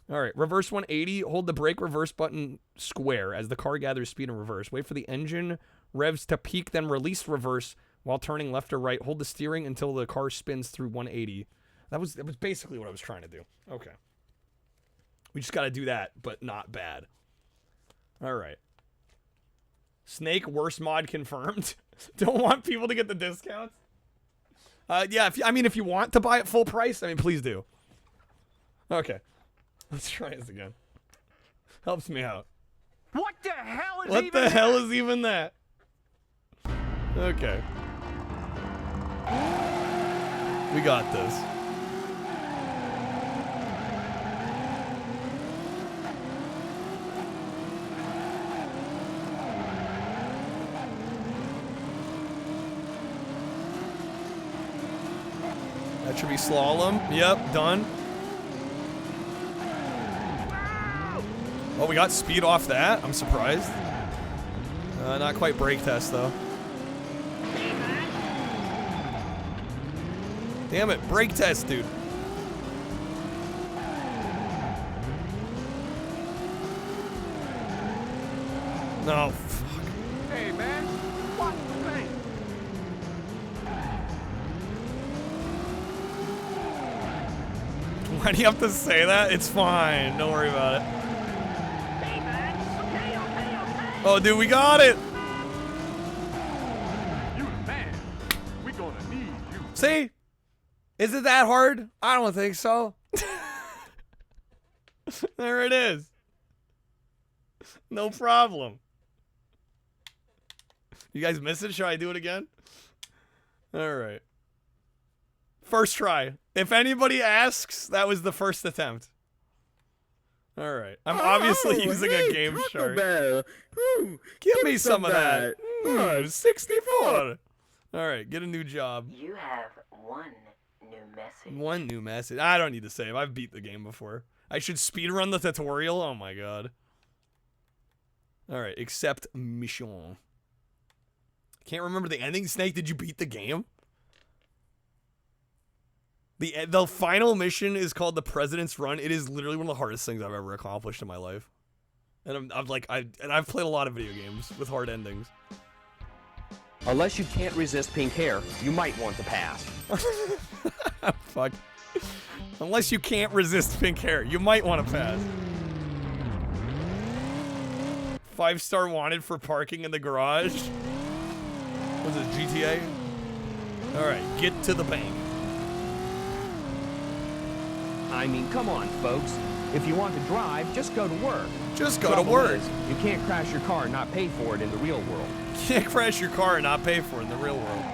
All right, reverse 180. Hold the brake reverse button square as the car gathers speed in reverse. Wait for the engine revs to peak, then release reverse while turning left or right. Hold the steering until the car spins through 180. That was basically what I was trying to do. Okay. We just got to do that, but not bad. All right. Snake, worst mod confirmed. Don't want people to get the discounts. Yeah, if you want to buy it full price, I mean, please do. Okay. Let's try this again. Helps me out. What the hell is What the hell is even that? Okay. We got this. That should be slalom. Yep, done. Oh, we got speed off that. I'm surprised. Not quite brake test, though. Damn it, brake test, dude. No, fuck. Hey, man. What the thing? Why do you have to say that? It's fine. Don't worry about it. Oh, dude, we got it. You the man. We gonna need you. See? Is it that hard? I don't think so. There it is. No problem. You guys miss it? Should I do it again? All right. First try. If anybody asks, that was the first attempt. All right. I'm obviously using a game shark. Give me some of that. 64. All right. Get a new job. You have one new message. One new message. I don't need to save. I've beat the game before. I should speedrun the tutorial. Oh my god. All right. Accept mission. Can't remember the ending. Snake, did you beat the game? The final mission is called the President's Run. It is literally one of the hardest things I've ever accomplished in my life. And I've played a lot of video games with hard endings. Unless you can't resist pink hair, you might want to pass. Fuck. Unless you can't resist pink hair, you might want to pass. 5-star wanted for parking in the garage. Was it GTA? Alright, get to the bank. I mean, come on, folks. If you want to drive, just go to work. Just go to work. You can't crash your car and not pay for it in the real world. You can't crash your car and not pay for it in the real world.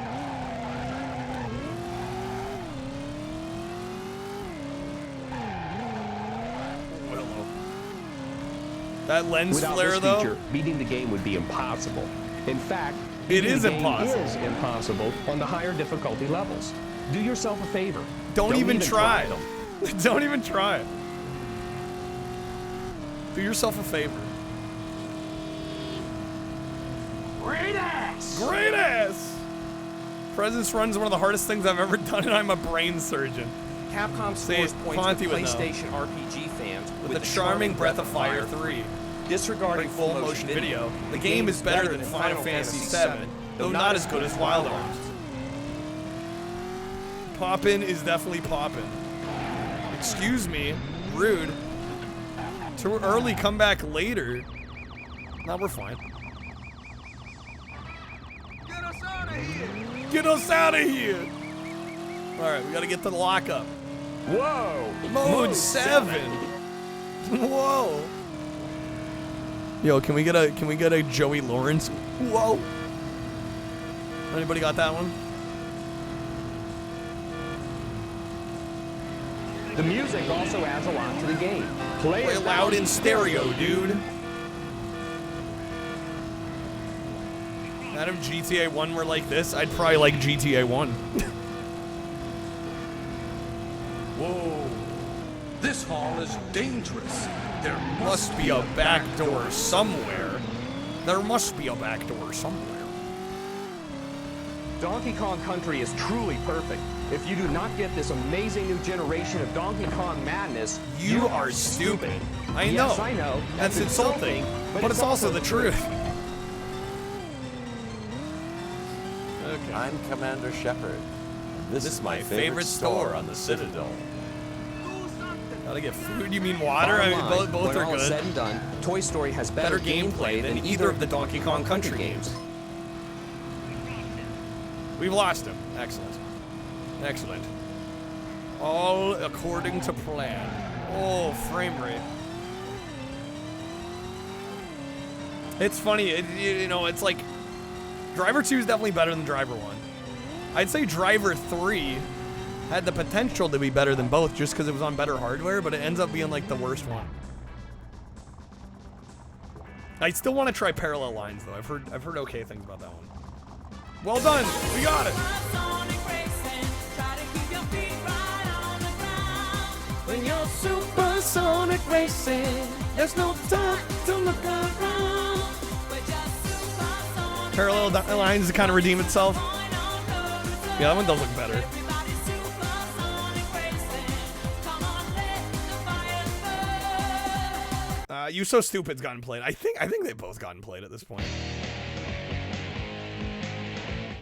Willow. That lens Without flare, this though? feature, beating the game would be impossible. In fact, It is The game impossible. is impossible on the higher difficulty levels. Do yourself a favor. Don't even try. Don't even try it. Do yourself a favor. Great ass! Great ass! Presence Run is one of the hardest things I've ever done, and I'm a brain surgeon. Capcom Say scores points Conti to would know. PlayStation RPG fans With the charming Breath of Fire 3. Disregarding full motion video, the game is better than Final Fantasy VII, though not as good as Wild Arms. Poppin' is definitely poppin'. Excuse me, rude. Too early, come back later. No, we're fine. Get us out of here! Get us out of here! Alright, we gotta get to the lockup. Whoa! Mode 7! Whoa! Yo, can we get a Joey Lawrence? Whoa! Anybody got that one? The music also adds a lot to the game. Play it loud in stereo, dude. Not if GTA 1 were like this, I'd probably like GTA 1. Whoa. This hall is dangerous. There must be a back door somewhere. There must be a back door somewhere. Donkey Kong Country is truly perfect. If you do not get this amazing new generation of Donkey Kong madness, You are stupid. I know. Yes, I know. That's insulting, but it's also the truth. Okay. I'm Commander Shepard. This is my favorite store on the Citadel. Gotta get food. You mean water? I mean, both when are all is good. said and done, Toy Story has better gameplay than either of the Donkey Kong Country games. We've lost him. Excellent. Excellent. All according to plan. Oh, frame rate. It's funny. You know, it's like Driver 2 is definitely better than Driver 1. I'd say Driver 3 had the potential to be better than both just because it was on better hardware, but it ends up being like the worst one. I still want to try Parallel Lines though. I've heard okay things about that one. Well done. We got it. When you're supersonic racing, there's no time to look around. Parallel Lines to kind of redeem itself. Yeah, that one does look better. You So Stupid's gotten played. I think they've both gotten played at this point.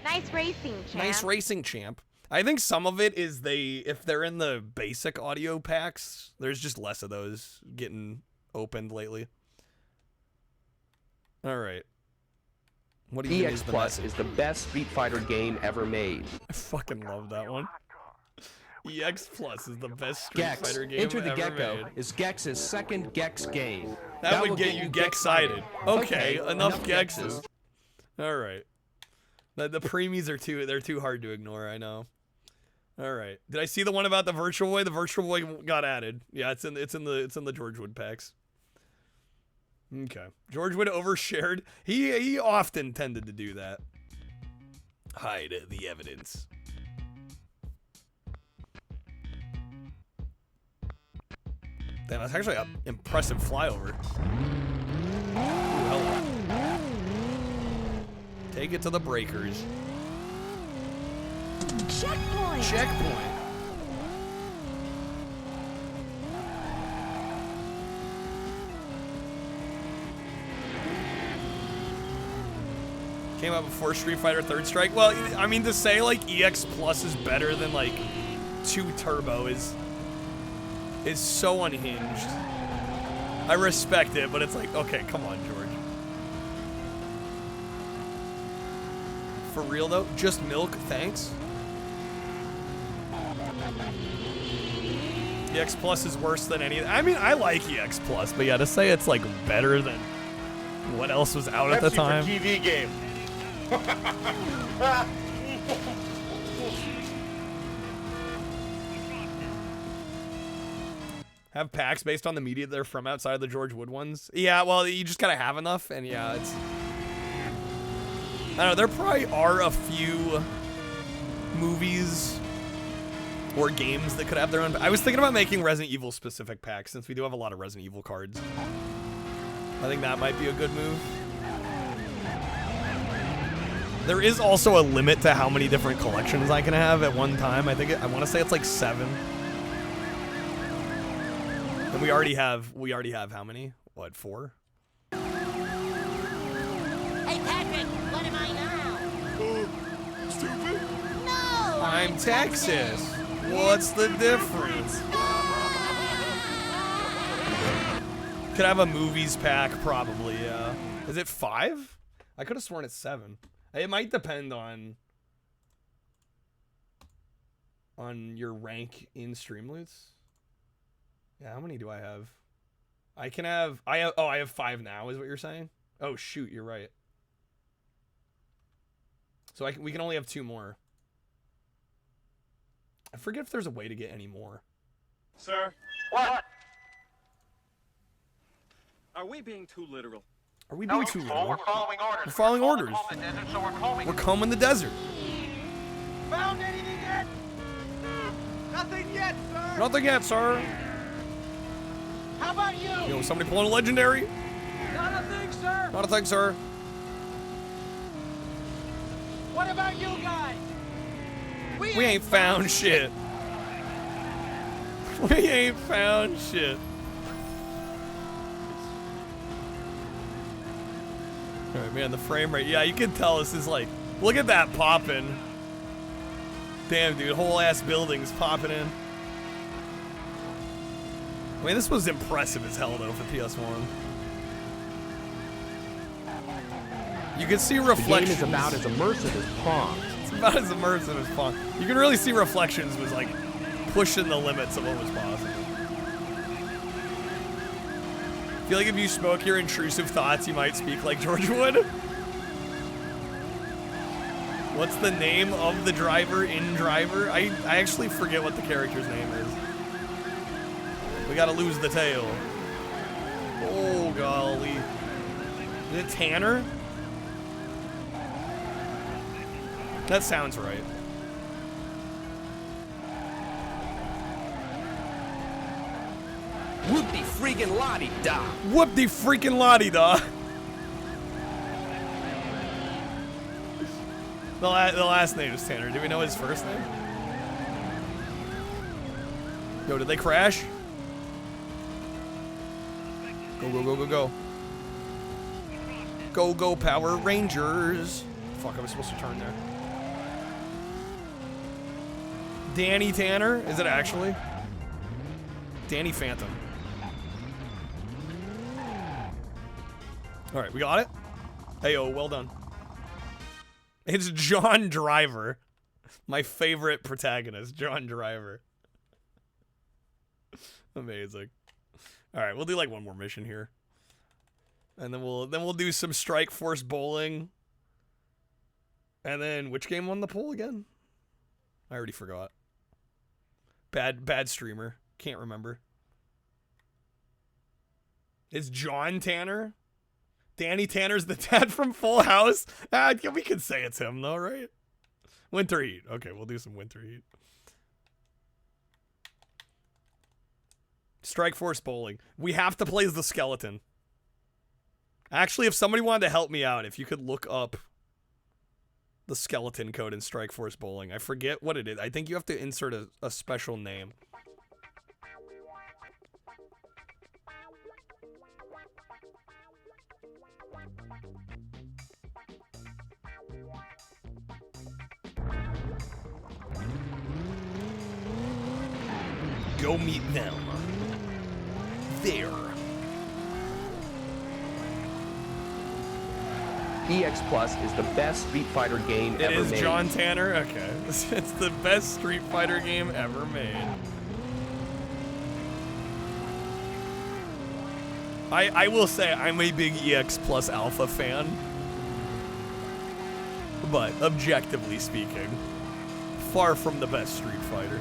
Nice racing, champ. Nice racing, champ. I think some of it is if they're in the basic audio packs, there's just less of those getting opened lately. All right. What do you EX Plus is the best Street Fighter game ever made. I fucking love that one. EX Plus is the best Street Gex, Fighter game Enter the ever Gecko made. is Gex's second Gex game. That would get you Gex-sided. Okay, enough Gexes. Gexes. All right. The preemies are they're too hard to ignore, I know. All right. Did I see the one about the Virtual Boy? The Virtual Boy got added. Yeah, it's in the George Wood packs. Okay. George Wood overshared. He often tended to do that. Hide the evidence. Damn, that's actually an impressive flyover. Ooh, hello. Take it to the breakers. Checkpoint! Checkpoint. Came out before Street Fighter Third Strike. Well, I mean, to say like EX Plus is better than like 2 Turbo is so unhinged. I respect it, but it's like, okay, come on, George. For real though, just milk, thanks. EX Plus is worse than any. I mean, I like EX Plus, but yeah, to say it's like better than what else was out at the time. TV game. Have packs based on the media they're from outside of the George Wood ones. Yeah, well, you just gotta have enough, and yeah, it's. I don't know, there probably are a few movies or games that could have their own. I was thinking about making Resident Evil specific packs since we do have a lot of Resident Evil cards. I think that might be a good move. There is also a limit to how many different collections I can have at one time. I want to say it's like 7. And we already have how many? What, 4? Hey, Patrick, what am I now? Stupid? No! I'm Texas. What's the difference? Could have a movies pack, probably, yeah. Is it 5? I could have sworn it's 7. It might depend on your rank in Streamloots. Yeah, how many do I have? I have 5 now, is what you're saying? Oh, shoot, you're right. So we can only have 2 more. I forget if there's a way to get any more. Sir? What? Are we being too literal? Are we being too literal? We're following orders. We're following orders. The desert, so we're combing. We're combing the desert. Found anything yet? Nothing yet, sir. Nothing yet, sir. How about you? Yo, somebody pulling a legendary? Not a thing, sir. Not a thing, sir. What about you guys? We ain't found shit. We ain't found shit. Alright, man, the frame rate. Yeah, you can tell this is like, look at that popping. Damn, dude, whole ass buildings popping in. I mean, this was impressive as hell, though, for PS1. You can see reflections. The game is about as immersive as Pong. It's about as immersive as Pong. You can really see reflections was like pushing the limits of what was possible. I feel like if you spoke your intrusive thoughts, you might speak like George would. What's the name of the driver in Driver? I actually forget what the character's name is. We gotta lose the tail. Oh, golly. Is it Tanner? That sounds right. Whoop-de freaking lottie-da. Whoop-de freaking lottie-da. The last name is Tanner. Do we know his first name? Yo, did they crash? Go, go, go, go, go. Go, go, Power Rangers. Fuck, I was supposed to turn there. Danny Tanner? Is it actually? Danny Phantom. Alright, we got it? Hey, oh, well done. It's John Driver. My favorite protagonist, John Driver. Amazing. Alright, we'll do like one more mission here. And then we'll do some Strike Force bowling. And then which game won the poll again? I already forgot. Bad streamer. Can't remember. It's John Tanner? Danny Tanner's the dad from Full House? We could say it's him though, right? Winter Heat. Okay, we'll do some Winter Heat. Strike Force bowling. We have to play as the skeleton. Actually, if somebody wanted to help me out, if you could look up the skeleton code in Strike Force bowling. I forget what it is. I think you have to insert a special name. Go meet them. There. EX Plus is the best Street Fighter game ever made. It is John Tanner? Okay. It's the best Street Fighter game ever made. I will say I'm a big EX Plus Alpha fan. But objectively speaking, far from the best Street Fighter.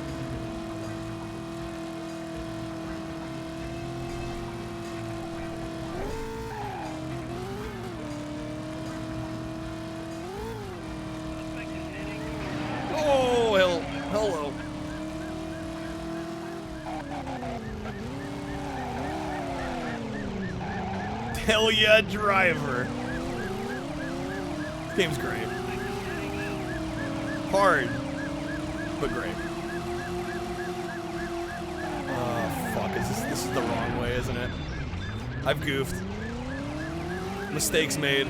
Hell yeah, driver. This game's great. Hard, but great. Oh, fuck. This is the wrong way, isn't it? I've goofed. Mistakes made.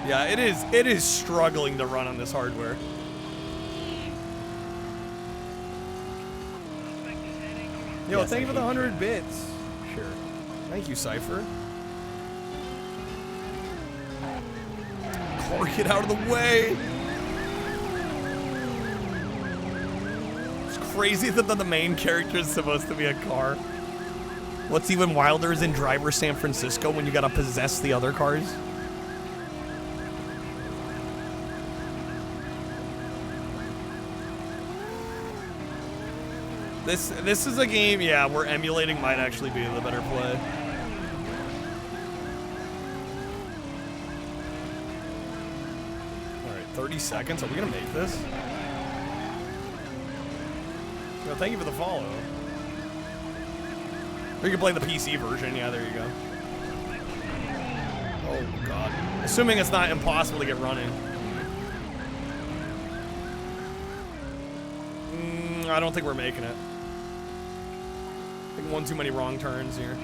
Yeah, it is struggling to run on this hardware. Yo, thank you for the 100 bits. Sure. Thank you, Cypher. Car, get out of the way! It's crazy that the main character is supposed to be a car. What's even wilder is in Driver San Francisco when you gotta possess the other cars. This is a game, yeah, where emulating might actually be the better play. Alright, 30 seconds. Are we gonna make this? Yo, thank you for the follow. We can play the PC version. Yeah, there you go. Oh, God. Assuming it's not impossible to get running. I don't think we're making it. I think one too many wrong turns here.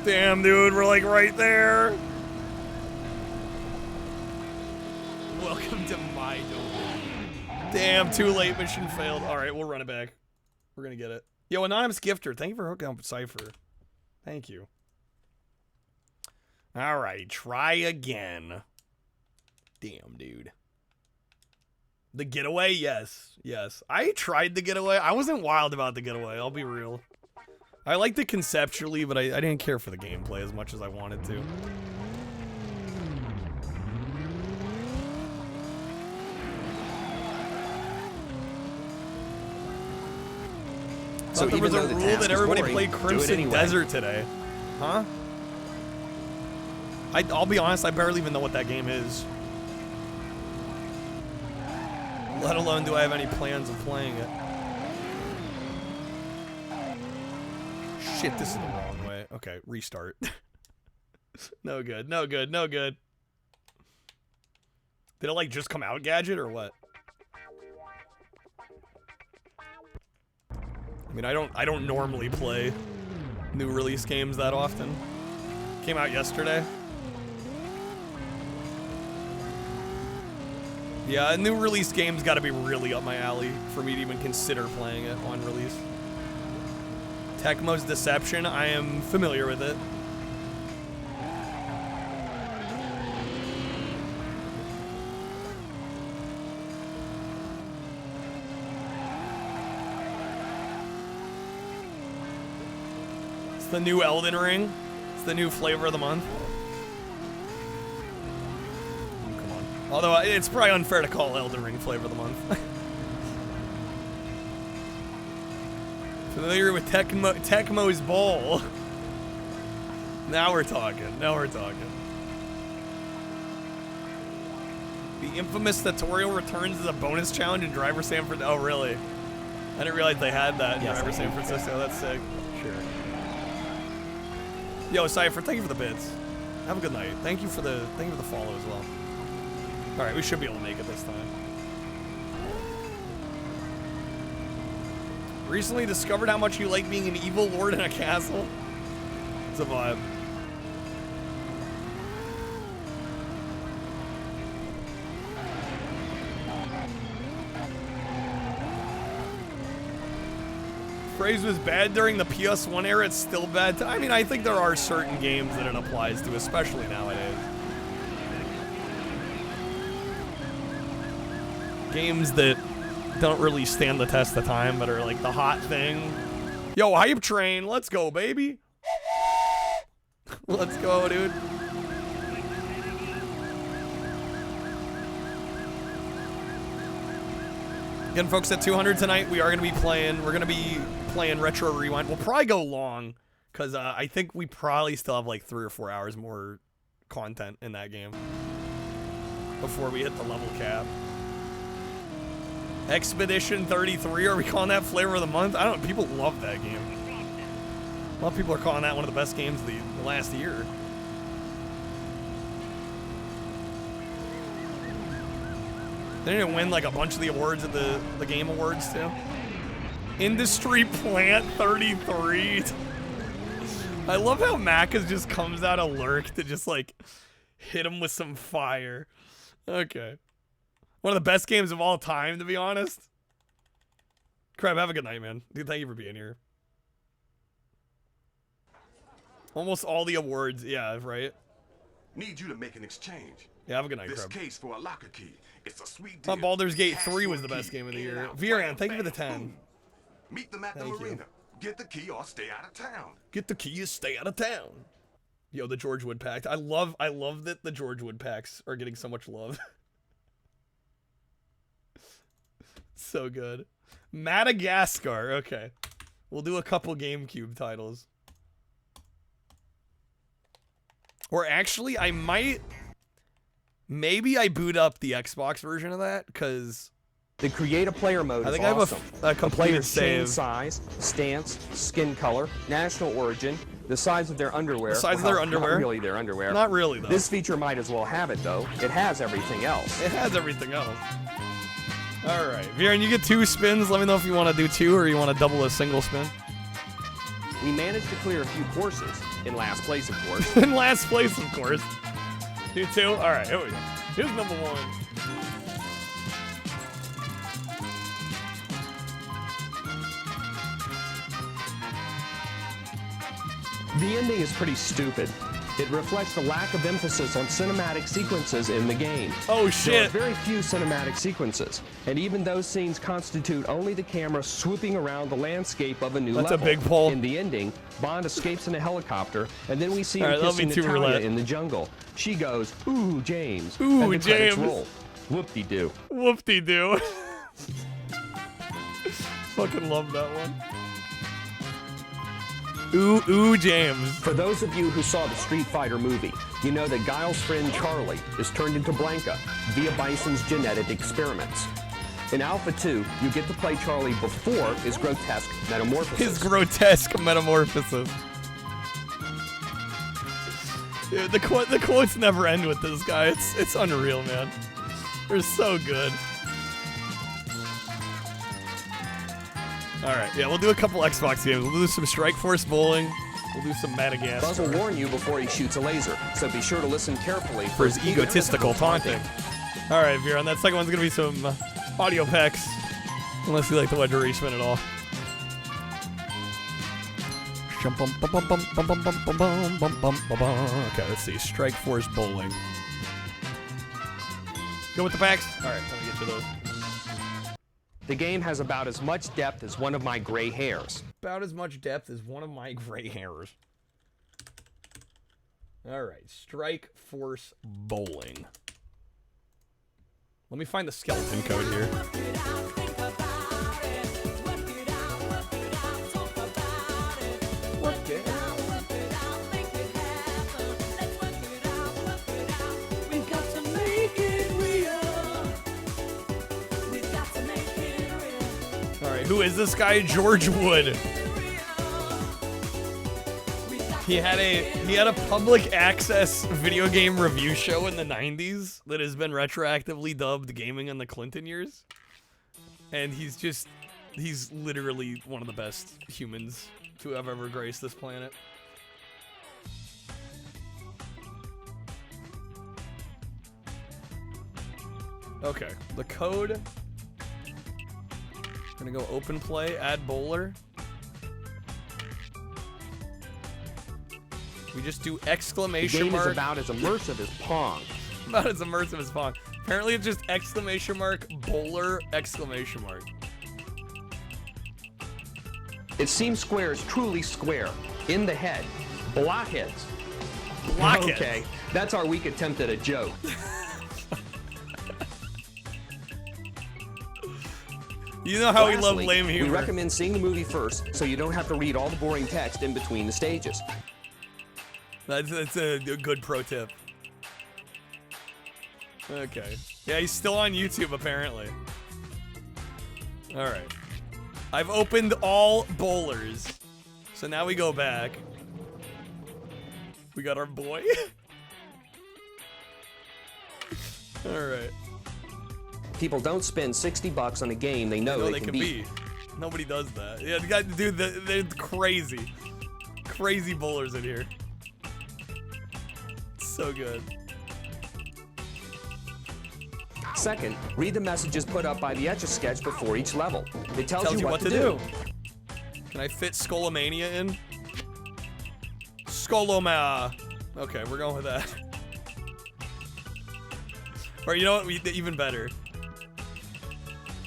Damn, dude, we're like right there. Welcome to my domain. Damn, too late, mission failed. All right, we'll run it back. We're gonna get it. Yo, Anonymous Gifter, thank you for hooking up with Cypher. Thank you. All right, try again. Damn, dude. The getaway? Yes. Yes. I tried the getaway. I wasn't wild about the getaway, I'll be real. I liked it conceptually, but I didn't care for the gameplay as much as I wanted to. So there was a rule that everybody played Crimson Desert today. Huh? I'll be honest, I barely even know what that game is. Let alone do I have any plans of playing it. Shit, this is the wrong way. Okay, restart. No good, no good, no good. Did it like just come out, Gadget, or what? I mean, I don't normally play new release games that often. Came out yesterday. Yeah, a new release game's gotta be really up my alley for me to even consider playing it on release. Tecmo's Deception, I am familiar with it. It's the new Elden Ring. It's the new flavor of the month. Come on. Although it's probably unfair to call Elden Ring flavor of the month. Familiar with Tecmo's Bowl. Now we're talking. Now we're talking. The infamous tutorial returns as a bonus challenge in Driver San Francisco. Oh, really? I didn't realize they had that in Driver San Francisco. That's sick. Sure. Yo, Cypher, thank you for the bits. Have a good night. Thank you for the follow as well. All right, we should be able to make it this time. Recently discovered how much you like being an evil lord in a castle. It's a vibe. Phrase was bad during the PS1 era, it's still bad. I mean, I think there are certain games that it applies to, especially nowadays. Games that don't really stand the test of time, but are like the hot thing. Yo, hype train, let's go, baby. Let's go, dude. Again, folks, at 200 tonight, we're gonna be playing Retro Rewind. We'll probably go long, because I think we probably still have like 3 or 4 hours more content in that game before we hit the level cap. Expedition 33, are we calling that flavor of the month? I don't know, people love that game. A lot of people are calling that one of the best games of the last year. Didn't it win like a bunch of the awards at the Game Awards too? Industry Plant 33. I love how Macca's just comes out of lurk to just like hit him with some fire. Okay. One of the best games of all time, to be honest. Crab, have a good night, man. Dude, thank you for being here. Almost all the awards, yeah, right? Need you to make an exchange. Yeah, have a good night, This Crab. case for a locker key. It's a sweet deal. Thought Baldur's Gate Cash 3 for was a the best key. game of the In year. out, Viren, bam, thank you for the bam, 10. boom. Meet them at the Thank you. marina. Get the key or stay out of town. Get the keys, stay out of town. Yo, the George Wood Pact. I love that the George Wood Pacts are getting so much love. So good. Madagascar. Okay. We'll do a couple GameCube titles. Or actually, I might... Maybe I boot up the Xbox version of that, because... The create a player mode I think is I have awesome. a completed player's chain save. size, stance, skin color, national origin, the size of their underwear. The size of their Well, underwear? Not really their underwear. Not really, though. This feature might as well have it, though. It has everything else. It has everything else. Alright. Viren, you get 2 spins. Let me know if you want to do 2 or you want to double a single spin. We managed to clear a few courses. In last place, of course. In last place, of course. Do 2? Alright, here we go. Here's number 1. The ending is pretty stupid. It reflects the lack of emphasis on cinematic sequences in the game. Oh, shit. There are very few cinematic sequences, and even those scenes constitute only the camera swooping around the landscape of a new That's level. a big pull. In the ending, Bond escapes in a helicopter, and then we see All him right, that'll be kissing 2 Natalia roulette. in the jungle. She goes, "Ooh, James." Ooh, and the credits James. roll. Whoop-de-doo. Whoop-de-doo. Fucking love that one. Ooh, James. For those of you who saw the Street Fighter movie, you know that Guile's friend Charlie is turned into Blanca via Bison's genetic experiments. In Alpha 2, you get to play Charlie before his grotesque metamorphosis. His grotesque metamorphosis. Dude, the quotes never end with this guy. It's unreal, man. They're so good. Alright, yeah, we'll do a couple Xbox games. We'll do some Strike Force Bowling. We'll do some Madagascar. Buzz will warn you before he shoots a laser, so be sure to listen carefully For his egotistical taunting. Alright, Viren, that second one's gonna be some audio packs. Unless you like the wedge spin at all. Okay, let's see. Strike Force Bowling. Go with the packs? Alright, let me get to those. The game has about as much depth as one of my gray hairs. About as much depth as one of my gray hairs. Alright, Strike Force Bowling. Let me find the skeleton code here. Alright, who is this guy? George Wood. He had a public access video game review show in the 90s that has been retroactively dubbed Gaming in the Clinton Years. And he's literally one of the best humans to have ever graced this planet. Okay, the code. We're gonna go open play, add bowler. We just do exclamation The game mark. is about as immersive as Pong. About as immersive as Pong. Apparently it's just exclamation mark, bowler, exclamation mark. It seems square is truly square. In the head. Blockheads. Blockheads. Okay, that's our weak attempt at a joke. You know how we love Lastly, lame humor. We recommend seeing the movie first so you don't have to read all the boring text in between the stages. That's a good pro tip. Okay. Yeah, he's still on YouTube, apparently. Alright. I've opened all bowlers. So now we go back. We got our boy. Alright. People don't spend $60 on a game they know they can beat. Nobody does that. Yeah, the guy, dude, they're crazy. Crazy bowlers in here. So good. Second, read the messages put up by the Etch-a-Sketch before each level. It tells you what to do. Can I fit Skullomania in? Skulloma. Okay, we're going with that. Or you know what? Even better.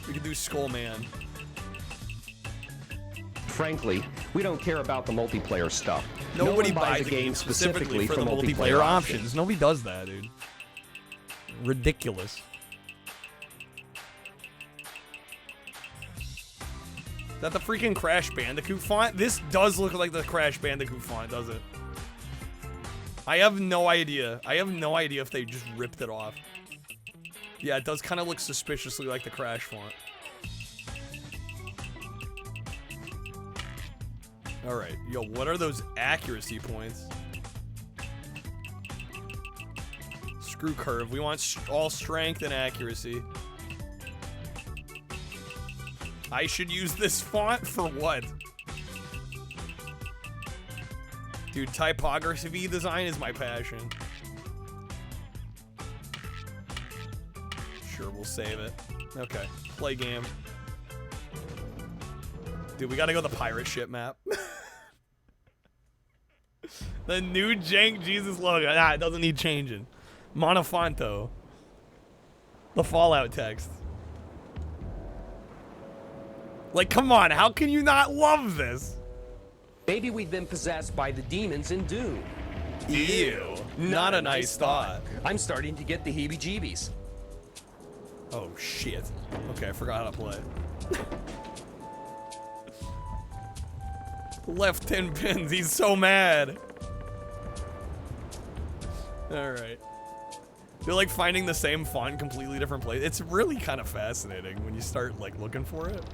We could do Skullman. Frankly, we don't care about the multiplayer stuff. Nobody No one buys a game specifically for the multiplayer options. Nobody does that, dude. Ridiculous. Is that the freaking Crash Bandicoot font? This does look like the Crash Bandicoot font, does it? I have no idea. I have no idea if they just ripped it off. Yeah, it does kind of look suspiciously like the Crash font. Alright, yo, what are those accuracy points? Screw curve. We want all strength and accuracy. I should use this font for what? Dude, typography design is my passion. Sure, we'll save it. Okay, play game. Dude, we gotta go the pirate ship map. The new Jank Jesus logo. Nah, it doesn't need changing. Monofonto. The Fallout text. Like, come on, how can you not love this? Maybe we've been possessed by the demons in Doom. Ew. Not a nice thought. I'm starting to get the heebie-jeebies. Oh, shit. Okay, I forgot how to play. Left 10 pins, he's so mad. Alright. They're like finding the same font in completely different place. It's really kind of fascinating when you start like looking for it.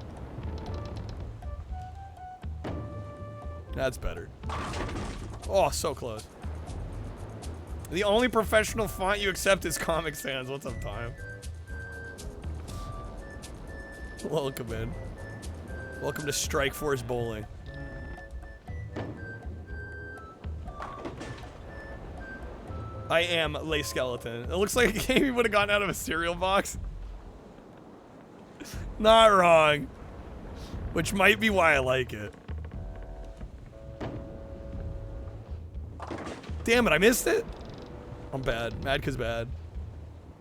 That's better. Oh, so close. The only professional font you accept is Comic Sans. What's up, time? Welcome in. Welcome to Strike Force Bowling. I am Lay Skeleton. It looks like a game you would have gotten out of a cereal box. Not wrong. Which might be why I like it. Damn it, I missed it. I'm bad. Mad 'cause bad.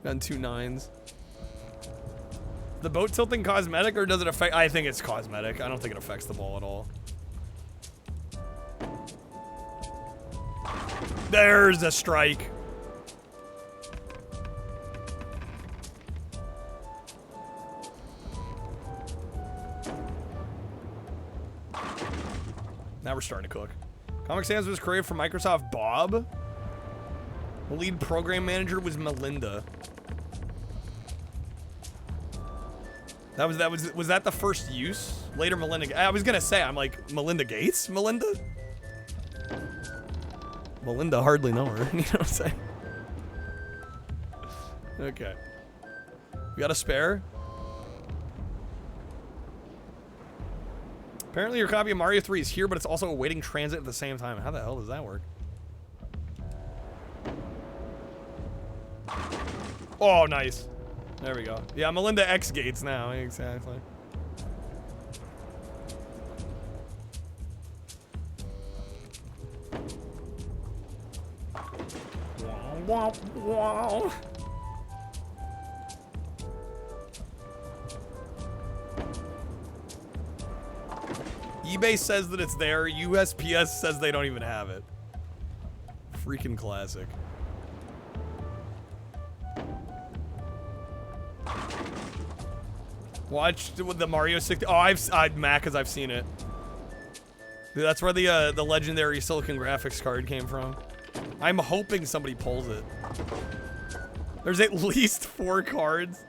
Gotten 2 9s. The boat tilting cosmetic or does it affect? I think it's cosmetic. I don't think it affects the ball at all. There's a strike. Now we're starting to cook. Comic Sans was created for Microsoft. Bob. The lead program manager was Melinda. Was that the first use? Later Melinda. I was gonna say, I'm like, Melinda Gates? Melinda? Melinda, hardly know her. You know what I'm saying? Okay. We got a spare? Apparently your copy of Mario 3 is here, but it's also awaiting transit at the same time. How the hell does that work? Oh, nice. There we go. Yeah, Melinda X Gates now. Exactly. Wow, wow. eBay says that it's there. USPS says they don't even have it. Freaking classic. Watch the Mario 60. Oh, Mac, because I've seen it. Dude, that's where the legendary Silicon Graphics card came from. I'm hoping somebody pulls it. There's at least 4 cards.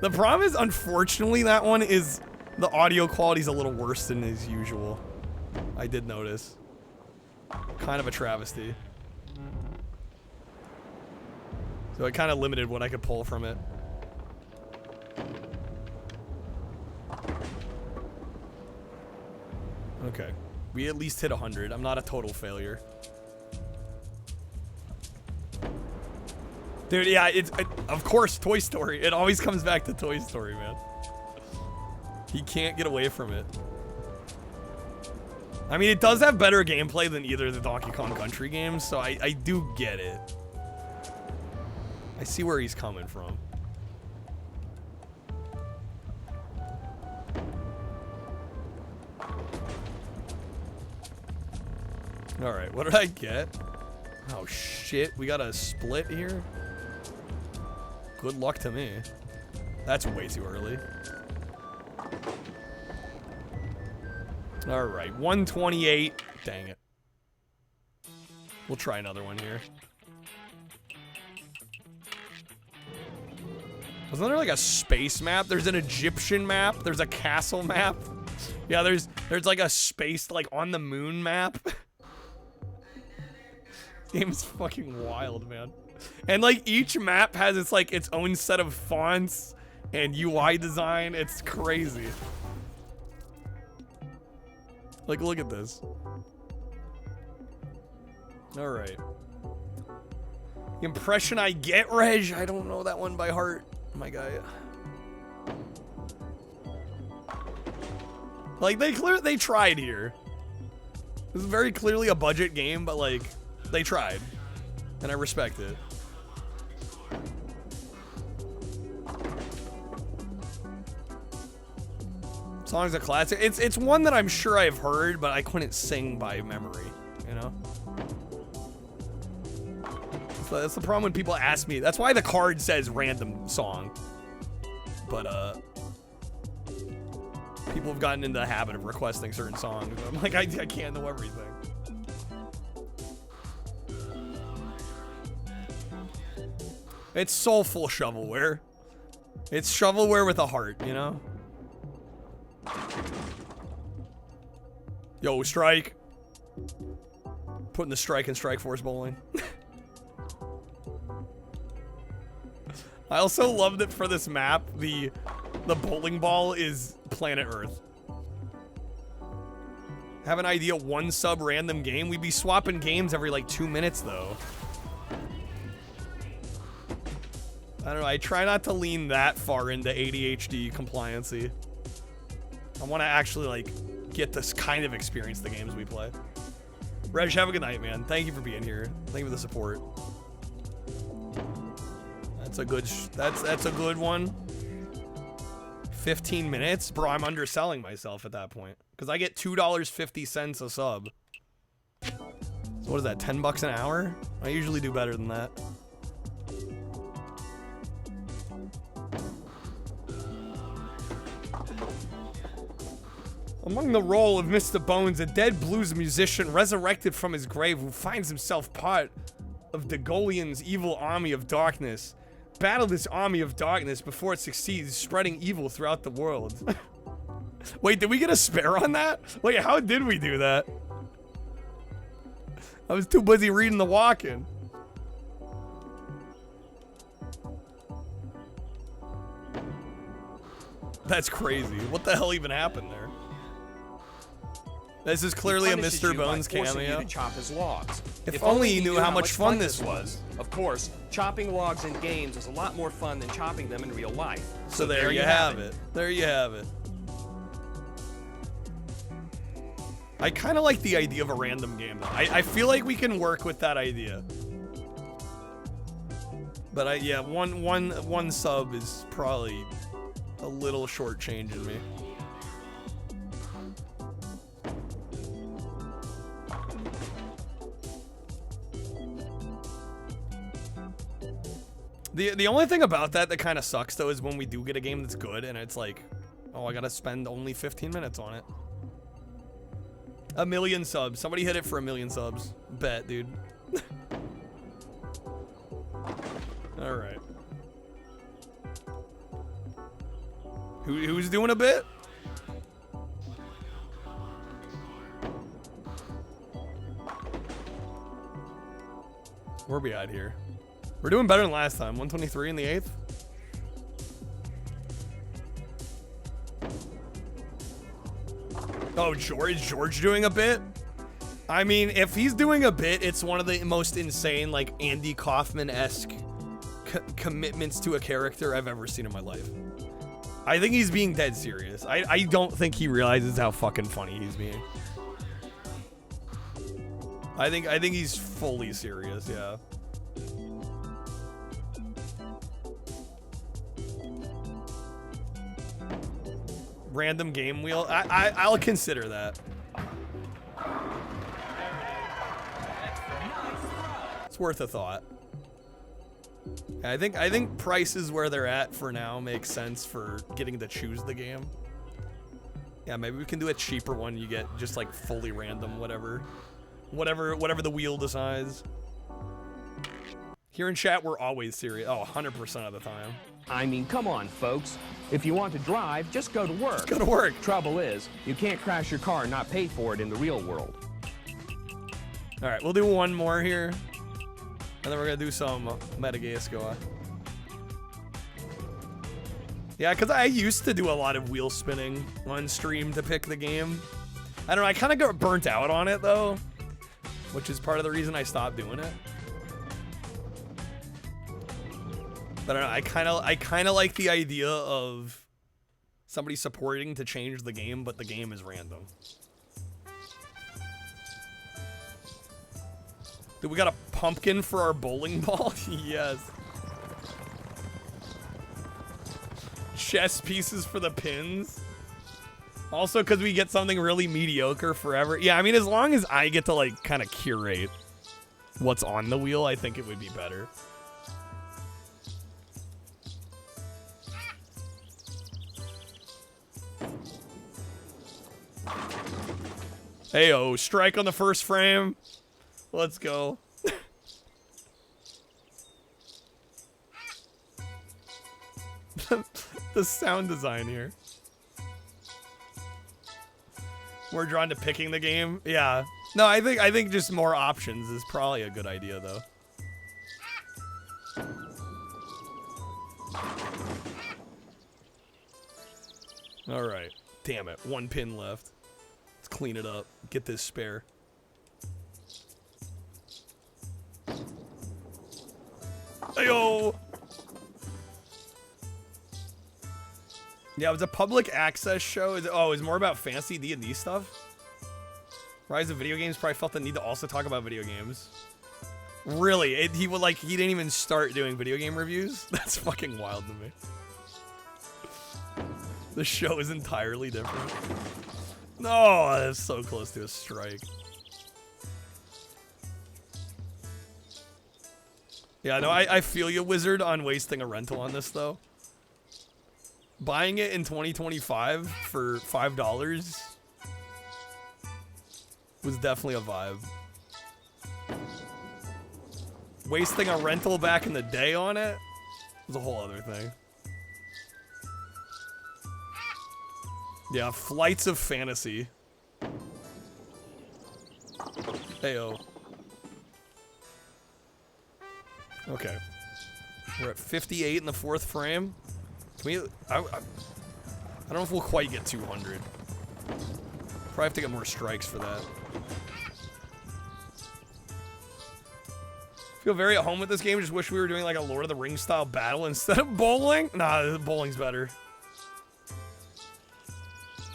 The problem is, unfortunately, that one is the audio quality's a little worse than as usual. I did notice. Kind of a travesty. So it kind of limited what I could pull from it. Okay. We at least hit 100. I'm not a total failure. Dude, yeah, of course, Toy Story. It always comes back to Toy Story, man. He can't get away from it. I mean, it does have better gameplay than either of the Donkey Kong Country games, so I do get it. I see where he's coming from. Alright, what did I get? Oh shit, we got a split here? Good luck to me. That's way too early. Alright, 128. Dang it. We'll try another one here. Wasn't there like a space map? There's an Egyptian map. There's a castle map. Yeah, there's like a space like on the moon map. Game's fucking wild, man. And like each map has its own set of fonts and UI design. It's crazy. Like, look at this. All right. Impression I get, Reg. I don't know that one by heart, my guy. Like they tried here. This is very clearly a budget game, but like they tried, and I respect it. Song's a classic. It's one that I'm sure I've heard, but I couldn't sing by memory, you know? So that's the problem when people ask me. That's why the card says random song. But people have gotten into the habit of requesting certain songs. I'm like, I can't know everything. It's soulful shovelware. It's shovelware with a heart, you know? Yo, strike. Putting the strike in Strike Force Bowling. I also love that for this map, the bowling ball is planet Earth. Have an idea, 1 sub random game? We'd be swapping games every like 2 minutes though. I don't know, I try not to lean that far into ADHD compliancy. I want to actually like get this kind of experience the games we play. Reg, have a good night, man. Thank you for being here. Thank you for the support. That's a good that's a good one. 15 minutes? Bro, I'm underselling myself at that point. Because I get $2.50 a sub. So what is that, 10 bucks an hour? I usually do better than that. Among the role of Mr. Bones, a dead blues musician resurrected from his grave who finds himself part of Degolian's evil army of darkness. Battle this army of darkness before it succeeds, spreading evil throughout the world. Wait, did we get a spare on that? Wait, how did we do that? I was too busy reading the walk-in. That's crazy. What the hell even happened there? This is clearly a Mr. Bones cameo. To chop his logs. If only you knew how much fun this was. Of course, chopping logs in games is a lot more fun than chopping them in real life. So there you have it. There you have it. I kind of like the idea of a random game, though. I feel like we can work with that idea. But yeah, one sub is probably a little shortchanging me. The only thing about that kind of sucks, though, is when we do get a game that's good, and it's like, oh, I gotta spend only 15 minutes on it. 1 million subs. Somebody hit it for 1 million subs. Bet, dude. Alright. Who's doing a bit? Where are we at here? We're doing better than last time. 123 in the 8th. Oh, George doing a bit? I mean, if he's doing a bit, it's one of the most insane, like, Andy Kaufman-esque commitments to a character I've ever seen in my life. I think he's being dead serious. I don't think he realizes how fucking funny he's being. I think he's fully serious, yeah. Random game wheel. I'll consider that. It's worth a thought. I think prices where they're at for now makes sense for getting to choose the game. Yeah, maybe we can do a cheaper one. You get just like fully random, whatever the wheel decides. Here in chat, we're always serious. Oh, 100% of the time. I mean, come on, folks. If you want to drive, just go to work. Just go to work. Trouble is, you can't crash your car and not pay for it in the real world. All right, we'll do one more here. And then we're going to do some Madagascar. Yeah, because I used to do a lot of wheel spinning on stream to pick the game. I don't know, I kind of got burnt out on it, though. Which is part of the reason I stopped doing it. But I don't know, I kind of like the idea of somebody supporting to change the game, but the game is random. Dude, we got a pumpkin for our bowling ball? Yes. Chess pieces for the pins. Also, because we get something really mediocre forever. Yeah, I mean, as long as I get to, like, kind of curate what's on the wheel, I think it would be better. Heyo, strike on the first frame. Let's go. The sound design here. We're drawn to picking the game. Yeah. No, I think just more options is probably a good idea, though. All right. Damn it. One pin left. Let's clean it up. Get this spare. Ayo! Yeah, it was a public access show. Oh, it's more about fantasy D&D stuff? Rise of Video Games probably felt the need to also talk about video games. Really? He didn't even start doing video game reviews? That's fucking wild to me. The show is entirely different. No, that's so close to a strike. Yeah, no, I feel you, Wizard, on wasting a rental on this, though. Buying it in 2025 for $5 was definitely a vibe. Wasting a rental back in the day on it was a whole other thing. Yeah, Flights of Fantasy. Heyo. Okay. We're at 58 in the fourth frame. Can we... I don't know if we'll quite get 200. Probably have to get more strikes for that. Feel very at home with this game. Just wish we were doing like a Lord of the Rings style battle instead of bowling. Nah, bowling's better.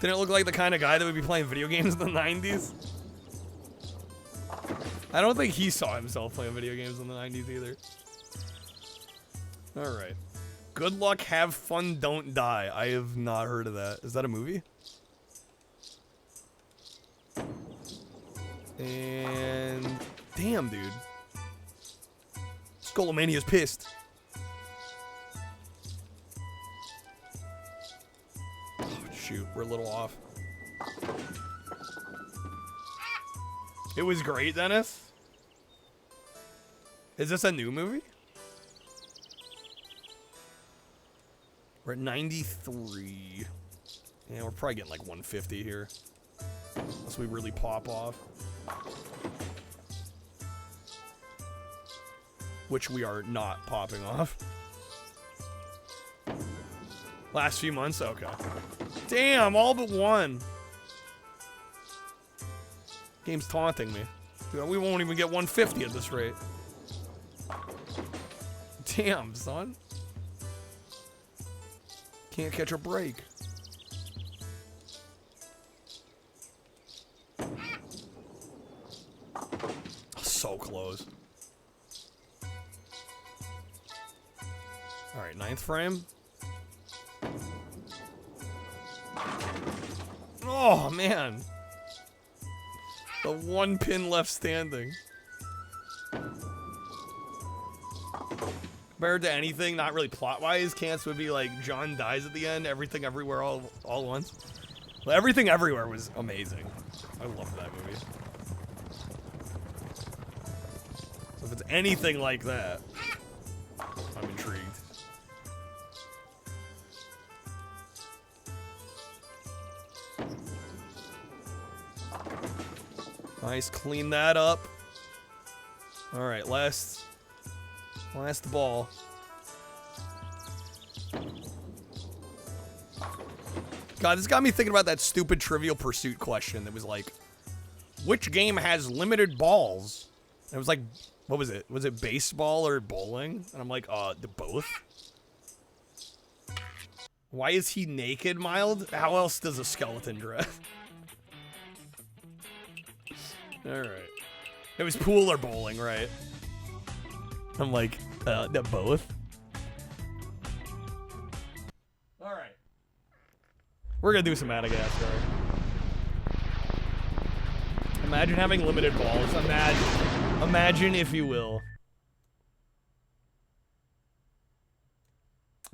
Didn't look like the kind of guy that would be playing video games in the 90s. I don't think he saw himself playing video games in the 90s either. Alright. Good luck, have fun, don't die. I have not heard of that. Is that a movie? And... damn, dude. Skullomania's pissed. Oh, shoot, we're a little off. It was great, Dennis. Is this a new movie? We're at 93. Yeah, we're probably getting like 150 here. Unless we really pop off. Which we are not popping off. Last few months? Okay. Damn, all but one. Game's taunting me. Dude, we won't even get 150 at this rate. Damn, son. Can't catch a break. So close. Alright, 9th frame. Oh, man. The one pin left standing. Compared to anything, not really plot-wise, Cants would be like John dies at the end, everything everywhere all at once. Well, everything everywhere was amazing. I love that movie. So if it's anything like that, I'm intrigued. Nice, clean that up. All right, last ball. God, this got me thinking about that stupid Trivial Pursuit question that was like, which game has limited balls? And it was like, what was it? Was it baseball or bowling? And I'm like, both. Why is he naked, Mild? How else does a skeleton dress? Alright. It was pool or bowling, right? I'm like, both? Alright. We're gonna do some Madagascar. Imagine having limited balls. Imagine if you will.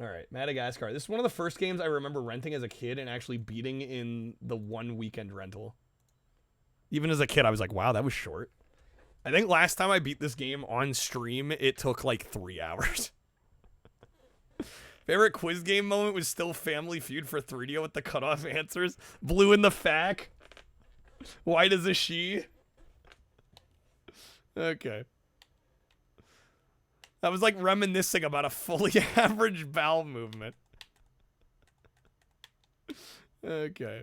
Alright, Madagascar. This is one of the first games I remember renting as a kid and actually beating in the one weekend rental. Even as a kid, I was like, wow, that was short. I think last time I beat this game on stream, it took like 3 hours. Favorite quiz game moment was still Family Feud for 3DO with the cutoff answers. Blue in the fac. White as a she. Okay. I was like reminiscing about a fully average bowel movement. Okay.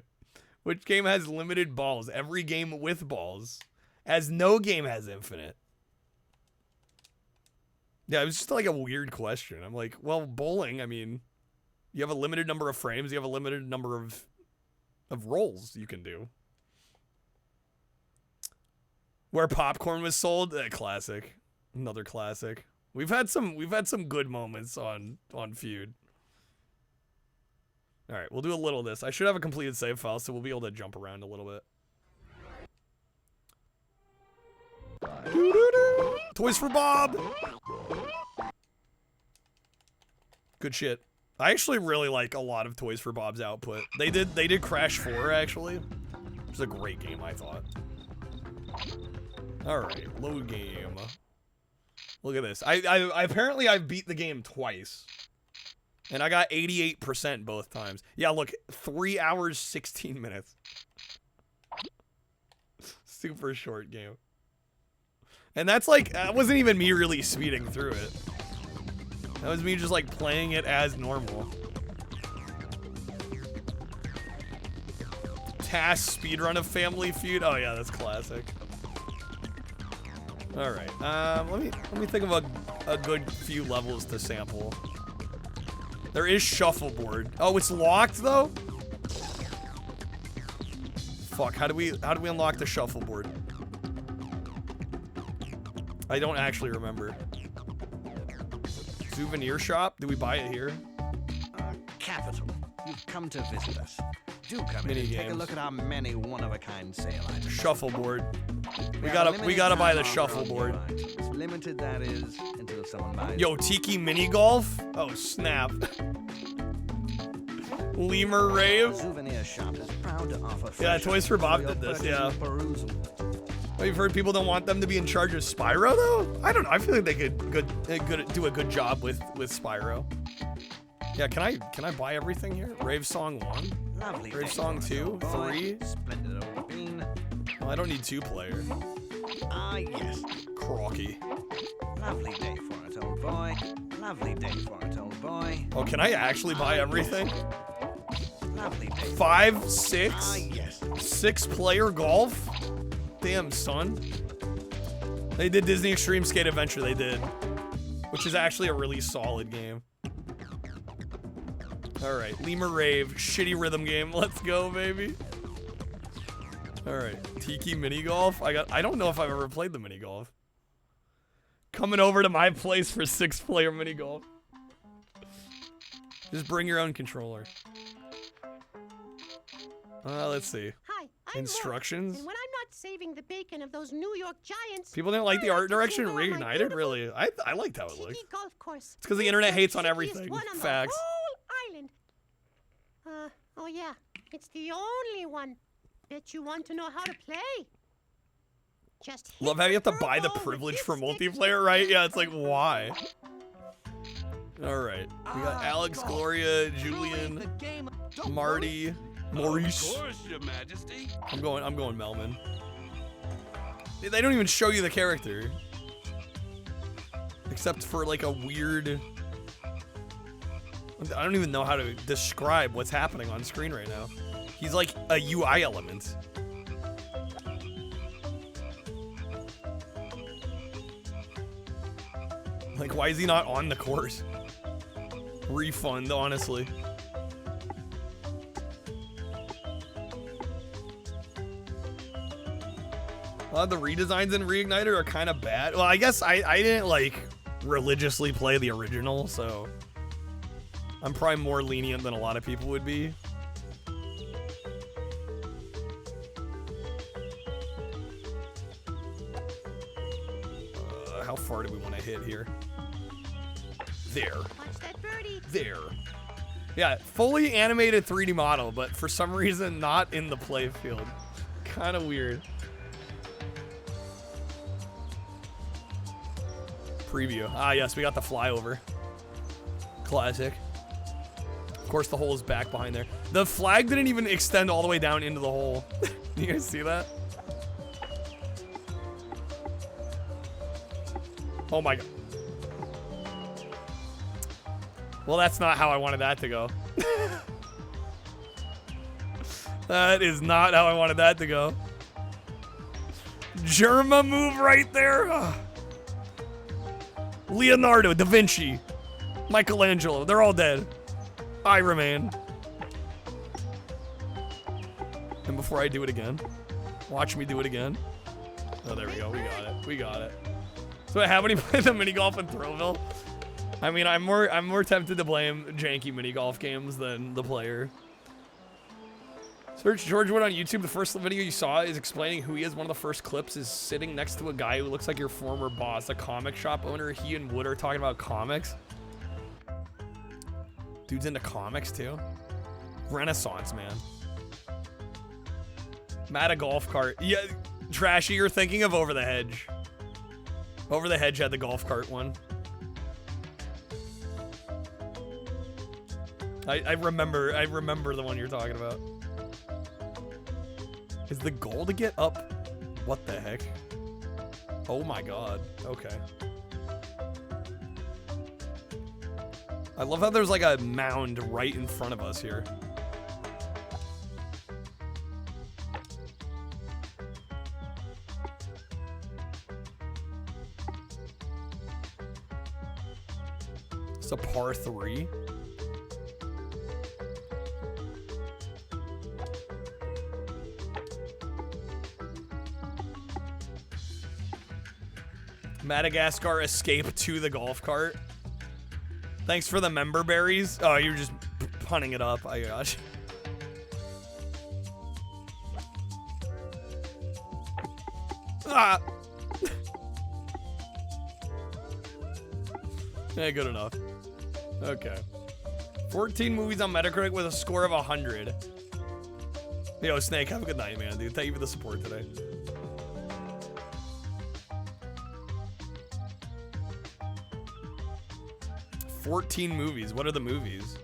Which game has limited balls? Every game with balls. As no game has infinite. Yeah, it was just like a weird question. I'm like, well, bowling, I mean, you have a limited number of frames, you have a limited number of rolls you can do. Where popcorn was sold, classic. Another classic. We've had some good moments on Feud. All right, we'll do a little of this. I should have a completed save file, so we'll be able to jump around a little bit. Doo-doo-doo. Toys for Bob. Good shit. I actually really like a lot of Toys for Bob's output. They did Crash 4 actually, which is a great game, I thought. All right, load game. Look at this. I apparently I've beat the game twice. And I got 88% both times. Yeah, look, 3 hours, 16 minutes. Super short game. And that's like, that wasn't even me really speeding through it. That was me just like playing it as normal. Task speedrun of Family Feud. Oh yeah, that's classic. All right, let me think of a good few levels to sample. There is shuffleboard. Oh, it's locked though? Fuck, how do we unlock the shuffleboard? I don't actually remember. Souvenir shop? Do we buy it here? Capital. You've come to visit us. Do come in Mini and take a games. look at our many one-of-a-kind sale items. Shuffleboard. We have a gotta limited buy the time offer on shuffleboard. new items. Limited, that is, until someone buys. Yo, Tiki Mini Golf? Oh, snap. Lemur Rave? Souvenir shop is proud to offer Yeah, fresh Toys for Bob your did this, purchase yeah. and perusal. Oh, you've heard people don't want them to be in charge of Spyro, though? I don't know. I feel like they could do a good job with Spyro. Yeah, can I buy everything here? Rave Song 1? Lovely Rave day Song for a 2? tall boy. 3? Splendid old bean. Well, I don't need 2-player. Ah, yes. Crocky. Lovely day for a tall boy. Lovely day for a tall boy. Oh, can I actually buy everything? Lovely day. 5, 6? Ah, yes. 6-player golf? Damn, son. They did Disney Extreme Skate Adventure, they did. Which is actually a really solid game. Alright, Lemur Rave, shitty rhythm game. Let's go, baby. Alright, Tiki Mini Golf. I don't know if I've ever played the mini golf. Coming over to my place for 6-player mini golf. Just bring your own controller. Let's see. Hi, I'm Instructions? Laura, and when I'm not saving the bacon of those New York Giants, People didn't like the art direction to see reignited? Really? I liked how it Tiki looked. golf course. It's because the It's internet the hates on cheapest everything. one on the Facts. whole island. Oh yeah, it's the only one. Bet you want to know how to play. Just hit Love how you have to the buy the ball with privilege this for stick. multiplayer, right? Yeah, it's like, why? Alright. We got Alex, Gloria, Julian, Marty, Maurice. Of course, Your Majesty. I'm going Melman. They don't even show you the character. Except for like a weird... I don't even know how to describe what's happening on screen right now. He's like a UI element. Like, why is he not on the course? Refund, honestly. A lot of the redesigns in Reigniter are kind of bad. Well, I guess I didn't, like, religiously play the original, so... I'm probably more lenient than a lot of people would be. How far do we want to hit here? There. There. Yeah, fully animated 3D model, but for some reason not in the play field. Kind of weird. Preview. Ah, yes, we got the flyover. Classic. Of course, the hole is back behind there. The flag didn't even extend all the way down into the hole. You guys see that? Oh my god. Well, that's not how I wanted that to go. That is not how I wanted that to go. Germa move right there. Ugh. Leonardo, Da Vinci, Michelangelo, they're all dead. I remain. And before I do it again, watch me do it again. Oh, there we go. We got it. We got it. So how many play the mini golf in Throwville? I mean, I'm more tempted to blame janky mini golf games than the player. Search George Wood on YouTube. The first video you saw is explaining who he is. One of the first clips is sitting next to a guy who looks like your former boss, a comic shop owner. He and Wood are talking about comics. Dude's into comics too. Renaissance man. Matt a golf cart. Yeah, Trashy, you're thinking of Over the Hedge. Over the Hedge had the golf cart one. I remember the one you're talking about. Is the goal to get up? What the heck? Oh my god. Okay. I love how there's like a mound right in front of us here. It's a par 3. Madagascar escape to the golf cart. Thanks for the member berries. Oh, you're just punning it up. I got you. Ah! Yeah, good enough. Okay. 14 movies on Metacritic with a score of 100. Yo, Snake, have a good night, man, dude. Thank you for the support today. "14 movies. What are the movies?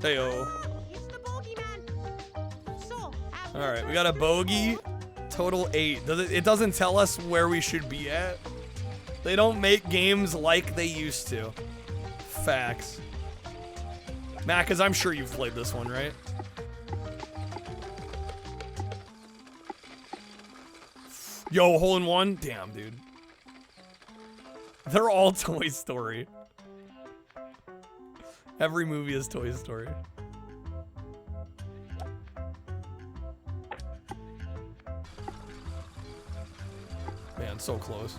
Heyo. It's the bogeyman. So, All right, we got a bogey. Total 8. It doesn't tell us where we should be at. They don't make games like they used to. Facts. Matt, because I'm sure you've played this one, right? Yo, hole in one? Damn, dude. They're all Toy Story. Every movie is Toy Story. Man, so close.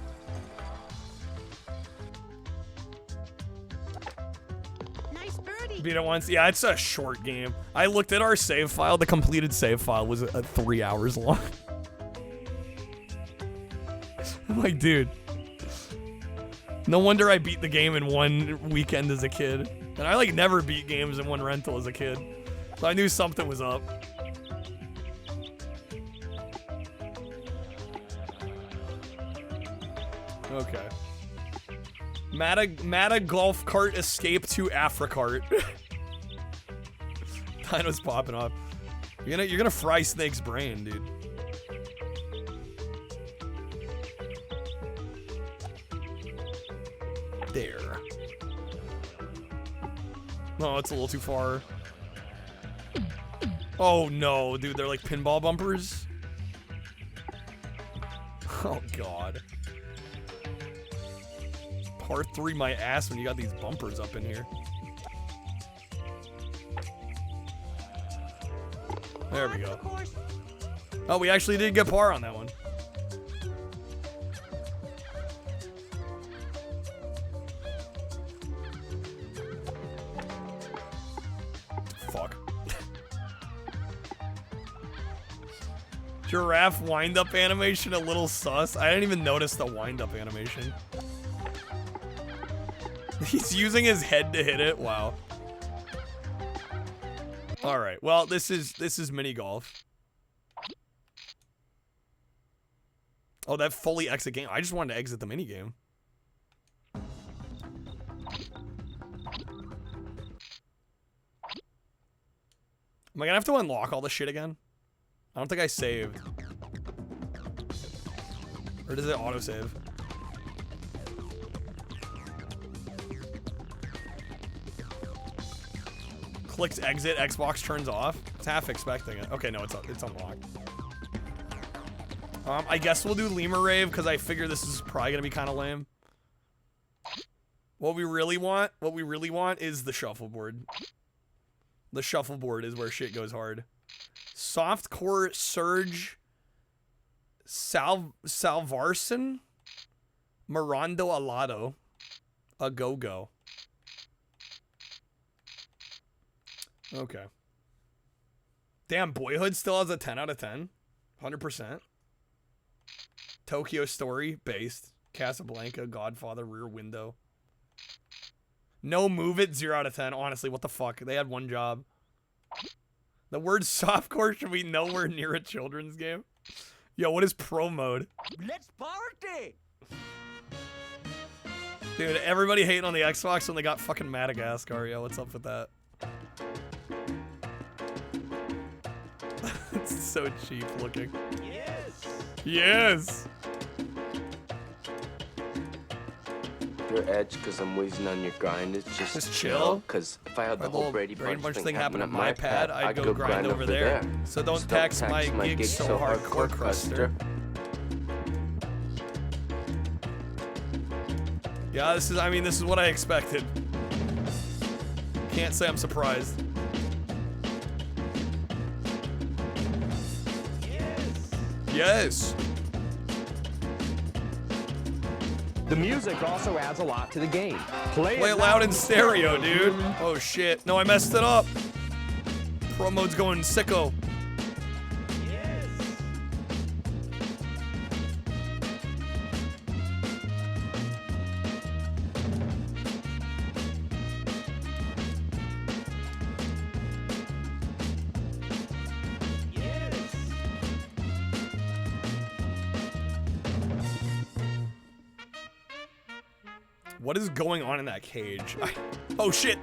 nice birdie. Beat it once. Yeah, it's a short game. I looked at our save file. The completed save file was 3 hours long. I'm like, dude. No wonder I beat the game in one weekend as a kid. And I like never beat games in one rental as a kid. So I knew something was up. Okay. Mata golf cart escape to Africart. Dino's popping off. You're gonna fry Snake's brain, dude. There. No, it's a little too far. Oh no, dude, they're like pinball bumpers. Oh god. Part 3 my ass when you got these bumpers up in here. There we go. Oh, we actually did get par on that one. Fuck. Giraffe wind-up animation a little sus. I didn't even notice the wind-up animation. He's using his head to hit it. Wow. All right. Well, this is mini golf. Oh, that fully exit game. I just wanted to exit the mini game. Am I gonna have to unlock all this shit again? I don't think I saved. Or does it autosave? Clicks exit, Xbox turns off. It's half expecting it. Okay, no, it's unlocked. I guess we'll do Lemur Rave because I figure this is probably gonna be kind of lame. What we really want is the shuffleboard. The shuffleboard is where shit goes hard. Softcore Surge Salvarson Mirando Alado a go-go. Okay. Damn, Boyhood still has a 10 out of 10. 100%. Tokyo Story, based. Casablanca, Godfather, Rear Window. No Move It, 0 out of 10. Honestly, what the fuck? They had one job. The word softcore should be nowhere near a children's game. Yo, what is pro mode? Let's party! Dude, everybody hating on the Xbox when they got fucking Madagascar. Yo, what's up with that? It's so cheap looking. Yes! Yes! Your edge because I'm wheezing on your grind. It's just chill. Because if I had the whole Brady brain Bunch thing happen at at my pad, I'd go grind over there. So don't tax my gig so hardcore, Cruster. Yeah, this is what I expected. Can't say I'm surprised. Yes. The music also adds a lot to the game. Play it loud in stereo, dude. Oh shit. No, I messed it up. Pro mode's going sicko. What is going on in that cage? Oh shit.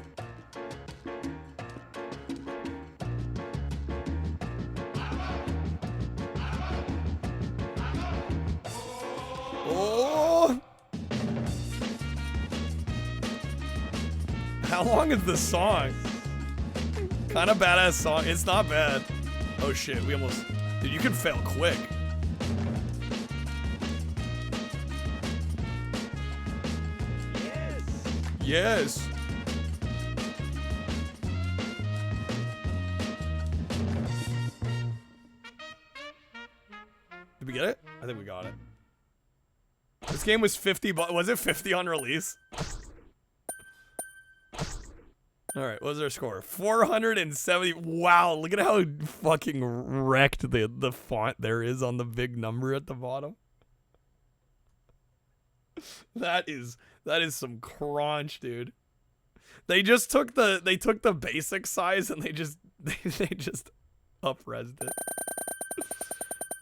Oh! How long is this song? Kind of badass song. It's not bad. Oh shit, we almost... Dude, you can fail quick. Yes. Did we get it? I think we got it. This game was 50 bucks. Was it 50 on release? All right, what's our score? 470. Wow, look at how fucking wrecked the font there is on the big number at the bottom. That is some crunch, dude. They just took the basic size and they just up-resed it.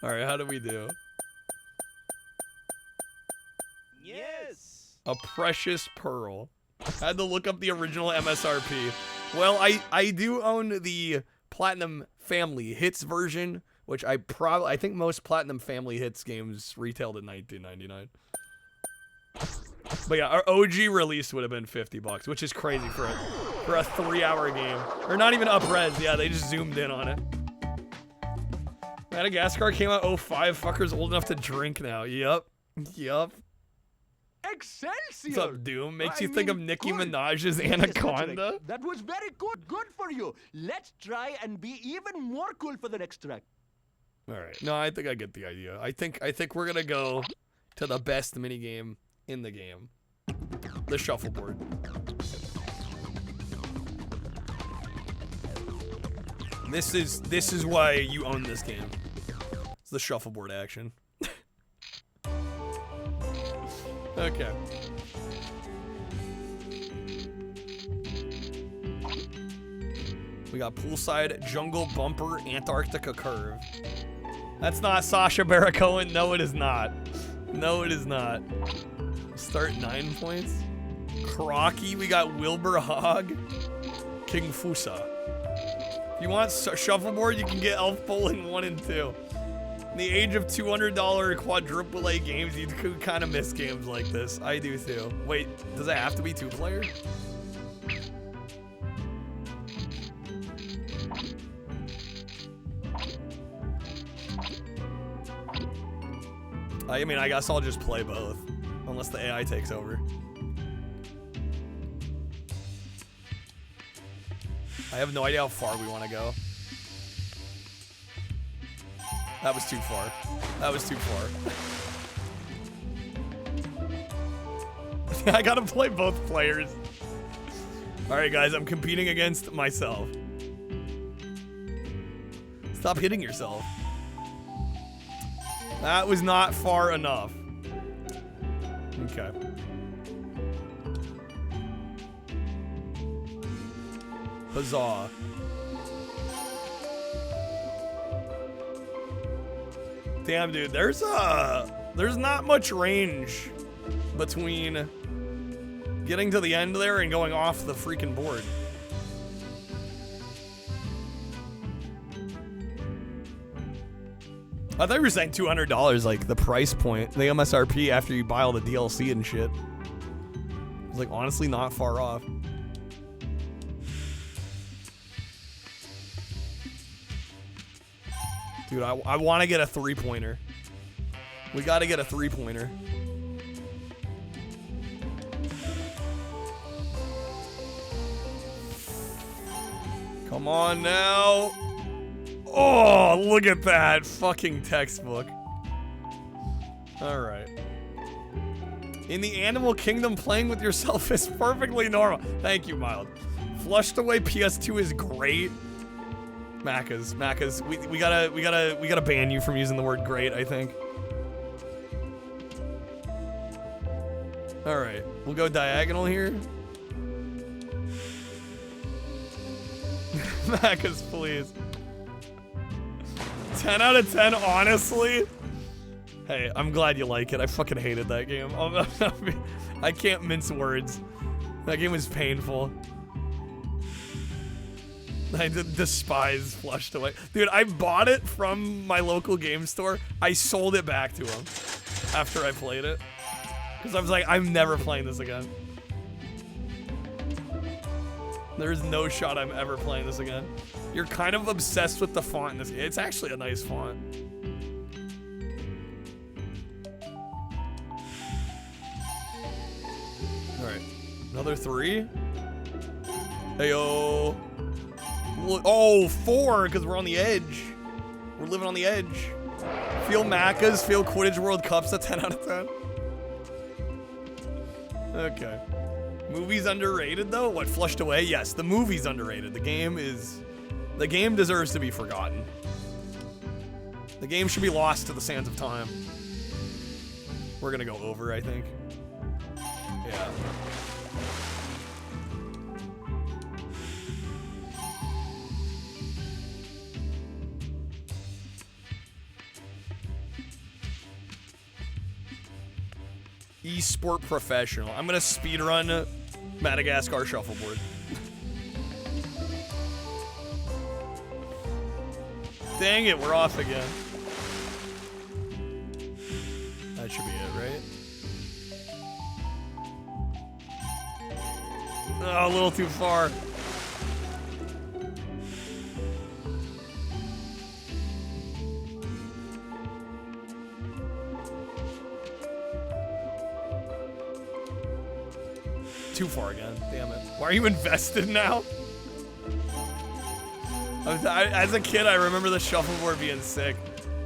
All right, how do we do? Yes. A precious pearl. I had to look up the original MSRP. Well, I do own the Platinum Family Hits version, which I think most Platinum Family Hits games retailed at $19.99. But yeah, our OG release would have been 50 bucks, which is crazy for a 3-hour game. Or not even up-res. Yeah, they just zoomed in on it. Madagascar came out 05. Fucker's old enough to drink now. Yup. Yup. Excelsior! What's up, Doom? Makes you think of Nicki good. Minaj's Yes, Anaconda? Patrick, that was very good. Good for you. Let's try and be even more cool for the next track. All right. No, I think I get the idea. I think we're gonna go to the best minigame in the game, the shuffleboard. This is why you own this game. It's the shuffleboard action. Okay. We got poolside, jungle bumper, Antarctica curve. That's not Sacha Baron Cohen. No, it is not. No, it is not. Start 9 points. Crocky, we got Wilbur Hogg, King Fusa. If you want shuffleboard, you can get Elf Bowling 1 and 2. In the age of $200 quadruple A games, you could kind of miss games like this. I do too. Wait, does it have to be 2 players? I mean, I guess I'll just play both, unless the AI takes over. I have no idea how far we want to go. That was too far. That was too far. I gotta play both players. Alright guys, I'm competing against myself. Stop hitting yourself. That was not far enough. Okay. Huzzah. Damn, dude, there's not much range between getting to the end there and going off the freaking board. I thought you were saying $200, like the price point, the MSRP after you buy all the DLC and shit. It's like honestly not far off. Dude, I want to get a 3-pointer. We got to get a 3-pointer. Come on now. Oh, look at that. Fucking textbook. All right. In the animal kingdom, playing with yourself is perfectly normal. Thank you, Mild. Flushed away PS2 is great. Macca's. We gotta ban you from using the word great, I think. Alright, we'll go diagonal here. Macca's, please. 10 out of 10, honestly. Hey, I'm glad you like it. I fucking hated that game. I can't mince words. That game was painful. I despise Flushed Away. Dude, I bought it from my local game store. I sold it back to him. after I played it. Because I was like, I'm never playing this again. There's no shot I'm ever playing this again. You're kind of obsessed with the font in this game. It's actually a nice font. Alright. Another 3. Heyo. Oh, 4, because we're on the edge. We're living on the edge. Feel Macca's, feel Quidditch World Cups, a 10 out of 10. Okay. Movie's underrated though? What, Flushed Away? Yes, the movie's underrated. The game deserves to be forgotten. The game should be lost to the sands of time. We're gonna go over, I think. Yeah. Esport professional. I'm gonna speedrun Madagascar Shuffleboard. Dang it, we're off again. That should be it, right? Oh, a little too far. Too far again. Damn it. Why are you invested now? As a kid, I remember the shuffleboard being sick.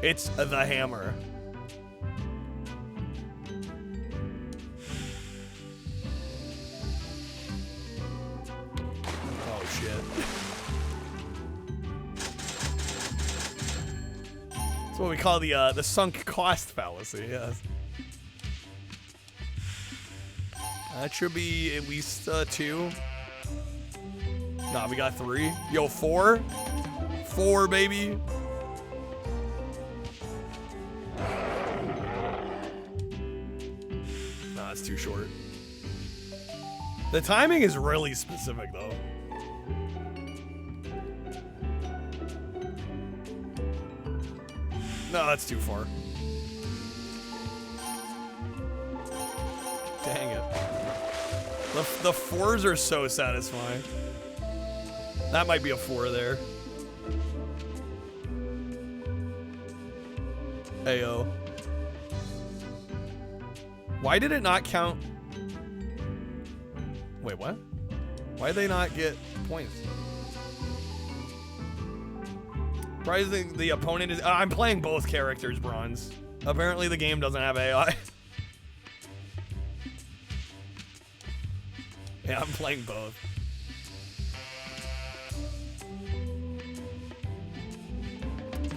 It's the hammer. Oh shit. That's what we call the sunk cost fallacy. Yes. That should be at least 2. Nah, we got 3. Yo, 4. 4, baby. Nah, it's too short. The timing is really specific, though. No, that's too far. Dang it. The 4s are so satisfying. That might be a 4 there. Ayo. Why did it not count? Wait, what? Why did they not get points? Why is the opponent is... I'm playing both characters, Bronze. Apparently the game doesn't have AI. Yeah, I'm playing both.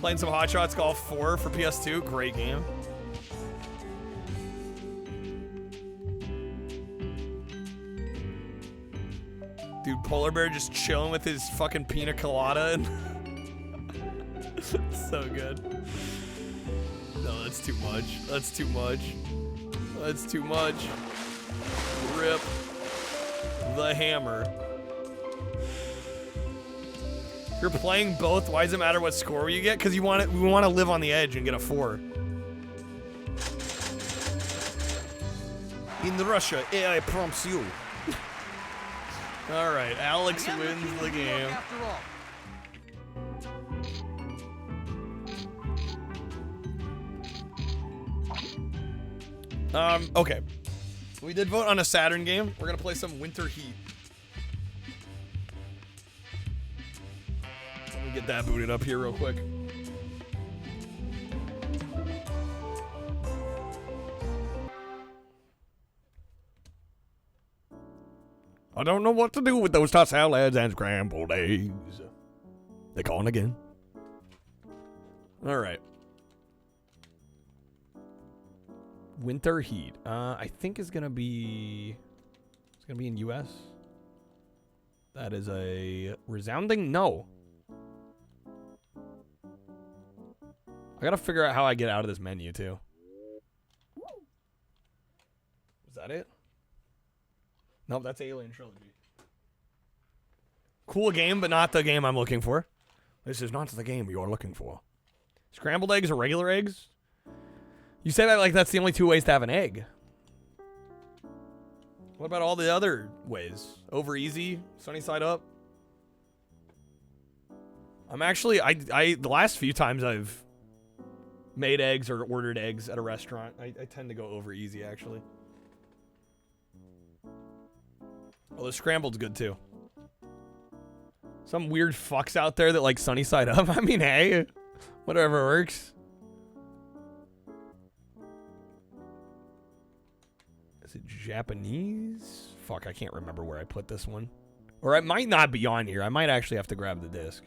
Playing some Hot Shots Golf 4 for PS2. Great game. Dude, Polar Bear just chilling with his fucking pina colada. And so good. No, that's too much. That's too much. That's too much. Rip. The hammer. If you're playing both, why does it matter what score you get? Because we want to live on the edge and get a 4. In Russia, AI prompts you. All right, Alex wins the game. Okay. We did vote on a Saturn game. We're gonna play some Winter Heat. Let me get that booted up here real quick. I don't know what to do with those tossed salads and scrambled eggs. They're calling again. All right. Winter Heat. I think is gonna be. It's gonna be in U.S. That is a resounding no. I gotta figure out how I get out of this menu too. Was that it? Nope, that's Alien Trilogy. Cool game, but not the game I'm looking for. This is not the game you're looking for. Scrambled eggs or regular eggs? You say that like that's the only two ways to have an egg. What about all the other ways? Over easy, sunny side up. I'm actually, the last few times I've made eggs or ordered eggs at a restaurant, I tend to go over easy, actually. Well, the scrambled's good, too. Some weird fucks out there that like sunny side up. I mean, hey, whatever works. Is it Japanese? Fuck, I can't remember where I put this one. Or it might not be on here. I might actually have to grab the disc.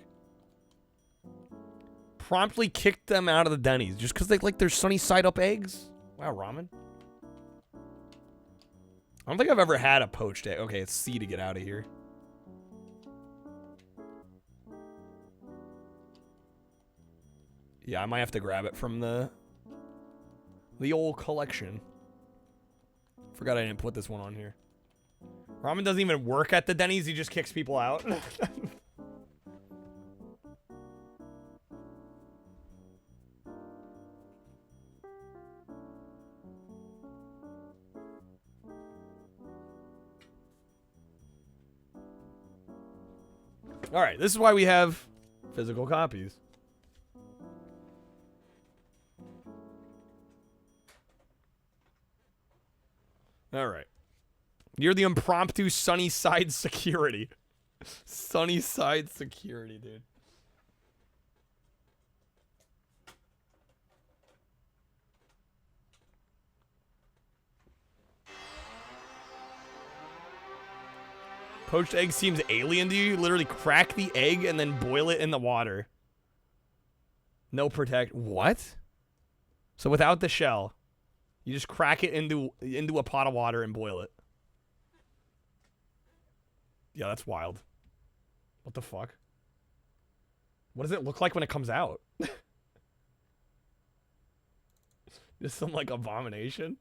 Promptly kicked them out of the Denny's just because they like their sunny side up eggs. Wow, ramen. I don't think I've ever had a poached egg. Okay, it's C to get out of here. Yeah, I might have to grab it from the old collection. Forgot I didn't put this one on here. Ramen doesn't even work at the Denny's. He just kicks people out. All right, this is why we have physical copies. All right. You're the impromptu sunny side security. Sunny side security, dude. Poached egg seems alien to you. You literally crack the egg and then boil it in the water. No protect. What? So without the shell, you just crack it into a pot of water and boil it. Yeah, that's wild. What the fuck? What does it look like when it comes out? Just some like abomination.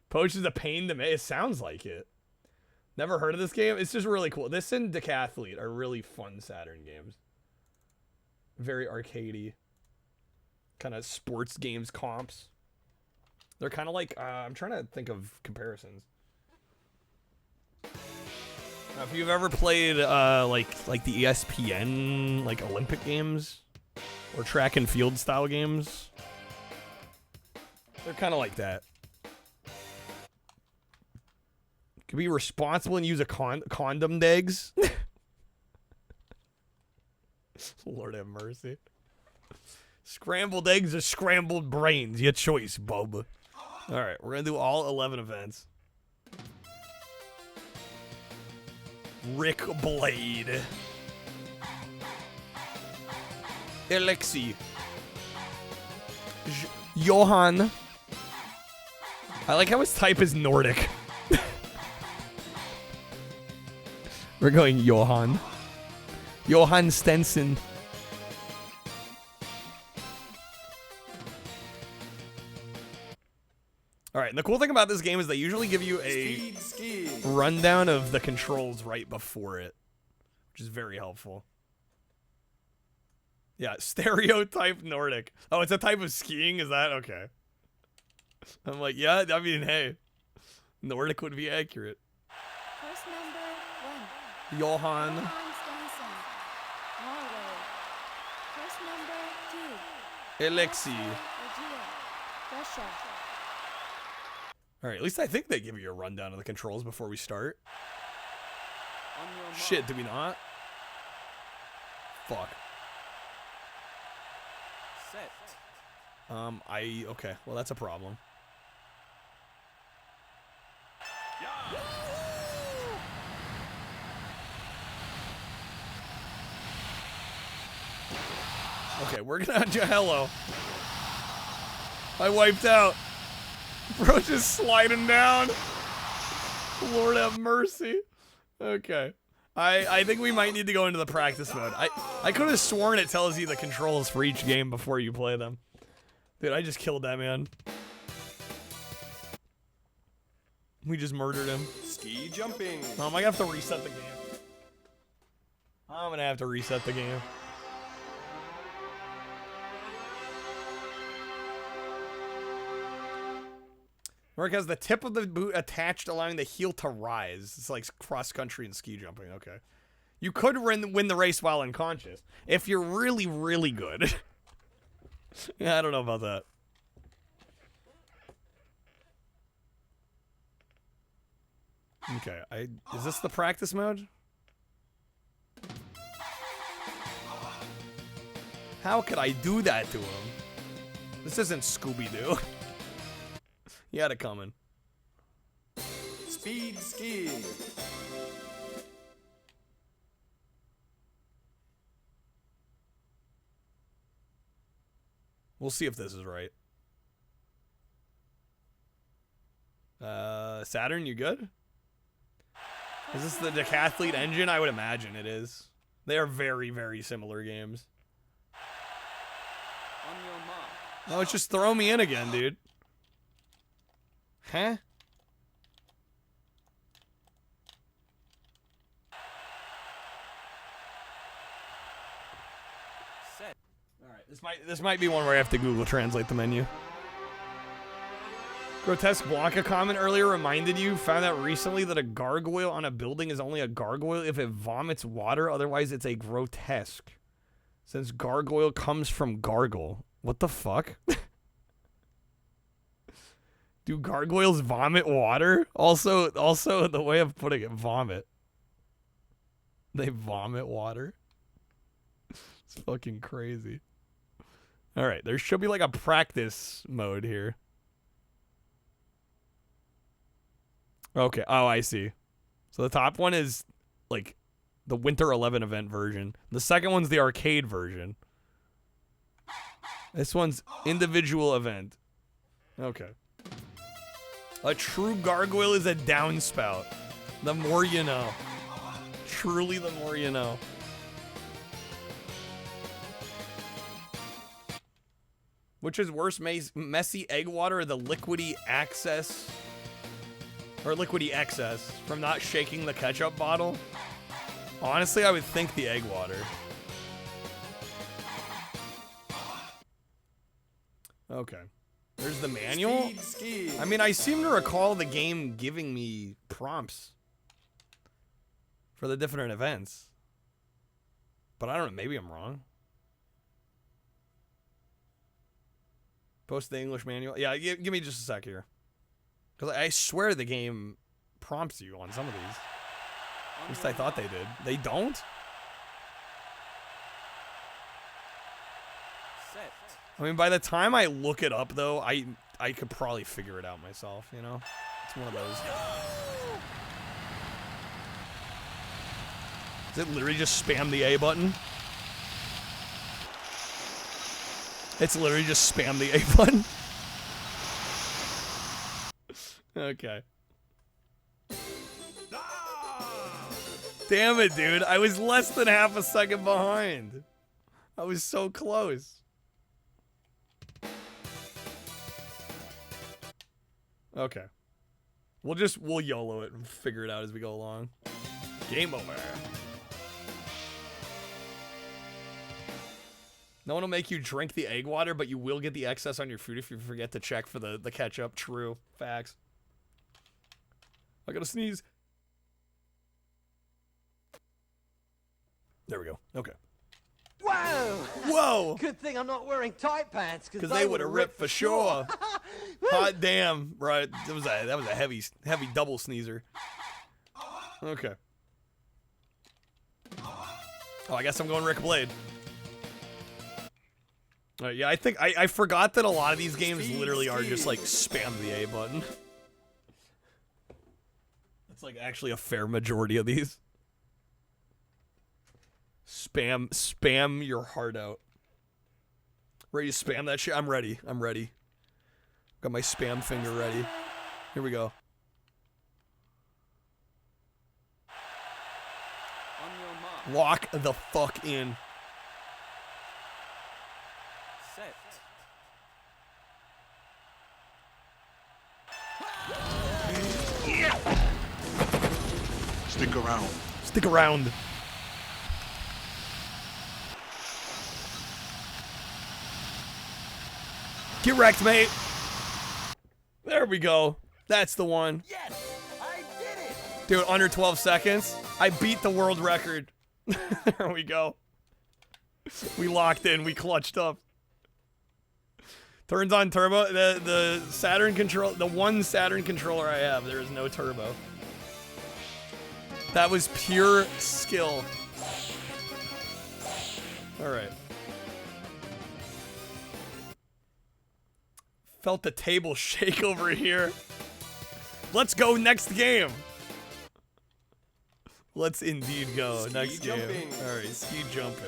Poached is a pain to make. It sounds like it. Never heard of this game? It's just really cool. This and Decathlete are really fun Saturn games. Very arcadey. Kind of sports games comps. They're kind of like, I'm trying to think of comparisons. Now, if you've ever played like the ESPN like Olympic games or track and field style games, they're kind of like that. Could be responsible and use a condom eggs. Lord have mercy. Scrambled eggs or scrambled brains. Your choice, bub. Alright, we're gonna do all 11 events. Rick Blade. Alexi. Johan. I like how his type is Nordic. We're going Johan. Johan Stenson. Alright, and the cool thing about this game is they usually give you a rundown of the controls right before it, which is very helpful. Yeah, stereotype Nordic. Oh, it's a type of skiing? Is that? Okay. I'm like, yeah, I mean, hey. Nordic would be accurate. First number 1. Johan. Stenson. Norway. First number 2. Alexi. Georgia. Russia. Alright, at least I think they give you a rundown of the controls before we start. Shit, do we not? Fuck. Set. Okay, well that's a problem. Okay, we're gonna do hello. I wiped out. Bro, just sliding down. Lord have mercy. Okay. I think we might need to go into the practice mode. I could have sworn it tells you the controls for each game before you play them. Dude, I just killed that man. We just murdered him. Ski jumping. I might have to reset the game. I'm gonna have to reset the game. Or it has the tip of the boot attached, allowing the heel to rise. It's like cross-country and ski jumping. Okay. You could win the race while unconscious. If you're really, really good. Yeah, I don't know about that. Okay, is this the practice mode? How could I do that to him? This isn't Scooby-Doo. He had it coming. Speed skiing. We'll see if this is right. Saturn, you good? Is this the Decathlete engine? I would imagine it is. They are very, very similar games. On your mark. Oh, it's just throw me in again, dude. Huh? Set. All right, this might be one where I have to Google Translate the menu. Grotesque Blanca comment earlier reminded you, found out recently that a gargoyle on a building is only a gargoyle if it vomits water, otherwise it's a grotesque. Since gargoyle comes from gargle. What the fuck? Do gargoyles vomit water? Also the way of putting it, vomit. They vomit water? It's fucking crazy. Alright, there should be like a practice mode here. Okay, oh, I see. So the top one is, like, the Winter 11 event version. The second one's the arcade version. This one's individual event. Okay. A true gargoyle is a downspout. The more you know. Truly, the more you know. Which is worse, messy egg water or the liquidy access... Or liquidy excess from not shaking the ketchup bottle? Honestly, I would think the egg water. Okay. There's the manual. I mean, I seem to recall the game giving me prompts for the different events. But I don't know, maybe I'm wrong. Post the English manual. Yeah, give me just a sec here. Because I swear the game prompts you on some of these. At least I thought they did. They don't? Set. I mean, by the time I look it up, though, I could probably figure it out myself, you know? It's one of those. Is it literally just spam the A button? It's literally just spam the A button? Okay. Damn it, dude. I was less than half a second behind. I was so close. Okay. We'll YOLO it and figure it out as we go along. Game over. No one will make you drink the egg water, but you will get the excess on your food if you forget to check for the ketchup. True. Facts. I gotta sneeze. There we go. Okay. Whoa! Whoa! Good thing I'm not wearing tight pants, Because they would have ripped for sure. Hot damn, right? That was a heavy double sneezer. Okay. Oh, I guess I'm going Rick Blade. Yeah, I think I forgot that a lot of these games literally are just like spam the A button. That's like actually a fair majority of these. Spam your heart out. Ready to spam that shit? I'm ready. Got my spam finger ready. Here we go. On your mark. Lock the fuck in. Set. Stick around. Stick around. Get wrecked, mate. There we go. That's the one. Yes, I did it. Dude, under 12 seconds. I beat the world record. There we go. We locked in. We clutched up. Turns on turbo. The Saturn control. The one Saturn controller I have, there is no turbo. That was pure skill. All right. Felt the table shake over here. Let's go next game. Let's indeed go next game. All right, ski jumping.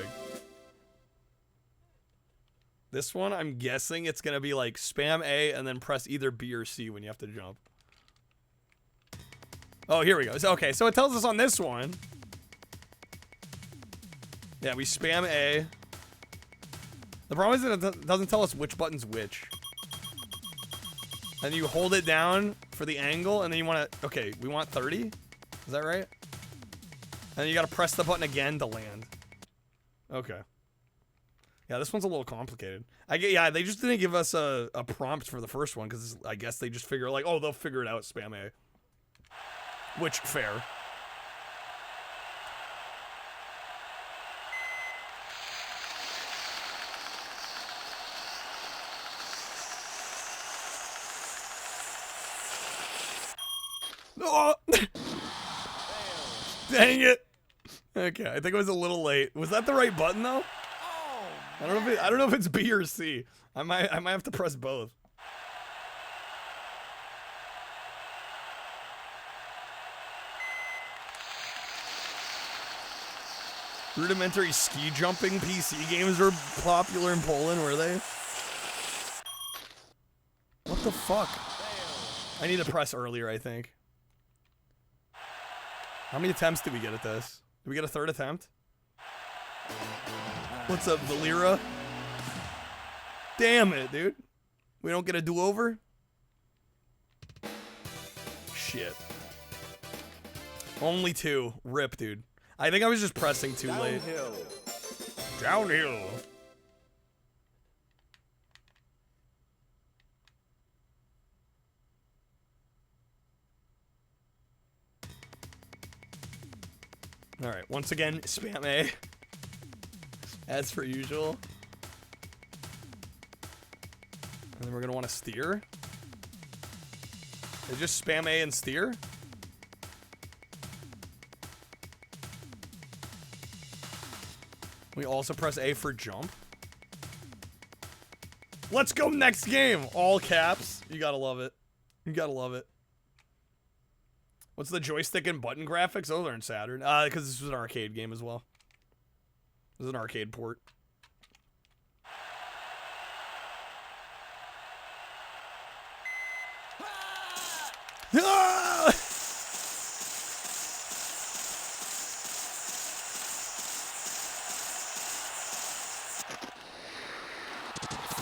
This one, I'm guessing it's gonna be like spam A and then press either B or C when you have to jump. Oh, here we go. So, okay, so it tells us on this one. Yeah, we spam A. The problem is that it doesn't tell us which button's which. And you hold it down for the angle, and then you want to... Okay, we want 30? Is that right? And then you got to press the button again to land. Okay. Yeah, this one's a little complicated. Yeah, they just didn't give us a prompt for the first one, because I guess they just figure, like, oh, they'll figure it out, spam A. Which, fair. Oh! Dang it. Okay, I think it was a little late. Was that the right button though? I don't know if it's B or C. I might have to press both. Rudimentary ski jumping PC games were popular in Poland, were they? What the fuck? I need to press earlier, I think. How many attempts did we get at this? Did we get a third attempt? What's up, Valera? Damn it, dude. We don't get a do-over? Shit. Only 2. Rip, dude. I think I was just pressing too late. Downhill. All right, once again, spam A. As per usual. And then we're gonna want to steer. They just spam A and steer. We also press A for jump. Let's go next game. All caps. You gotta love it. You gotta love it. What's the joystick and button graphics? Those aren't Saturn. Because this was an arcade game as well. This is an arcade port. Ah!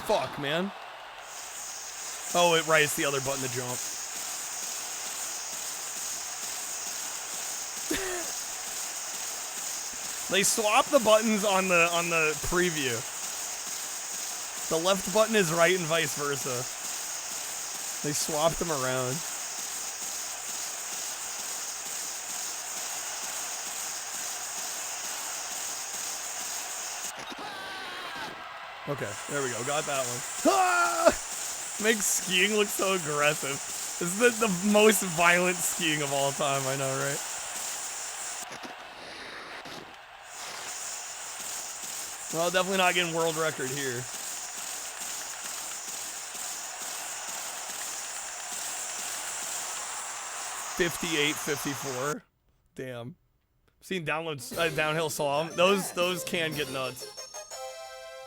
Fuck, man. Oh, right, it's the other button to jump. They swap the buttons on the preview. The left button is right and vice versa. They swapped them around. Okay, there we go. Got that one. Ah! Makes skiing look so aggressive. This is the most violent skiing of all time, I know, right? Well, definitely not getting world record here. 58-54. Damn. Seen downloads downhill slalom. Those can get nuts.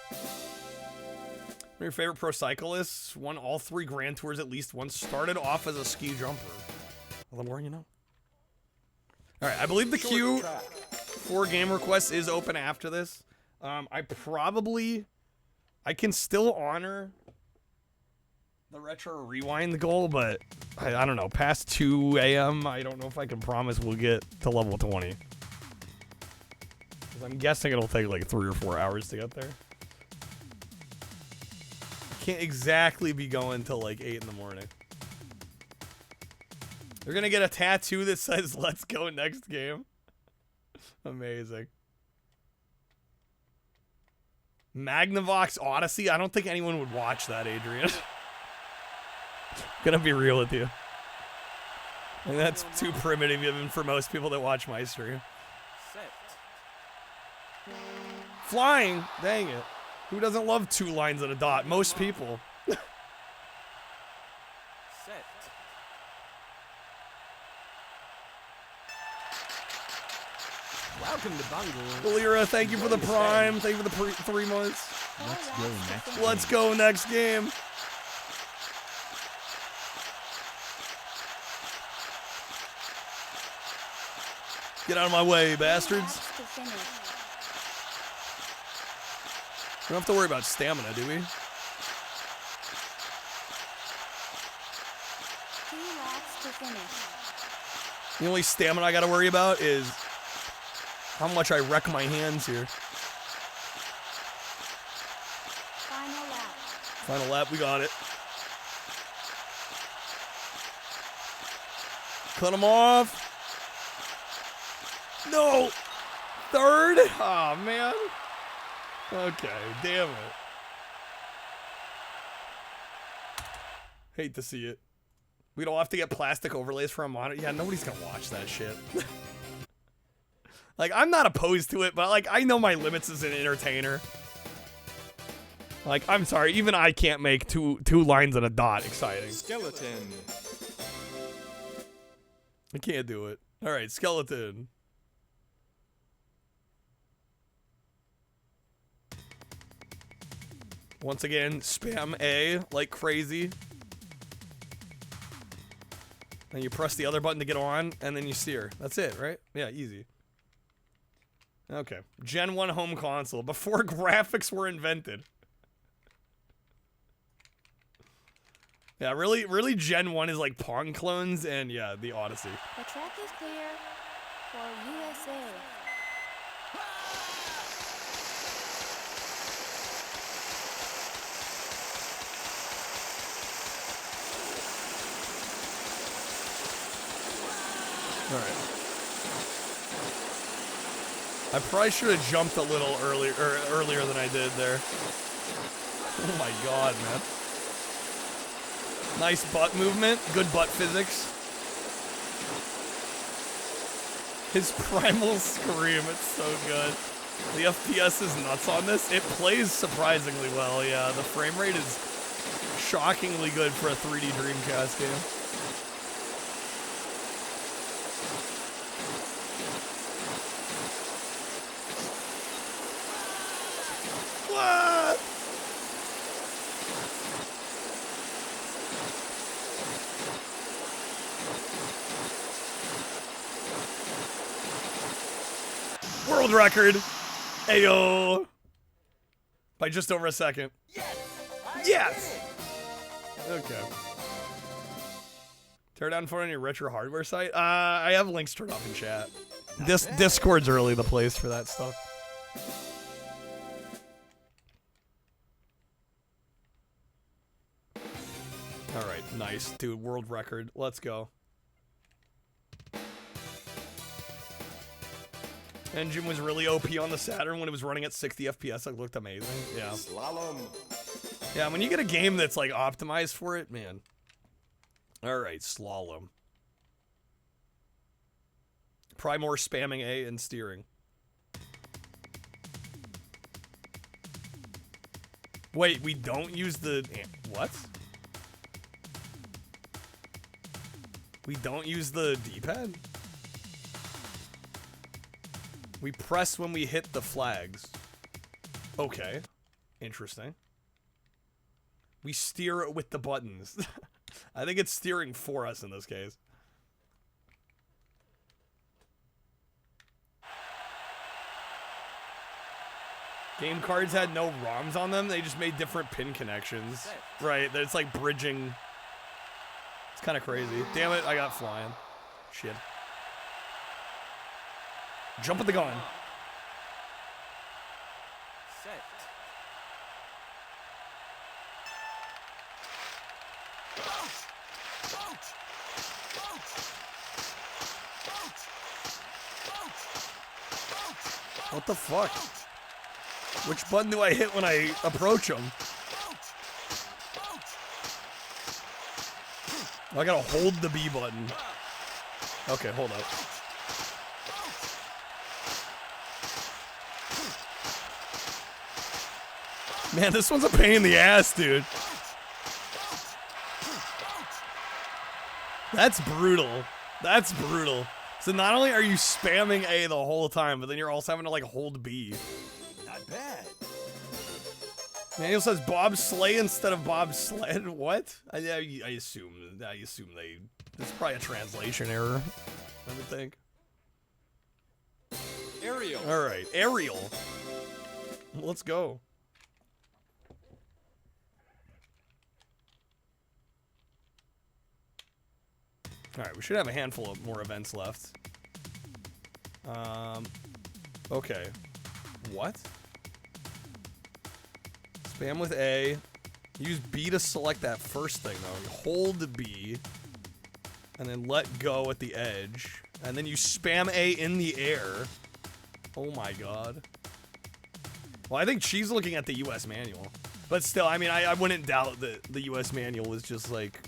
One of your favorite pro cyclists won all 3 Grand Tours at least once. Started off as a ski jumper. Well, the more you know. All right, I believe the queue for game requests is open after this. I can still honor the retro rewind goal, but I don't know. Past 2 a.m., I don't know if I can promise we'll get to level 20. 'Cause I'm guessing it'll take like 3 or 4 hours to get there. Can't exactly be going till like 8 in the morning. You're gonna get a tattoo that says "Let's go next game." Amazing. Magnavox Odyssey. I don't think anyone would watch that, Adrian. Gonna be real with you. And that's too primitive even for most people that watch my stream. Flying? Dang it. Who doesn't love 2 lines and a dot? Most people. Welcome to Bungle. Valera, thank you for the prime. Thank you for the 3 months. Let's go next. Let's go next game. Get out of my way, bastards. We don't have to worry about stamina, do we? 2 laps to finish. The only stamina I gotta worry about is how much I wreck my hands here. Final lap. Final lap, we got it. Cut him off. No! Third? Aw, man. Okay, damn it. Hate to see it. We don't have to get plastic overlays for a monitor. Yeah, nobody's gonna watch that shit. Like, I'm not opposed to it, but like, I know my limits as an entertainer. Like, I'm sorry, even I can't make two lines and a dot exciting. Skeleton. I can't do it. All right, skeleton. Once again, spam A like crazy. And you press the other button to get on, and then you steer. That's it, right? Yeah, easy. Okay. Gen 1 home console, before graphics were invented. Yeah, really Gen 1 is like Pong clones and, yeah, the Odyssey. The track is clear for USA. Alright. I probably should have jumped a little earlier than I did there. Oh my god, man. Nice butt movement. Good butt physics. His primal scream, it's so good. The FPS is nuts on this. It plays surprisingly well, yeah. The frame rate is shockingly good for a 3D Dreamcast game. What? World record. Ayo. By just over a second. Yes. Okay. Tear down phone on your retro hardware site. I have links turned off in chat. Discord's really the place for that stuff. Alright, nice. Dude, world record. Let's go. Engine was really OP on the Saturn when it was running at 60 FPS. It looked amazing. Yeah. Slalom. Yeah, when you get a game that's like optimized for it, man. Alright, slalom. Probably more spamming A and steering. Wait, we don't use the... What? We don't use the D-pad? We press when we hit the flags. Okay. Interesting. We steer it with the buttons. I think it's steering for us in this case. Game cards had no ROMs on them. They just made different pin connections. Right, it's like bridging. It's kind of crazy. Damn it, I got flying. Shit. Jump with the gun. Set. What the fuck? Which button do I hit when I approach him? I gotta hold the B button. Okay, hold up. Man, this one's a pain in the ass, dude. That's brutal. That's brutal. So not only are you spamming A the whole time, but then you're also having to like hold B. Not bad. Manual says Bob Sleigh instead of Bob Sled. What? I assume they. There's probably a translation error. I would think. Ariel. All right, Ariel. Let's go. All right, we should have a handful of more events left. Okay. What? Spam with A. Use B to select that first thing, though. Hold B. And then let go at the edge. And then you spam A in the air. Oh my god. Well, I think she's looking at the US manual. But still, I mean, I wouldn't doubt that the US manual was just, like,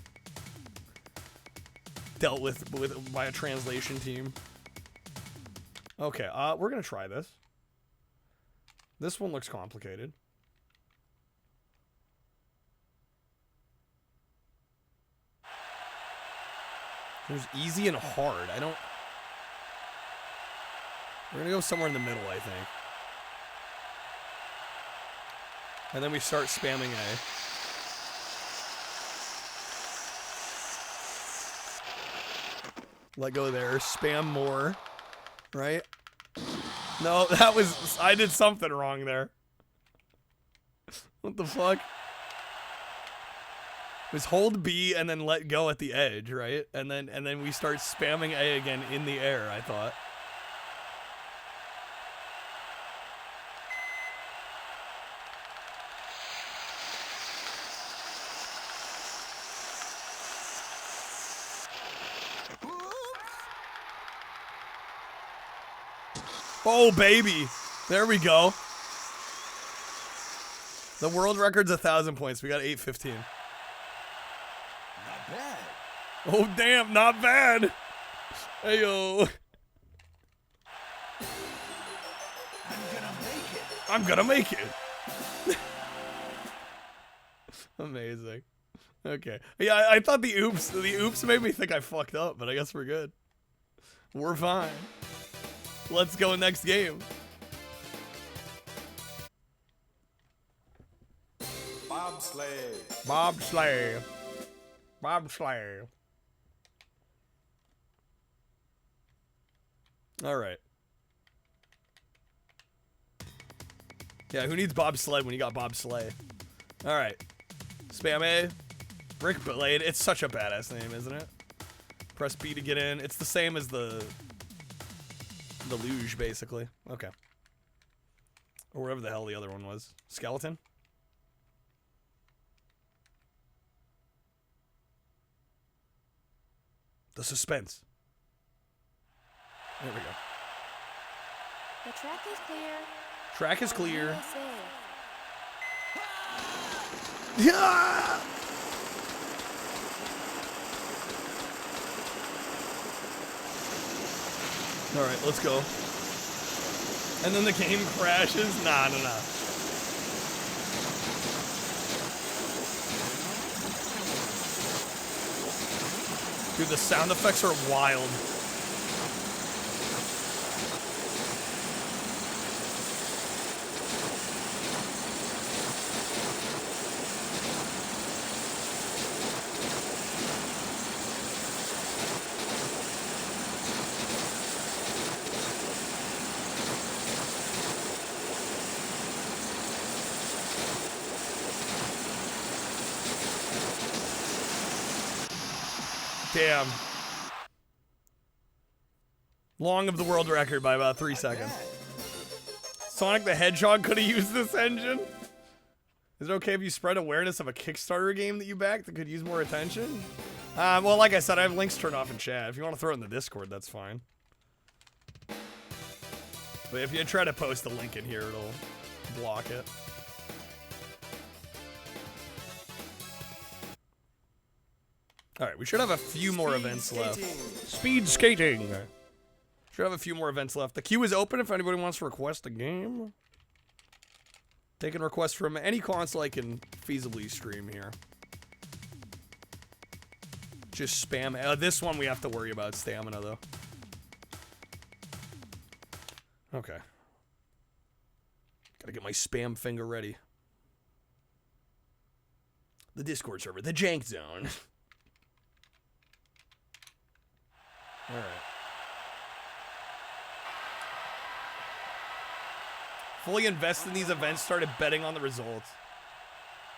dealt with by a translation team. Okay, we're gonna try this. This one looks complicated. There's easy and hard. I don't... We're gonna go somewhere in the middle, I think. And then we start spamming A. Let go there. Spam more. Right? No, that was... I did something wrong there. What the fuck? It was hold B and then let go at the edge, right? And then we start spamming A again in the air, I thought. Oh, baby. There we go. The world record's 1,000 points. We got 815. Not bad. Oh, damn. Not bad. Heyo. I'm gonna make it. Amazing. Okay. Yeah, I thought the oops made me think I fucked up, but I guess we're good. We're fine. Let's go next game. Bobsleigh. Bobsleigh. Bobsleigh. All right. Yeah, who needs bobsled when you got bobsleigh? All right. Spam A. Brick Blade. It's such a badass name, isn't it? Press B to get in. It's the same as the luge, basically. Okay. Or whatever the hell the other one was. Skeleton? The suspense. There we go. The track is clear. Track is for clear. USA. Yeah! All right, let's go. And then the game crashes? Nah. Dude, the sound effects are wild. Damn. Long of the world record by about 3 seconds. Sonic the Hedgehog could have used this engine. Is it okay if you spread awareness of a Kickstarter game that you backed that could use more attention? Well, like I said, I have links turned off in chat. If you want to throw it in the Discord, that's fine. But if you try to post a link in here, it'll block it. Alright, we should have a few more events left. Speed skating! Should have a few more events left. The queue is open if anybody wants to request a game. Taking requests from any console I can feasibly stream here. Just spam. This one we have to worry about stamina, though. Okay. Gotta get my spam finger ready. The Discord server. The Jank Zone. Alright. Fully invest in these events, started betting on the results.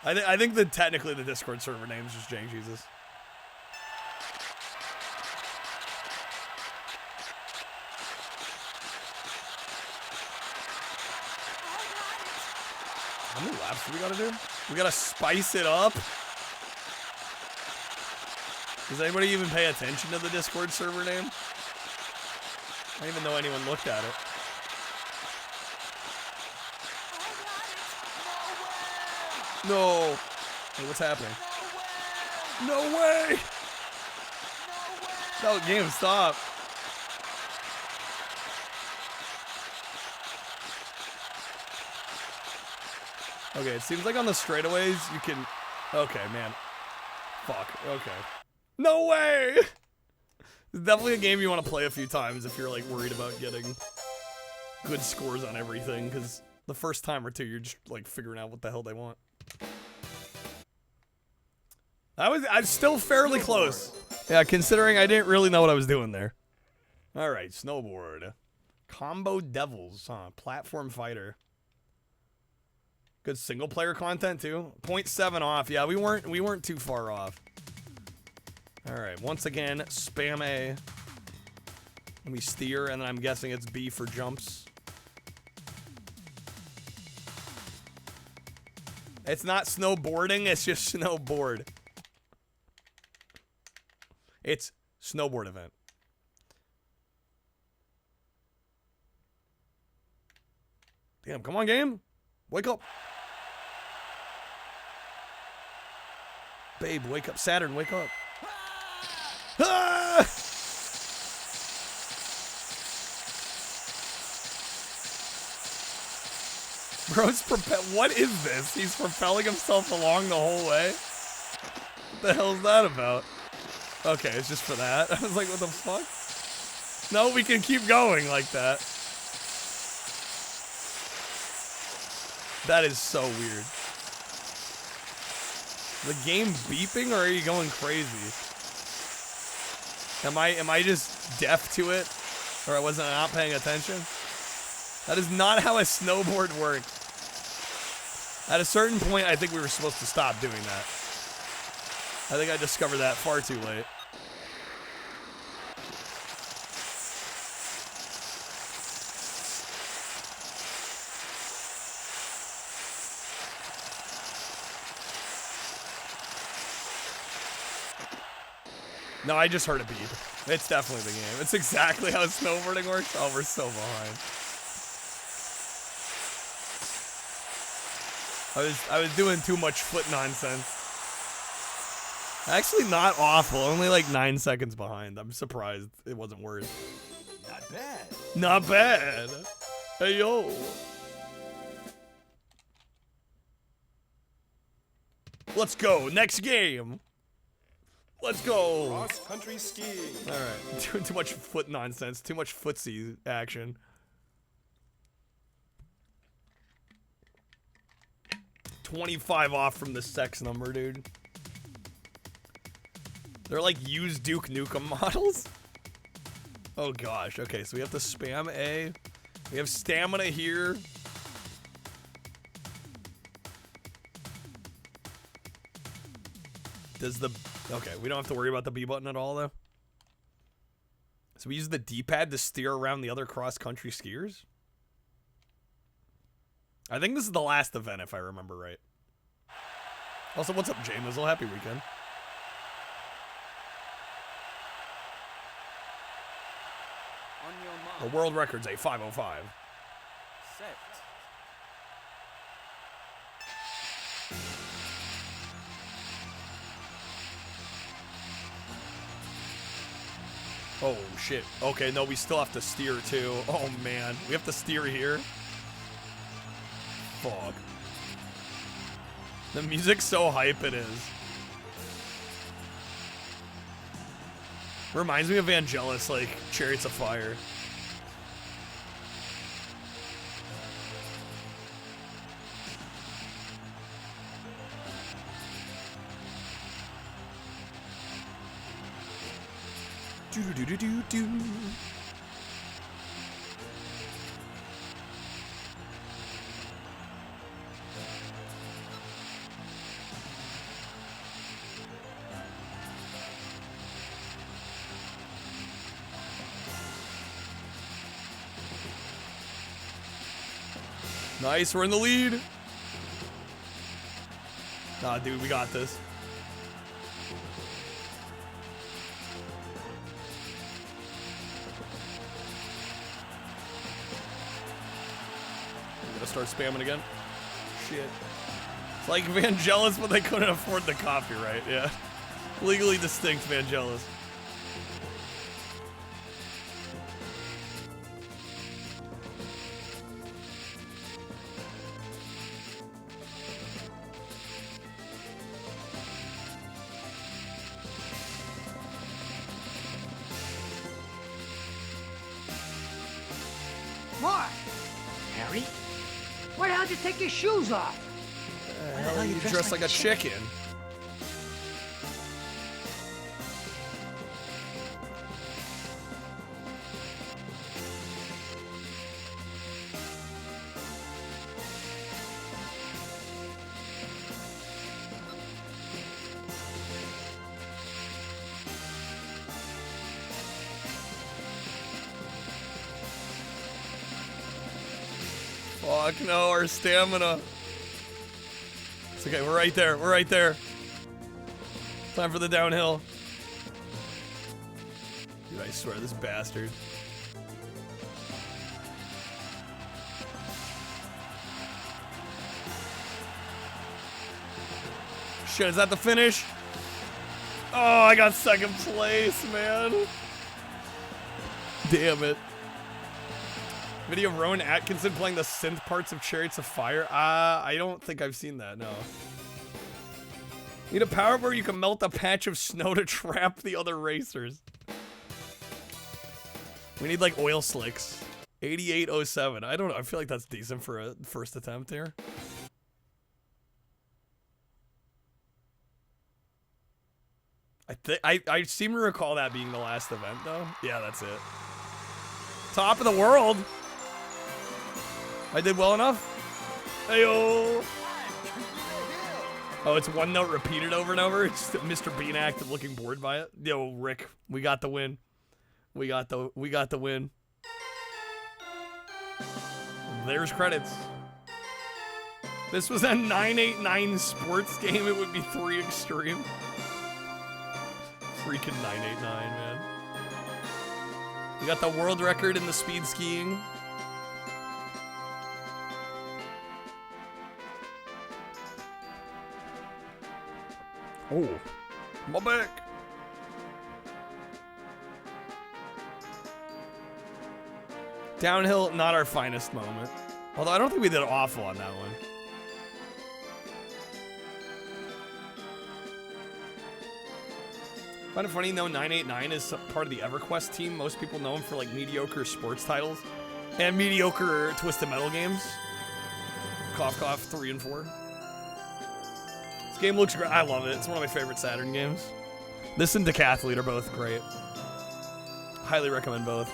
I think that technically the Discord server name is just Jank Jesus. How many laps do we gotta do? We gotta spice it up? Does anybody even pay attention to the Discord server name? I don't even know anyone looked at it. No. Hey, what's happening? No way! No, game, stop. Okay, it seems like on the straightaways you can... Okay, man. Fuck, okay. No way! It's definitely a game you want to play a few times if you're, like, worried about getting good scores on everything, because the first time or two you're just, like, figuring out what the hell they want. I'm still fairly close. Yeah, considering I didn't really know what I was doing there. Alright, snowboard. Combo Devils, huh? Platform fighter. Good single player content too. 0.7 off. Yeah, we weren't too far off. Alright, once again, spam A. Let me steer, and then I'm guessing it's B for jumps. It's not snowboarding, it's just snowboard. It's snowboard event. Damn, come on, game. Wake up. Babe, wake up. Saturn, wake up. Ah! Bro's what is this? He's propelling himself along the whole way? What the hell is that about? Okay, it's just for that. I was like, what the fuck? No, we can keep going like that. That is so weird. The game beeping, or are you going crazy? Am I just deaf to it? Or I wasn't not paying attention? That is not how a snowboard works. At a certain point, I think we were supposed to stop doing that. I think I discovered that far too late. No, I just heard a beep. It's definitely the game. It's exactly how snowboarding works. Oh, we're so behind. I was doing too much foot nonsense. Actually, not awful. Only like 9 seconds behind. I'm surprised it wasn't worse. Not bad. Not bad. Hey, yo. Let's go. Next game. Let's go. Cross-country skiing. All right. Doing too much foot nonsense. Too much footsie action. $25 off from the sex number, dude. They're like used Duke Nukem models. Oh gosh. Okay, so we have to spam A. We have stamina here. Does the... Okay, we don't have to worry about the B button at all, though. So we use the D-pad to steer around the other cross-country skiers? I think this is the last event, if I remember right. Also, what's up, Jay Mizzle? Happy weekend. The world record's a 5:05. Set. Oh, shit. Okay, no, we still have to steer, too. Oh, man. We have to steer here? Fuck. The music's so hype, it is. Reminds me of Vangelis, like, Chariots of Fire. Do-do-do-do-do-do. Nice, we're in the lead. Nah, dude, we got this. Start spamming again. Shit. It's like Vangelis, but they couldn't afford the copyright. Yeah. Legally distinct Vangelis. Mark! Harry? Why the hell did you take your shoes off? Why the hell you dressed like a chicken? Fuck no, our stamina. It's okay, we're right there, we're right there. Time for the downhill. Dude, I swear, this bastard. Shit, is that the finish? Oh, I got second place, man. Damn it. Video of Rowan Atkinson playing the synth parts of Chariots of Fire? I don't think I've seen that, no. Need a power where you can melt a patch of snow to trap the other racers. We need like oil slicks. 8807. I don't know. I feel like that's decent for a first attempt here. I seem to recall that being the last event though. Yeah, that's it. Top of the world. I did well enough. Heyo. Oh, it's one note repeated over and over. It's Mr. Bean act of looking bored by it. Yo, Rick, we got the win. We got the win. There's credits. This was a 989 sports game. It would be 3 extreme. Freaking 989, man. We got the world record in the speed skiing. Oh, my back. Downhill, not our finest moment. Although I don't think we did awful on that one. Find it funny though, 989 is part of the EverQuest team. Most people know him for like mediocre sports titles and mediocre Twisted Metal games. Cough cough 3 and 4. This game looks great. I love it. It's one of my favorite Saturn games. This and Decathlete are both great. Highly recommend both.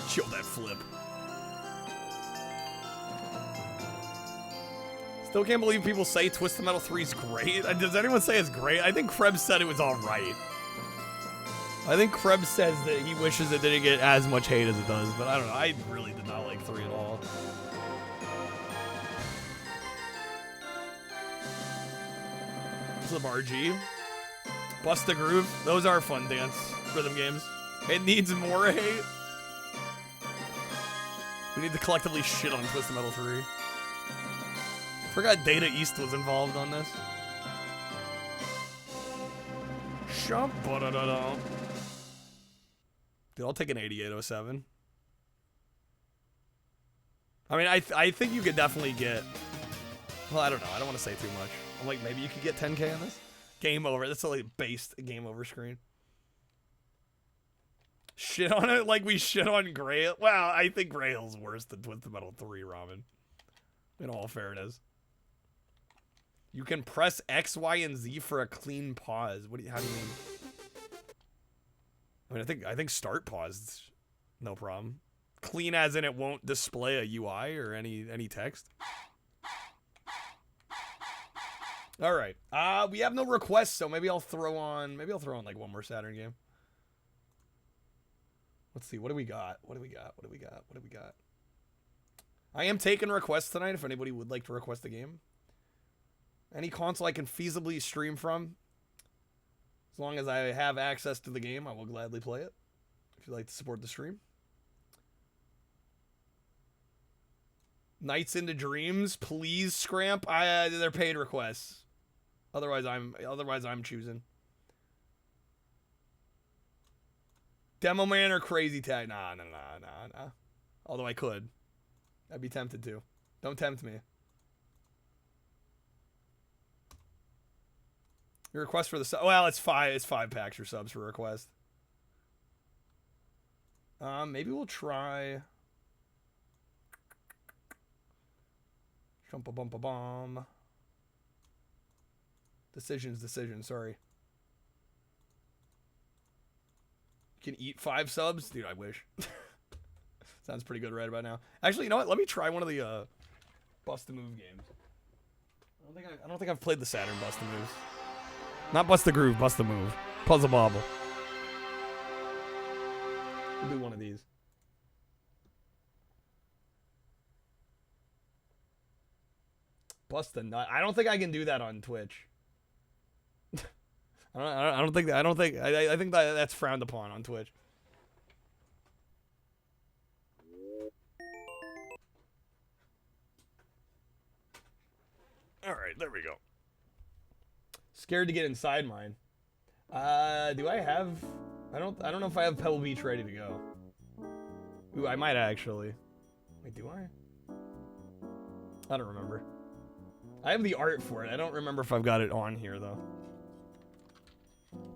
Show that flip. Still can't believe people say Twisted Metal 3 is great. Does anyone say it's great? I think Krebs said it was alright. I think Krebs says that he wishes it didn't get as much hate as it does, but I don't know. I really did not like 3 at all. This is RG. Bust the Groove. Those are fun dance rhythm games. It needs more hate. We need to collectively shit on Twisted Metal 3. Forgot Data East was involved on this. Shum-ba-da-da-da. Dude, I'll take an 8807. I mean, I think you could definitely get... Well, I don't know. I don't want to say too much. I'm like, maybe you could get 10K on this? Game over. That's a like based game over screen. Shit on it like we shit on Gray. Wow, I think Gray Hill's worse than Twisted Metal 3, Ramen. In all fairness. You can press X, Y, and Z for a clean pause. How do you mean? I mean, I think start pause, no problem. Clean as in it won't display a UI or any text. All right. We have no requests, so maybe I'll throw on like one more Saturn game. Let's see. What do we got? I am taking requests tonight if anybody would like to request a game. Any console I can feasibly stream from. As long as I have access to the game, I will gladly play it. If you'd like to support the stream. Nights into Dreams, please, Scramp. They're paid requests. Otherwise I'm choosing. Demo Man or Crazy Tag? Nah. Although I could. I'd be tempted to. Don't tempt me. Your request for the sub. Well, it's 5 packs or subs for request. Maybe we'll try. Shumpa-bumpa-bomb. Decisions, sorry. You can eat 5 subs? Dude, I wish. Sounds pretty good right about now. Actually, you know what? Let me try one of the Bust a Move games. I don't think I've played the Saturn Bust a Moves. Not Bust the Groove, Bust the Move. Puzzle Bobble. We'll do one of these. Bust the Nut. I don't think I can do that on Twitch. I think that's frowned upon on Twitch. All right, there we go. Scared to get inside mine. Do I have? I don't know if I have Pebble Beach ready to go. Ooh, I might actually. Wait, do I? I don't remember. I have the art for it. I don't remember if I've got it on here though.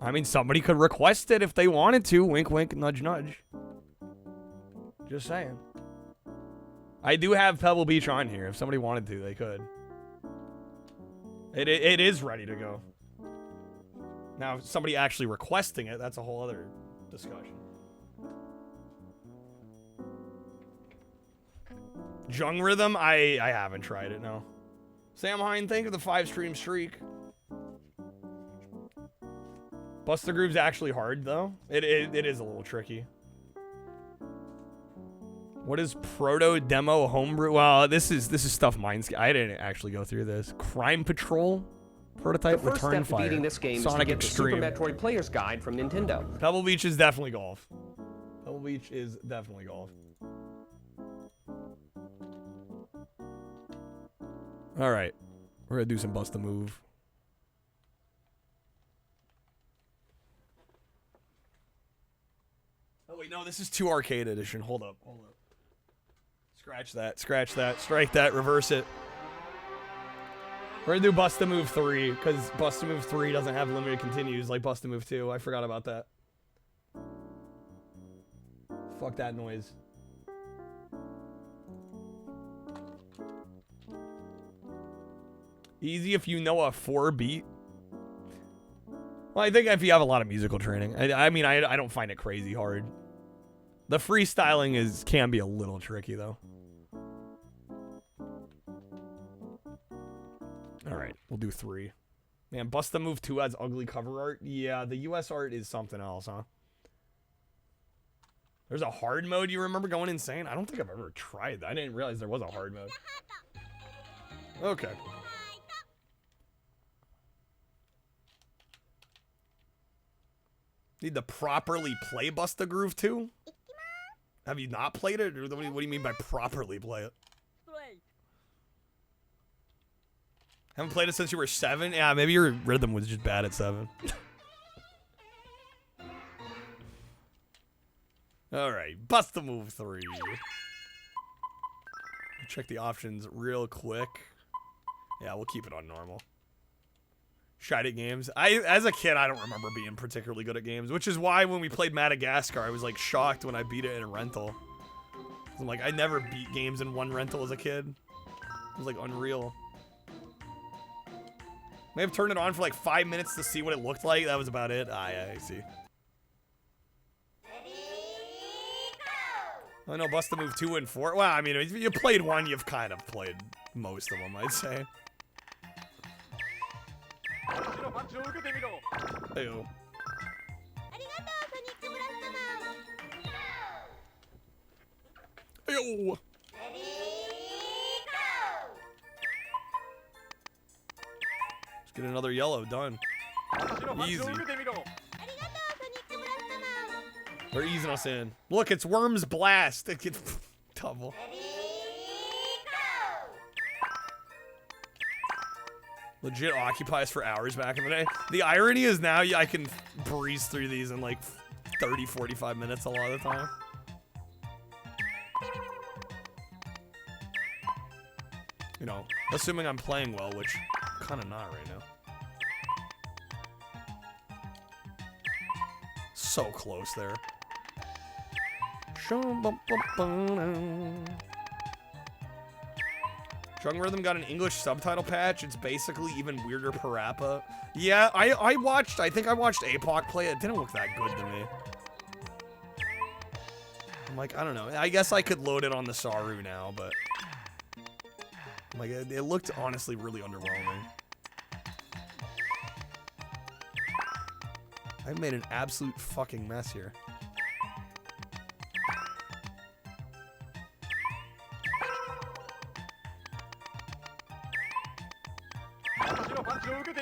I mean, somebody could request it if they wanted to. Wink, wink, nudge, nudge. Just saying. I do have Pebble Beach on here. If somebody wanted to, they could. It is ready to go. Now, if somebody actually requesting it, that's a whole other discussion. Jung Rhythm? I haven't tried it, no. Sam Hine, thank you for the 5-stream streak. Bust the Groove's actually hard, though. It is a little tricky. What is Proto Demo Homebrew? Well, this is stuff mine's. I didn't actually go through this. Crime Patrol Prototype The first Return step to beating Fire. this game Sonic is to get Extreme. the Super Metroid Player's Guide from Nintendo. Pebble Beach is definitely golf. Pebble Beach is definitely golf. All right, we're gonna do some Bust a Move. Oh wait, no, this is 2 Arcade Edition. Hold up. Scratch that, strike that, reverse it. We're gonna do Bust a Move 3, because Bust a Move 3 doesn't have limited continues like Bust a Move 2. I forgot about that. Fuck that noise. Easy if you know a 4-beat. Well, I think if you have a lot of musical training. I mean, I don't find it crazy hard. The freestyling can be a little tricky, though. Alright, we'll do 3. Man, Bust a Move 2 has ugly cover art. Yeah, the US art is something else, huh? There's a hard mode you remember going insane? I don't think I've ever tried that. I didn't realize there was a hard mode. Okay. Need to properly play Bust a Groove 2? Have you not played it? Or what do you mean by properly play it? Haven't played it since you were 7? Yeah, maybe your rhythm was just bad at 7. Alright, Bust a Move 3. Check the options real quick. Yeah, we'll keep it on normal. Shot at games. As a kid, I don't remember being particularly good at games, which is why when we played Madagascar, I was like shocked when I beat it in a rental. I'm like, I never beat games in one rental as a kid. It was like unreal. May have turned it on for like 5 minutes to see what it looked like. That was about it. Ah, yeah, I see. I know Bust a Move 2 and 4. Well, I mean, if you played one, you've kind of played most of them, I'd say. Ew. Ew. Let's get another yellow, done. Easy. They're easing us in. Look, it's Worms Blast. It gets double. Legit occupy us for hours back in the day. The irony is now I can breeze through these in like 30, 45 minutes a lot of the time. You know, assuming I'm playing well, which I'm kind of not right now. So close there. Strong Rhythm got an English subtitle patch. It's basically even weirder parappa. Yeah, I think I watched APOC play it. It didn't look that good to me. I'm like, I don't know. I guess I could load it on the Saru now, but I'm like, it looked honestly really underwhelming. I made an absolute fucking mess here.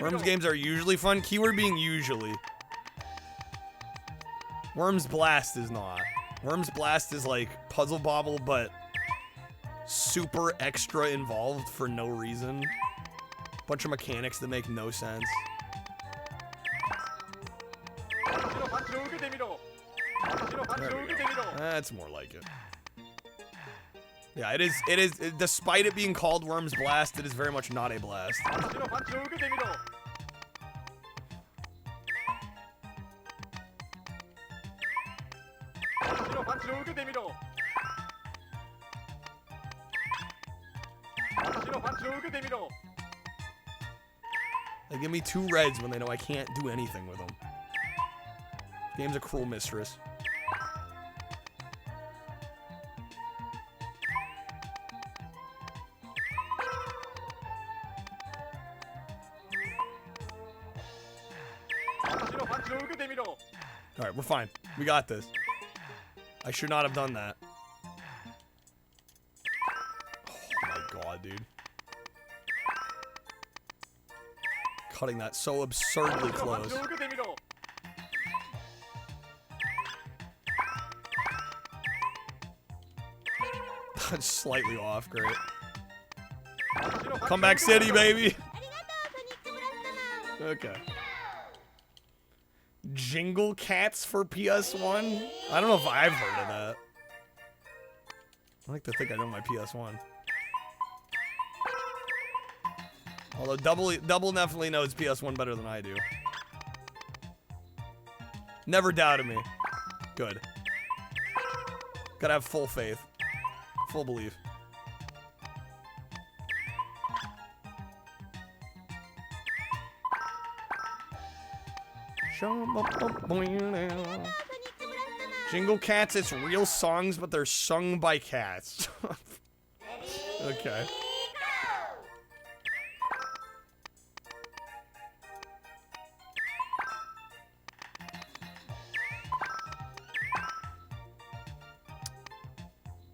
Worms games are usually fun. Keyword being usually. Worms Blast is not. Worms Blast is like Puzzle Bobble, but super extra involved for no reason. Bunch of mechanics that make no sense. That's more like it. Yeah, it is, despite it being called Worms Blast, it is very much not a blast. They give me 2 reds when they know I can't do anything with them. Game's a cruel mistress. Alright, we're fine. We got this. I should not have done that. Oh my god, dude. Cutting that so absurdly close. Slightly off, great. Comeback City, baby! Okay. Jingle Cats for PS1? I don't know if I've heard of that. I like to think I know my PS1. Although Double definitely knows PS1 better than I do. Never doubted me. Good. Gotta have full faith. Full belief. Jingle Cats, it's real songs, but they're sung by cats. Okay.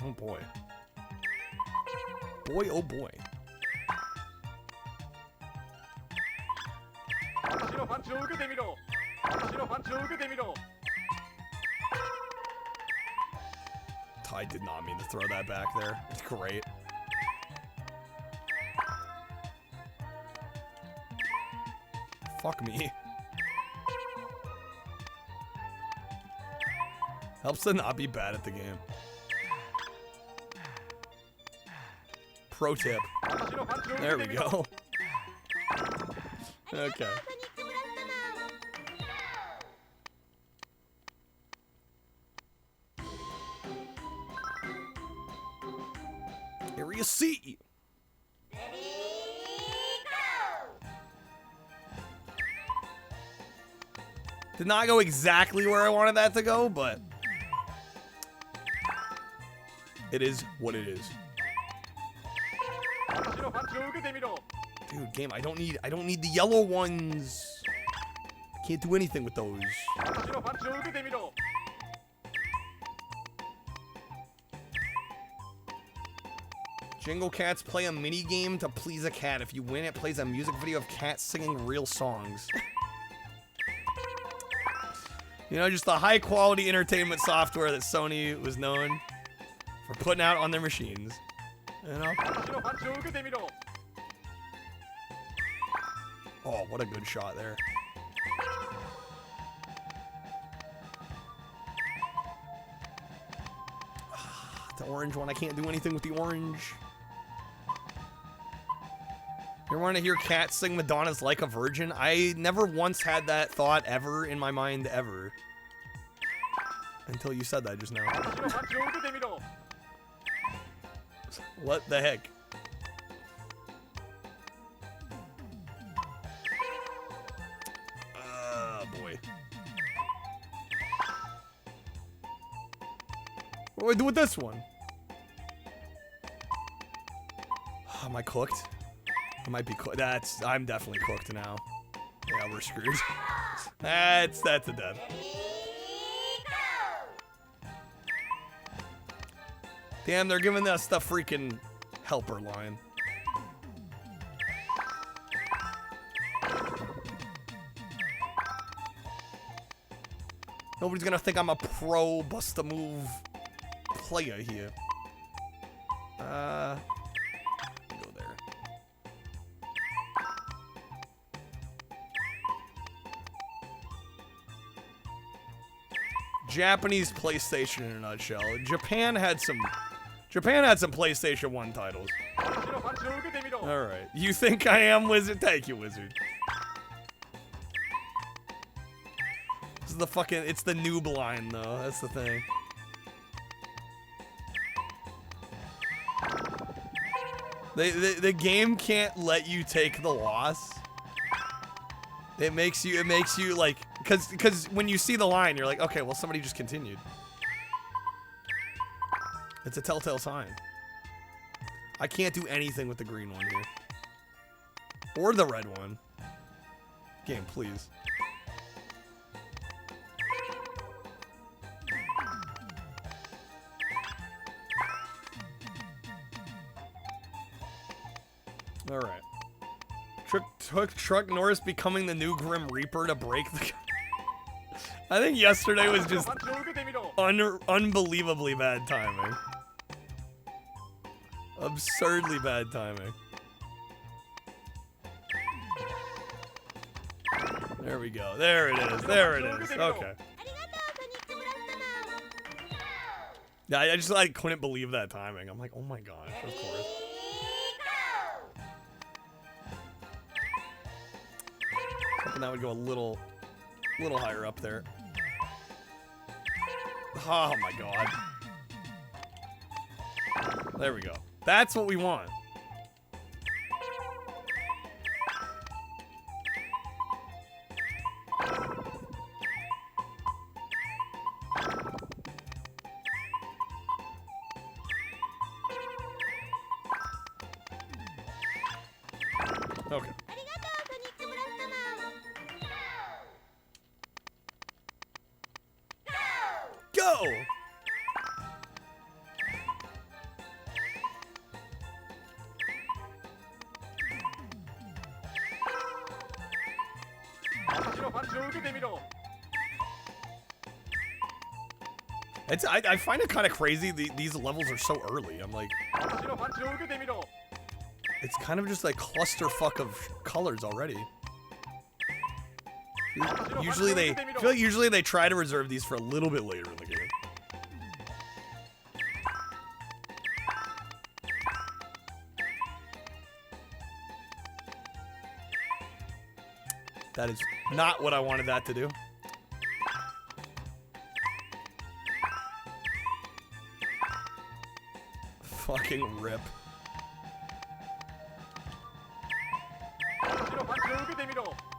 Oh boy. Boy, oh boy. I did not mean to throw that back there. It's great. Fuck me. Helps to not be bad at the game. Pro tip. There we go. Okay. Area C. Did not go exactly where I wanted that to go, but it is what it is. Dude, game, I don't need the yellow ones. I can't do anything with those. Jingle Cats play a mini game to please a cat. If you win, it plays a music video of cats singing real songs. You know, just the high quality entertainment software that Sony was known for putting out on their machines. You know? Oh, what a good shot there. The orange one, I can't do anything with the orange. You ever want to hear cats sing Madonna's Like a Virgin? I never once had that thought ever in my mind, ever. Until you said that just now. What the heck? Boy. What do I do with this one? Am I cooked? I might be cooked. I'm definitely cooked now. Yeah, we're screwed. That's a death. Damn, they're giving us the freaking helper line. Nobody's gonna think I'm a pro bust-a-move player here. Go there. Japanese PlayStation in a nutshell. Japan had some PlayStation 1 titles. Alright. You think I am, Wizard? Thank you, Wizard. This is the fucking... It's the noob line, though. That's the thing. The game can't let you take the loss. It makes you like... Because when you see the line, you're like, okay, well, somebody just continued. It's a telltale sign. I can't do anything with the green one here. Or the red one. Game, please. Alright. Truck Norris becoming the new Grim Reaper to break the... I think yesterday was just unbelievably bad timing. Absurdly bad timing. There we go. There it is. There it is. Okay. Yeah, I just like couldn't believe that timing. I'm like, oh my gosh, of course. Hoping that would go a little higher up there. Oh my god. There we go. That's what we want. Okay. Go! I find it kind of crazy these levels are so early. I'm like, it's kind of just like clusterfuck of colors already. Usually I feel like usually they try to reserve these for a little bit later in the game. That is not what I wanted that to do. Fucking rip.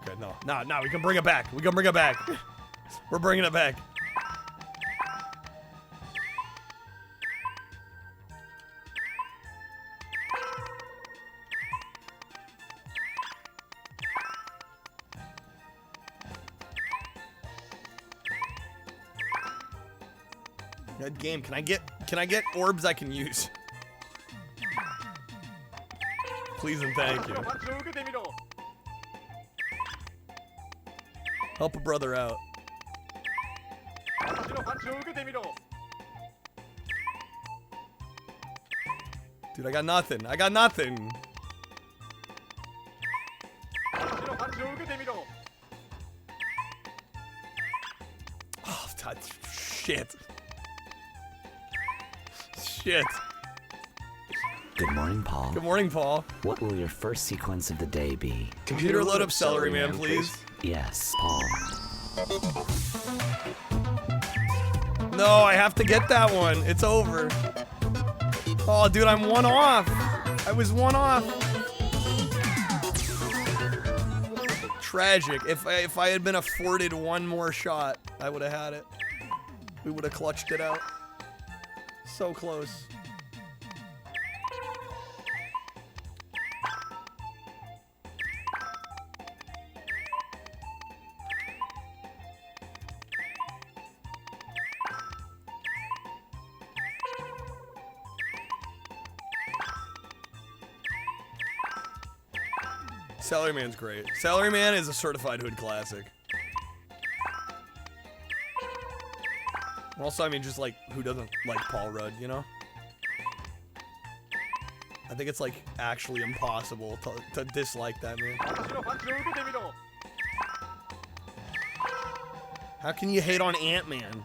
Okay, no, we can bring it back. We can bring it back. We're bringing it back. Good game. Can I get orbs I can use? Please and thank you. Help a brother out. Dude, I got nothing. I got nothing. Oh, shit. Shit. Good morning, Paul. Good morning, Paul. What will your first sequence of the day be? Computer load up Celery Man, please. Yes, Paul. No, I have to get that one. It's over. Oh, dude, I'm one off. I was one off. Tragic. If I had been afforded one more shot, I would have had it. We would have clutched it out. So close. Celery Man's great. Celery Man is a certified hood classic. Also, I mean, just like, who doesn't like Paul Rudd, you know? I think it's like actually impossible to dislike that man. How can you hate on Ant-Man?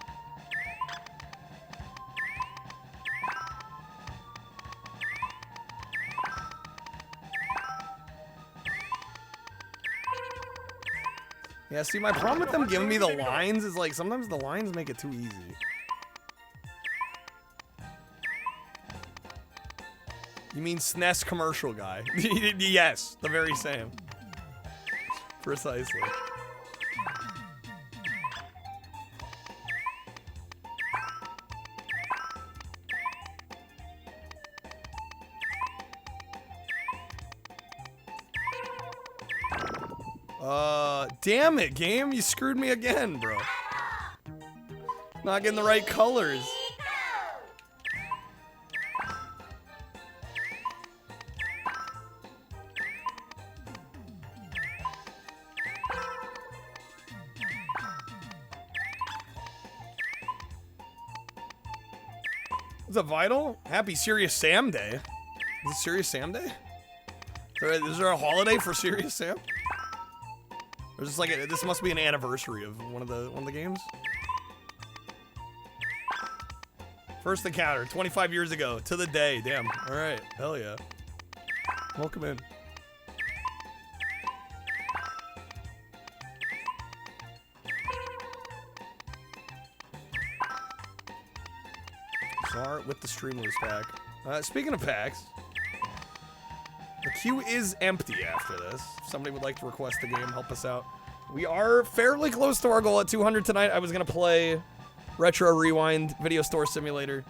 Yeah, see, my problem with them giving me the lines is like sometimes the lines make it too easy. You mean SNES commercial guy? Yes, the very same. Precisely. Damn it, game. You screwed me again, bro. Not getting the right colors. Is it Vital? Happy Serious Sam Day. Is it Serious Sam Day? Is there a holiday for Serious Sam? Or is this like this must be an anniversary of one of the games? First encounter, 25 years ago, to the day. Damn. All right. Hell yeah. Welcome in. Start with the Streamless pack. Speaking of packs, the queue is empty after this. If somebody would like to request the game, help us out. We are fairly close to our goal at 200 tonight. I was going to play Retro Rewind Video Store Simulator.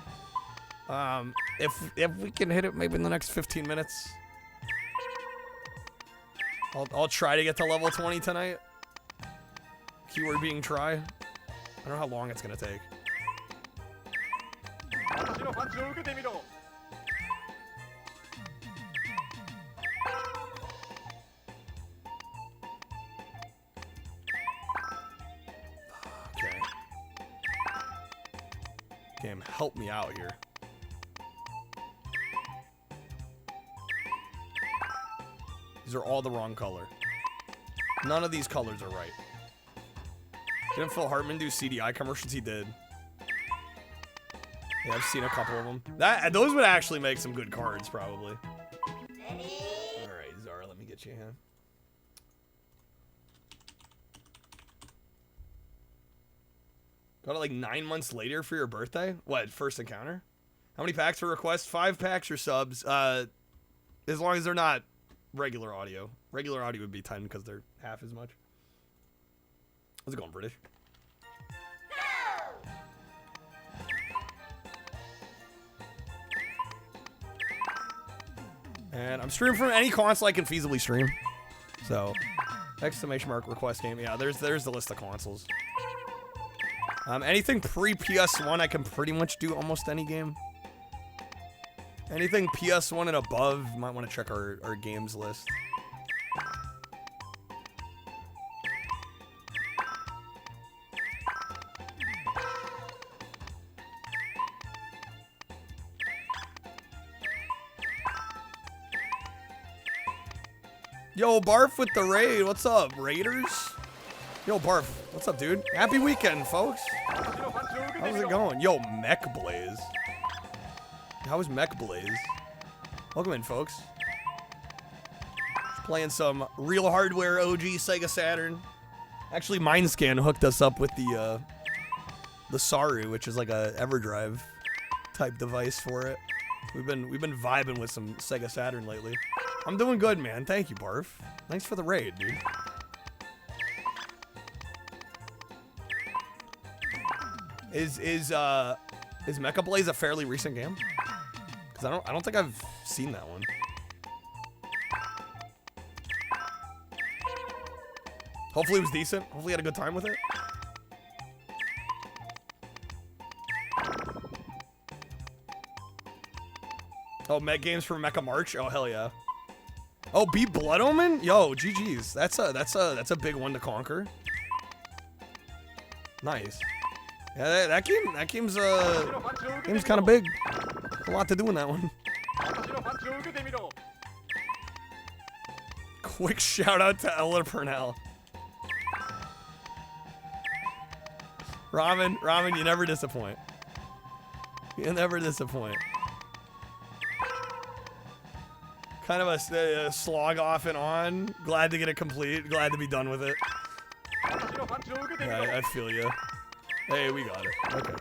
If we can hit it maybe in the next 15 minutes. I'll try to get to level 20 tonight. Keyword being try. I don't know how long it's going to take. Game, help me out here. These are all the wrong color. None of these colors are right. Didn't Phil Hartman do CDI commercials? He did. Yeah, I've seen a couple of them. Those would actually make some good cards, probably. Alright, Zara, let me get you a hand. Got it like 9 months later for your birthday? What, first encounter? How many packs for requests? 5 packs or subs. As long as they're not regular audio. Regular audio would be 10 because they're half as much. How's it going, British? And I'm streaming from any console I can feasibly stream. So, exclamation mark request game. Yeah, there's the list of consoles. Anything pre-PS1, I can pretty much do almost any game. Anything PS1 and above, you might want to check our games list. Yo, Barf with the raid. What's up, Raiders? Yo, Barf. What's up, dude? Happy weekend, folks. How's it going? Yo, Mech Blaze. How is Mech Blaze? Welcome in, folks. Just playing some real hardware OG Sega Saturn. Actually, Mindscan hooked us up with the Saru, which is like a EverDrive type device for it. We've been vibing with some Sega Saturn lately. I'm doing good, man. Thank you, Barf. Thanks for the raid, dude. Is Mecha Blaze a fairly recent game? Because I don't think I've seen that one. Hopefully it was decent. Hopefully you had a good time with it. Oh, Meg games for Mecha March. Oh, hell yeah. Oh, beat Blood Omen? Yo, GG's. That's a big one to conquer. Nice. Yeah, that game's kind of big. A lot to do in that one. Quick shout out to Ella Purnell. Ramen, you never disappoint. You never disappoint. Kind of a slog off and on. Glad to get it complete. Glad to be done with it. Yeah, I feel you. Hey, we got it. Okay.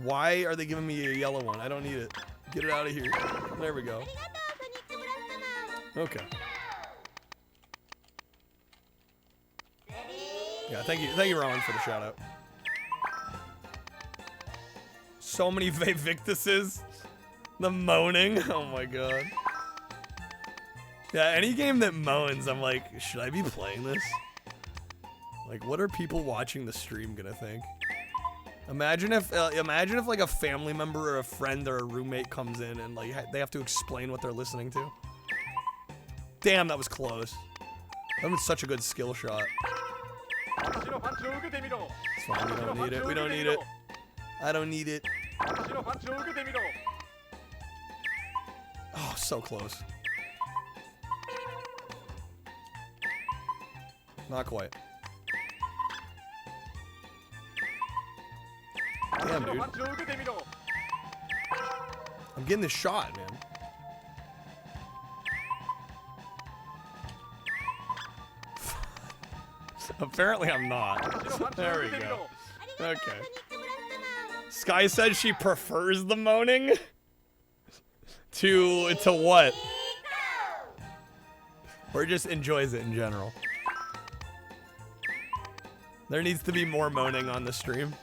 Why are they giving me a yellow one? I don't need it. Get it out of here. There we go. Okay. Yeah, thank you, Rowan, for the shout out. So many Victuses. The moaning. Oh my god. Yeah, any game that moans, I'm like, should I be playing this? Like, what are people watching the stream gonna think? Imagine if like a family member or a friend or a roommate comes in and like they have to explain what they're listening to. Damn, that was close. That was such a good skill shot. It's fine, we don't need it. We don't need it. I don't need it. Oh, so close. Not quite. Damn, dude. I'm getting this shot, man. Apparently I'm not. There we go. Okay. Sky said she prefers the moaning. To what? Or just enjoys it in general. There needs to be more moaning on the stream.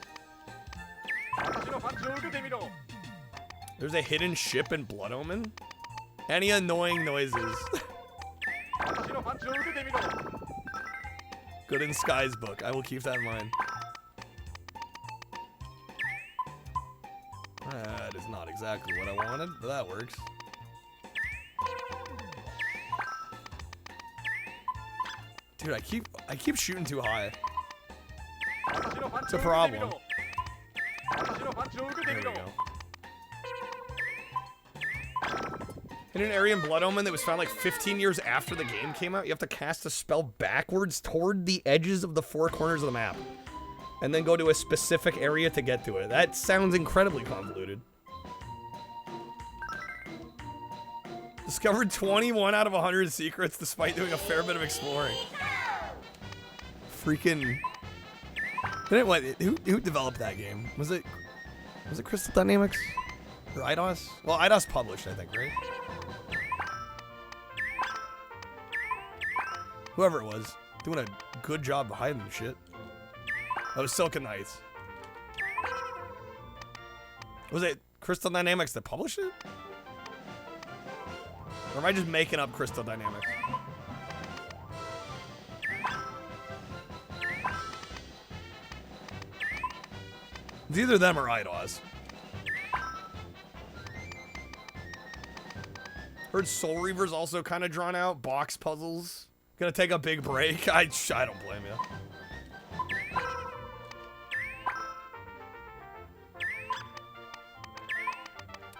There's a hidden ship in Blood Omen? Any annoying noises? Good in Sky's book. I will keep that in mind. That is not exactly what I wanted, but that works. Dude, I keep shooting too high. It's a problem. There you go. In an area in Blood Omen that was found like 15 years after the game came out, you have to cast a spell backwards toward the edges of the 4 corners of the map. And then go to a specific area to get to it. That sounds incredibly convoluted. Discovered 21 out of 100 secrets despite doing a fair bit of exploring. Freaking... Who developed that game? Was it Crystal Dynamics? Or Eidos? Well, Eidos published, I think, right? Whoever it was, doing a good job of hiding the shit. That was Silken Knights. Was it Crystal Dynamics that published it? Or am I just making up Crystal Dynamics? It's either them or Eidos. Heard Soul Reaver's also kind of drawn out. Box puzzles. Gonna take a big break. I don't blame you.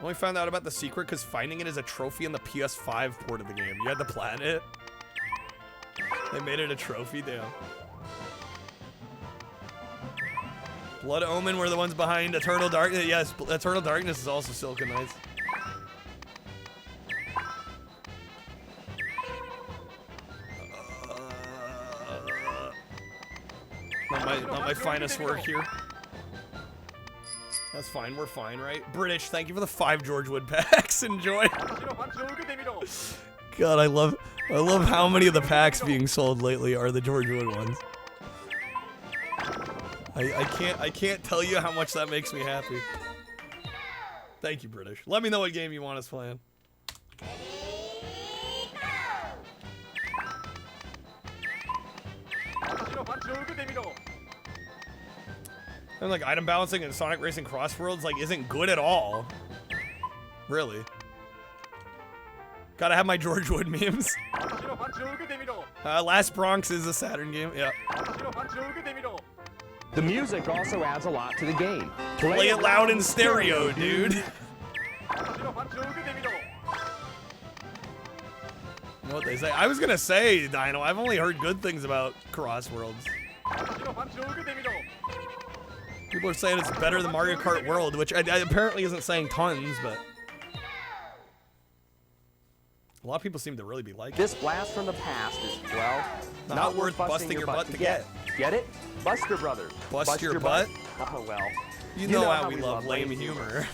Only found out about the secret because finding it is a trophy in the PS5 port of the game. You had to plan it. They made it a trophy, damn. Blood Omen were the ones behind Eternal Darkness. Yes, Eternal Darkness is also Silken Knights. Not my finest work here. That's fine, we're fine, right? British, thank you for the 5 George Wood packs. Enjoy. God, I love how many of the packs being sold lately are the George Wood ones. I can't tell you how much that makes me happy. Thank you, British. Let me know what game you want us playing. And like item balancing in Sonic Racing Crossworlds like isn't good at all. Really. Gotta have my George Wood memes. Last Bronx is a Saturn game, yeah. The music also adds a lot to the game. Play it loud in stereo, dude. You know what they say? I was gonna say, Dino, I've only heard good things about Crossworlds. People are saying it's better than Mario Kart World, which I apparently isn't saying tons, but a lot of people seem to really be liking. This blast from the past is, well, not worth busting your butt to get. Get it? Buster Brothers. Bust your butt? Oh, well. You know how we love lame humor.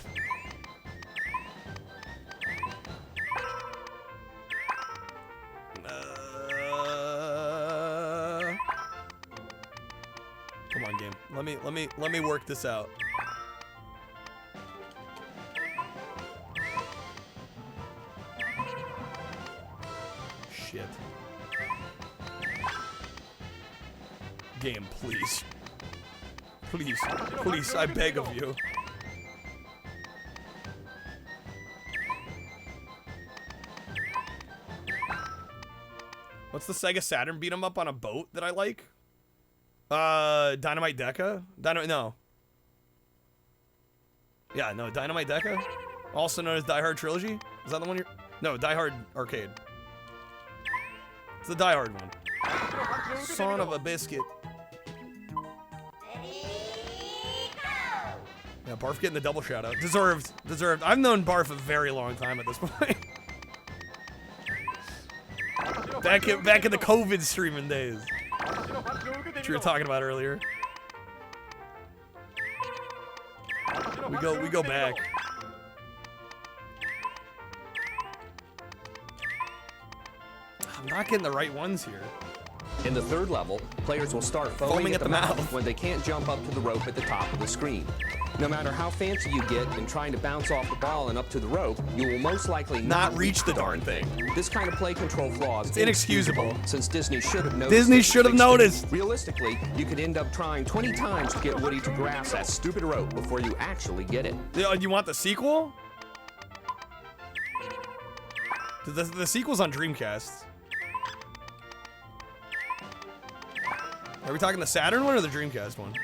Come on, game. Let me work this out. Shit. Game, please. Please, please, I beg of you. What's the Sega Saturn beat 'em up on a boat that I like? Dynamite Deca? No. Yeah, no, Dynamite Deca? Also known as Die Hard Trilogy? Is that the one you're... No, Die Hard Arcade. It's the Die Hard one. Son of a biscuit. Yeah, Barf getting the double shout out. Deserved. Deserved. I've known Barf a very long time at this point. Back in the COVID streaming days. Which we were talking about earlier. We go back. I'm not getting the right ones here. In the third level, players will start foaming at the mouth when they can't jump up to the rope at the top of the screen. No matter how fancy you get in trying to bounce off the ball and up to the rope, you will most likely not reach the darn thing. This kind of play control flaw is inexcusable, since Disney should have noticed. Disney should have noticed. Realistically, you could end up trying 20 times to get Woody to grasp that stupid rope before you actually get it. You want the sequel? The sequel's on Dreamcast. Are we talking the Saturn one or the Dreamcast one?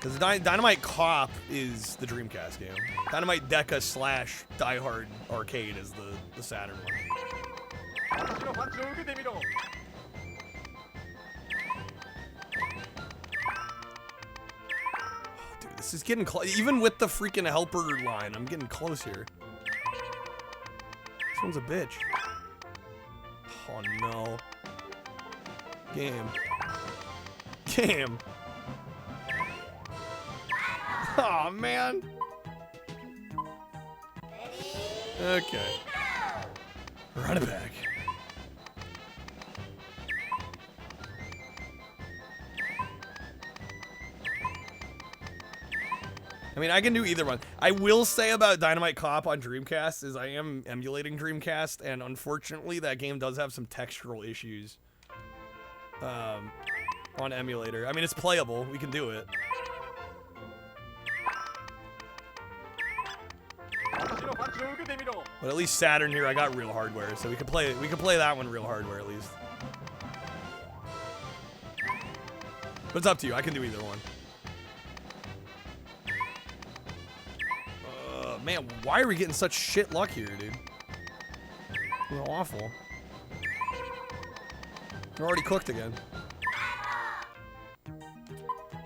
Because Dynamite Cop is the Dreamcast game. Dynamite Deca / Die Hard Arcade is the Saturn one. Dude, this is getting close. Even with the freaking helper line, I'm getting close here. This one's a bitch. Oh no. Game. Game. Oh man. Okay. Run it back. I mean, I can do either one. I will say about Dynamite Cop on Dreamcast is I am emulating Dreamcast, and unfortunately that game does have some textural issues on emulator. I mean, it's playable. We can do it. But at least Saturn here, I got real hardware, so we can play that one real hardware at least. But it's up to you. I can do either one. Man, why are we getting such shit luck here, dude? This is awful. We're already cooked again.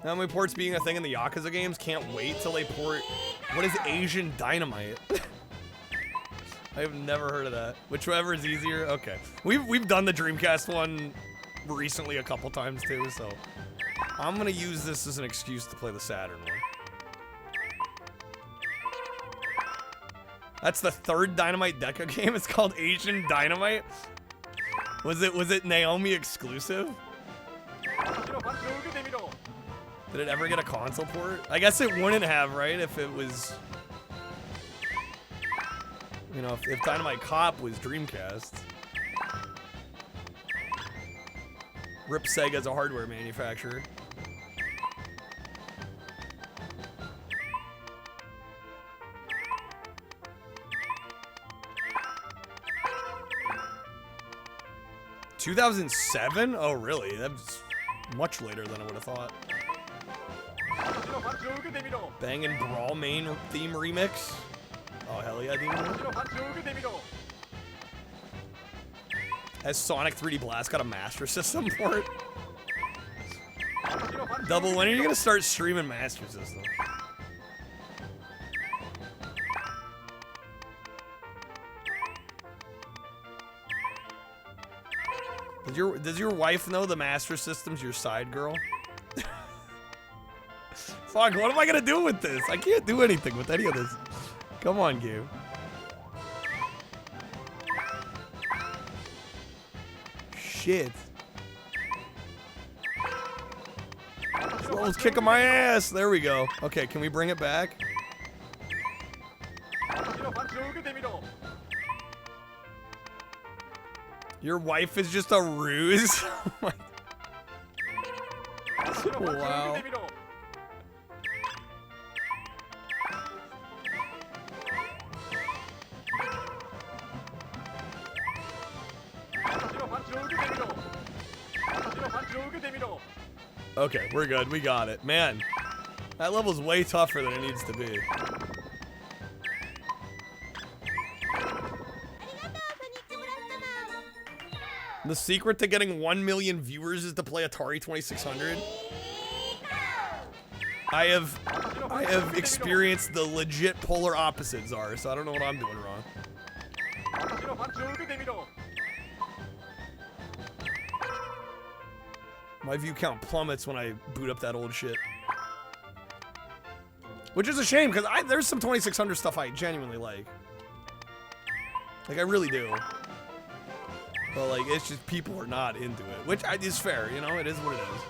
Anime ports being a thing in the Yakuza games, can't wait till they port. What is Asian Dynamite? I have never heard of that. Whichever is easier. Okay, we've done the Dreamcast one recently a couple times too, so I'm gonna use this as an excuse to play the Saturn one. That's the third Dynamite Deca game. It's called Asian Dynamite. Was it Naomi exclusive? Did it ever get a console port? I guess it wouldn't have, right? If it was, you know, if Dynamite Cop was Dreamcast. Rip Sega as a hardware manufacturer. $2007? Oh, really? That's much later than I would have thought. Bangin' Brawl main theme remix. Oh, hell yeah, dude. Has Sonic 3D Blast got a Master System port? Double, when are you gonna start streaming Master System? Does your wife know the Master System's your side girl? Fuck, what am I gonna do with this? I can't do anything with any of this. Come on, game. Shit. This level's kicking my ass. There we go. Okay, can we bring it back? Your wife is just a ruse? Wow. Okay, we're good. We got it. Man, that level's way tougher than it needs to be. The secret to getting 1 million viewers is to play Atari 2600. I have experienced the legit polar opposite, Czar, so I don't know what I'm doing wrong. My view count plummets when I boot up that old shit. Which is a shame, because there's some 2600 stuff I genuinely like. Like, I really do. But, like, it's just people are not into it. Which is fair, you know? It is what it is.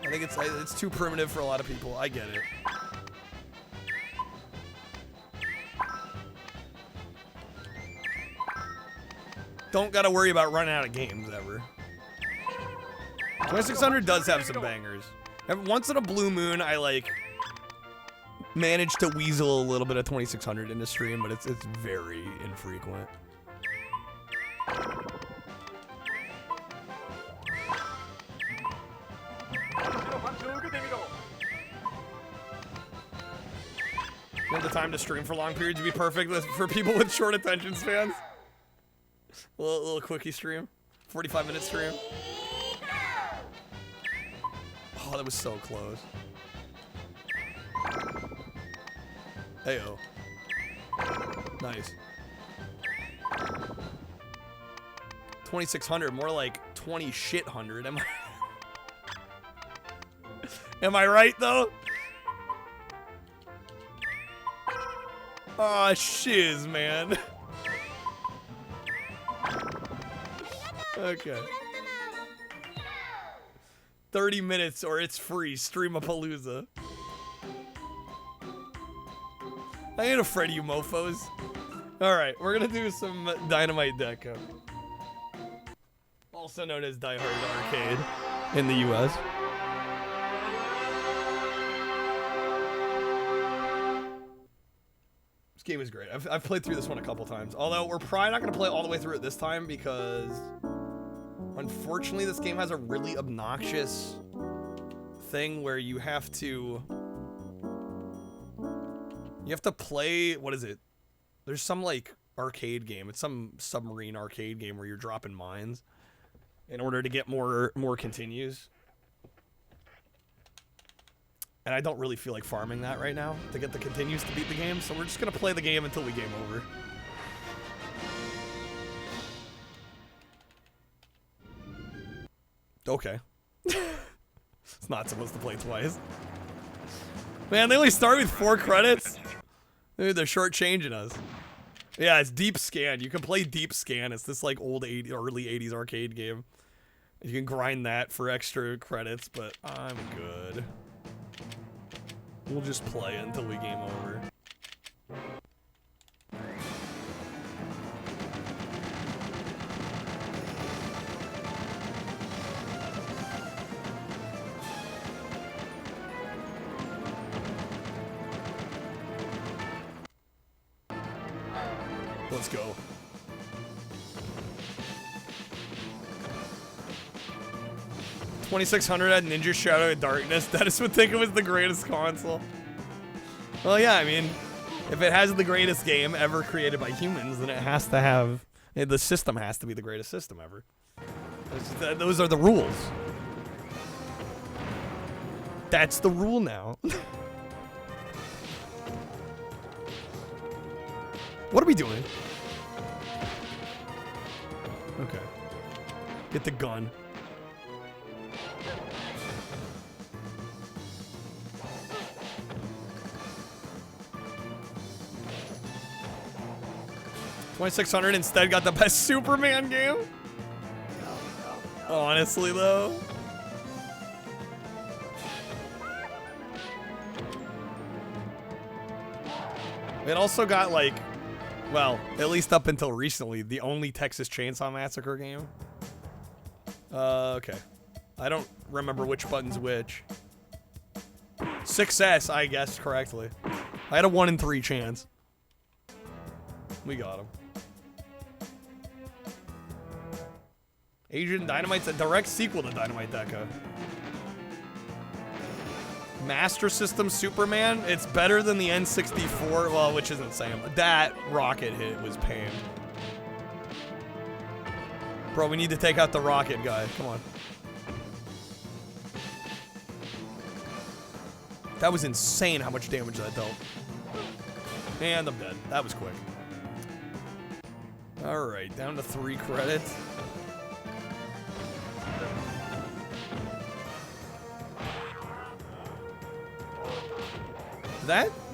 I think it's too primitive for a lot of people. I get it. Don't gotta worry about running out of games, ever. 2600 does have some bangers. Once in a blue moon, I, like, manage to weasel a little bit of 2600 in the stream, but it's very infrequent. time to stream for long periods would be perfect for people with short attention spans. A little quickie stream. 45-minute stream. Oh, that was so close. Heyo. Nice. 2,600, more like 20 shit hundred. Am I right though? Aw, shiz, man. Okay. 30 minutes or it's free. Streamapalooza. I ain't afraid of you mofos. Alright, we're gonna do some Dynamite Deco. Also known as Die Hard Arcade in the US. This game is great. I've played through this one a couple times. Although we're probably not going to play all the way through it this time because unfortunately this game has a really obnoxious thing where you have to play, what is it? There's some like arcade game. It's some submarine arcade game where you're dropping mines in order to get more continues. And I don't really feel like farming that right now to get the continues to beat the game, so we're just gonna play the game until we game over. Okay. It's not supposed to play twice. Man, they only start with 4 credits? Dude, they're shortchanging us. Yeah, it's Deep Scan. You can play Deep Scan. It's this like old early 80s arcade game. You can grind that for extra credits, but I'm good. We'll just play until we game over. Let's go. $2,600 at Ninja Shadow of Darkness. Dennis would think it was the greatest console. Well, yeah, I mean, if it has the greatest game ever created by humans, then it has to have, the system has to be the greatest system ever. Those are the rules. That's the rule now. What are we doing? Okay. Get the gun. $2,600 instead got the best Superman game? Honestly, though. It also got, like, well, at least up until recently, the only Texas Chainsaw Massacre game. Okay. I don't remember which button's which. Success, I guessed correctly. I had a 1 in 3 chance. We got him. Agent Dynamite's a direct sequel to Dynamite Deco. Master System Superman, it's better than the N64, well, which isn't saying, that rocket hit was pain. Bro, we need to take out the rocket guy, come on. That was insane how much damage that dealt. And I'm dead, that was quick. Alright, down to 3 credits.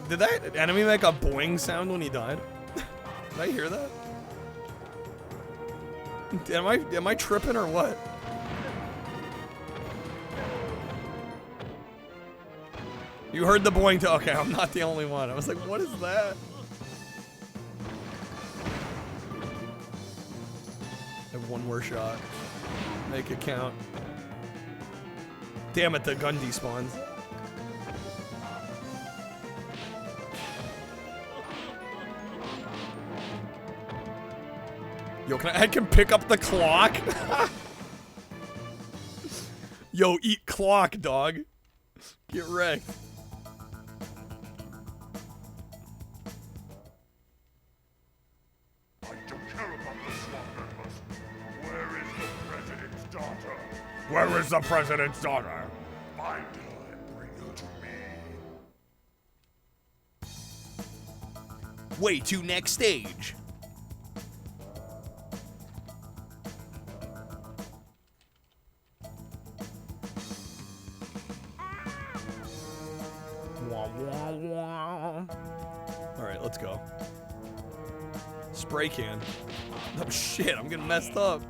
Did that enemy make a boing sound when he died? Did I hear that? Am I tripping or what? You heard the boing too? Okay, I'm not the only one. I was like, what is that? I have 1 more shot. Make it count. Damn it, the gun despawns. Yo, I can pick up the clock? Yo, eat clock, dog. Get wrecked. Where is the president's daughter? My time, bring her to me. Way to next stage. Alright, let's go. Spray can. Oh shit, I'm getting messed up.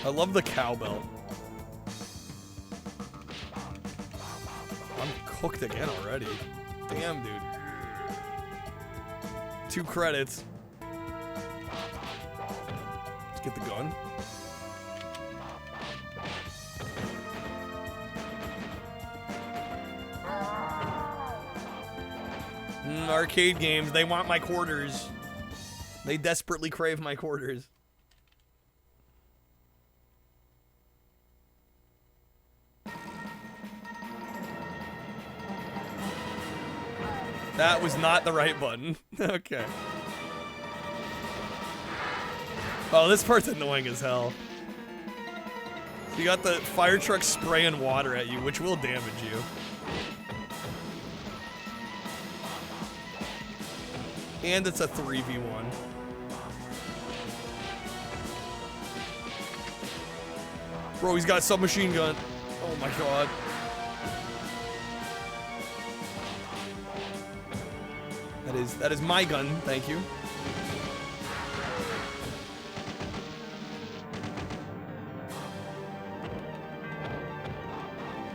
I love the cowbell. I'm cooked again already. Damn, dude. 2 credits. Let's get the gun. Arcade games, they want my quarters. They desperately crave my quarters. That was not the right button. Okay. Oh, this part's annoying as hell. So you got the fire truck spraying water at you, which will damage you. And it's a 3v1. Bro, he's got a submachine gun. Oh my god. That is my gun, thank you.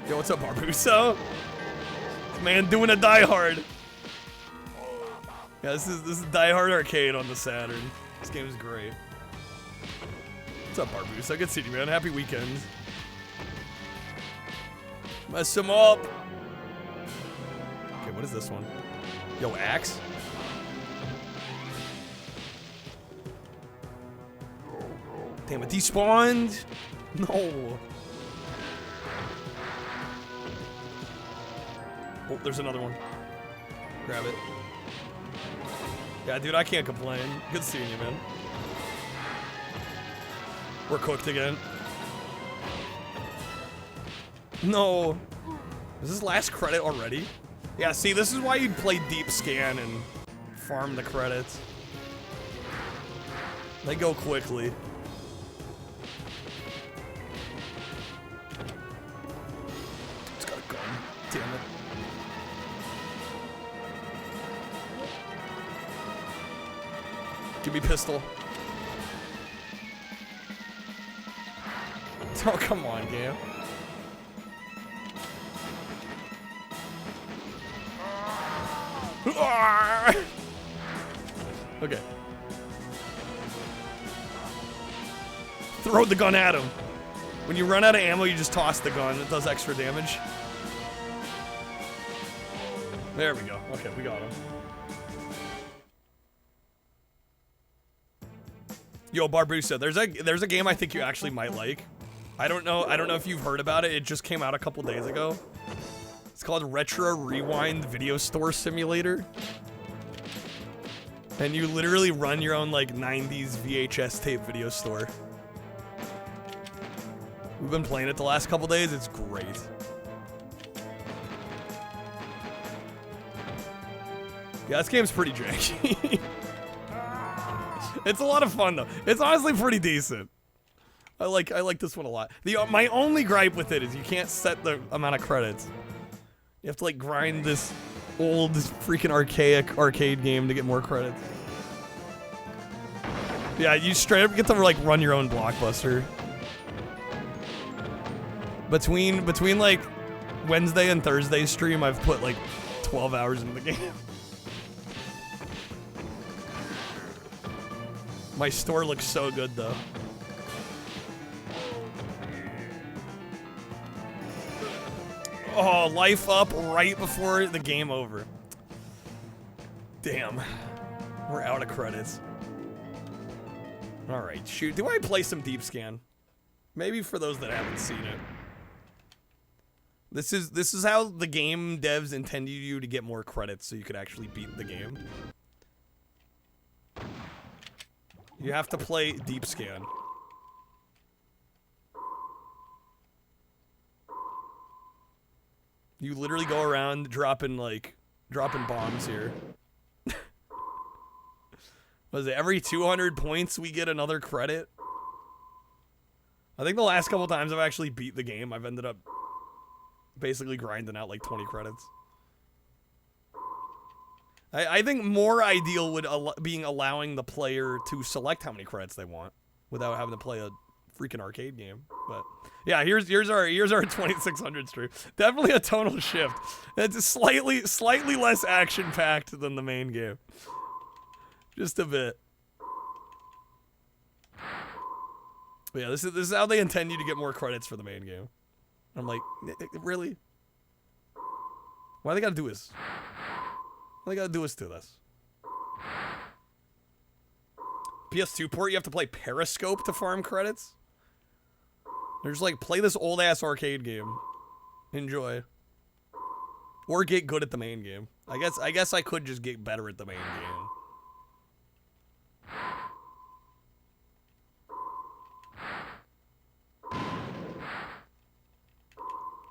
Yo, what's up, Barbuso? Man doing a Die Hard. Yeah, this is Die Hard Arcade on the Saturn. This game is great. What's up, Barbuso? Good seeing you, man. Happy weekend. Mess him up. Okay, what is this one? Yo, axe? Damn it, despawned? No. Oh, there's another one. Grab it. Yeah, dude, I can't complain. Good seeing you, man. We're cooked again. No. Is this last credit already? Yeah, see, this is why you'd play Deep Scan and farm the credits. They go quickly. It's got a gun. Damn it. Give me pistol. Oh, come on, game. Okay. Throw the gun at him. When you run out of ammo, you just toss the gun. It does extra damage. There we go. Okay, we got him. Yo, Barbusa, there's a game I think you actually might like. I don't know if you've heard about it. It just came out a couple days ago. It's called Retro Rewind Video Store Simulator. And you literally run your own like 90s VHS tape video store. We've been playing it the last couple days. It's great. Yeah, this game's pretty janky. It's a lot of fun though. It's honestly pretty decent. I like this one a lot. My only gripe with it is you can't set the amount of credits. You have to like grind this old freaking archaic arcade game to get more credits. Yeah, you straight up get to like run your own blockbuster. Between like Wednesday and Thursday stream, I've put like 12 hours into the game. My store looks so good though. Oh, life up right before the game over. Damn. We're out of credits. Alright, shoot. Do I play some Deep Scan? Maybe for those that haven't seen it. This is how the game devs intended you to get more credits so you could actually beat the game. You have to play Deep Scan. You literally go around dropping bombs here. Was it every 200 points we get another credit? I think the last couple times I've actually beat the game, I've ended up basically grinding out like 20 credits. I think more ideal would being allowing the player to select how many credits they want without having to play a freaking arcade game. But yeah, here's our 2600 stream. Definitely a tonal shift. It's slightly less action packed than the main game. Just a bit. But yeah, this is how they intend you to get more credits for the main game. I'm like, really? Why they gotta do this? Why they gotta do us to this? PS2 port, you have to play Periscope to farm credits? They're just like, play this old-ass arcade game. Enjoy. Or get good at the main game. I guess I could just get better at the main game.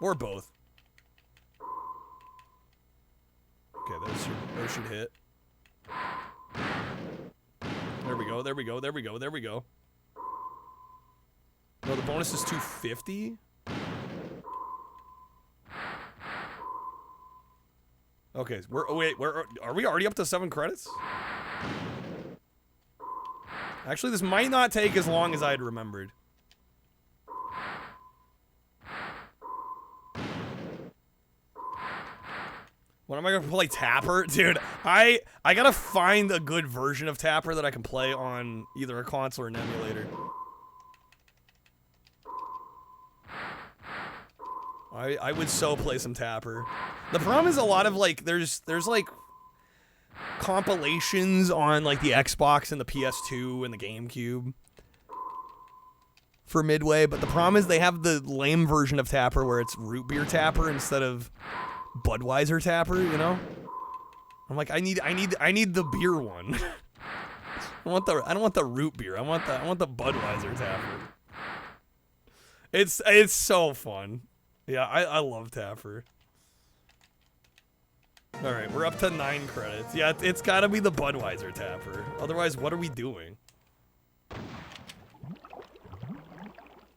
Or both. Okay, those should hit. There we go, there we go, there we go, there we go. Oh, the bonus is 250? Okay, are we already up to 7 credits? Actually, this might not take as long as I had remembered. When am I gonna play Tapper? Dude, I gotta find a good version of Tapper that I can play on either a console or an emulator. I would so play some Tapper. The problem is a lot of like there's like compilations on like the Xbox and the PS2 and the GameCube for Midway, but the problem is they have the lame version of Tapper where it's root beer Tapper instead of Budweiser Tapper, you know? I'm like, I need the beer one. I don't want the root beer. I want the Budweiser Tapper. It's so fun. Yeah, I love Tapper. All right, we're up to 9 credits. Yeah, it's got to be the Budweiser Tapper. Otherwise, what are we doing?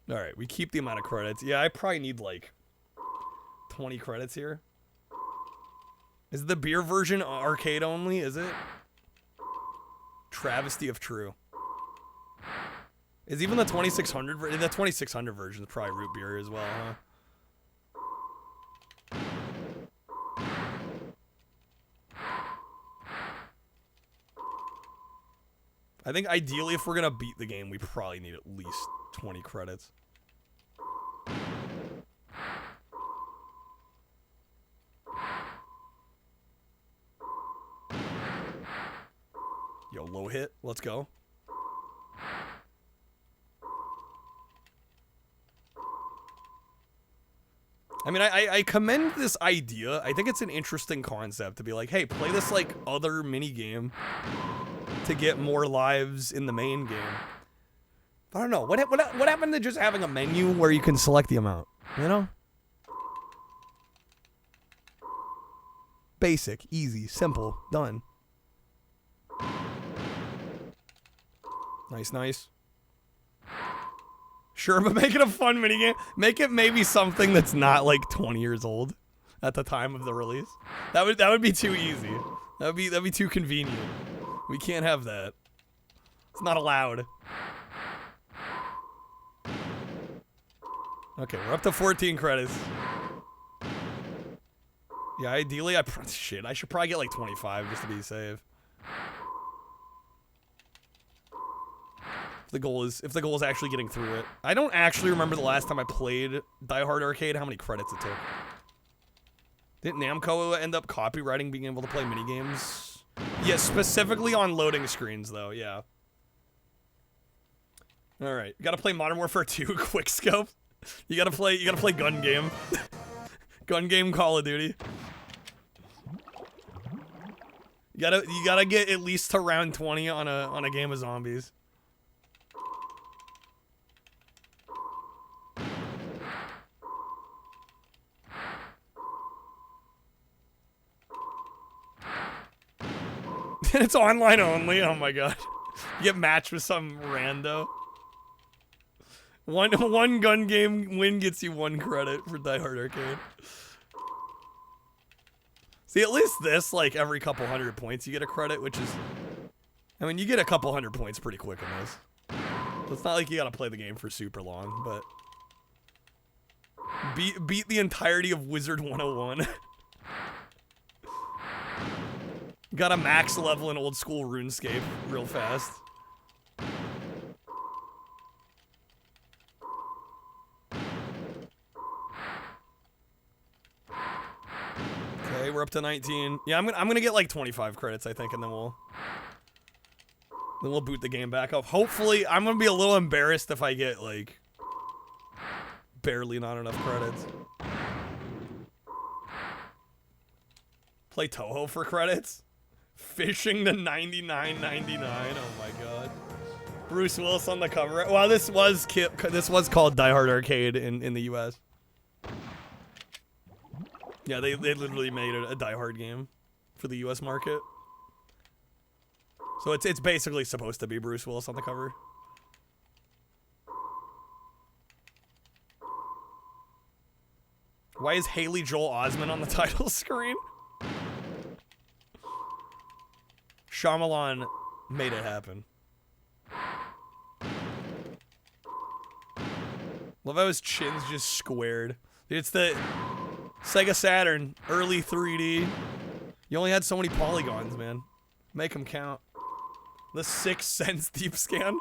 All right, we keep the amount of credits. Yeah, I probably need like 20 credits here. Is the beer version arcade only? Is it? Travesty of true. Is even the 2600 the 2600 version is probably root beer as well, huh? I think ideally if we're gonna beat the game, we probably need at least 20 credits. Yo, low hit. Let's go. I mean, I commend this idea. I think it's an interesting concept to be like, hey, play this like other mini game to get more lives in the main game. I don't know. What happened to just having a menu where you can select the amount? You know? Basic, easy, simple, done. Nice, nice. Sure, but make it a fun minigame. Make it maybe something that's not like 20 years old at the time of the release. That would be too easy. That'd be too convenient. We can't have that. It's not allowed. Okay, we're up to 14 credits. Yeah, ideally, I should probably get like 25 just to be safe. If the goal is actually getting through it. I don't actually remember the last time I played Die Hard Arcade, how many credits it took. Didn't Namco end up copywriting being able to play minigames? Yeah, specifically on loading screens though, yeah. Alright, you gotta play Modern Warfare 2 Quickscope. You gotta play Gun Game. Gun Game Call of Duty. You gotta get at least to round 20 on a game of zombies. It's online only. Oh my god. You get matched with some rando. One gun game win gets you 1 credit for Die Hard Arcade. See, at least this, like, every couple 100 points you get a credit, which is... I mean, you get a couple 100 points pretty quick in this. So it's not like you gotta play the game for super long, but... Beat the entirety of Wizard 101. Got a max level in old school RuneScape real fast. Okay, we're up to 19. Yeah, I'm gonna get like 25 credits, I think, and then we'll boot the game back up. Hopefully, I'm gonna be a little embarrassed if I get like barely not enough credits. Play Toho for credits? Fishing to 99.99. Oh my god. Bruce Willis on the cover. Well, this was called Die Hard Arcade in the US. Yeah, they literally made a Die Hard game for the US market. So it's basically supposed to be Bruce Willis on the cover. Why is Haley Joel Osment on the title screen? Shyamalan made it happen. Love how his chin's just squared. Dude, it's the Sega Saturn, early 3D. You only had so many polygons, man. Make them count. The 6th Sense deep scan.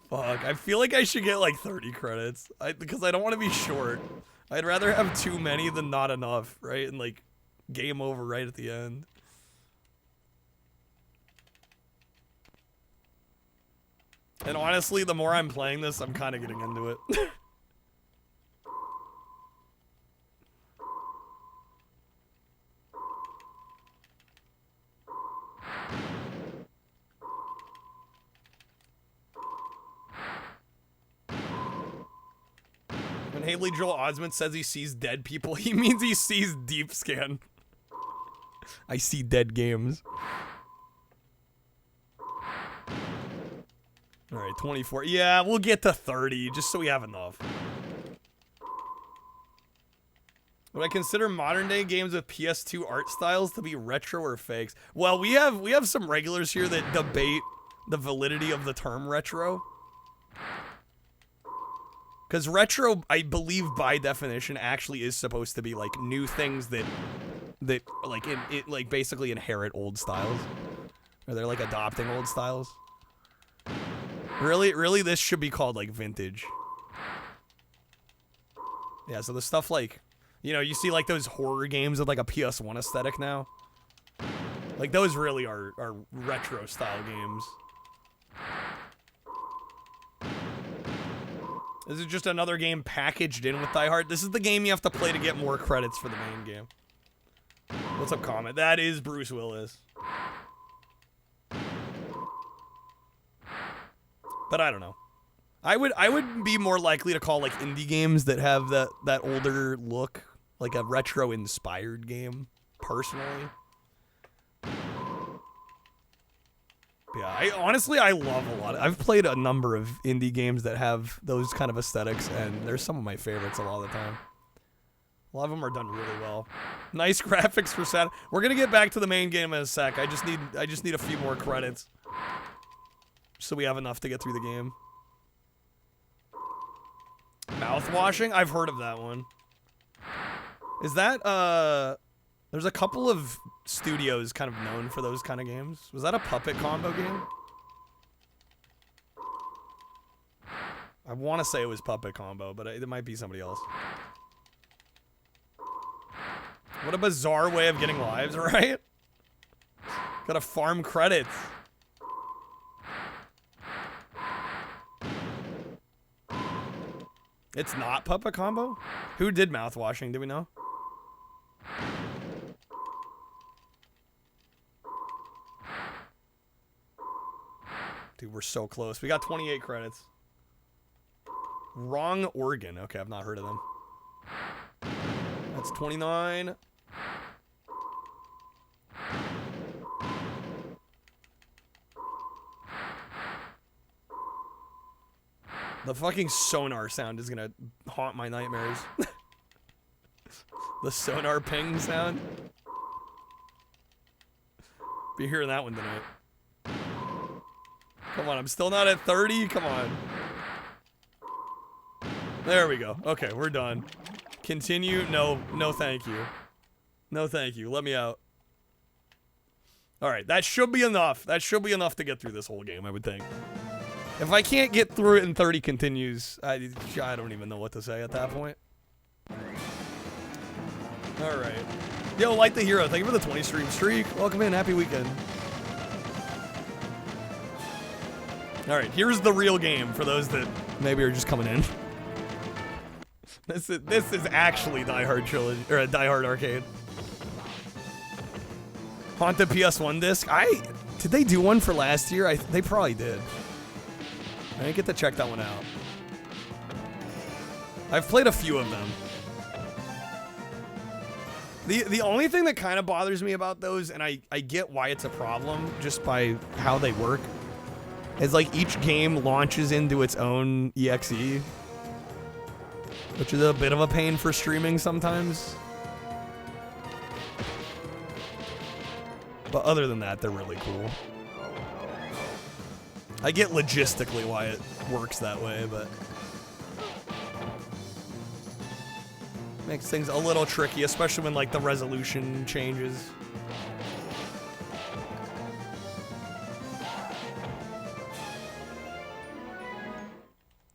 Fuck, I feel like I should get like 30 credits. Because I don't want to be short. I'd rather have too many than not enough, right? And like, game over right at the end. And honestly, the more I'm playing this, I'm kind of getting into it. When Haley Joel Osment says he sees dead people, he means he sees deep scan. I see dead games. Alright, 24. Yeah, we'll get to 30, just so we have enough. Would I consider modern day games with PS2 art styles to be retro or fakes? Well, we have some regulars here that debate the validity of the term retro. Because retro, I believe by definition, actually is supposed to be like new things that like it like basically inherit old styles. Or they're like adopting old styles. Really, this should be called like vintage. Yeah, so the stuff like, you know, you see like those horror games with like a PS1 aesthetic now. Like those really are retro style games. This is just another game packaged in with Die Hard. This is the game you have to play to get more credits for the main game. What's up, comment? That is Bruce Willis. But I don't know. I would be more likely to call like indie games that have that older look, like a retro inspired game, personally. Yeah, I love a lot. I've played a number of indie games that have those kind of aesthetics, and they're some of my favorites a lot of the time. A lot of them are done really well. Nice graphics for Saturn. We're gonna get back to the main game in a sec. I just need a few more credits, so we have enough to get through the game. Mouthwashing? I've heard of that one. Is that there's a couple of studios kind of known for those kind of games. Was that a puppet combo game? I want to say it was puppet combo, but it might be somebody else. What a bizarre way of getting lives, right? Gotta farm credits. It's not puppet combo? Who did mouthwashing? Do we know? Dude, we're so close. We got 28 credits. Wrong Organ. Okay, I've not heard of them. That's 29. The fucking sonar sound is gonna haunt my nightmares. The sonar ping sound. Be hearing that one tonight. Come on, I'm still not at 30. Come on. There we go. Okay, we're done. Continue. No, no thank you. No thank you. Let me out. Alright, that should be enough. That should be enough to get through this whole game, I would think. If I can't get through it in 30 continues, I don't even know what to say at that point. Alright. Yo, Light the Hero, thank you for the 20 stream streak. Welcome in, happy weekend. Alright, here's the real game for those that maybe are just coming in. This is actually Die Hard Trilogy, or Die Hard Arcade. Haunted PS1 disc. Did they do one for last year? They probably did. I didn't get to check that one out. I've played a few of them. The only thing that kind of bothers me about those, and I get why it's a problem just by how they work, is like each game launches into its own EXE, which is a bit of a pain for streaming sometimes. But other than that, they're really cool. I get logistically why it works that way, but makes things a little tricky, especially when like the resolution changes.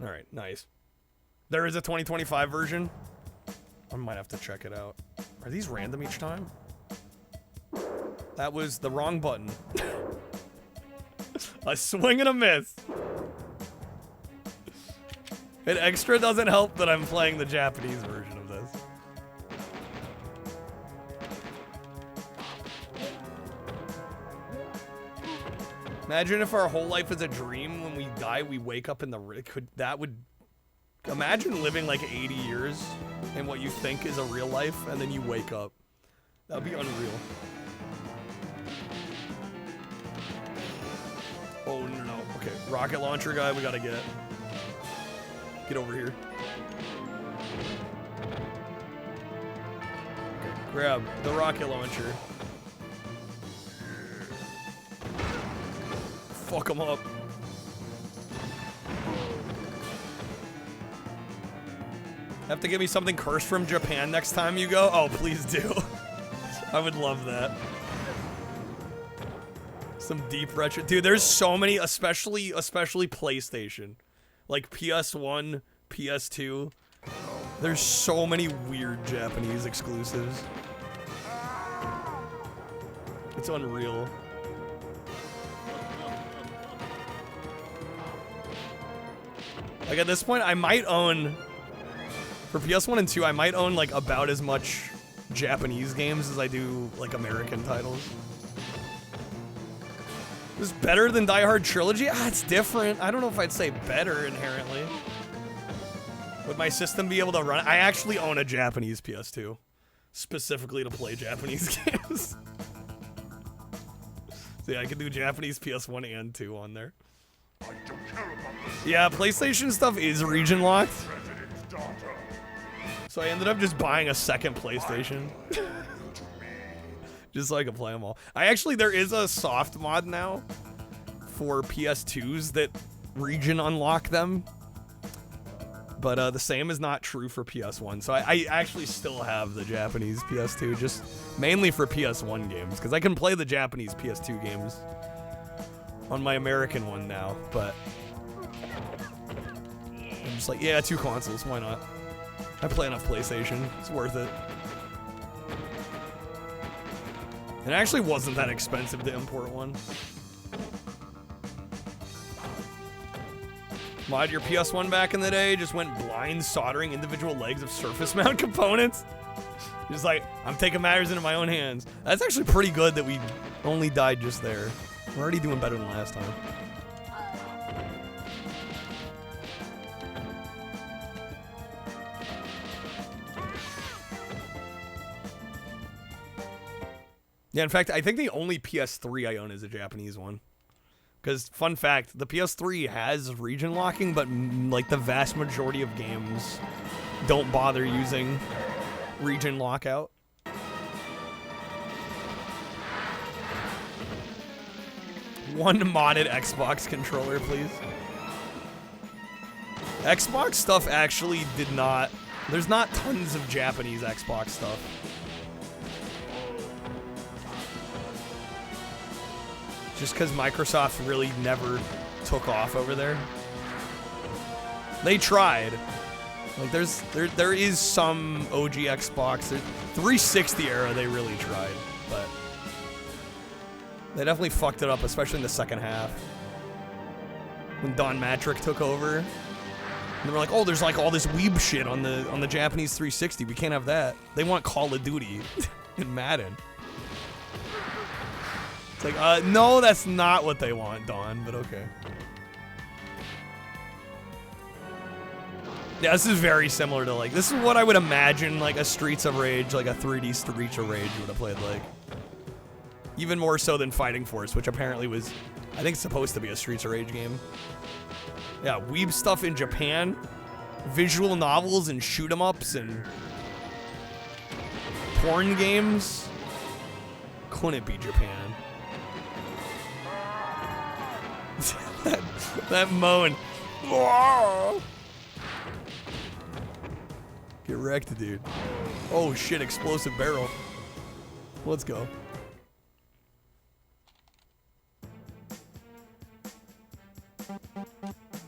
All right, nice. There is a 2025 version. I might have to check it out. Are these random each time? That was the wrong button. A swing and a miss. It extra doesn't help that I'm playing the Japanese version of this. Imagine if our whole life is a dream. When we die, we wake up in the... Imagine living like 80 years in what you think is a real life, and then you wake up. That would be unreal. Oh, no. Okay, rocket launcher guy, we gotta get over here. Okay, grab the rocket launcher. Fuck him up. Have to give me something cursed from Japan next time you go? Oh, please do. I would love that. Some deep retro. Dude, there's so many, especially PlayStation. Like PS1, PS2. There's so many weird Japanese exclusives. It's unreal. Like at this point, I might own, for PS1 and 2, I might own like about as much Japanese games as I do like American titles. Is better than Die Hard Trilogy? Ah, it's different. I don't know if I'd say better inherently. Would my system be able to run it? I actually own a Japanese PS2, specifically to play Japanese games. So yeah, I can do Japanese PS1 and 2 on there. Yeah, PlayStation stuff is region locked. So I ended up just buying a second PlayStation. Just so I can play them all. There is a soft mod now for PS2s that region unlock them. But the same is not true for PS1. So I actually still have the Japanese PS2, just mainly for PS1 games. Because I can play the Japanese PS2 games on my American one now. But I'm just like, yeah, 2 consoles, why not? I play enough PlayStation, it's worth it. It actually wasn't that expensive to import one. Mod, your PS1 back in the day just went blind soldering individual legs of surface mount components. Just like, I'm taking matters into my own hands. That's actually pretty good that we only died just there. We're already doing better than last time. Yeah, in fact, I think the only PS3 I own is a Japanese one. Because, fun fact, the PS3 has region locking, but like the vast majority of games don't bother using region lockout. One modded Xbox controller, please. Xbox stuff actually did not... There's not tons of Japanese Xbox stuff. Just because Microsoft really never took off over there. They tried. Like, there is some OG Xbox. 360 era, they really tried, but they definitely fucked it up, especially in the second half. When Don Matrick took over. And they were like, oh, there's like all this weeb shit on the Japanese 360. We can't have that. They want Call of Duty and Madden. It's like, no, that's not what they want, Don, but okay. Yeah, this is very similar to, like, this is what I would imagine, like, a Streets of Rage, like a 3D Streets of Rage would have played like. Even more so than Fighting Force, which apparently was, I think, supposed to be a Streets of Rage game. Yeah, weeb stuff in Japan, visual novels and shoot 'em ups and porn games. Couldn't be Japan. that moan. Get wrecked, dude. Oh shit, explosive barrel. Let's go.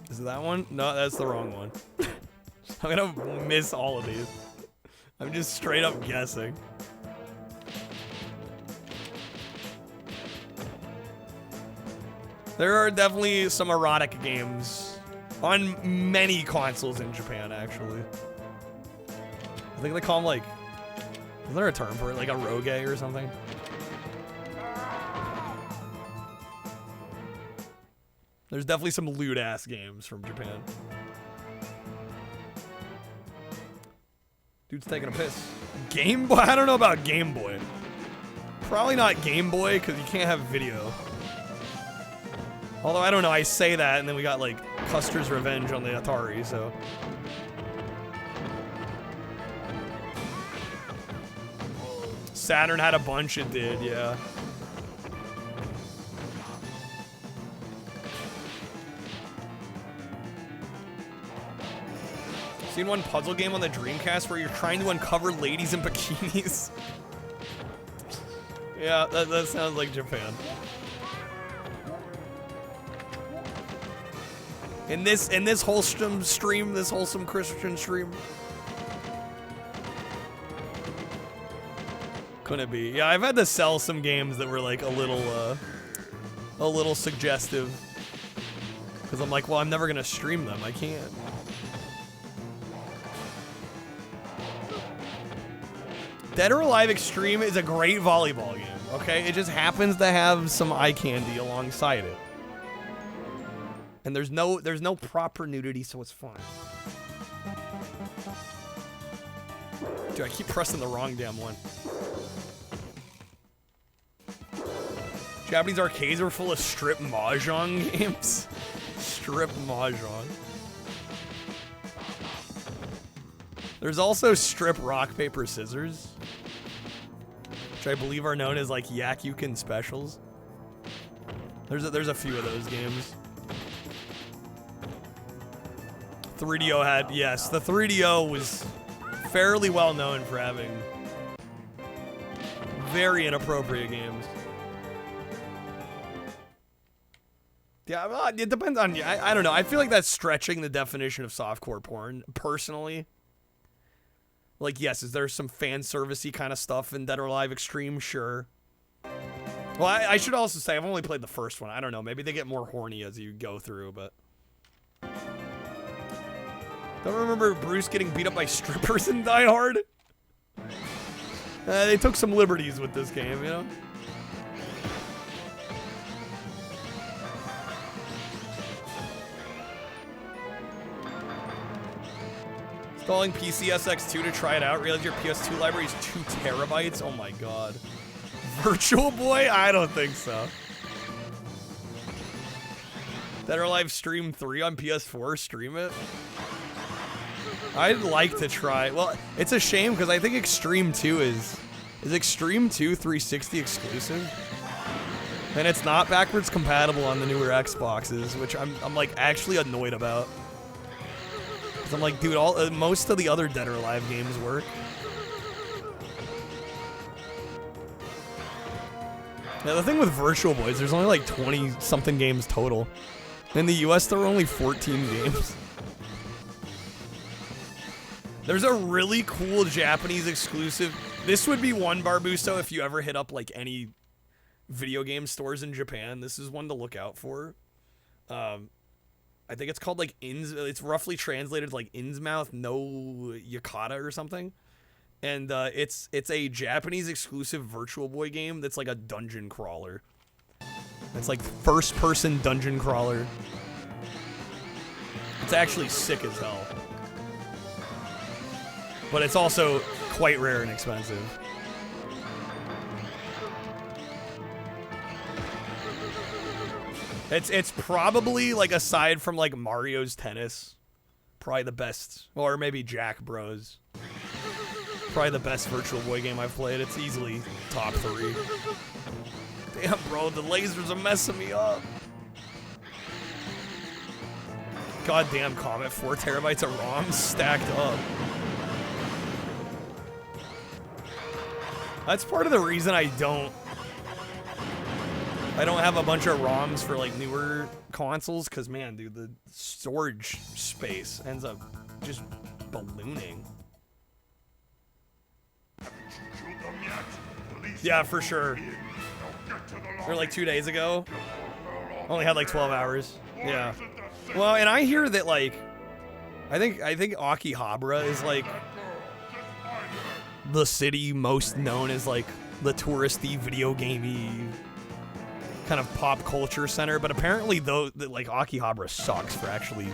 Is it that one? No, that's the wrong one. I'm gonna miss all of these. I'm just straight up guessing. There are definitely some erotic games on many consoles in Japan, actually. I think they call them, like, is there a term for it? Like a roge or something? There's definitely some lewd-ass games from Japan. Dude's taking a piss. Game Boy? I don't know about Game Boy. Probably not Game Boy, because you can't have video. Although, I don't know, I say that, and then we got, like, Custer's Revenge on the Atari, so... Saturn had a bunch, it did, yeah. Seen one puzzle game on the Dreamcast where you're trying to uncover ladies in bikinis? Yeah, that sounds like Japan. In this wholesome stream, this wholesome Christian stream. Couldn't it be? Yeah, I've had to sell some games that were like a little suggestive. Because I'm like, well, I'm never gonna stream them. I can't. Dead or Alive Extreme is a great volleyball game. Okay, it just happens to have some eye candy alongside it. And there's no proper nudity, so it's fine. Dude, I keep pressing the wrong damn one. Japanese arcades are full of strip mahjong games. Strip mahjong. There's also strip rock, paper, scissors, which I believe are known as like Yakuken specials. There's a few of those games. 3DO had, yes, the 3DO was fairly well known for having very inappropriate games. Yeah, well, it depends on you. I don't know. I feel like that's stretching the definition of softcore porn, personally. Like, yes, is there some fan servicey kind of stuff in Dead or Alive Extreme? Sure. Well, I should also say, I've only played the first one. I don't know. Maybe they get more horny as you go through, but... Don't remember Bruce getting beat up by strippers in Die Hard? They took some liberties with this game, you know? Installing PCSX2 to try it out. Realize your PS2 library is 2 terabytes? Oh my god. Virtual Boy? I don't think so. Dead or Alive Stream 3 on PS4, stream it. I'd like to try. Well, it's a shame because I think Extreme 2 is Extreme 2 360 exclusive? And it's not backwards compatible on the newer Xboxes, which I'm like actually annoyed about. Cause I'm like, dude, most of the other Dead or Alive games work. Yeah, the thing with Virtual Boys, there's only like 20-something games total. In the US, there are only 14 games. There's a really cool Japanese exclusive. This would be one, Barbusto, if you ever hit up like any video game stores in Japan. This is one to look out for. I think it's called like it's roughly translated like Innsmouth no Yakata or something. And it's a Japanese exclusive Virtual Boy game that's like a dungeon crawler. It's like first-person dungeon crawler. It's actually sick as hell. But it's also quite rare and expensive. It's probably, like, aside from, like, Mario's Tennis, probably the best. Or maybe Jack Bros. Probably the best Virtual Boy game I've played. It's easily top 3. Damn, bro, the lasers are messing me up. Goddamn, Comet, 4 terabytes of ROM stacked up. That's part of the reason I don't have a bunch of ROMs for like newer consoles, because man, dude, the storage space ends up just ballooning. Yeah, for sure. Or like 2 days ago. Only had like 12 hours. Yeah. Well, and I hear that like I think Akihabara is like the city most known as like the touristy video gamey kind of pop culture center, but apparently though that like Akihabara sucks for actually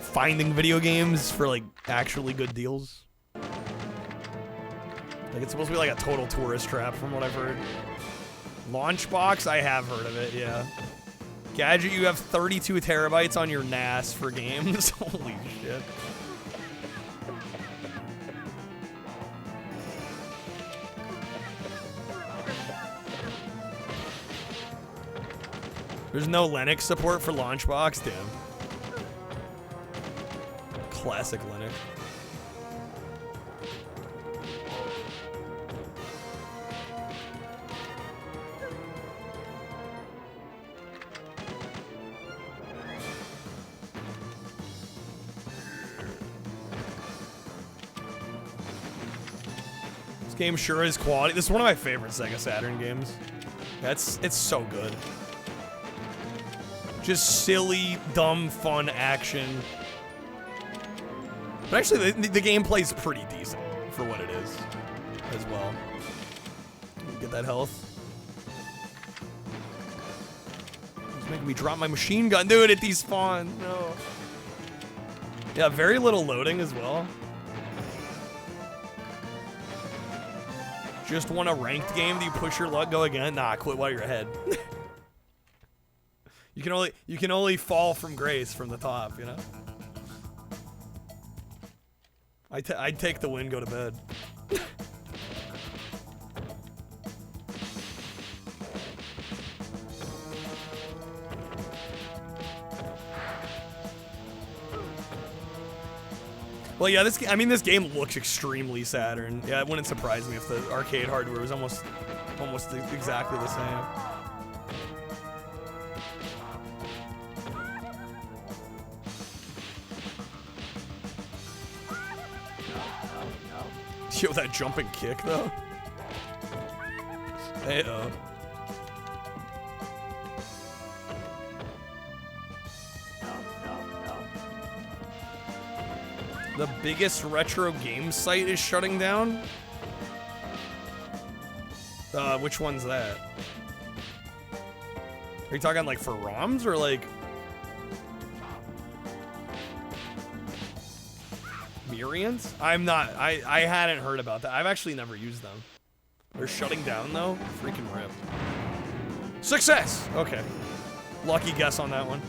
finding video games for like actually good deals. Like it's supposed to be like a total tourist trap from what I've heard. Launchbox, I have heard of it, yeah. Gadget, you have 32 terabytes on your NAS for games. Holy shit. There's no Linux support for Launchbox? Damn. Classic Linux. This game sure is quality. This is one of my favorite Sega Saturn games. It's so good. Just silly, dumb, fun action. But actually, the gameplay's pretty decent for what it is, as well. Get that health. It's making me drop my machine gun. Dude, it despawned. No. Yeah, very little loading as well. Just won a ranked game. Do you push your luck, go again? Nah, quit while you're ahead. You can only fall from grace from the top, you know? I'd take the win, go to bed. Well, yeah, this game looks extremely Saturn. Yeah, it wouldn't surprise me if the arcade hardware was almost exactly the same. Yo, that jumping kick, though. Hey-oh. The biggest retro game site is shutting down? Which one's that? Are you talking like for ROMs or like... Mirians? I'm not. I hadn't heard about that. I've actually never used them. They're shutting down though? Freaking rip. Success! Okay. Lucky guess on that one.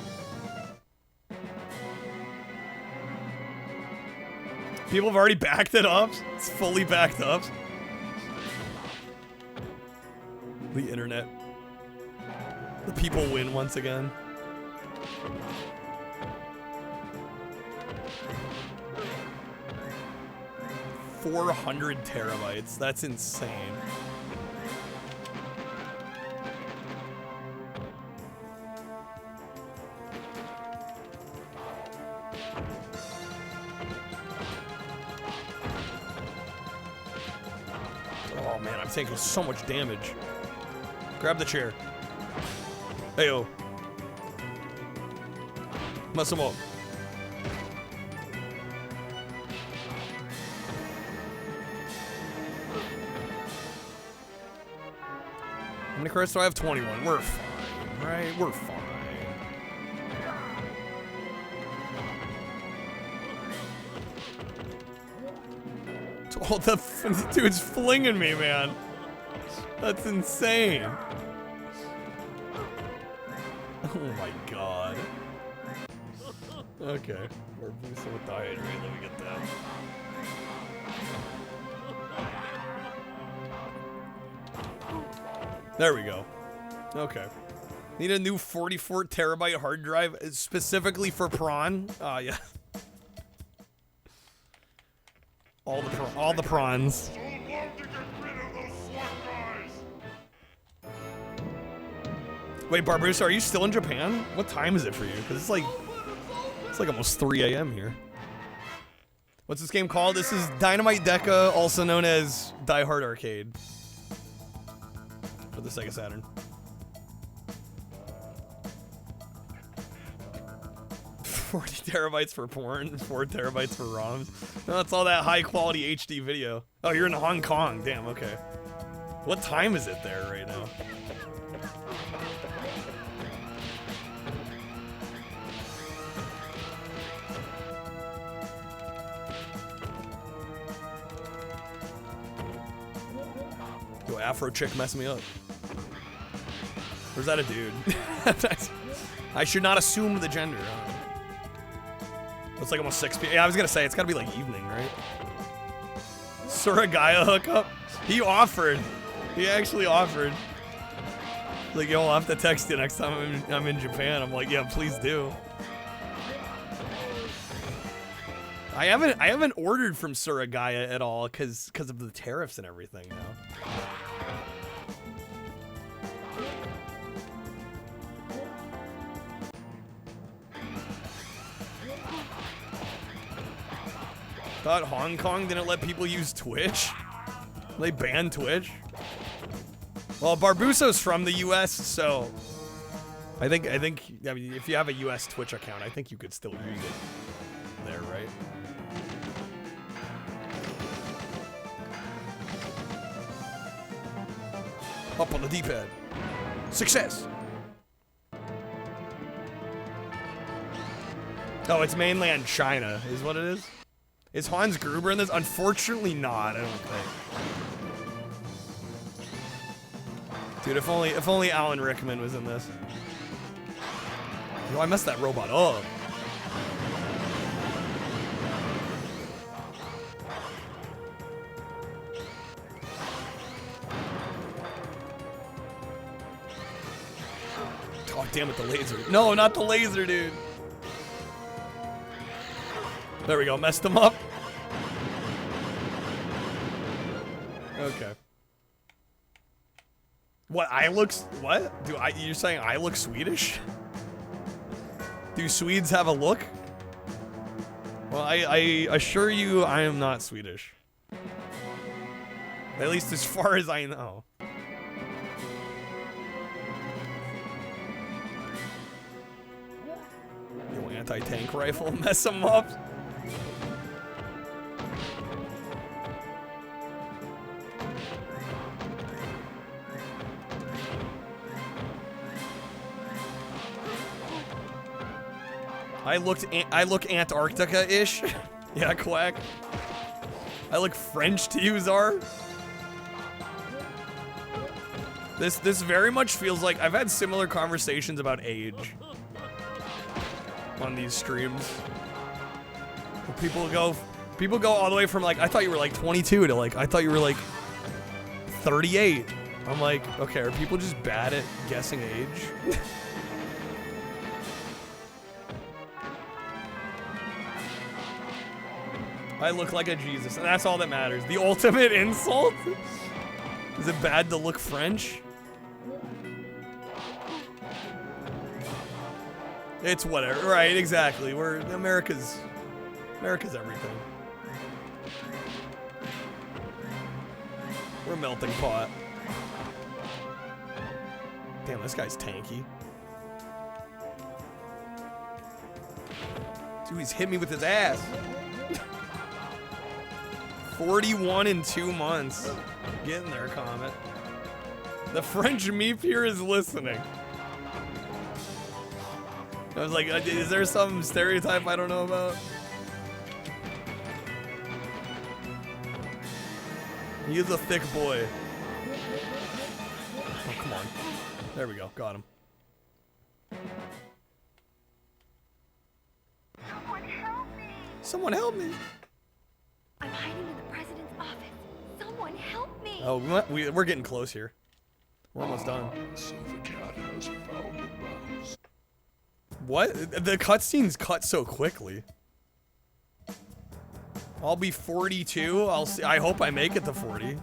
People have already backed it up. It's fully backed up. The internet. The people win once again. $400 terabytes. That's insane. Oh man, I'm taking so much damage. Grab the chair. Heyo. Mess him up. How many credits do I have? 21. We're fine, right? We're fine. Oh, the dude's flinging me, man. That's insane. Oh my god. Okay. We're boosting with dihydrate. Let me get that. There we go. Okay. Need a new 44 terabyte hard drive specifically for prawn. Yeah. All the prawns. Wait, Barbusa, are you still in Japan? What time is it for you? Because it's like almost 3 a.m. here. What's this game called? This is Dynamite Deca, also known as Die Hard Arcade. For the Sega Saturn. 40 terabytes for porn, 4 terabytes for ROMs. No, that's all that high quality HD video. Oh, you're in Hong Kong. Damn, okay. What time is it there right now? Yo, Afro chick mess me up. Or is that a dude? I should not assume the gender. It's like almost 6 p.m. Yeah, I was gonna say, it's gotta be like evening, right? Suragaya hookup? He offered. He actually offered. Like, yo, I'll have to text you next time I'm in Japan. I'm like, yeah, please do. I haven't ordered from Suragaya at all because of the tariffs and everything now. Thought Hong Kong didn't let people use Twitch? They banned Twitch? Well, Barbuso's from the US, so I mean, if you have a US Twitch account, I think you could still use it there, right? Up on the D-pad. Success! Oh, it's mainland China, is what it is? Is Hans Gruber in this? Unfortunately not, I don't think. Dude, if only Alan Rickman was in this. Yo, I messed that robot up. Oh, damn it, the laser. No, not the laser, dude. There we go, messed him up. Okay. What, what? You're saying I look Swedish? Do Swedes have a look? Well, I assure you I am not Swedish. At least as far as I know. Yo, anti-tank rifle, mess him up. I look Antarctica-ish. Yeah, quack. I look French to you, Czar. This very much feels like I've had similar conversations about age on these streams. People go all the way from like, I thought you were like 22 to like, I thought you were like 38. I'm like, okay, are people just bad at guessing age? I look like a Jesus, and that's all that matters. The ultimate insult? Is it bad to look French? It's whatever, right, exactly. America's everything. We're a melting pot. Damn, this guy's tanky. Dude, he's hit me with his ass. 41 in 2 months. Getting there, Comet. The French meep here is listening. I was like, is there some stereotype I don't know about? He is a thick boy. Oh, come on. There we go. Got him. Someone help me. I'm hiding in the president's office. Someone help me. Oh, we're getting close here. We're almost done. What? The cutscenes cut so quickly. I'll be 42. I'll see. I hope I make it to 40.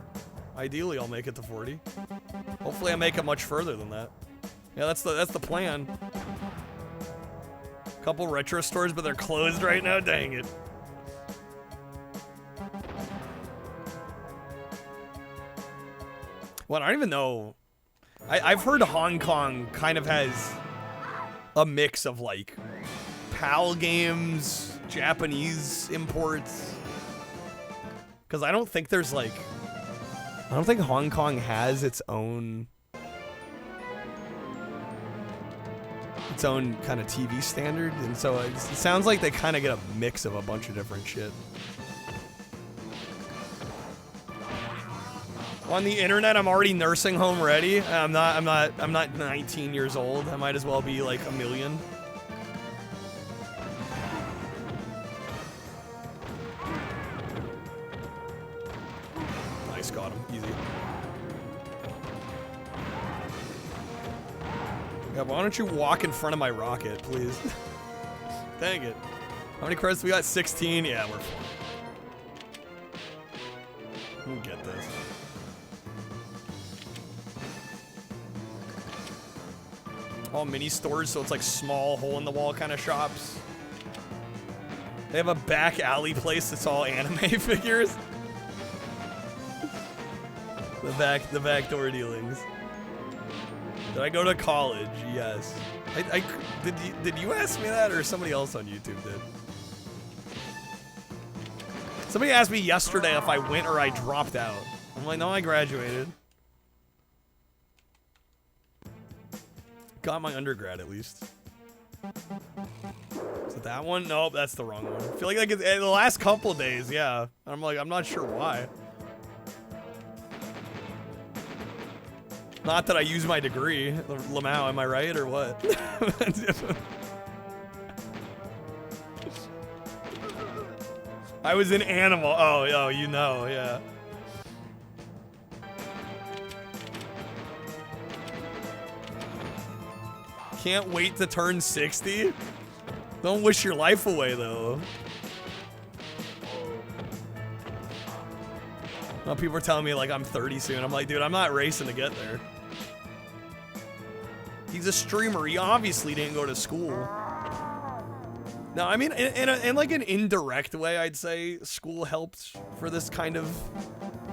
Ideally, I'll make it to 40. Hopefully, I make it much further than that. Yeah, that's the plan. Couple retro stores, but they're closed right now. Dang it. Well, I don't even know. I've heard Hong Kong kind of has a mix of like PAL games, Japanese imports. Because I don't think there's like, I don't think Hong Kong has its own kind of TV standard, and so it sounds like they kind of get a mix of a bunch of different shit. On the internet, I'm already nursing home ready. I'm not 19 years old. I might as well be like a million. Nice, got him. Easy. Yeah, why don't you walk in front of my rocket, please? Dang it. How many credits we got? 16? Yeah, we're fine. We'll get this. All mini stores, so it's like small hole-in-the-wall kind of shops. They have a back alley place that's all anime figures. The back door dealings. Did I go to college? Yes. Did you ask me that, or somebody else on YouTube did? Somebody asked me yesterday if I went or I dropped out. I'm like, no, I graduated. Got my undergrad at least. Is it that one? Nope, that's the wrong one. I feel like it's the last couple of days, yeah. I'm like, I'm not sure why. Not that I use my degree, Lamau, am I right or what? I was in animal. Oh, you know, yeah. Can't wait to turn 60. Don't wish your life away, though. Well, people are telling me, like, I'm 30 soon. I'm like, dude, I'm not racing to get there. He's a streamer. He obviously didn't go to school. No, I mean, in like an indirect way, I'd say school helps for this kind of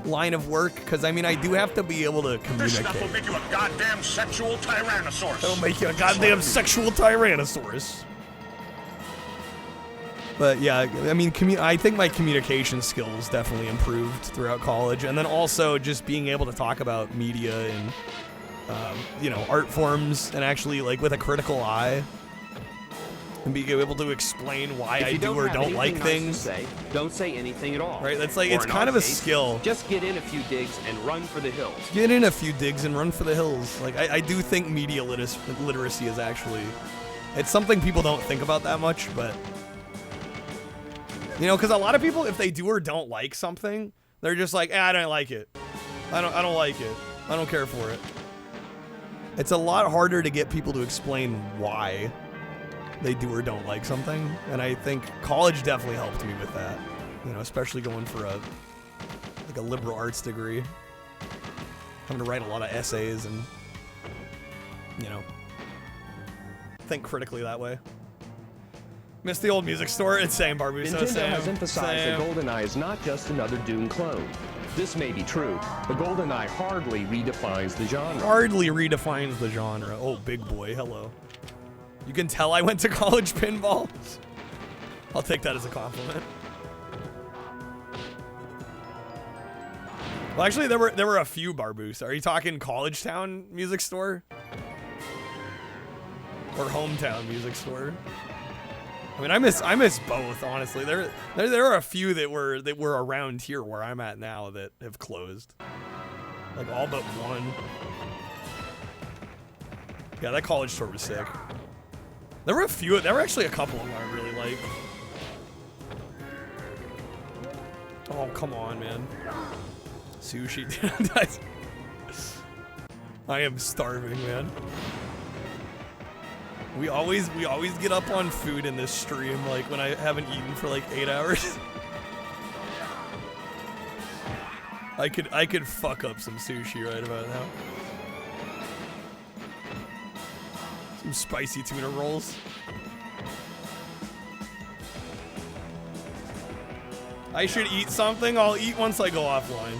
line of work, because I mean, I do have to be able to communicate. This stuff will make you a goddamn sexual tyrannosaurus. It'll make you a goddamn sexual tyrannosaurus. But yeah, I mean, I think my communication skills definitely improved throughout college, and then also just being able to talk about media and you know, art forms, and actually like with a critical eye. and be able to explain why If I you do or have don't like anything nice things. to say, don't say anything at all. Right? That's like, Or it's in kind our of a case, skill. Just get in a few digs and run for the hills. Get in a few digs and run for the hills. Like, I do think media literacy is actually, it's something people don't think about that much, but, you know, because a lot of people, if they do or don't like something, they're just like, I don't like it. I don't like it. I don't care for it. It's a lot harder to get people to explain why they do or don't like something, and I think college definitely helped me with that. You know, especially going for a liberal arts degree, having to write a lot of essays and, you know, think critically that way. Miss the old music store? It's same, Barbuso. Nintendo has emphasized that GoldenEye is not just another Doom clone. This may be true, but GoldenEye hardly redefines the genre. Hardly redefines the genre. Oh, big boy, hello. You can tell I went to college pinball. I'll take that as a compliment. Well, actually, there were a few Barboos. Are you talking College Town Music Store? Or Hometown Music Store? I mean, I miss both, honestly. There are a few that were around here where I'm at now that have closed. Like all but one. Yeah, that college store was sick. There were actually a couple of them I really liked. Oh, come on, man. Sushi. I am starving, man. We always get up on food in this stream, like when I haven't eaten for like 8 hours. I could fuck up some sushi right about now. Some spicy tuna rolls. I should eat something. I'll eat once I go offline.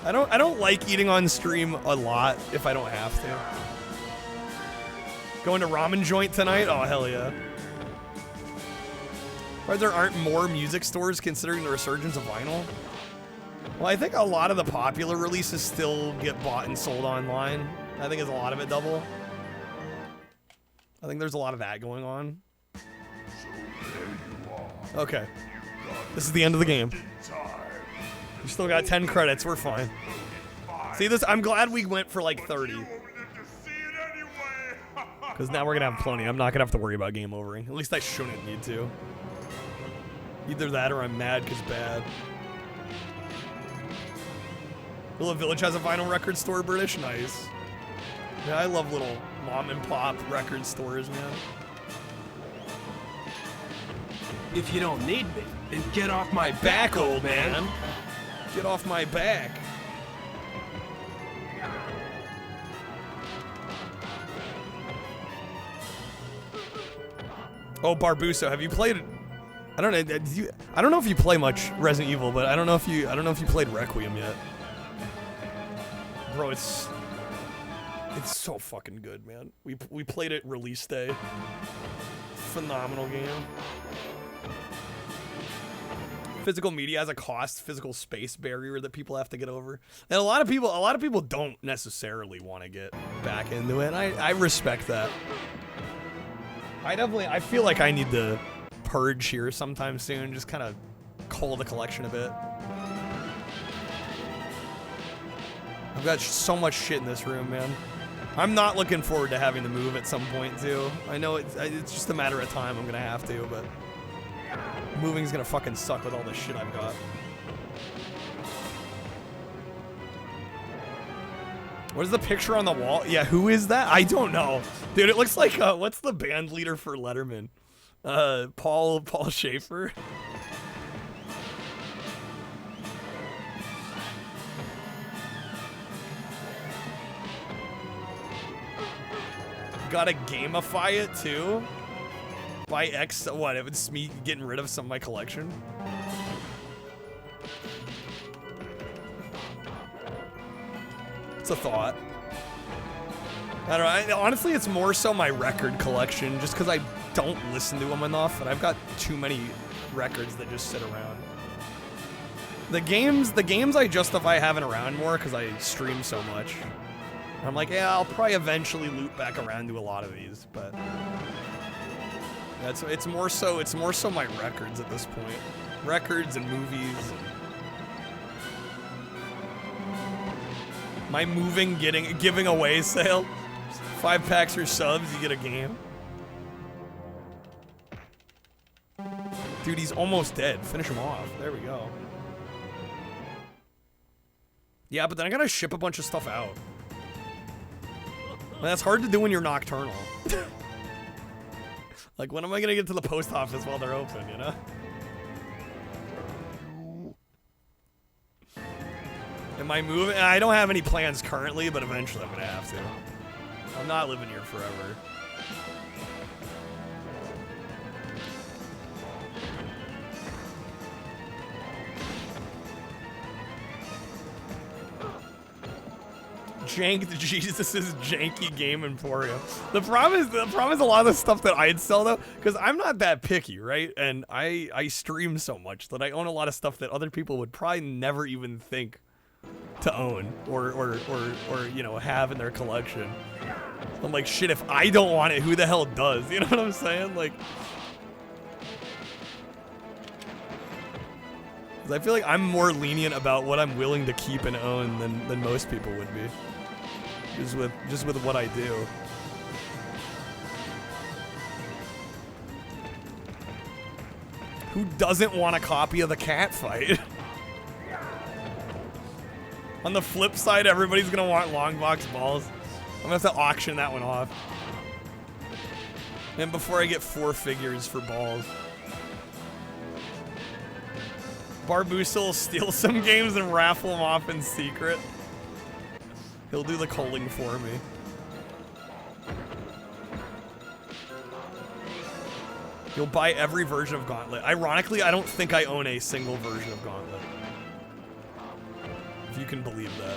I don't like eating on stream a lot if I don't have to. Going to ramen joint tonight? Oh, hell yeah. Why there aren't more music stores considering the resurgence of vinyl? Well, I think a lot of the popular releases still get bought and sold online. I think it's a lot of it double. I think there's a lot of that going on. Okay. This is the end of the game. We still got 10 credits. We're fine. See this? I'm glad we went for like 30. Because now we're going to have plenty. I'm not going to have to worry about game overing. At least I shouldn't need to. Either that or I'm mad because bad. Little Village has a vinyl record store, British? Nice. Yeah, I love little mom and pop record stores, man. If you don't need me, then get off my back, old man. Get off my back. Oh, Barbuso, have you played? I don't know. I don't know if you play much Resident Evil, but I don't know if you played Requiem yet. Bro, it's so fucking good, man. We played it release day. Phenomenal game. Physical media has a cost, physical space barrier that people have to get over, and a lot of people don't necessarily want to get back into it. And I respect that. I feel like I need to purge here sometime soon, just kind of cull the collection a bit. I've got so much shit in this room, man. I'm not looking forward to having to move at some point too. I know it's just a matter of time. I'm gonna have to, but moving's gonna fucking suck with all the shit I've got. What is the picture on the wall? Yeah, who is that? I don't know. Dude, it looks like, what's the band leader for Letterman? Paul Schaefer? Gotta gamify it too? By X, what? It's me getting rid of some of my collection? It's a thought. I don't know. Honestly, it's more so my record collection, just because I don't listen to them enough, and I've got too many records that just sit around. The games I justify having around more because I stream so much. I'm like, yeah, I'll probably eventually loop back around to a lot of these, but It's more so my records at this point. Records and movies. My giving away sale. 5 packs or subs, you get a game. Dude, he's almost dead. Finish him off. There we go. Yeah, but then I gotta ship a bunch of stuff out. And that's hard to do when you're nocturnal. Like, when am I gonna get to the post office while they're open, you know? Am I moving? I don't have any plans currently, but eventually I'm gonna have to. I'm not living here forever. Jank Jesus' janky game emporium. The problem is a lot of the stuff that I'd sell though, because I'm not that picky, right? And I stream so much that I own a lot of stuff that other people would probably never even think to own or you know, have in their collection. I'm like, shit, if I don't want it, who the hell does? You know what I'm saying? Like, 'cause I feel like I'm more lenient about what I'm willing to keep and own than most people would be. Just with what I do. Who doesn't want a copy of the cat fight? On the flip side, everybody's gonna want long box balls. I'm gonna have to auction that one off. And before I get 4 figures for balls. Barbusa will steal some games and raffle them off in secret. He'll do the culling for me. He'll buy every version of Gauntlet. Ironically, I don't think I own a single version of Gauntlet. If you can believe that.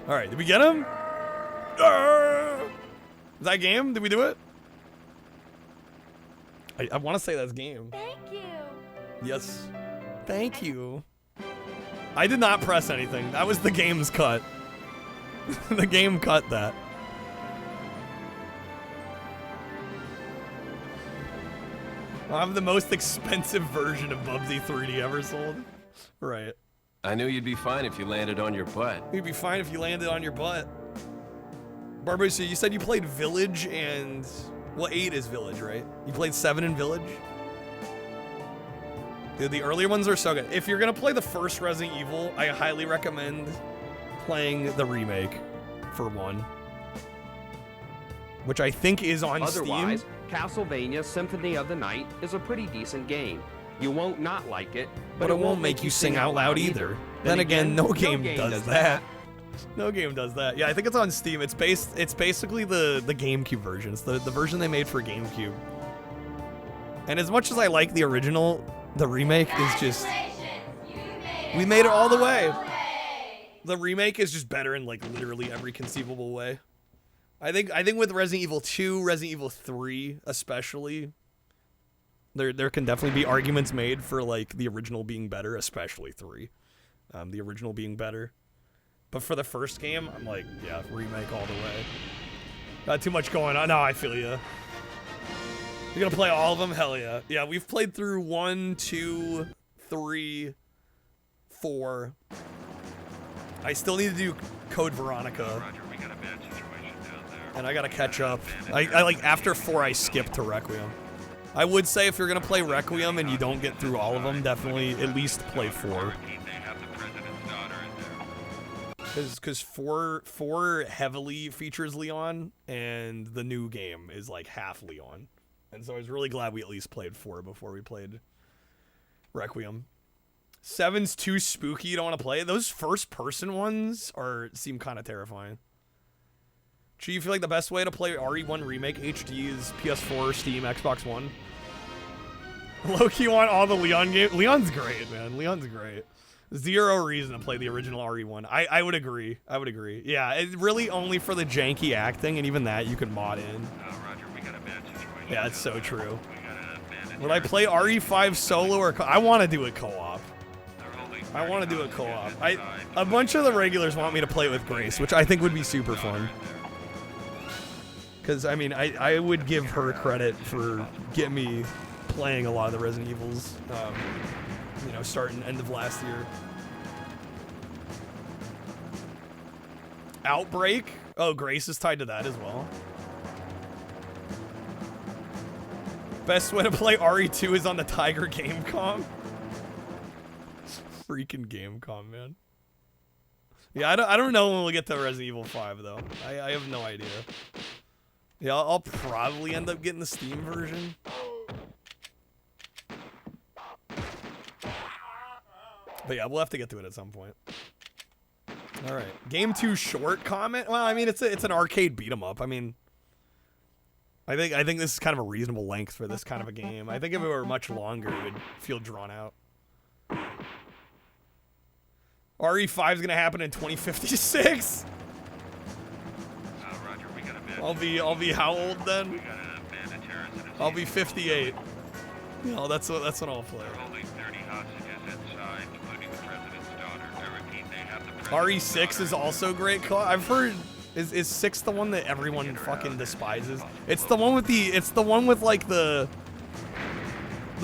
Alright, did we get him? Is that game? Did we do it? I want to say that's game. Thank you. Yes. Thank you. I did not press anything. That was the game's cut. The game cut that. I have the most expensive version of Bubsy 3D ever sold. Right. I knew you'd be fine if you landed on your butt. You'd be fine if you landed on your butt. Barbarossa, you said you played Village and... Well, 8 is Village, right? You played 7 in Village? Dude, the earlier ones are so good. If you're gonna play the first Resident Evil, I highly recommend playing the remake for 1. Which I think is on Otherwise, Steam. Castlevania Symphony of the Night is a pretty decent game. You won't not like it, But it won't make you sing out loud either. Then again, no game does that. No game does that. Yeah, I think it's on Steam. It's basically the GameCube version. It's the version they made for GameCube. And as much as I like the original, the remake is just... We made it all the way. The remake is just better in like literally every conceivable way. I think with Resident Evil 2, Resident Evil 3 especially, there can definitely be arguments made for like the original being better, especially 3. The original being better. But for the first game, I'm like, yeah, remake all the way. Not too much going on. No, I feel ya. You're gonna play all of them? Hell yeah. Yeah, we've played through 1, 2, 3, 4. I still need to do Code Veronica. And I gotta catch up. I like, after 4, I skip to Requiem. I would say if you're gonna play Requiem and you don't get through all of them, definitely at least play 4. Because 4 heavily features Leon, and the new game is like half Leon. And so I was really glad we at least played 4 before we played Requiem. 7's too spooky, you don't want to play it. Those first-person ones seem kind of terrifying. Do you feel like the best way to play RE1 Remake HD is PS4, Steam, Xbox One? Low-key want all the Leon games. Leon's great, man. Leon's great. 0 reason to play the original RE1. I would agree. I would agree. Yeah, it's really only for the janky acting, and even that you can mod in. Roger, we got a bad situation. Yeah, it's so true. Would I play RE5 solo or I want to do it co-op. I want to do it co-op. A bunch of the regulars want me to play it with Grace, which I think would be super fun. Because, I mean, I would give her credit for getting me playing a lot of the Resident Evils, you know, starting end of last year. Outbreak? Oh, Grace is tied to that as well. Best way to play RE2 is on the Tiger Gamecom. Freaking Gamecom, man. Yeah, I don't know when we'll get to Resident Evil 5, though. I have no idea. Yeah, I'll probably end up getting the Steam version. But yeah, we'll have to get to it at some point. All right, game too short comment. Well, I mean, it's an arcade beat 'em up. I mean, I think this is kind of a reasonable length for this kind of a game. I think if it were much longer, it would feel drawn out. RE5 is gonna happen in 2056. Roger, we got a bit. I'll be how old then? I'll be 58. No, that's what I'll play. Holding 30 hostages inside, including the president's daughter. I repeat, they have the RE6 is also great. I've heard is 6 the one that everyone fucking despises? It's the one with like the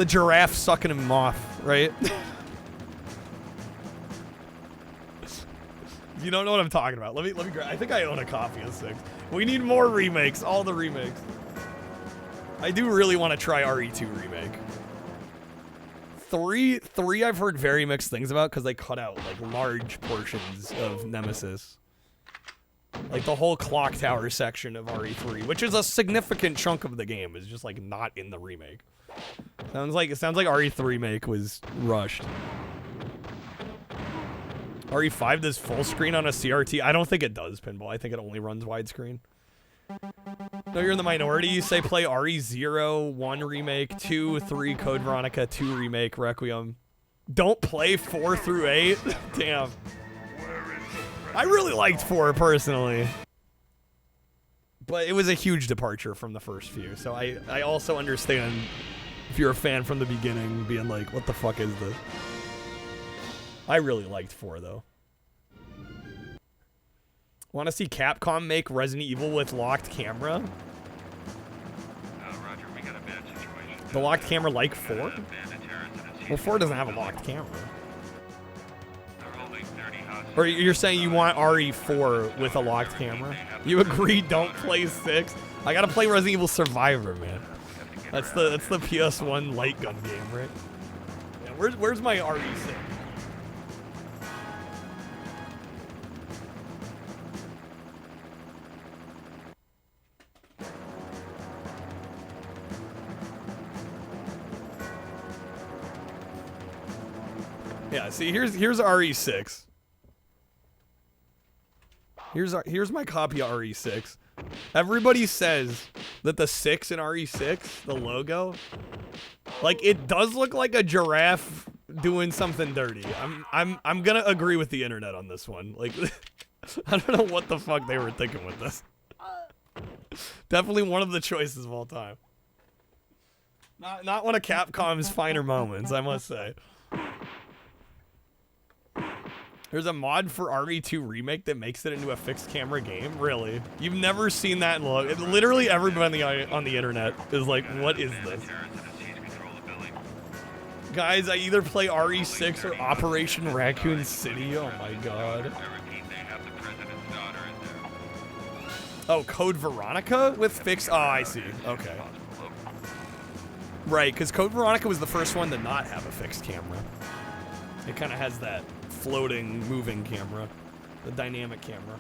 giraffe sucking him off, right? You don't know what I'm talking about. Let me grab. I think I own a copy of 6. We need more remakes. All the remakes. I do really want to try RE2 remake. 3 I've heard very mixed things about because they cut out like large portions of Nemesis. Like the whole clock tower section of RE3, which is a significant chunk of the game, is just like not in the remake. Sounds like RE3 remake was rushed. RE5 does full screen on a CRT? I don't think it does, Pinball. I think it only runs widescreen. No, you're in the minority. You say play RE0, 1 remake, 2, 3, Code Veronica, 2 remake, Requiem. Don't play 4 through 8? Damn. I really liked 4 personally. But it was a huge departure from the first few. So I also understand if you're a fan from the beginning being like, what the fuck is this? I really liked 4, though. Want to see Capcom make Resident Evil with locked camera? Roger, we got a bad situation. The locked camera like 4? Well, 4 doesn't have a locked camera. Or you're saying you want RE4 with a locked camera? You agree, don't play 6? I gotta play Resident Evil Survivor, man. That's the PS1 light gun game, right? Yeah, where's my RE6? Yeah, see, here's RE6. Here's my copy of RE6. Everybody says that the 6 in RE6, the logo, like it does look like a giraffe doing something dirty. I'm gonna agree with the internet on this one. Like, I don't know what the fuck they were thinking with this. Definitely one of the choices of all time. Not one of Capcom's finer moments, I must say. There's a mod for RE2 Remake that makes it into a fixed camera game? Really? You've never seen that look? Literally everybody on the internet is like, what is this? Guys, I either play RE6 or Operation Raccoon City. Oh my god. Oh, Code Veronica with fixed... Oh, I see. Okay. Right, because Code Veronica was the first one to not have a fixed camera. It kind of has that floating, moving camera. The dynamic camera.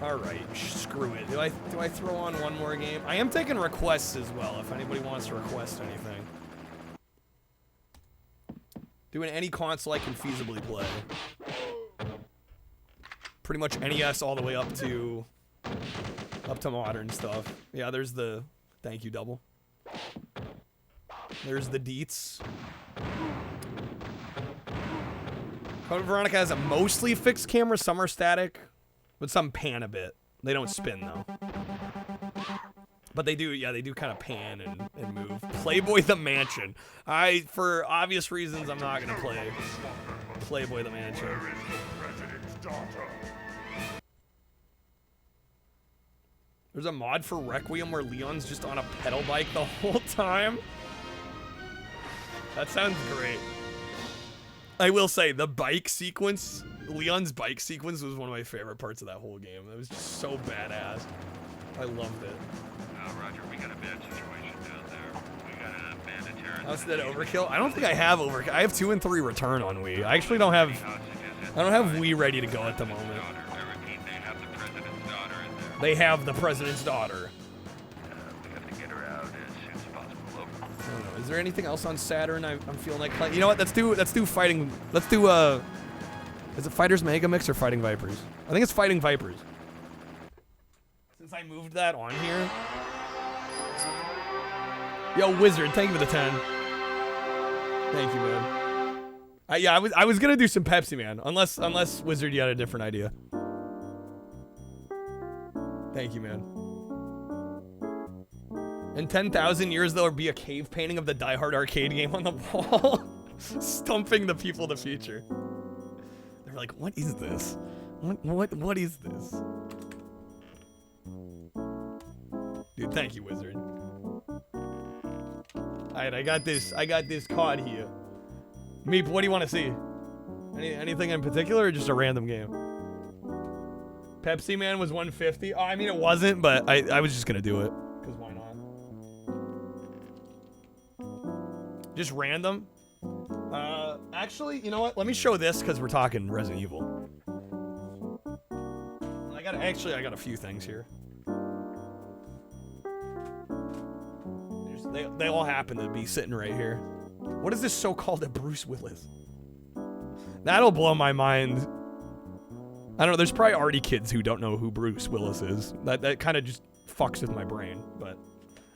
Alright, screw it. Do I throw on one more game? I am taking requests as well, if anybody wants to request anything. Doing any console I can feasibly play. Pretty much NES all the way up to modern stuff. Yeah, there's the thank you double. There's the deets. Code Veronica has a mostly fixed camera, some are static, but some pan a bit. They don't spin though. But they do, yeah, they do kind of pan and move. Playboy the Mansion. For obvious reasons, I'm not gonna play Playboy the Mansion. There's a mod for Requiem where Leon's just on a pedal bike the whole time. That sounds great. I will say, the bike sequence, Leon's bike sequence was one of my favorite parts of that whole game. It was just so badass. I loved it. Roger, we got a bad situation down there. We got a bandit. How's that overkill? I don't think I have overkill. I have 2 and 3 return on Wii. I actually don't have, I don't have Wii ready to go at the moment. They have the president's daughter. We have to get her out as soon as possible. Over. I don't know. Is there anything else on Saturn? I'm feeling like playing. You know what? Let's do fighting. Let's do is it Fighters Mega Mix or Fighting Vipers? I think it's Fighting Vipers. Since I moved that on here. Yo, Wizard, thank you for the 10. Thank you, man. Yeah, I was gonna do some Pepsi, man. Unless Wizard, you had a different idea. Thank you, man. In 10,000 years, there'll be a cave painting of the Die Hard arcade game on the wall, stumping the people of the future. They're like, what is this? What is this? Dude, thank you, Wizard. Alright, I got this card here. Meep, what do you want to see? Anything in particular or just a random game? Pepsi Man was 150. Oh, I mean, it wasn't, but I was just gonna do it. Because why not? Just random. Actually, you know what? Let me show this because we're talking Resident Evil. I got a few things here. They all happen to be sitting right here. What is this so-called a Bruce Willis? That'll blow my mind. I don't know, there's probably already kids who don't know who Bruce Willis is. That kind of just fucks with my brain, but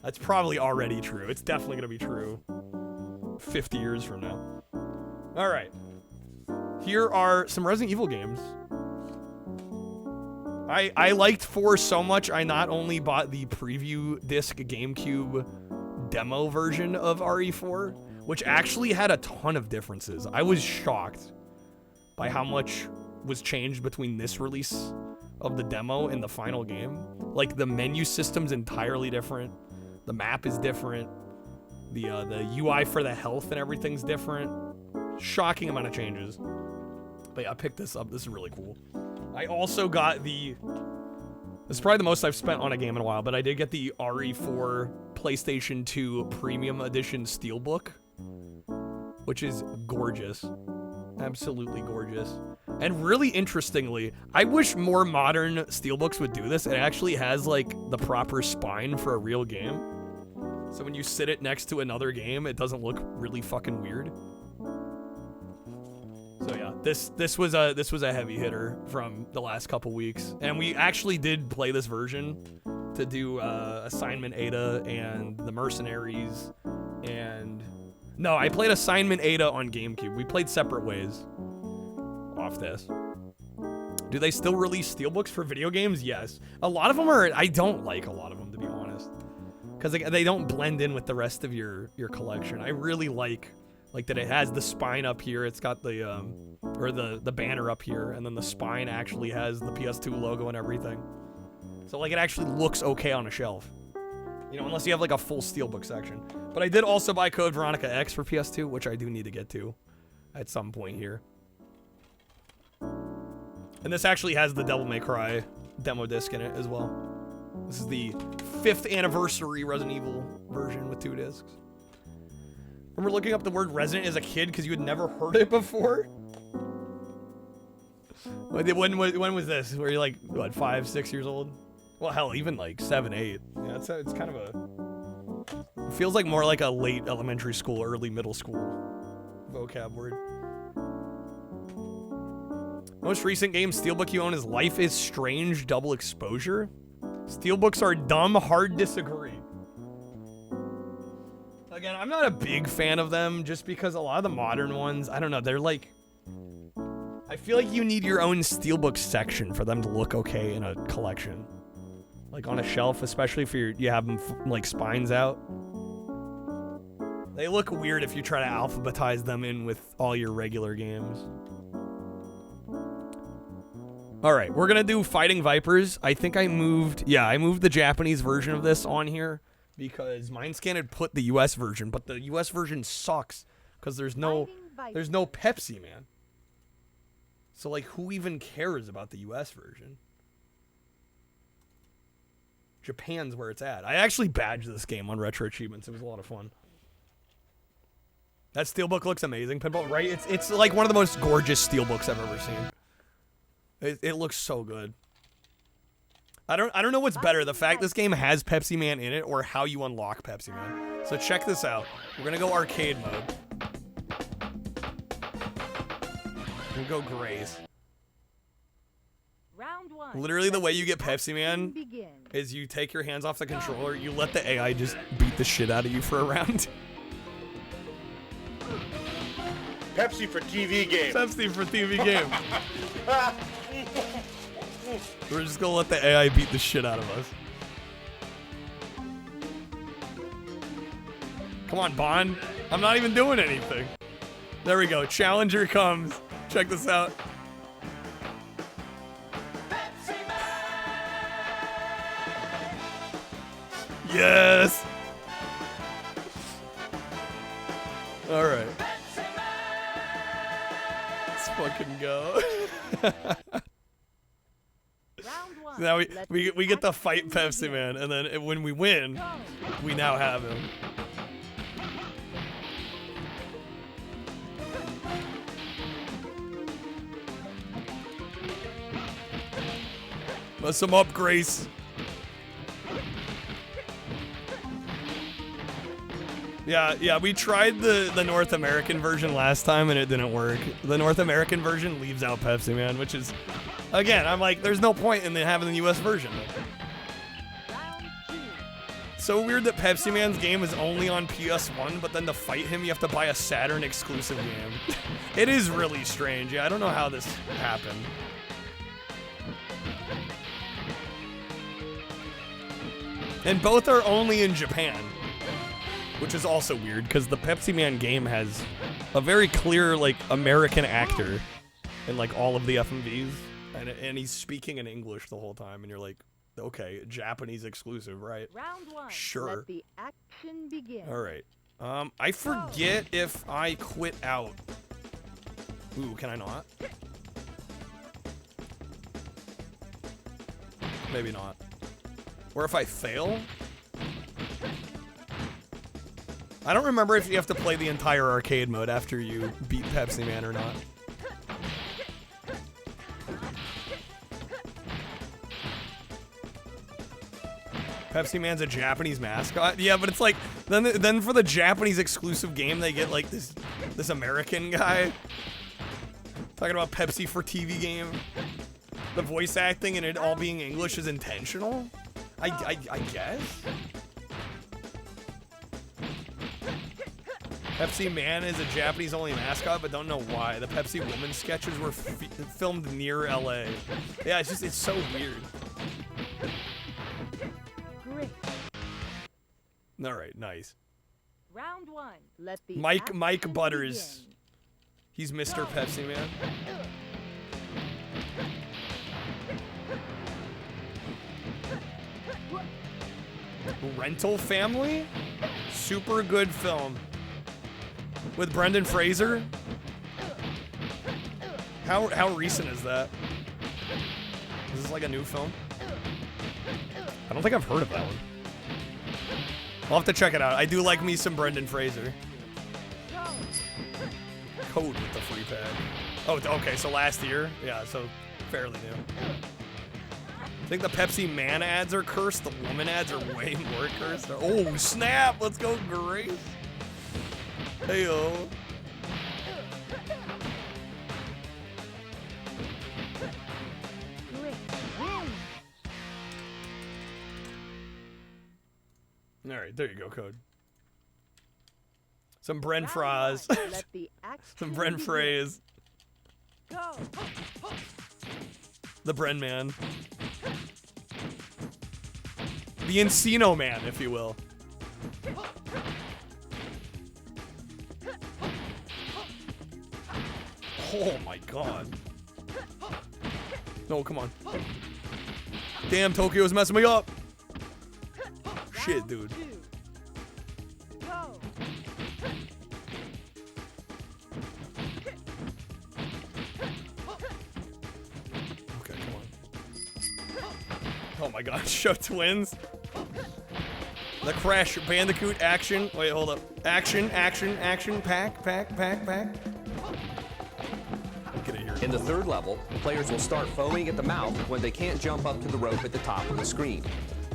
that's probably already true. It's definitely gonna be true 50 years from now. All right, here are some Resident Evil games. I liked 4 so much, I not only bought the preview disc GameCube demo version of RE4, which actually had a ton of differences. I was shocked by how much was changed between this release of the demo and the final game. Like, the menu system's entirely different. The map is different. The UI for the health and everything's different. Shocking amount of changes. But yeah, I picked this up. This is really cool. I also got the... This is probably the most I've spent on a game in a while, but I did get the RE4 PlayStation 2 Premium Edition Steelbook, which is gorgeous. Absolutely gorgeous. And really interestingly, I wish more modern steelbooks would do this. It actually has like the proper spine for a real game. So when you sit it next to another game, it doesn't look really fucking weird. So yeah, this was a heavy hitter from the last couple weeks. And we actually did play this version to do Assignment Ada and the Mercenaries and... No, I played Assignment Ada on GameCube. We played separate ways off this. Do they still release steelbooks for video games? Yes. A lot of them are... I don't like a lot of them, to be honest. Because they don't blend in with the rest of your collection. I really like that it has the spine up here. It's got the... or the banner up here. And then the spine actually has the PS2 logo and everything. So, like, it actually looks okay on a shelf. You know, unless you have, like, a full steelbook section. But I did also buy Code Veronica X for PS2, which I do need to get to at some point here. And this actually has the Devil May Cry demo disc in it as well. This is the 5th anniversary Resident Evil version with 2 discs. Remember looking up the word Resident as a kid because you had never heard it before? When was this? Were you like, what, 5, 6 years old? Well, hell, even like 7, 8. Yeah, it's kind of a... It feels like more like a late elementary school, early middle school vocab word. Most recent game steelbook you own is Life is Strange Double Exposure. Steelbooks are dumb, hard disagree. Again, I'm not a big fan of them just because a lot of the modern ones, I don't know, they're like... I feel like you need your own steelbook section for them to look okay in a collection. Like on a shelf, especially if you have them like spines out. They look weird if you try to alphabetize them in with all your regular games. All right, we're gonna do Fighting Vipers. I think I moved the Japanese version of this on here because Mindscan had put the US version, but the US version sucks because there's no Pepsi Man. So like, who even cares about the US version? Japan's where it's at. I actually badged this game on Retro Achievements. It was a lot of fun. That steelbook looks amazing, Pinball, right? It's like one of the most gorgeous steelbooks I've ever seen. It looks so good. I don't know what's better, the fact this game has Pepsi Man in it or how you unlock Pepsi Man. So check this out. We're gonna go arcade mode. We'll go Grays. Round 1. Literally the way you get Pepsi Man is you take your hands off the controller, you let the AI just beat the shit out of you for a round. Pepsi for TV game. Pepsi for TV game. We're just gonna let the AI beat the shit out of us. Come on, Bond. I'm not even doing anything. There we go. Challenger comes. Check this out. Yes. All right. Let's fucking go. Now we get to fight Pepsi Man, and then when we win, we now have him. Mess him up, Grace. Yeah, we tried the North American version last time and it didn't work. The North American version leaves out Pepsi Man, which is, again, I'm like, there's no point in having the US version. So weird that Pepsi Man's game is only on PS1, but then to fight him, you have to buy a Saturn exclusive game. It is really strange. Yeah, I don't know how this happened. And both are only in Japan, which is also weird because the Pepsi Man game has a very clear, like, American actor in, like, all of the FMVs, and he's speaking in English the whole time, and you're like, okay, Japanese exclusive, right? Round 1. Sure. Let the action begin. All right. I forget if I quit out. Ooh, can I not? Maybe not. Or if I fail? I don't remember if you have to play the entire arcade mode after you beat Pepsi Man or not. Pepsi Man's a Japanese mascot? Yeah, but it's like, then for the Japanese exclusive game, they get like this American guy. Talking about Pepsi for TV game. The voice acting and it all being English is intentional? I guess? Pepsi Man is a Japanese-only mascot, but don't know why. The Pepsi Woman sketches were filmed near LA. Yeah, it's so weird. Great. All right, nice. Round 1. Let the Mike Butters. He's Mr. Pepsi Man. Rental Family? Super good film. With Brendan Fraser? How recent is that? Is this like a new film? I don't think I've heard of that one. I'll have to check it out. I do like me some Brendan Fraser. Code with the free pack. Oh, okay, so last year? Yeah, so fairly new. I think the Pepsi Man ads are cursed. The woman ads are way more cursed. Oh, snap! Let's go, Grace. Heyo. All right, there you go, Code. Some Bren Fries. Some Bren Frays. Go. The Bren Man. The Encino Man, if you will. Oh my god. No, come on. Damn, Tokyo's messing me up. Shit, dude. Go. Okay, come on. Oh my god, show twins. The Crash Bandicoot action. Wait, hold up. Action, action, action. Pack. Get it here. In the third level, players will start foaming at the mouth when they can't jump up to the rope at the top of the screen.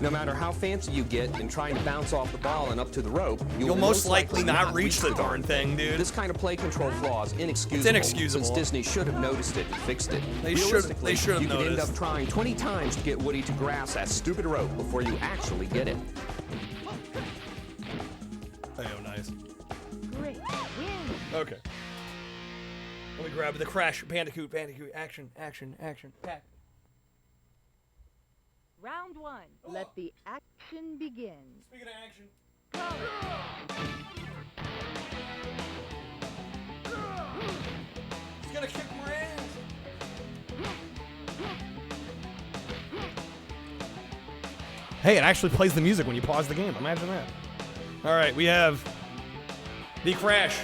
No matter how fancy you get in trying to bounce off the ball and up to the rope, you'll most likely not reach the darn thing, dude. This kind of play control flaw is inexcusable. It's inexcusable. Since Disney should have noticed it and fixed it. They should have You could end noticed. up trying 20 times to get Woody to grasp that stupid rope before you actually get it. Oh, nice. Great. Win. Okay. Let me grab the Crash Bandicoot action, pack. Round 1. Let the action begin. Speaking of action. He's gonna kick my ass. Hey, it actually plays the music when you pause the game. Imagine that. All right, we have the Crash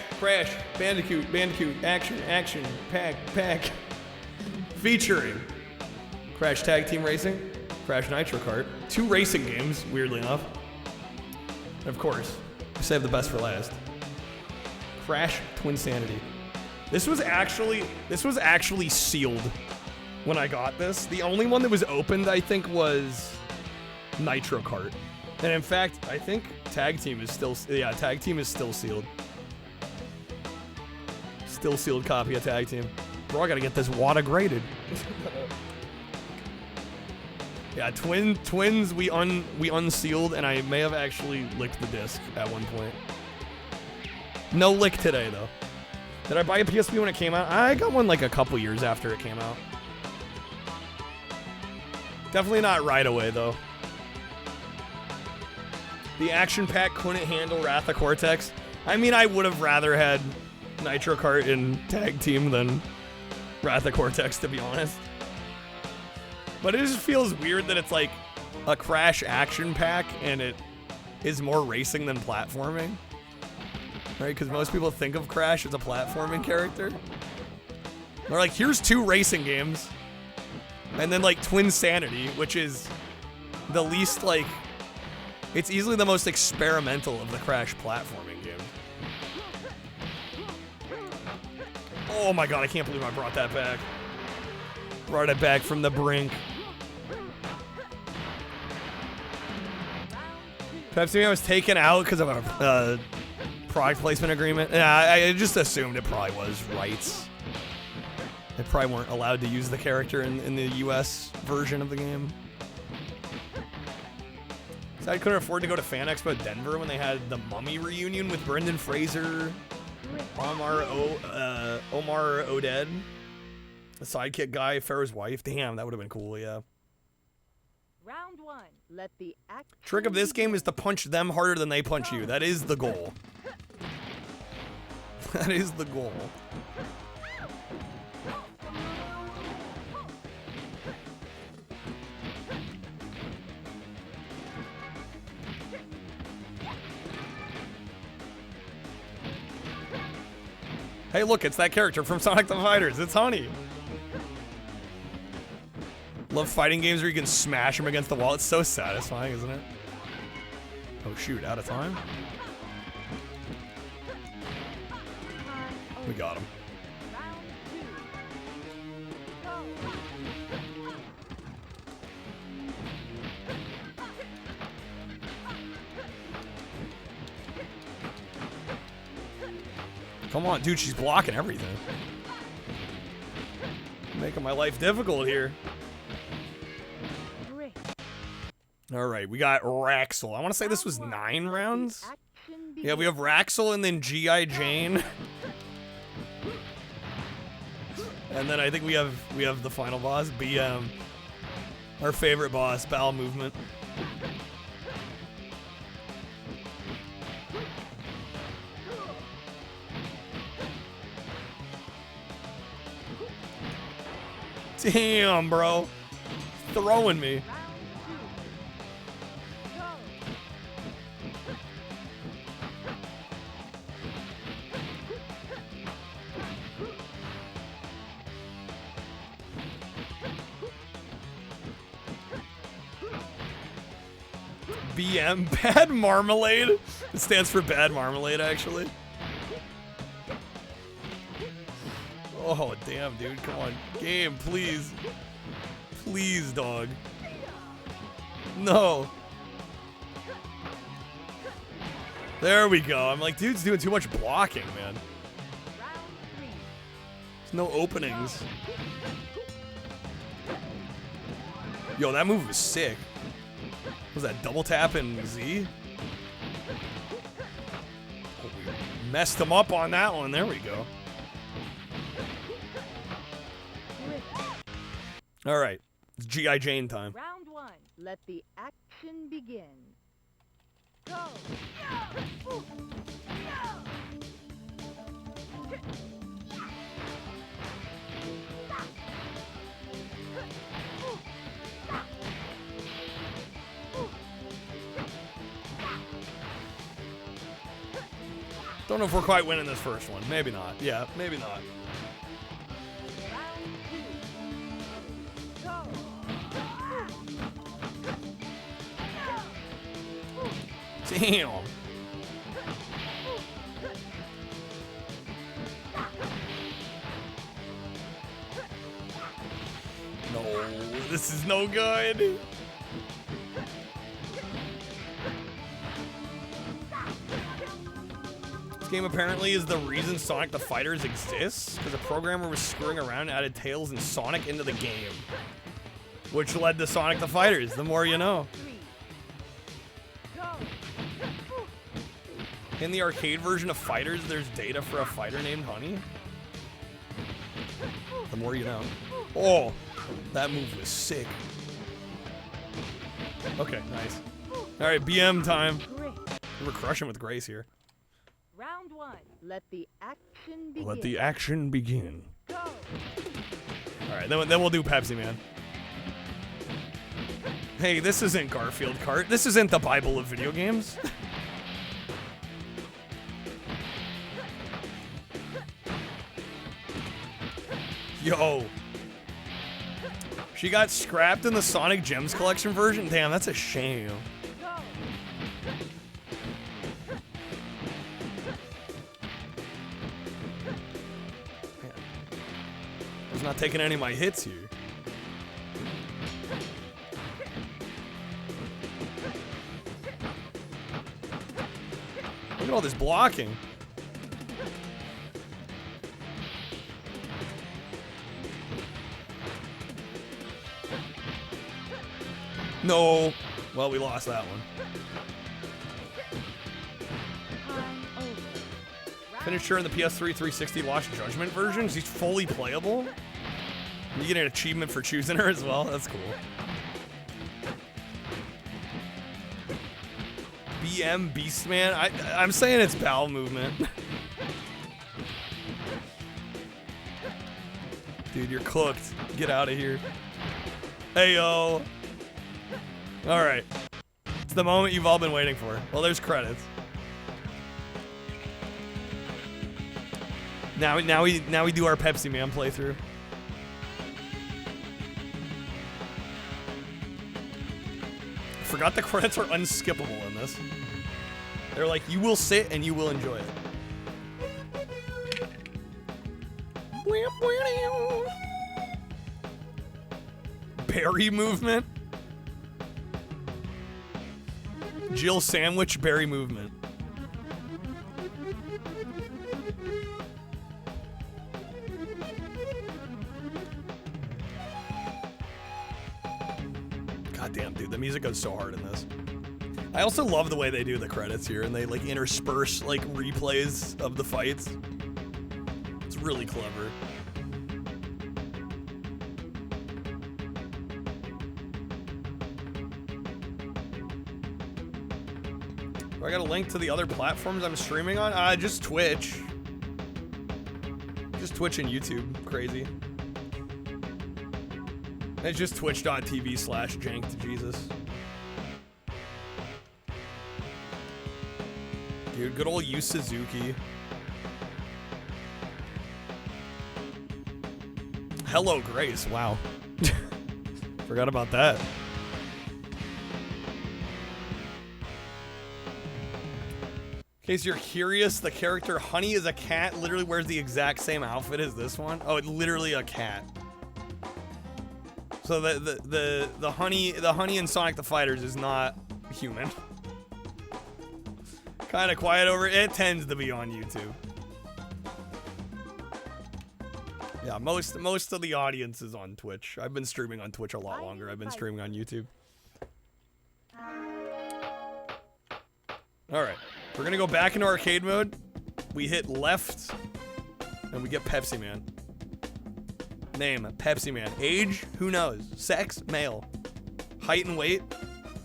Bandicoot action, pack, featuring Crash Tag Team Racing, Crash Nitro Kart, 2 racing games, weirdly enough. And of course, we saved the best for last. Crash Twinsanity. This was actually sealed when I got this. The only one that was opened, I think, was Nitro Kart. And in fact, I think Tag Team is still sealed. Still sealed copy of Tag Team. Bro, I gotta get this WADA graded. Yeah, twins we unsealed, and I may have actually licked the disc at one point. No lick today though. Did I buy a PSP when it came out? I got one like a couple years after it came out. Definitely not right away though. The action pack couldn't handle Wrath of Cortex. I mean, I would have rather had Nitro Kart in Tag Team than Wrath of Cortex, to be honest. But it just feels weird that it's like a Crash action pack and it is more racing than platforming. Right? Because most people think of Crash as a platforming character. They're like, here's 2 racing games. And then like Twinsanity, which is the least like... It's easily the most experimental of the Crash platforming games. Oh my god, I can't believe I brought that back. Brought it back from the brink. Pepsi was taken out because of a product placement agreement. Yeah, I just assumed it probably was rights. They probably weren't allowed to use the character in the US version of the game. So I couldn't afford to go to Fan Expo Denver when they had the Mummy reunion with Brendan Fraser, Omar Oded, the sidekick guy, Farrah's wife. Damn, that would have been cool, yeah. Round 1. Let the action Trick of this game is to punch them harder than they punch you. That is the goal. That is the goal. Hey, look, it's that character from Sonic the Fighters. It's Honey. Love fighting games where you can smash them against the wall. It's so satisfying, isn't it? Oh, shoot, out of time? We got him. Come on, dude, she's blocking everything. Making my life difficult here. All right, we got Raxel. I want to say this was 9 rounds. Yeah, we have Raxel and then G.I. Jane. And then I think we have the final boss, BM. Our favorite boss, Bowel Movement. Damn, bro. Throwing me. BM, bad marmalade. It stands for bad marmalade, actually. Oh, damn, dude. Come on. Game, please. Please, dog. No. There we go. I'm like, dude's doing too much blocking, man. There's no openings. Yo, that move was sick. Was that double tap in Z? Oh, we messed him up on that one. There we go. All right. It's G.I. Jane time. Round 1. Let the action begin. Go. Don't know if we're quite winning this first one. Maybe not. Yeah, maybe not. Damn. No, this is no good. This game apparently is the reason Sonic the Fighters exists, because a programmer was screwing around and added Tails and Sonic into the game, which led to Sonic the Fighters. The more you know. In the arcade version of Fighters, there's data for a fighter named Honey. The more you know. Oh, that move was sick. Okay, nice. All right, BM time. We're crushing with Grace here. Round 1. Let the action begin. Let the action begin. Go. All right, then we'll do Pepsi Man. Hey, this isn't Garfield Kart. This isn't the Bible of video games. Yo. She got scrapped in the Sonic Gems Collection version? Damn, that's a shame. Man. I was not taking any of my hits here. Look at all this blocking. No. Well, we lost that one. Finisher in the PS3 360 Lost Judgment version. She's fully playable. You get an achievement for choosing her as well. That's cool. BM Beastman. I'm saying it's bowel movement. Dude, you're cooked. Get out of here. Hey, yo. All right. It's the moment you've all been waiting for. Well, there's credits. Now we do our Pepsi Man playthrough. I forgot the credits are unskippable in this. They're like, you will sit and you will enjoy it. Berry movement. Jill Sandwich berry movement. God damn, dude, the music goes so hard in this. I also love the way they do the credits here, and they like intersperse like replays of the fights. It's really clever. Do I got a link to the other platforms I'm streaming on? Just Twitch. Just Twitch and YouTube. Crazy. It's just twitch.tv/jank to Jesus. Dude, good old Yu Suzuki. Hello, Grace. Wow. Forgot about that. In case you're curious, the character Honey is a cat, literally wears the exact same outfit as this one. Oh, it's literally a cat. So the honey in Sonic the Fighters is not human. Kind of quiet over it. It tends to be on YouTube. Yeah, most of the audience is on Twitch. I've been streaming on Twitch a lot longer. I've been streaming on YouTube. All right, we're gonna go back into arcade mode. We hit left, and we get Pepsi Man. Name, Pepsi Man. Age, who knows? Sex, male. Height and weight,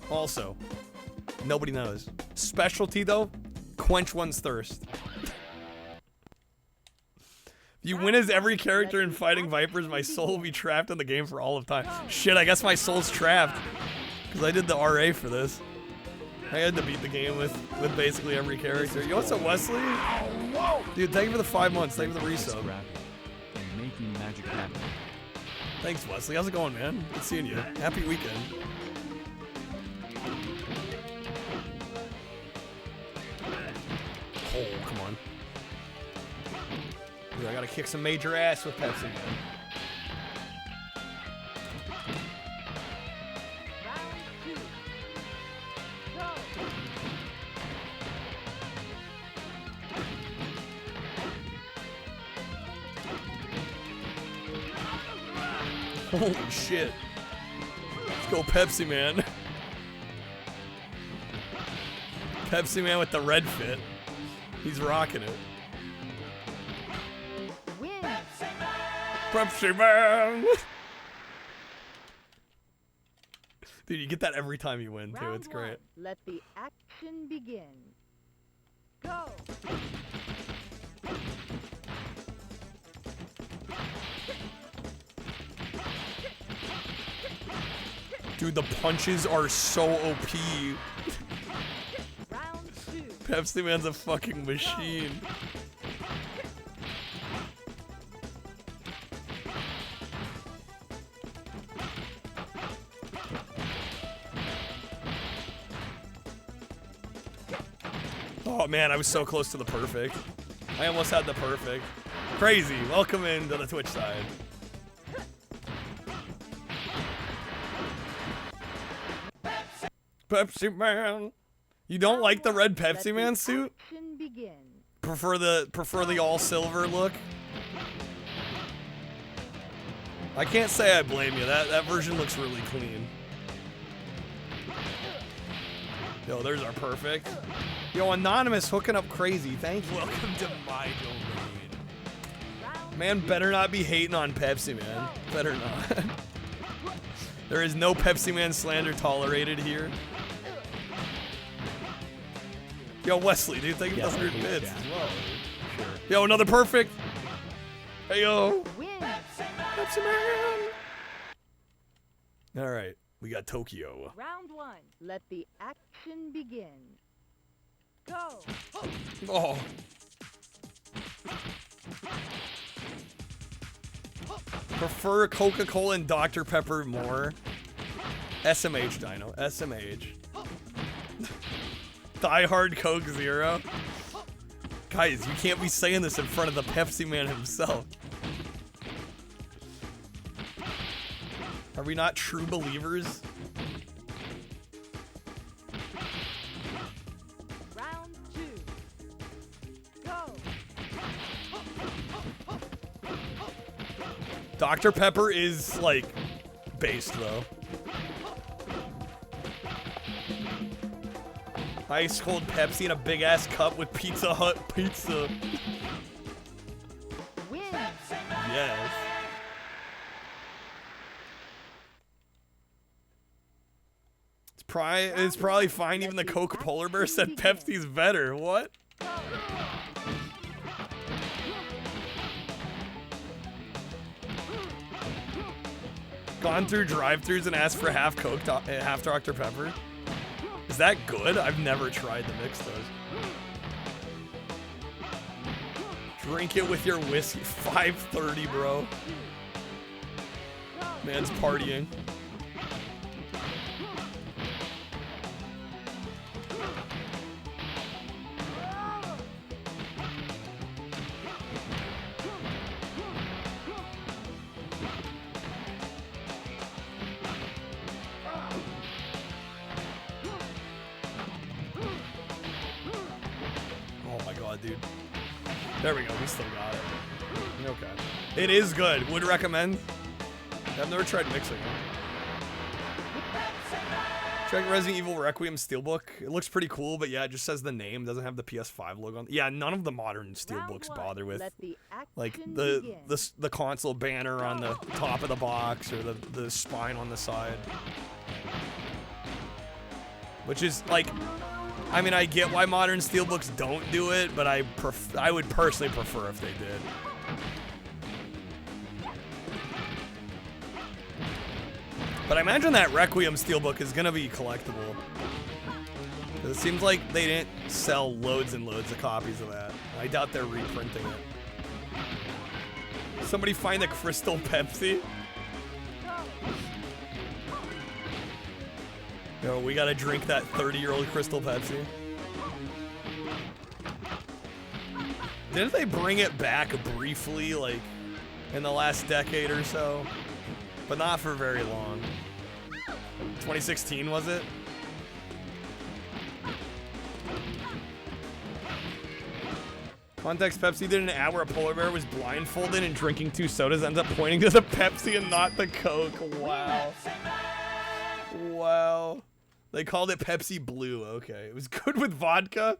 also. Nobody knows. Specialty, though, quench one's thirst. If you win as every character in Fighting Vipers, my soul will be trapped in the game for all of time. Shit, I guess my soul's trapped. Because I did the RA for this. I had to beat the game with basically every character. Yo, what's up, Wesley? Dude, thank you for the 5 months. Thank you for the resub. Making magic happen. Thanks, Wesley. How's it going, man? Good seeing you. Happy weekend. Oh, come on. Dude, I gotta kick some major ass with Pepsi, man. Holy shit. Let's go Pepsi Man. Pepsi Man with the red fit. He's rocking it. Pepsi Man! Dude, you get that every time you win, too. It's great. Let the action begin. Go! Dude, the punches are so OP. Pepsi Man's a fucking machine. Oh man, I was so close to the perfect. I almost had the perfect. Crazy. Welcome into the Twitch side. Pepsi Man. You don't like the red Pepsi Man suit? Prefer the all silver look? I can't say I blame you. That version looks really clean. Yo, there's our perfect. Yo, Anonymous hooking up crazy. Thank you. Welcome to my domain. Man better not be hating on Pepsi Man. Better not. There is no Pepsi Man slander tolerated here. Yo, Wesley, dude, thank you for 100 bits as well. Sure. Yo, another perfect. Hey, yo. Pepsi Man. All right, we got Tokyo. Round one. Let the action begin. Go. Oh. Prefer Coca-Cola and Dr. Pepper more. SMH, Dino. SMH. Die Hard Coke Zero. Guys, you can't be saying this in front of the Pepsi Man himself. Are we not true believers? Round two. Go. Dr. Pepper is, like, based, though. Ice cold Pepsi in a big ass cup with Pizza Hut pizza. Yes. It's probably fine. Even the Coke Polar Bear said Pepsi's better. What? Gone through drive-thrus and asked for half Coke, half Dr. Pepper. Is that good? I've never tried to mix those. Drink it with your whiskey. 5:30, bro. Man's partying. Oh my god, dude. There we go, we still got it. Okay. It is good. Would recommend. I've never tried mixing it. Check Resident Evil Requiem Steelbook. It looks pretty cool, but yeah, it just says the name. Doesn't have the PS5 logo on. Yeah, none of the modern Steelbooks bother with like the console banner on the top of the box or the spine on the side. Which is like, I mean, I get why modern Steelbooks don't do it, but I would personally prefer if they did. But I imagine that Requiem Steelbook is gonna be collectible. It seems like they didn't sell loads and loads of copies of that. I doubt they're reprinting it. Somebody find the Crystal Pepsi? Yo, we gotta drink that 30-year-old Crystal Pepsi. Didn't they bring it back briefly, like, in the last decade or so? But not for very long. 2016, was it? Context Pepsi did an ad where a polar bear was blindfolded and drinking 2 sodas, ends up pointing to the Pepsi and not the Coke. Wow. Wow. They called it Pepsi Blue. Okay. It was good with vodka.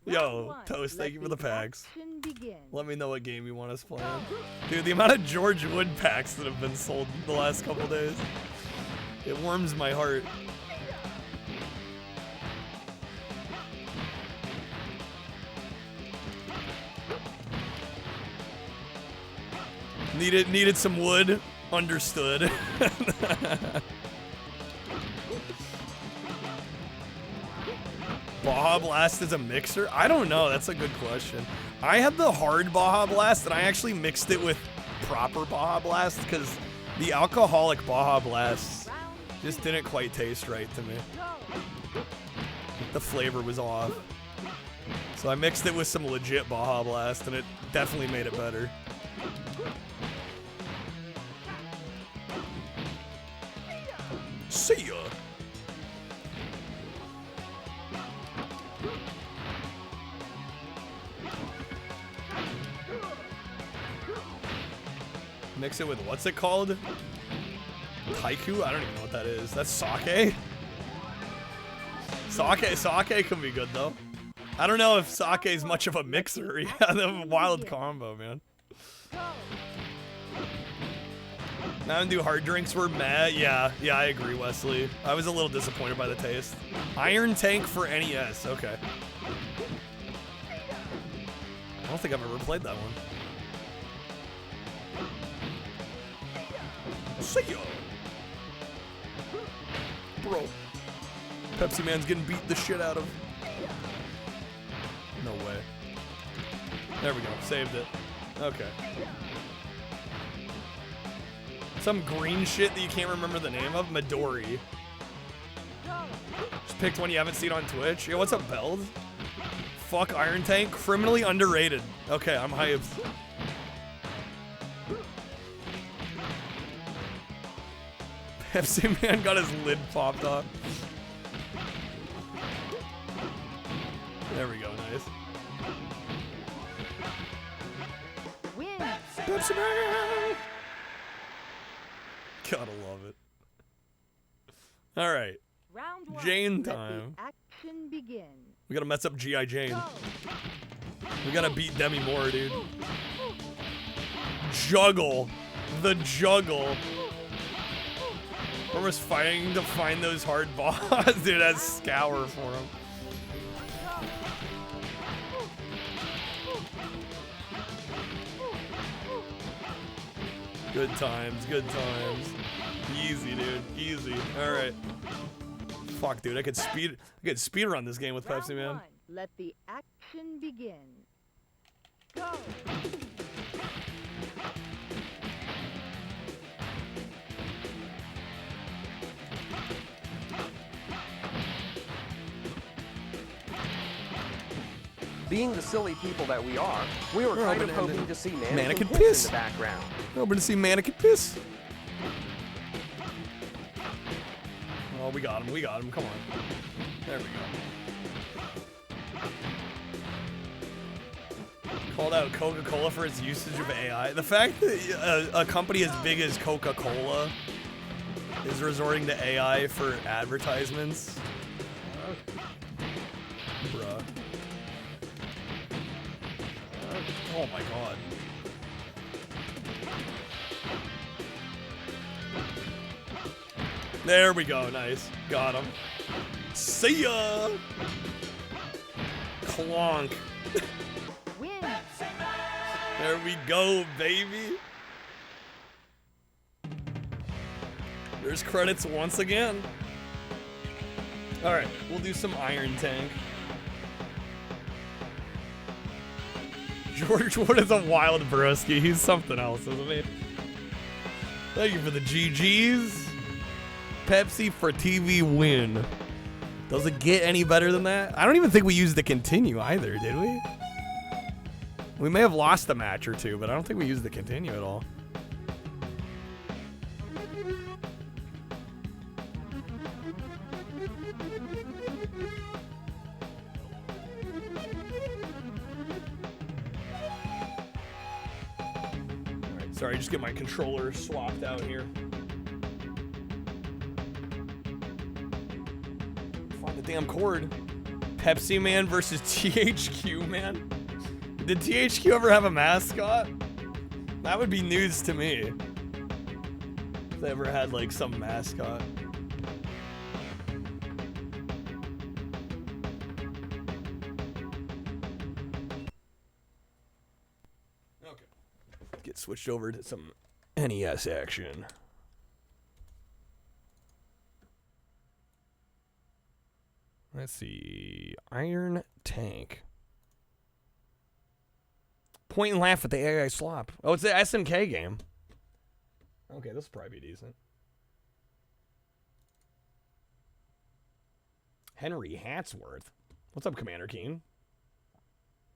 Yo, Toast, thank you for the packs. Let me know what game you want us playing. Dude, the amount of George Wood packs that have been sold the last couple days. It warms my heart. Needed some wood. Understood. Baja Blast is a mixer? I don't know. That's a good question. I had the hard Baja Blast, and I actually mixed it with proper Baja Blast because the alcoholic Baja Blast just didn't quite taste right to me. The flavor was off. So I mixed it with some legit Baja Blast, and it definitely made it better. See ya! Mix it with, what's it called? Haiku? I don't even know what that is. That's sake? Sake can be good though. I don't know if sake is much of a mixer. Yeah, the wild combo, man. Mountain Dew hard drinks were meh. Yeah, I agree, Wesley. I was a little disappointed by the taste. Iron Tank for NES. Okay. I don't think I've ever played that one. See ya! Bro. Pepsi Man's getting beat the shit out of. No way. There we go. Saved it. Okay. Some green shit that you can't remember the name of? Midori. Just picked one you haven't seen on Twitch. Yo, what's up, Beld? Fuck Iron Tank. Criminally underrated. Okay, I'm hyped. Pepsi Man got his lid popped off. There we go, nice. Win. Pepsi Man! Gotta love it. All right. Round one. Jane Let time. the action begin. We gotta mess up G.I. Jane. We gotta beat Demi Moore, dude. Juggle. The juggle. We're just fighting to find those hard balls. Dude, that's scour for him. Good times, good times. Easy, dude. Easy. All right. Fuck, dude. I could speed run this game with Pepsi, man. Let the action begin. Go. Being the silly people that we are, we were kind of hoping to see Mannequin piss piss in the background. We're hoping to see mannequin piss. Oh, we got him. We got him. Come on. There we go. Called out Coca-Cola for its usage of AI. The fact that a company as big as Coca-Cola is resorting to AI for advertisements. Bruh. Oh my god. There we go. Nice. Got him. See ya! Clonk. There we go, baby. There's credits once again. Alright, we'll do some Iron Tank. George Wood is a wild broski. He's something else, isn't he? Thank you for the GGs. Pepsi for TV win. Does it get any better than that? I don't even think we used the continue either, did we? We may have lost a match or two, but I don't think we used the continue at all. Alright, sorry, just get my controller swapped out here. Find the damn cord. Pepsi Man versus THQ Man. Did THQ ever have a mascot? That would be news to me. If they ever had like some mascot. Okay. Get switched over to some NES action. Let's see. Iron Tank. Point and laugh at the AI slop. Oh, it's the SNK game. Okay, this will probably be decent. Henry Hatsworth. What's up, Commander Keen?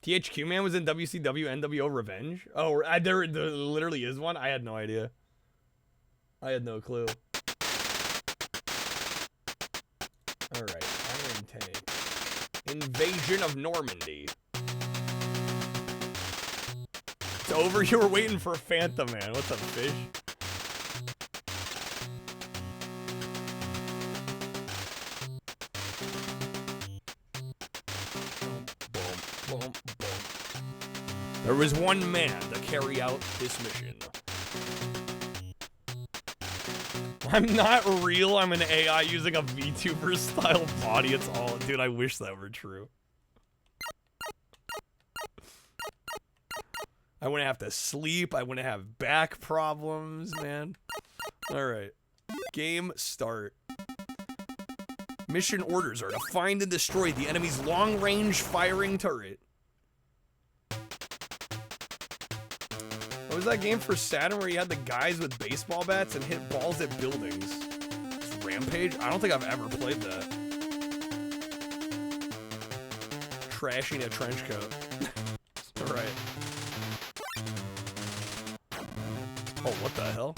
THQ Man was in WCW NWO Revenge? Oh, there literally is one? I had no idea. I had no clue. Alright, Iron Tank. Invasion of Normandy. It's over. You were waiting for Phantom Man. What's up, fish? Boom, boom, boom. There was one man to carry out this mission. I'm not real. I'm an AI using a VTuber style body. It's all. Dude, I wish that were true. I wouldn't have to sleep. I wouldn't have back problems, man. Alright. Game start. Mission orders are to find and destroy the enemy's long-range firing turret. What was that game for Saturn where you had the guys with baseball bats and hit balls at buildings? It's Rampage? I don't think I've ever played that. Trashing a trench coat. Alright. Oh, what the hell?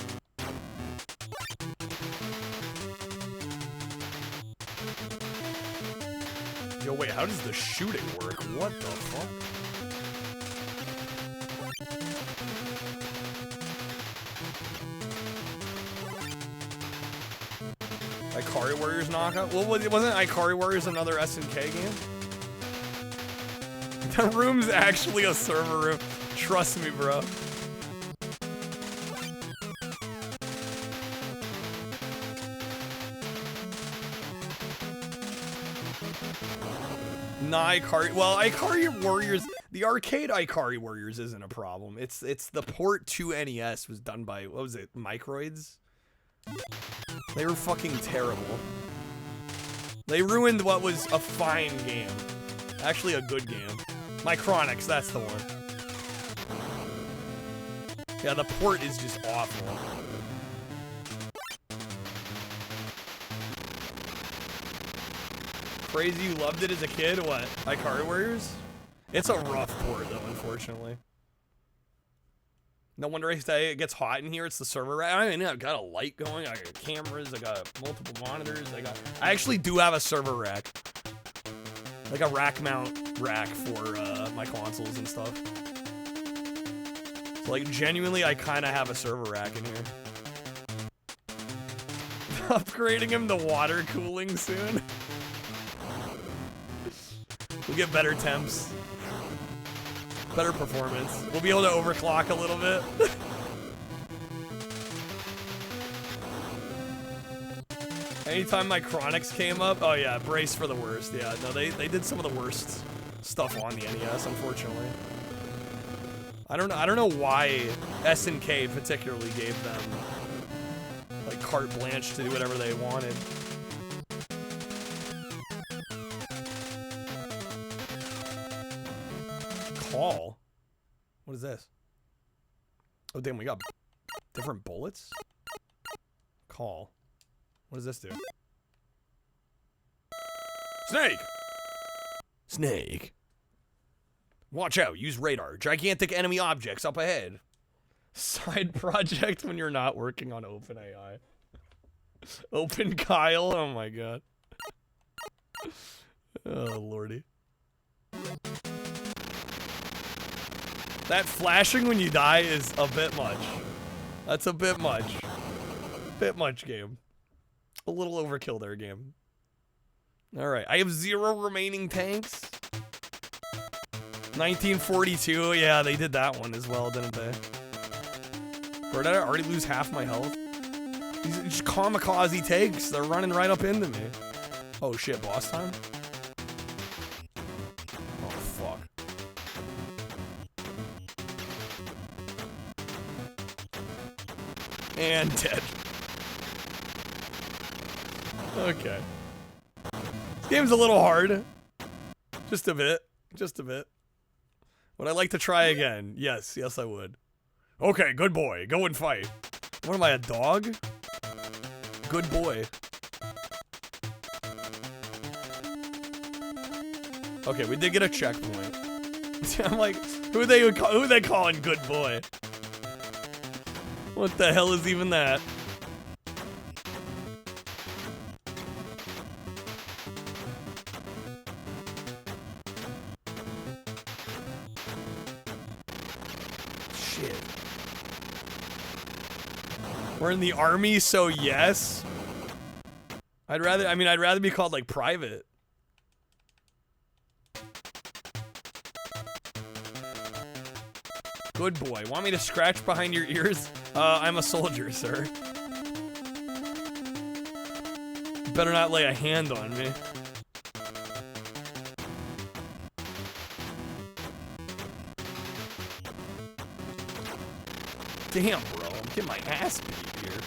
Yo, wait, how does the shooting work? What the fuck? Ikari Warriors knockout? Well, wasn't Ikari Warriors another SNK game? That room's actually a server room. Trust me, bro. Nah, Ikari. Well, Ikari Warriors. The arcade Ikari Warriors isn't a problem. It's the port to NES was done by, what was it, Microids? They were fucking terrible. They ruined what was a fine game. Actually a good game. Micronics, that's the one. Yeah, the port is just awful. Crazy you loved it as a kid? What? iCarly Warriors? It's a rough port though, unfortunately. No wonder I say it gets hot in here. It's the server rack. I mean, I've got a light going. I got cameras. I got multiple monitors. I actually do have a server rack. Like a rack mount rack for my consoles and stuff. So like genuinely, I kind of have a server rack in here. Upgrading him to water cooling soon. We'll get better temps. Better performance. We'll be able to overclock a little bit. Anytime my Chronics came up, oh yeah, brace for the worst. Yeah, no, they did some of the worst stuff on the NES, unfortunately. I don't know why SNK particularly gave them like carte blanche to do whatever they wanted. Call? What is this? Oh damn, we got different bullets? Call. What does this do? Snake! Snake. Watch out, use radar. Gigantic enemy objects up ahead. Side project when you're not working on OpenAI. Open Kyle? Oh my god. Oh lordy. That flashing when you die is a bit much. That's a bit much. Bit much, game. A little overkill there, game. Alright, I have 0 remaining tanks. 1942, yeah, they did that one as well, didn't they? Or did I already lose half my health? These are just kamikaze tanks, they're running right up into me. Oh shit, boss time? Oh fuck. And dead. Okay. This game's a little hard. Just a bit. Just a bit. Would I like to try again? Yes. Yes, I would. Okay, good boy. Go and fight. What am I, a dog? Good boy. Okay, we did get a checkpoint. I'm like, who are they calling good boy? What the hell is even that? Shit. We're in the army, so yes. I'd rather be called like private. Good boy. Want me to scratch behind your ears? I'm a soldier, sir. Better not lay a hand on me. Damn, bro. I'm getting my ass beat here.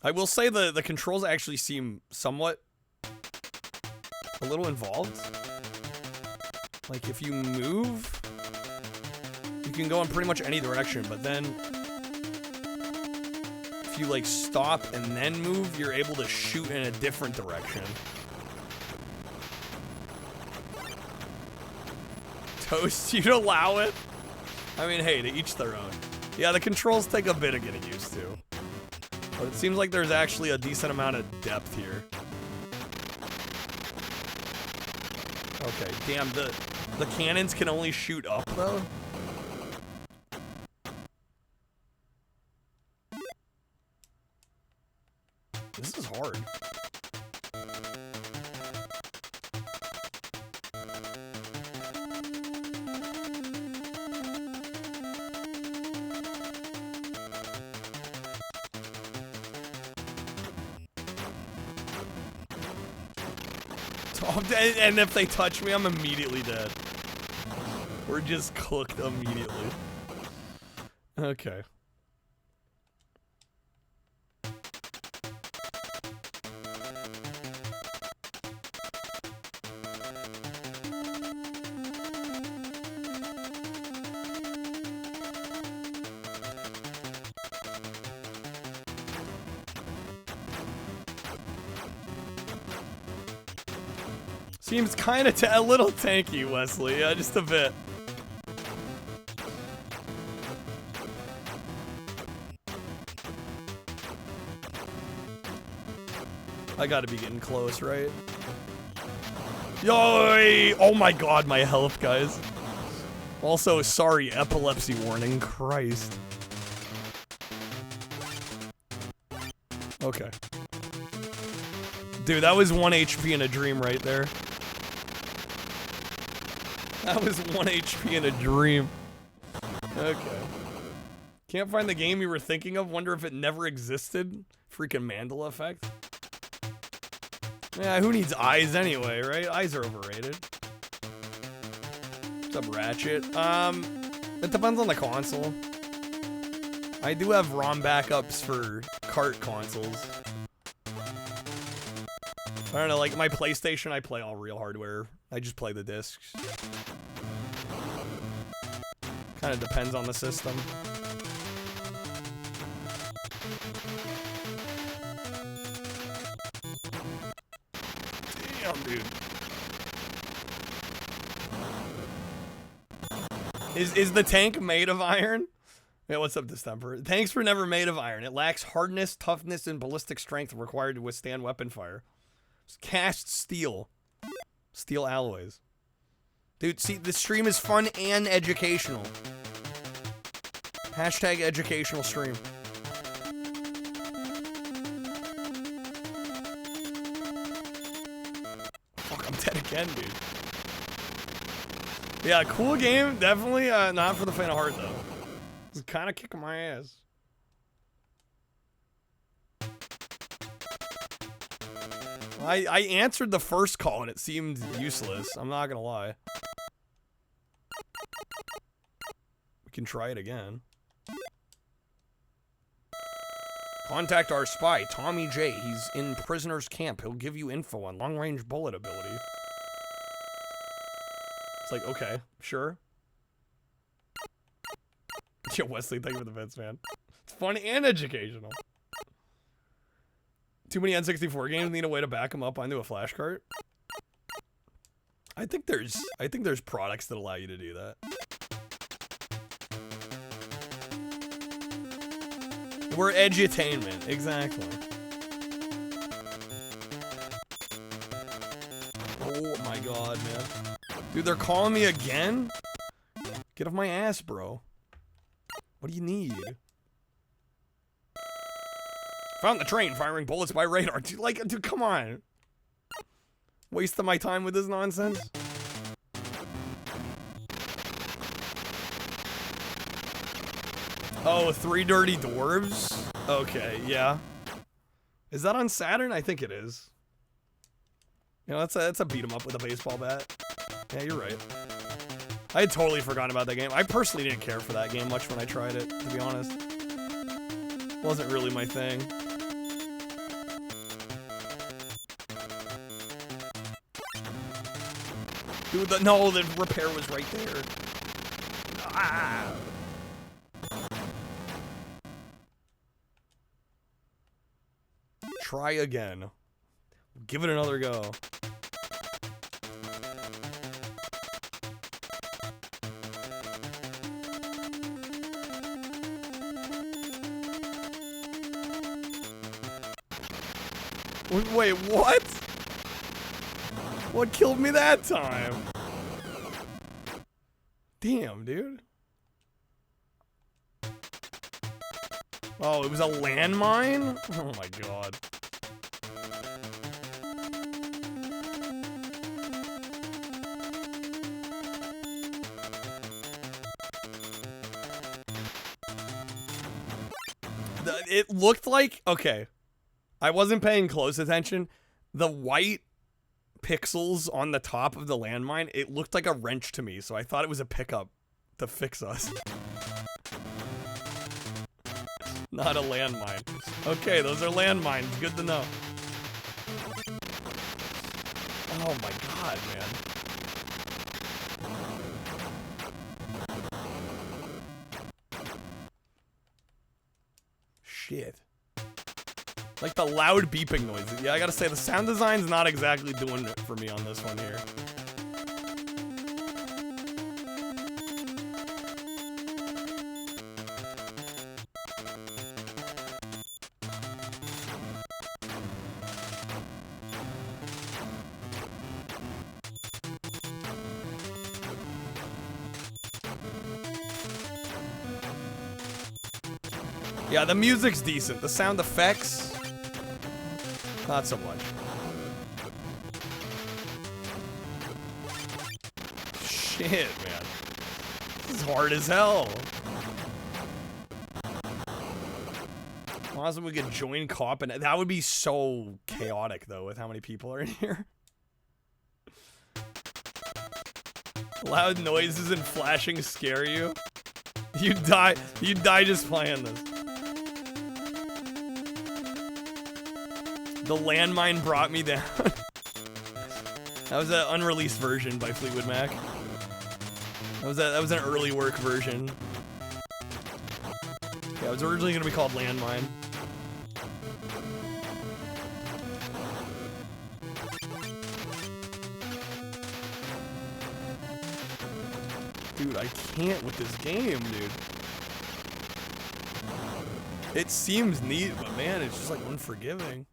I will say the controls actually seem somewhat a little involved. Like, if you move, you can go in pretty much any direction, but then if you, like, stop and then move, you're able to shoot in a different direction. Toast, you'd allow it? I mean, hey, to each their own. Yeah, the controls take a bit of getting used to. But it seems like there's actually a decent amount of depth here. Okay, damn, the cannons can only shoot up, though? This is hard. And if they touch me, I'm immediately dead. We're just cooked immediately. Okay. Seems kind of a little tanky, Wesley. Yeah, just a bit. I gotta be getting close, right? Yo! Oh my god, my health, guys. Also, sorry, epilepsy warning. Christ. Okay. Dude, that was 1 HP in a dream right there. That was 1 HP in a dream. Okay. Can't find the game you were thinking of? Wonder if it never existed? Freaking Mandela effect. Yeah, who needs eyes anyway, right? Eyes are overrated. What's up, Ratchet? It depends on the console. I do have ROM backups for cart consoles. I don't know, like my PlayStation, I play all real hardware. I just play the discs. Kind of depends on the system. Damn, dude. Is the tank made of iron? Yeah, what's up, Distemper? Tanks were never made of iron. It lacks hardness, toughness, and ballistic strength required to withstand weapon fire. It's cast steel. Steel alloys. Dude, see, the stream is fun and educational. Hashtag educational stream. Fuck, I'm dead again, dude. Yeah, cool game. Definitely not for the faint of heart, though. It's kind of kicking my ass. I answered the first call and it seemed useless. I'm not gonna lie. We can try it again. Contact our spy, Tommy J. He's in prisoner's camp. He'll give you info on long-range bullet ability. It's like, okay, sure. Yo, Wesley, thank you for the bits, man. It's fun and educational. Too many N64 games, need a way to back them up onto a flash cart. I think there's products that allow you to do that. We're edutainment, exactly. Oh my god, man. Dude, they're calling me again? Get off my ass, bro. What do you need? Found the train firing bullets by radar. Dude, like, dude, come on. Wasting my time with this nonsense? Oh, 3 Dirty Dwarves? Okay, yeah. Is that on Saturn? I think it is. You know, that's a beat 'em up with a baseball bat. Yeah, you're right. I had totally forgotten about that game. I personally didn't care for that game much when I tried it, to be honest. Wasn't really my thing. Dude, no, the repair was right there. Ah. Try again. Give it another go. Wait, what? What killed me that time? Damn, dude. Oh, it was a landmine? Oh my god. It looked like, okay, I wasn't paying close attention. The white pixels on the top of the landmine, it looked like a wrench to me, so I thought it was a pickup to fix us. Not a landmine. Okay, those are landmines. Good to know. Oh my god, man. Shit. Like the loud beeping noises. Yeah, I gotta say, the sound design's not exactly doing it for me on this one here. Yeah, the music's decent. The sound effects, not so much. Shit, man. This is hard as hell. Honestly, we could join co-op, and that would be so chaotic, though, with how many people are in here. Loud noises and flashing scare you. You die just playing this. The landmine brought me down. That was an unreleased version by Fleetwood Mac. That was an early work version. Yeah, it was originally gonna be called Landmine. Dude, I can't with this game, dude. It seems neat, but man, it's just like unforgiving.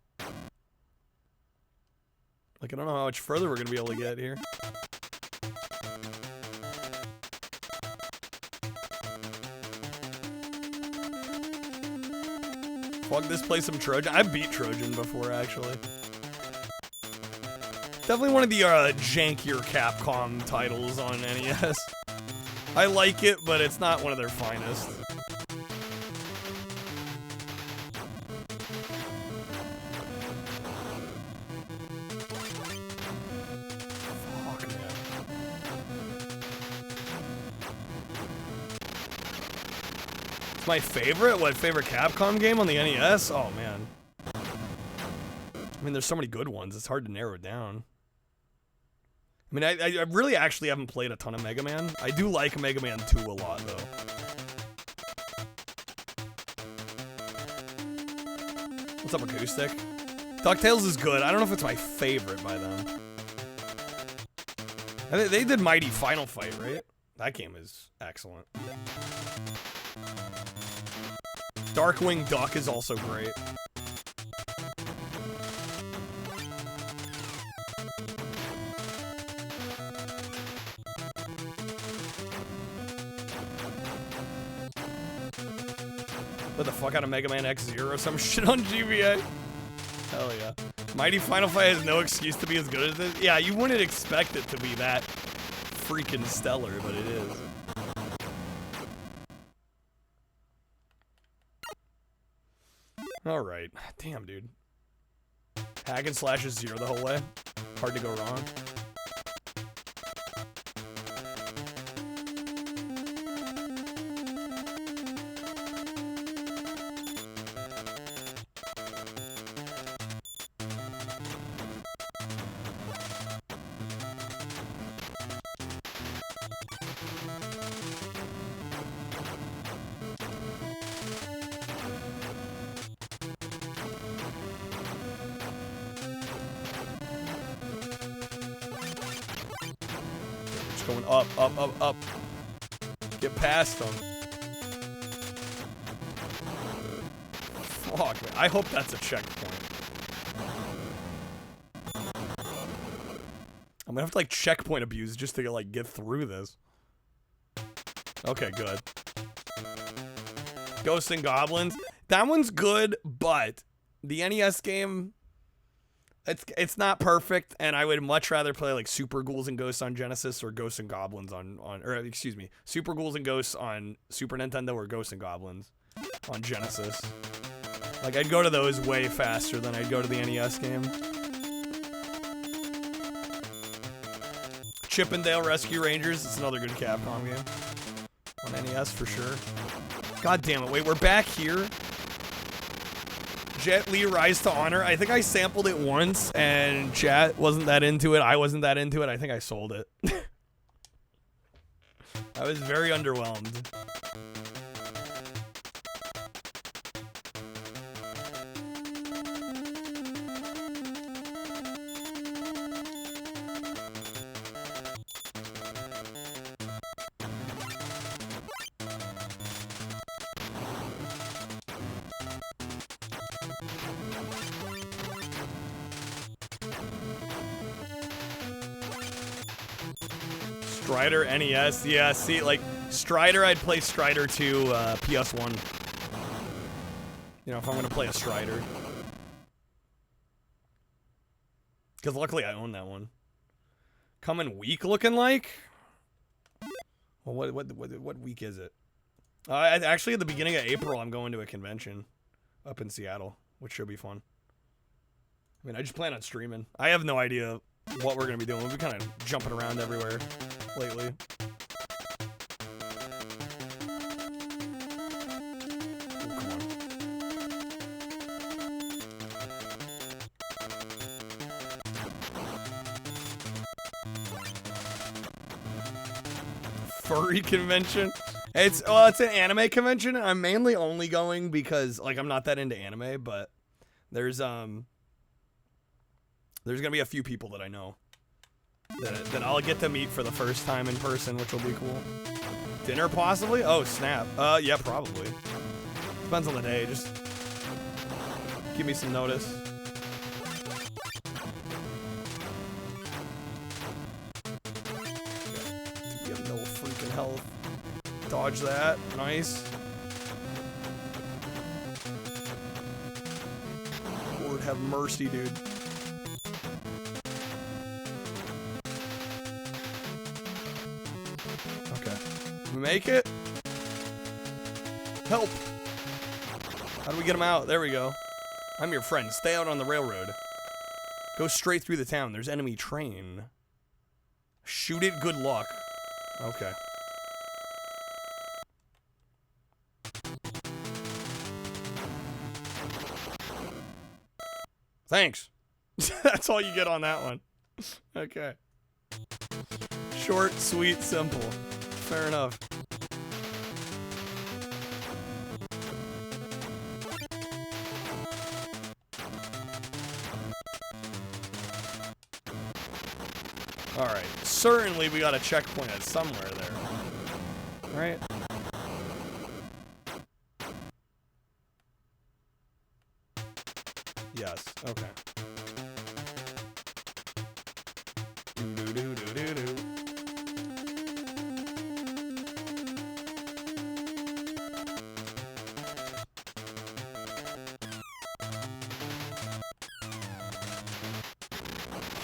Like, I don't know how much further we're gonna be able to get here. Fuck this, play some Trojan. I've beat Trojan before, actually. Definitely one of the jankier Capcom titles on NES. I like it, but it's not one of their finest. My favorite? What, favorite Capcom game on the NES? Oh, man. I mean, there's so many good ones. It's hard to narrow it down. I mean, I really actually haven't played a ton of Mega Man. I do like Mega Man 2 a lot, though. What's up, Acoustic? DuckTales is good. I don't know if it's my favorite by them. They did Mighty Final Fight, right? That game is excellent. Darkwing Duck is also great. Put the fuck out of Mega Man X-Zero or some shit on GBA. Hell yeah. Mighty Final Fight has no excuse to be as good as this. Yeah, you wouldn't expect it to be that freaking stellar, but it is. Alright. Damn, dude. Hack and slash is 0 the whole way. Hard to go wrong. Going up, up, up, up. Get past them. Fuck, man. I hope that's a checkpoint. I'm gonna have to, like, checkpoint abuse just to, like, get through this. Okay, good. Ghosts and Goblins. That one's good, but the NES game... It's not perfect, and I would much rather play like Super Ghouls and Ghosts on Genesis or Ghosts and Goblins or excuse me, Super Ghouls and Ghosts on Super Nintendo or Ghosts and Goblins on Genesis. Like, I'd go to those way faster than I'd go to the NES game. Chip and Dale Rescue Rangers, it's another good Capcom game on NES for sure. God damn it, wait, we're back here? Jet Li Rise to Honor. I think I sampled it once, and chat wasn't that into it. I wasn't that into it. I think I sold it. I was very underwhelmed. Strider NES, yeah, see, like, Strider, I'd play Strider 2, PS1. You know, if I'm gonna play a Strider. Because luckily I own that one. Coming week looking like? Well, what week is it? Actually, at the beginning of April, I'm going to a convention up in Seattle, which should be fun. I mean, I just plan on streaming. I have no idea what we're going to be doing. We've been kind of jumping around everywhere lately. Furry convention. It's an anime convention. I'm mainly only going because like I'm not that into anime, but there's gonna be a few people that I know that I'll get to meet for the first time in person, which will be cool. Dinner possibly? Oh snap. Yeah, probably. Depends on the day. Just give me some notice. Health. Dodge that. Nice. Lord have mercy, dude. Okay. We make it? Help! How do we get him out? There we go. I'm your friend. Stay out on the railroad. Go straight through the town. There's enemy train. Shoot it. Good luck. Okay. Thanks. That's all you get on that one. Okay. Short, sweet, simple. Fair enough. Alright. Certainly we got a checkpoint at somewhere there. Right? Yes. Okay. Do-do-do-do-do-do.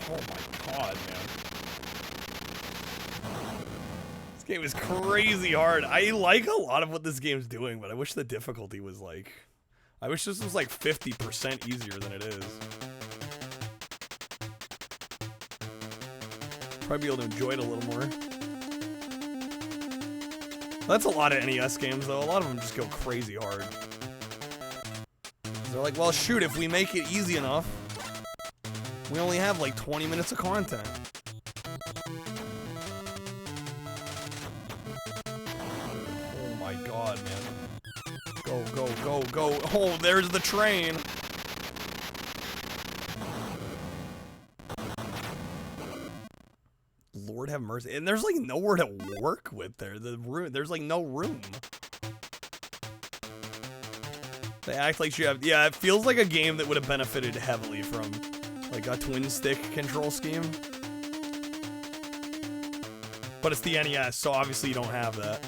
Oh my god, man. This game is crazy hard. I like a lot of what this game's doing, but I wish the difficulty was like... I wish this was like 50% easier than it is. Probably be able to enjoy it a little more. That's a lot of NES games though. A lot of them just go crazy hard. They're like, well shoot, if we make it easy enough, we only have like 20 minutes of content. Oh my god, man. Go, go, go, go. Oh, there's the train. Lord have mercy. And there's like nowhere to work with there. The room, there's like no room. They act like you have, yeah, it feels like a game that would have benefited heavily from like a twin stick control scheme. But it's the NES, so obviously you don't have that.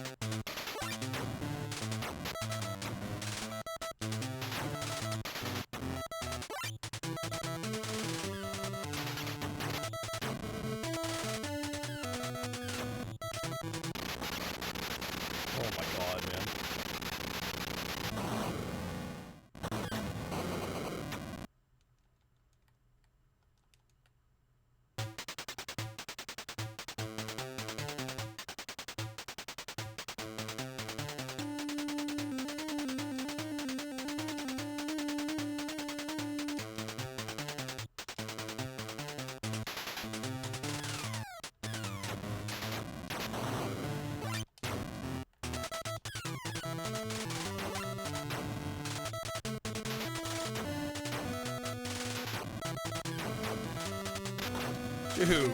Dude.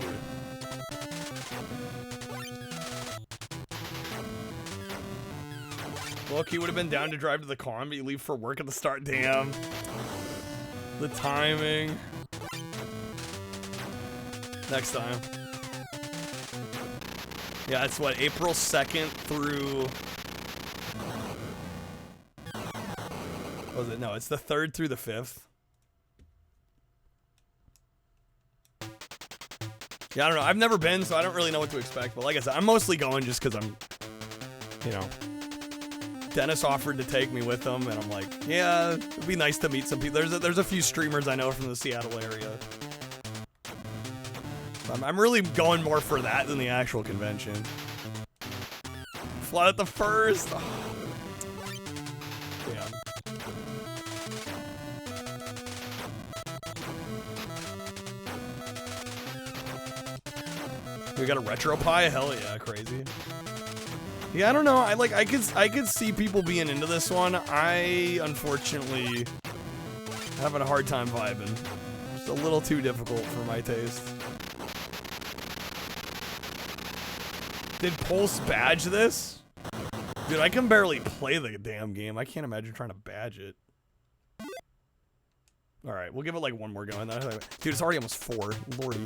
Look, he would have been down to drive to the con, but you leave for work at the start. Damn. The timing. Next time. Yeah, it's what, April 2nd through... What was it? No, it's the 3rd through the 5th. Yeah, I don't know. I've never been, so I don't really know what to expect. But like I said, I'm mostly going just because I'm, you know, Dennis offered to take me with him, and I'm like, yeah, it'd be nice to meet some people. There's a few streamers I know from the Seattle area. I'm really going more for that than the actual convention. Fly out the first. Oh. Damn. We got a retro pie? Hell yeah, crazy. Yeah, I don't know. I could see people being into this one. I unfortunately having a hard time vibing. Just a little too difficult for my taste. Did Pulse badge this? Dude, I can barely play the damn game. I can't imagine trying to badge it. All right, we'll give it like one more go. Dude, it's already almost 4. Lordy.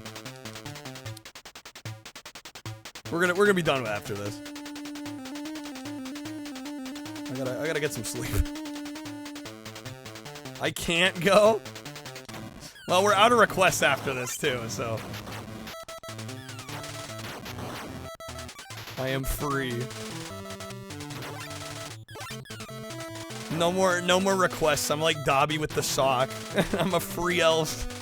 We're gonna be done after this. I gotta get some sleep. I can't go. Well, we're out of requests after this too, so I am free. No more requests. I'm like Dobby with the sock. I'm a free elf.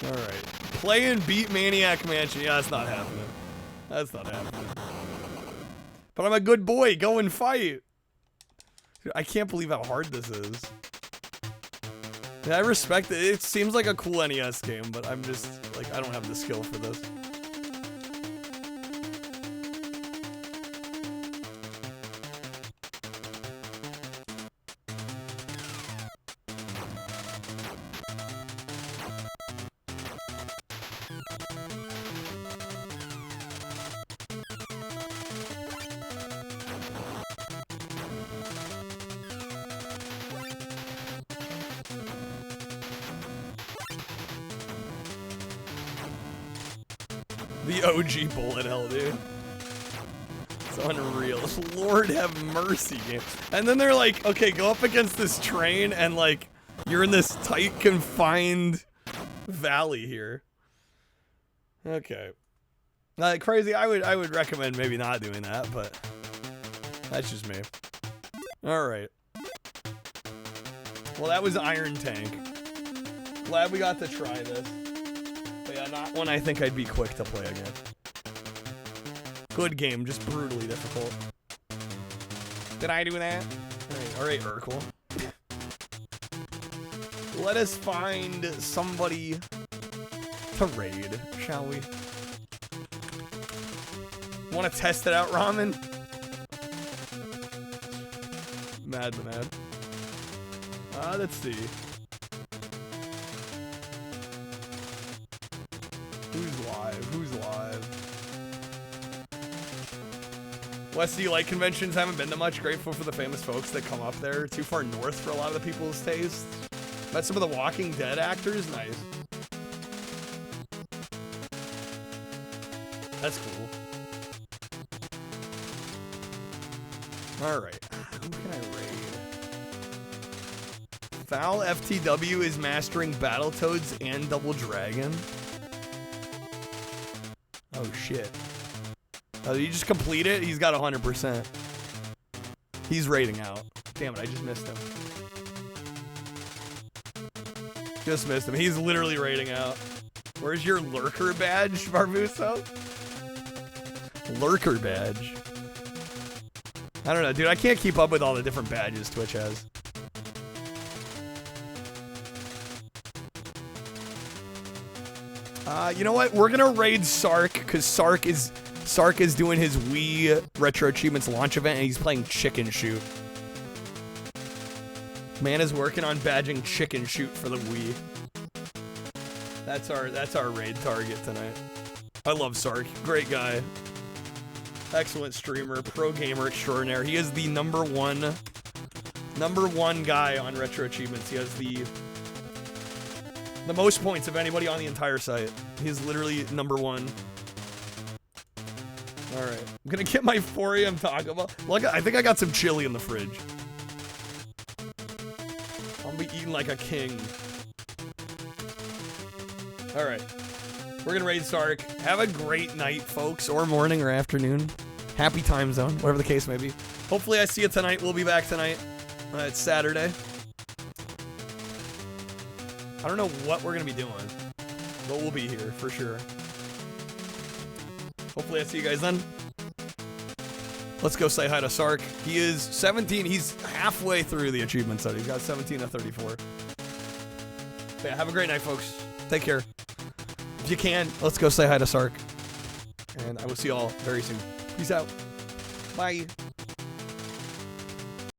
Alright. Play and beat Maniac Mansion. Yeah, that's not happening. That's not happening. But I'm a good boy. Go and fight. Dude, I can't believe how hard this is. Yeah, I respect it. It seems like a cool NES game, but I'm just, like, I don't have the skill for this. The OG bullet hell, dude. It's unreal. Lord have mercy, game. And then they're like, okay, go up against this train and like, you're in this tight, confined valley here. Okay. Crazy, I would recommend maybe not doing that, but that's just me. Alright. Well, that was Iron Tank. Glad we got to try this. But yeah, not one I think I'd be quick to play again. Good game, just brutally difficult. Did I do that? Alright, Urkel. Let us find somebody to raid, shall we? Want to test it out, Ramen? Mad. Let's see. Who's live? West Light conventions haven't been to much. Grateful for the famous folks that come up there. Too far north for a lot of the people's tastes. Met some of the Walking Dead actors. Nice. That's cool. Alright. Who can I raid? Foul FTW is mastering Battletoads and Double Dragon. Oh shit. Oh, did he just complete it? He's got 100%. He's raiding out. Damn it, I just missed him. Just missed him. He's literally raiding out. Where's your lurker badge, Barbuso? Lurker badge. I don't know, dude. I can't keep up with all the different badges Twitch has. You know what? We're gonna raid Sark because Sark is doing his Wii Retro Achievements launch event and he's playing Chicken Shoot. Man is working on badging chicken shoot for the Wii. That's our raid target tonight. I love Sark. Great guy. Excellent streamer, pro gamer extraordinaire. He is the number one guy on Retro Achievements. He has the most points of anybody on the entire site. He's literally number one. Alright. I'm gonna get my 4 a.m. Taco Bell. Look, I think I got some chili in the fridge. I'll be eating like a king. Alright. We're gonna raid Sark. Have a great night, folks, or morning or afternoon. Happy time zone, whatever the case may be. Hopefully I see you tonight. We'll be back tonight. It's Saturday. I don't know what we're gonna be doing, but we'll be here for sure. Hopefully I see you guys then. Let's go say hi to Sark. He is 17. He's halfway through the achievement set. He's got 17 to 34. But yeah, have a great night, folks. Take care. If you can, let's go say hi to Sark. And I will see you all very soon. Peace out. Bye.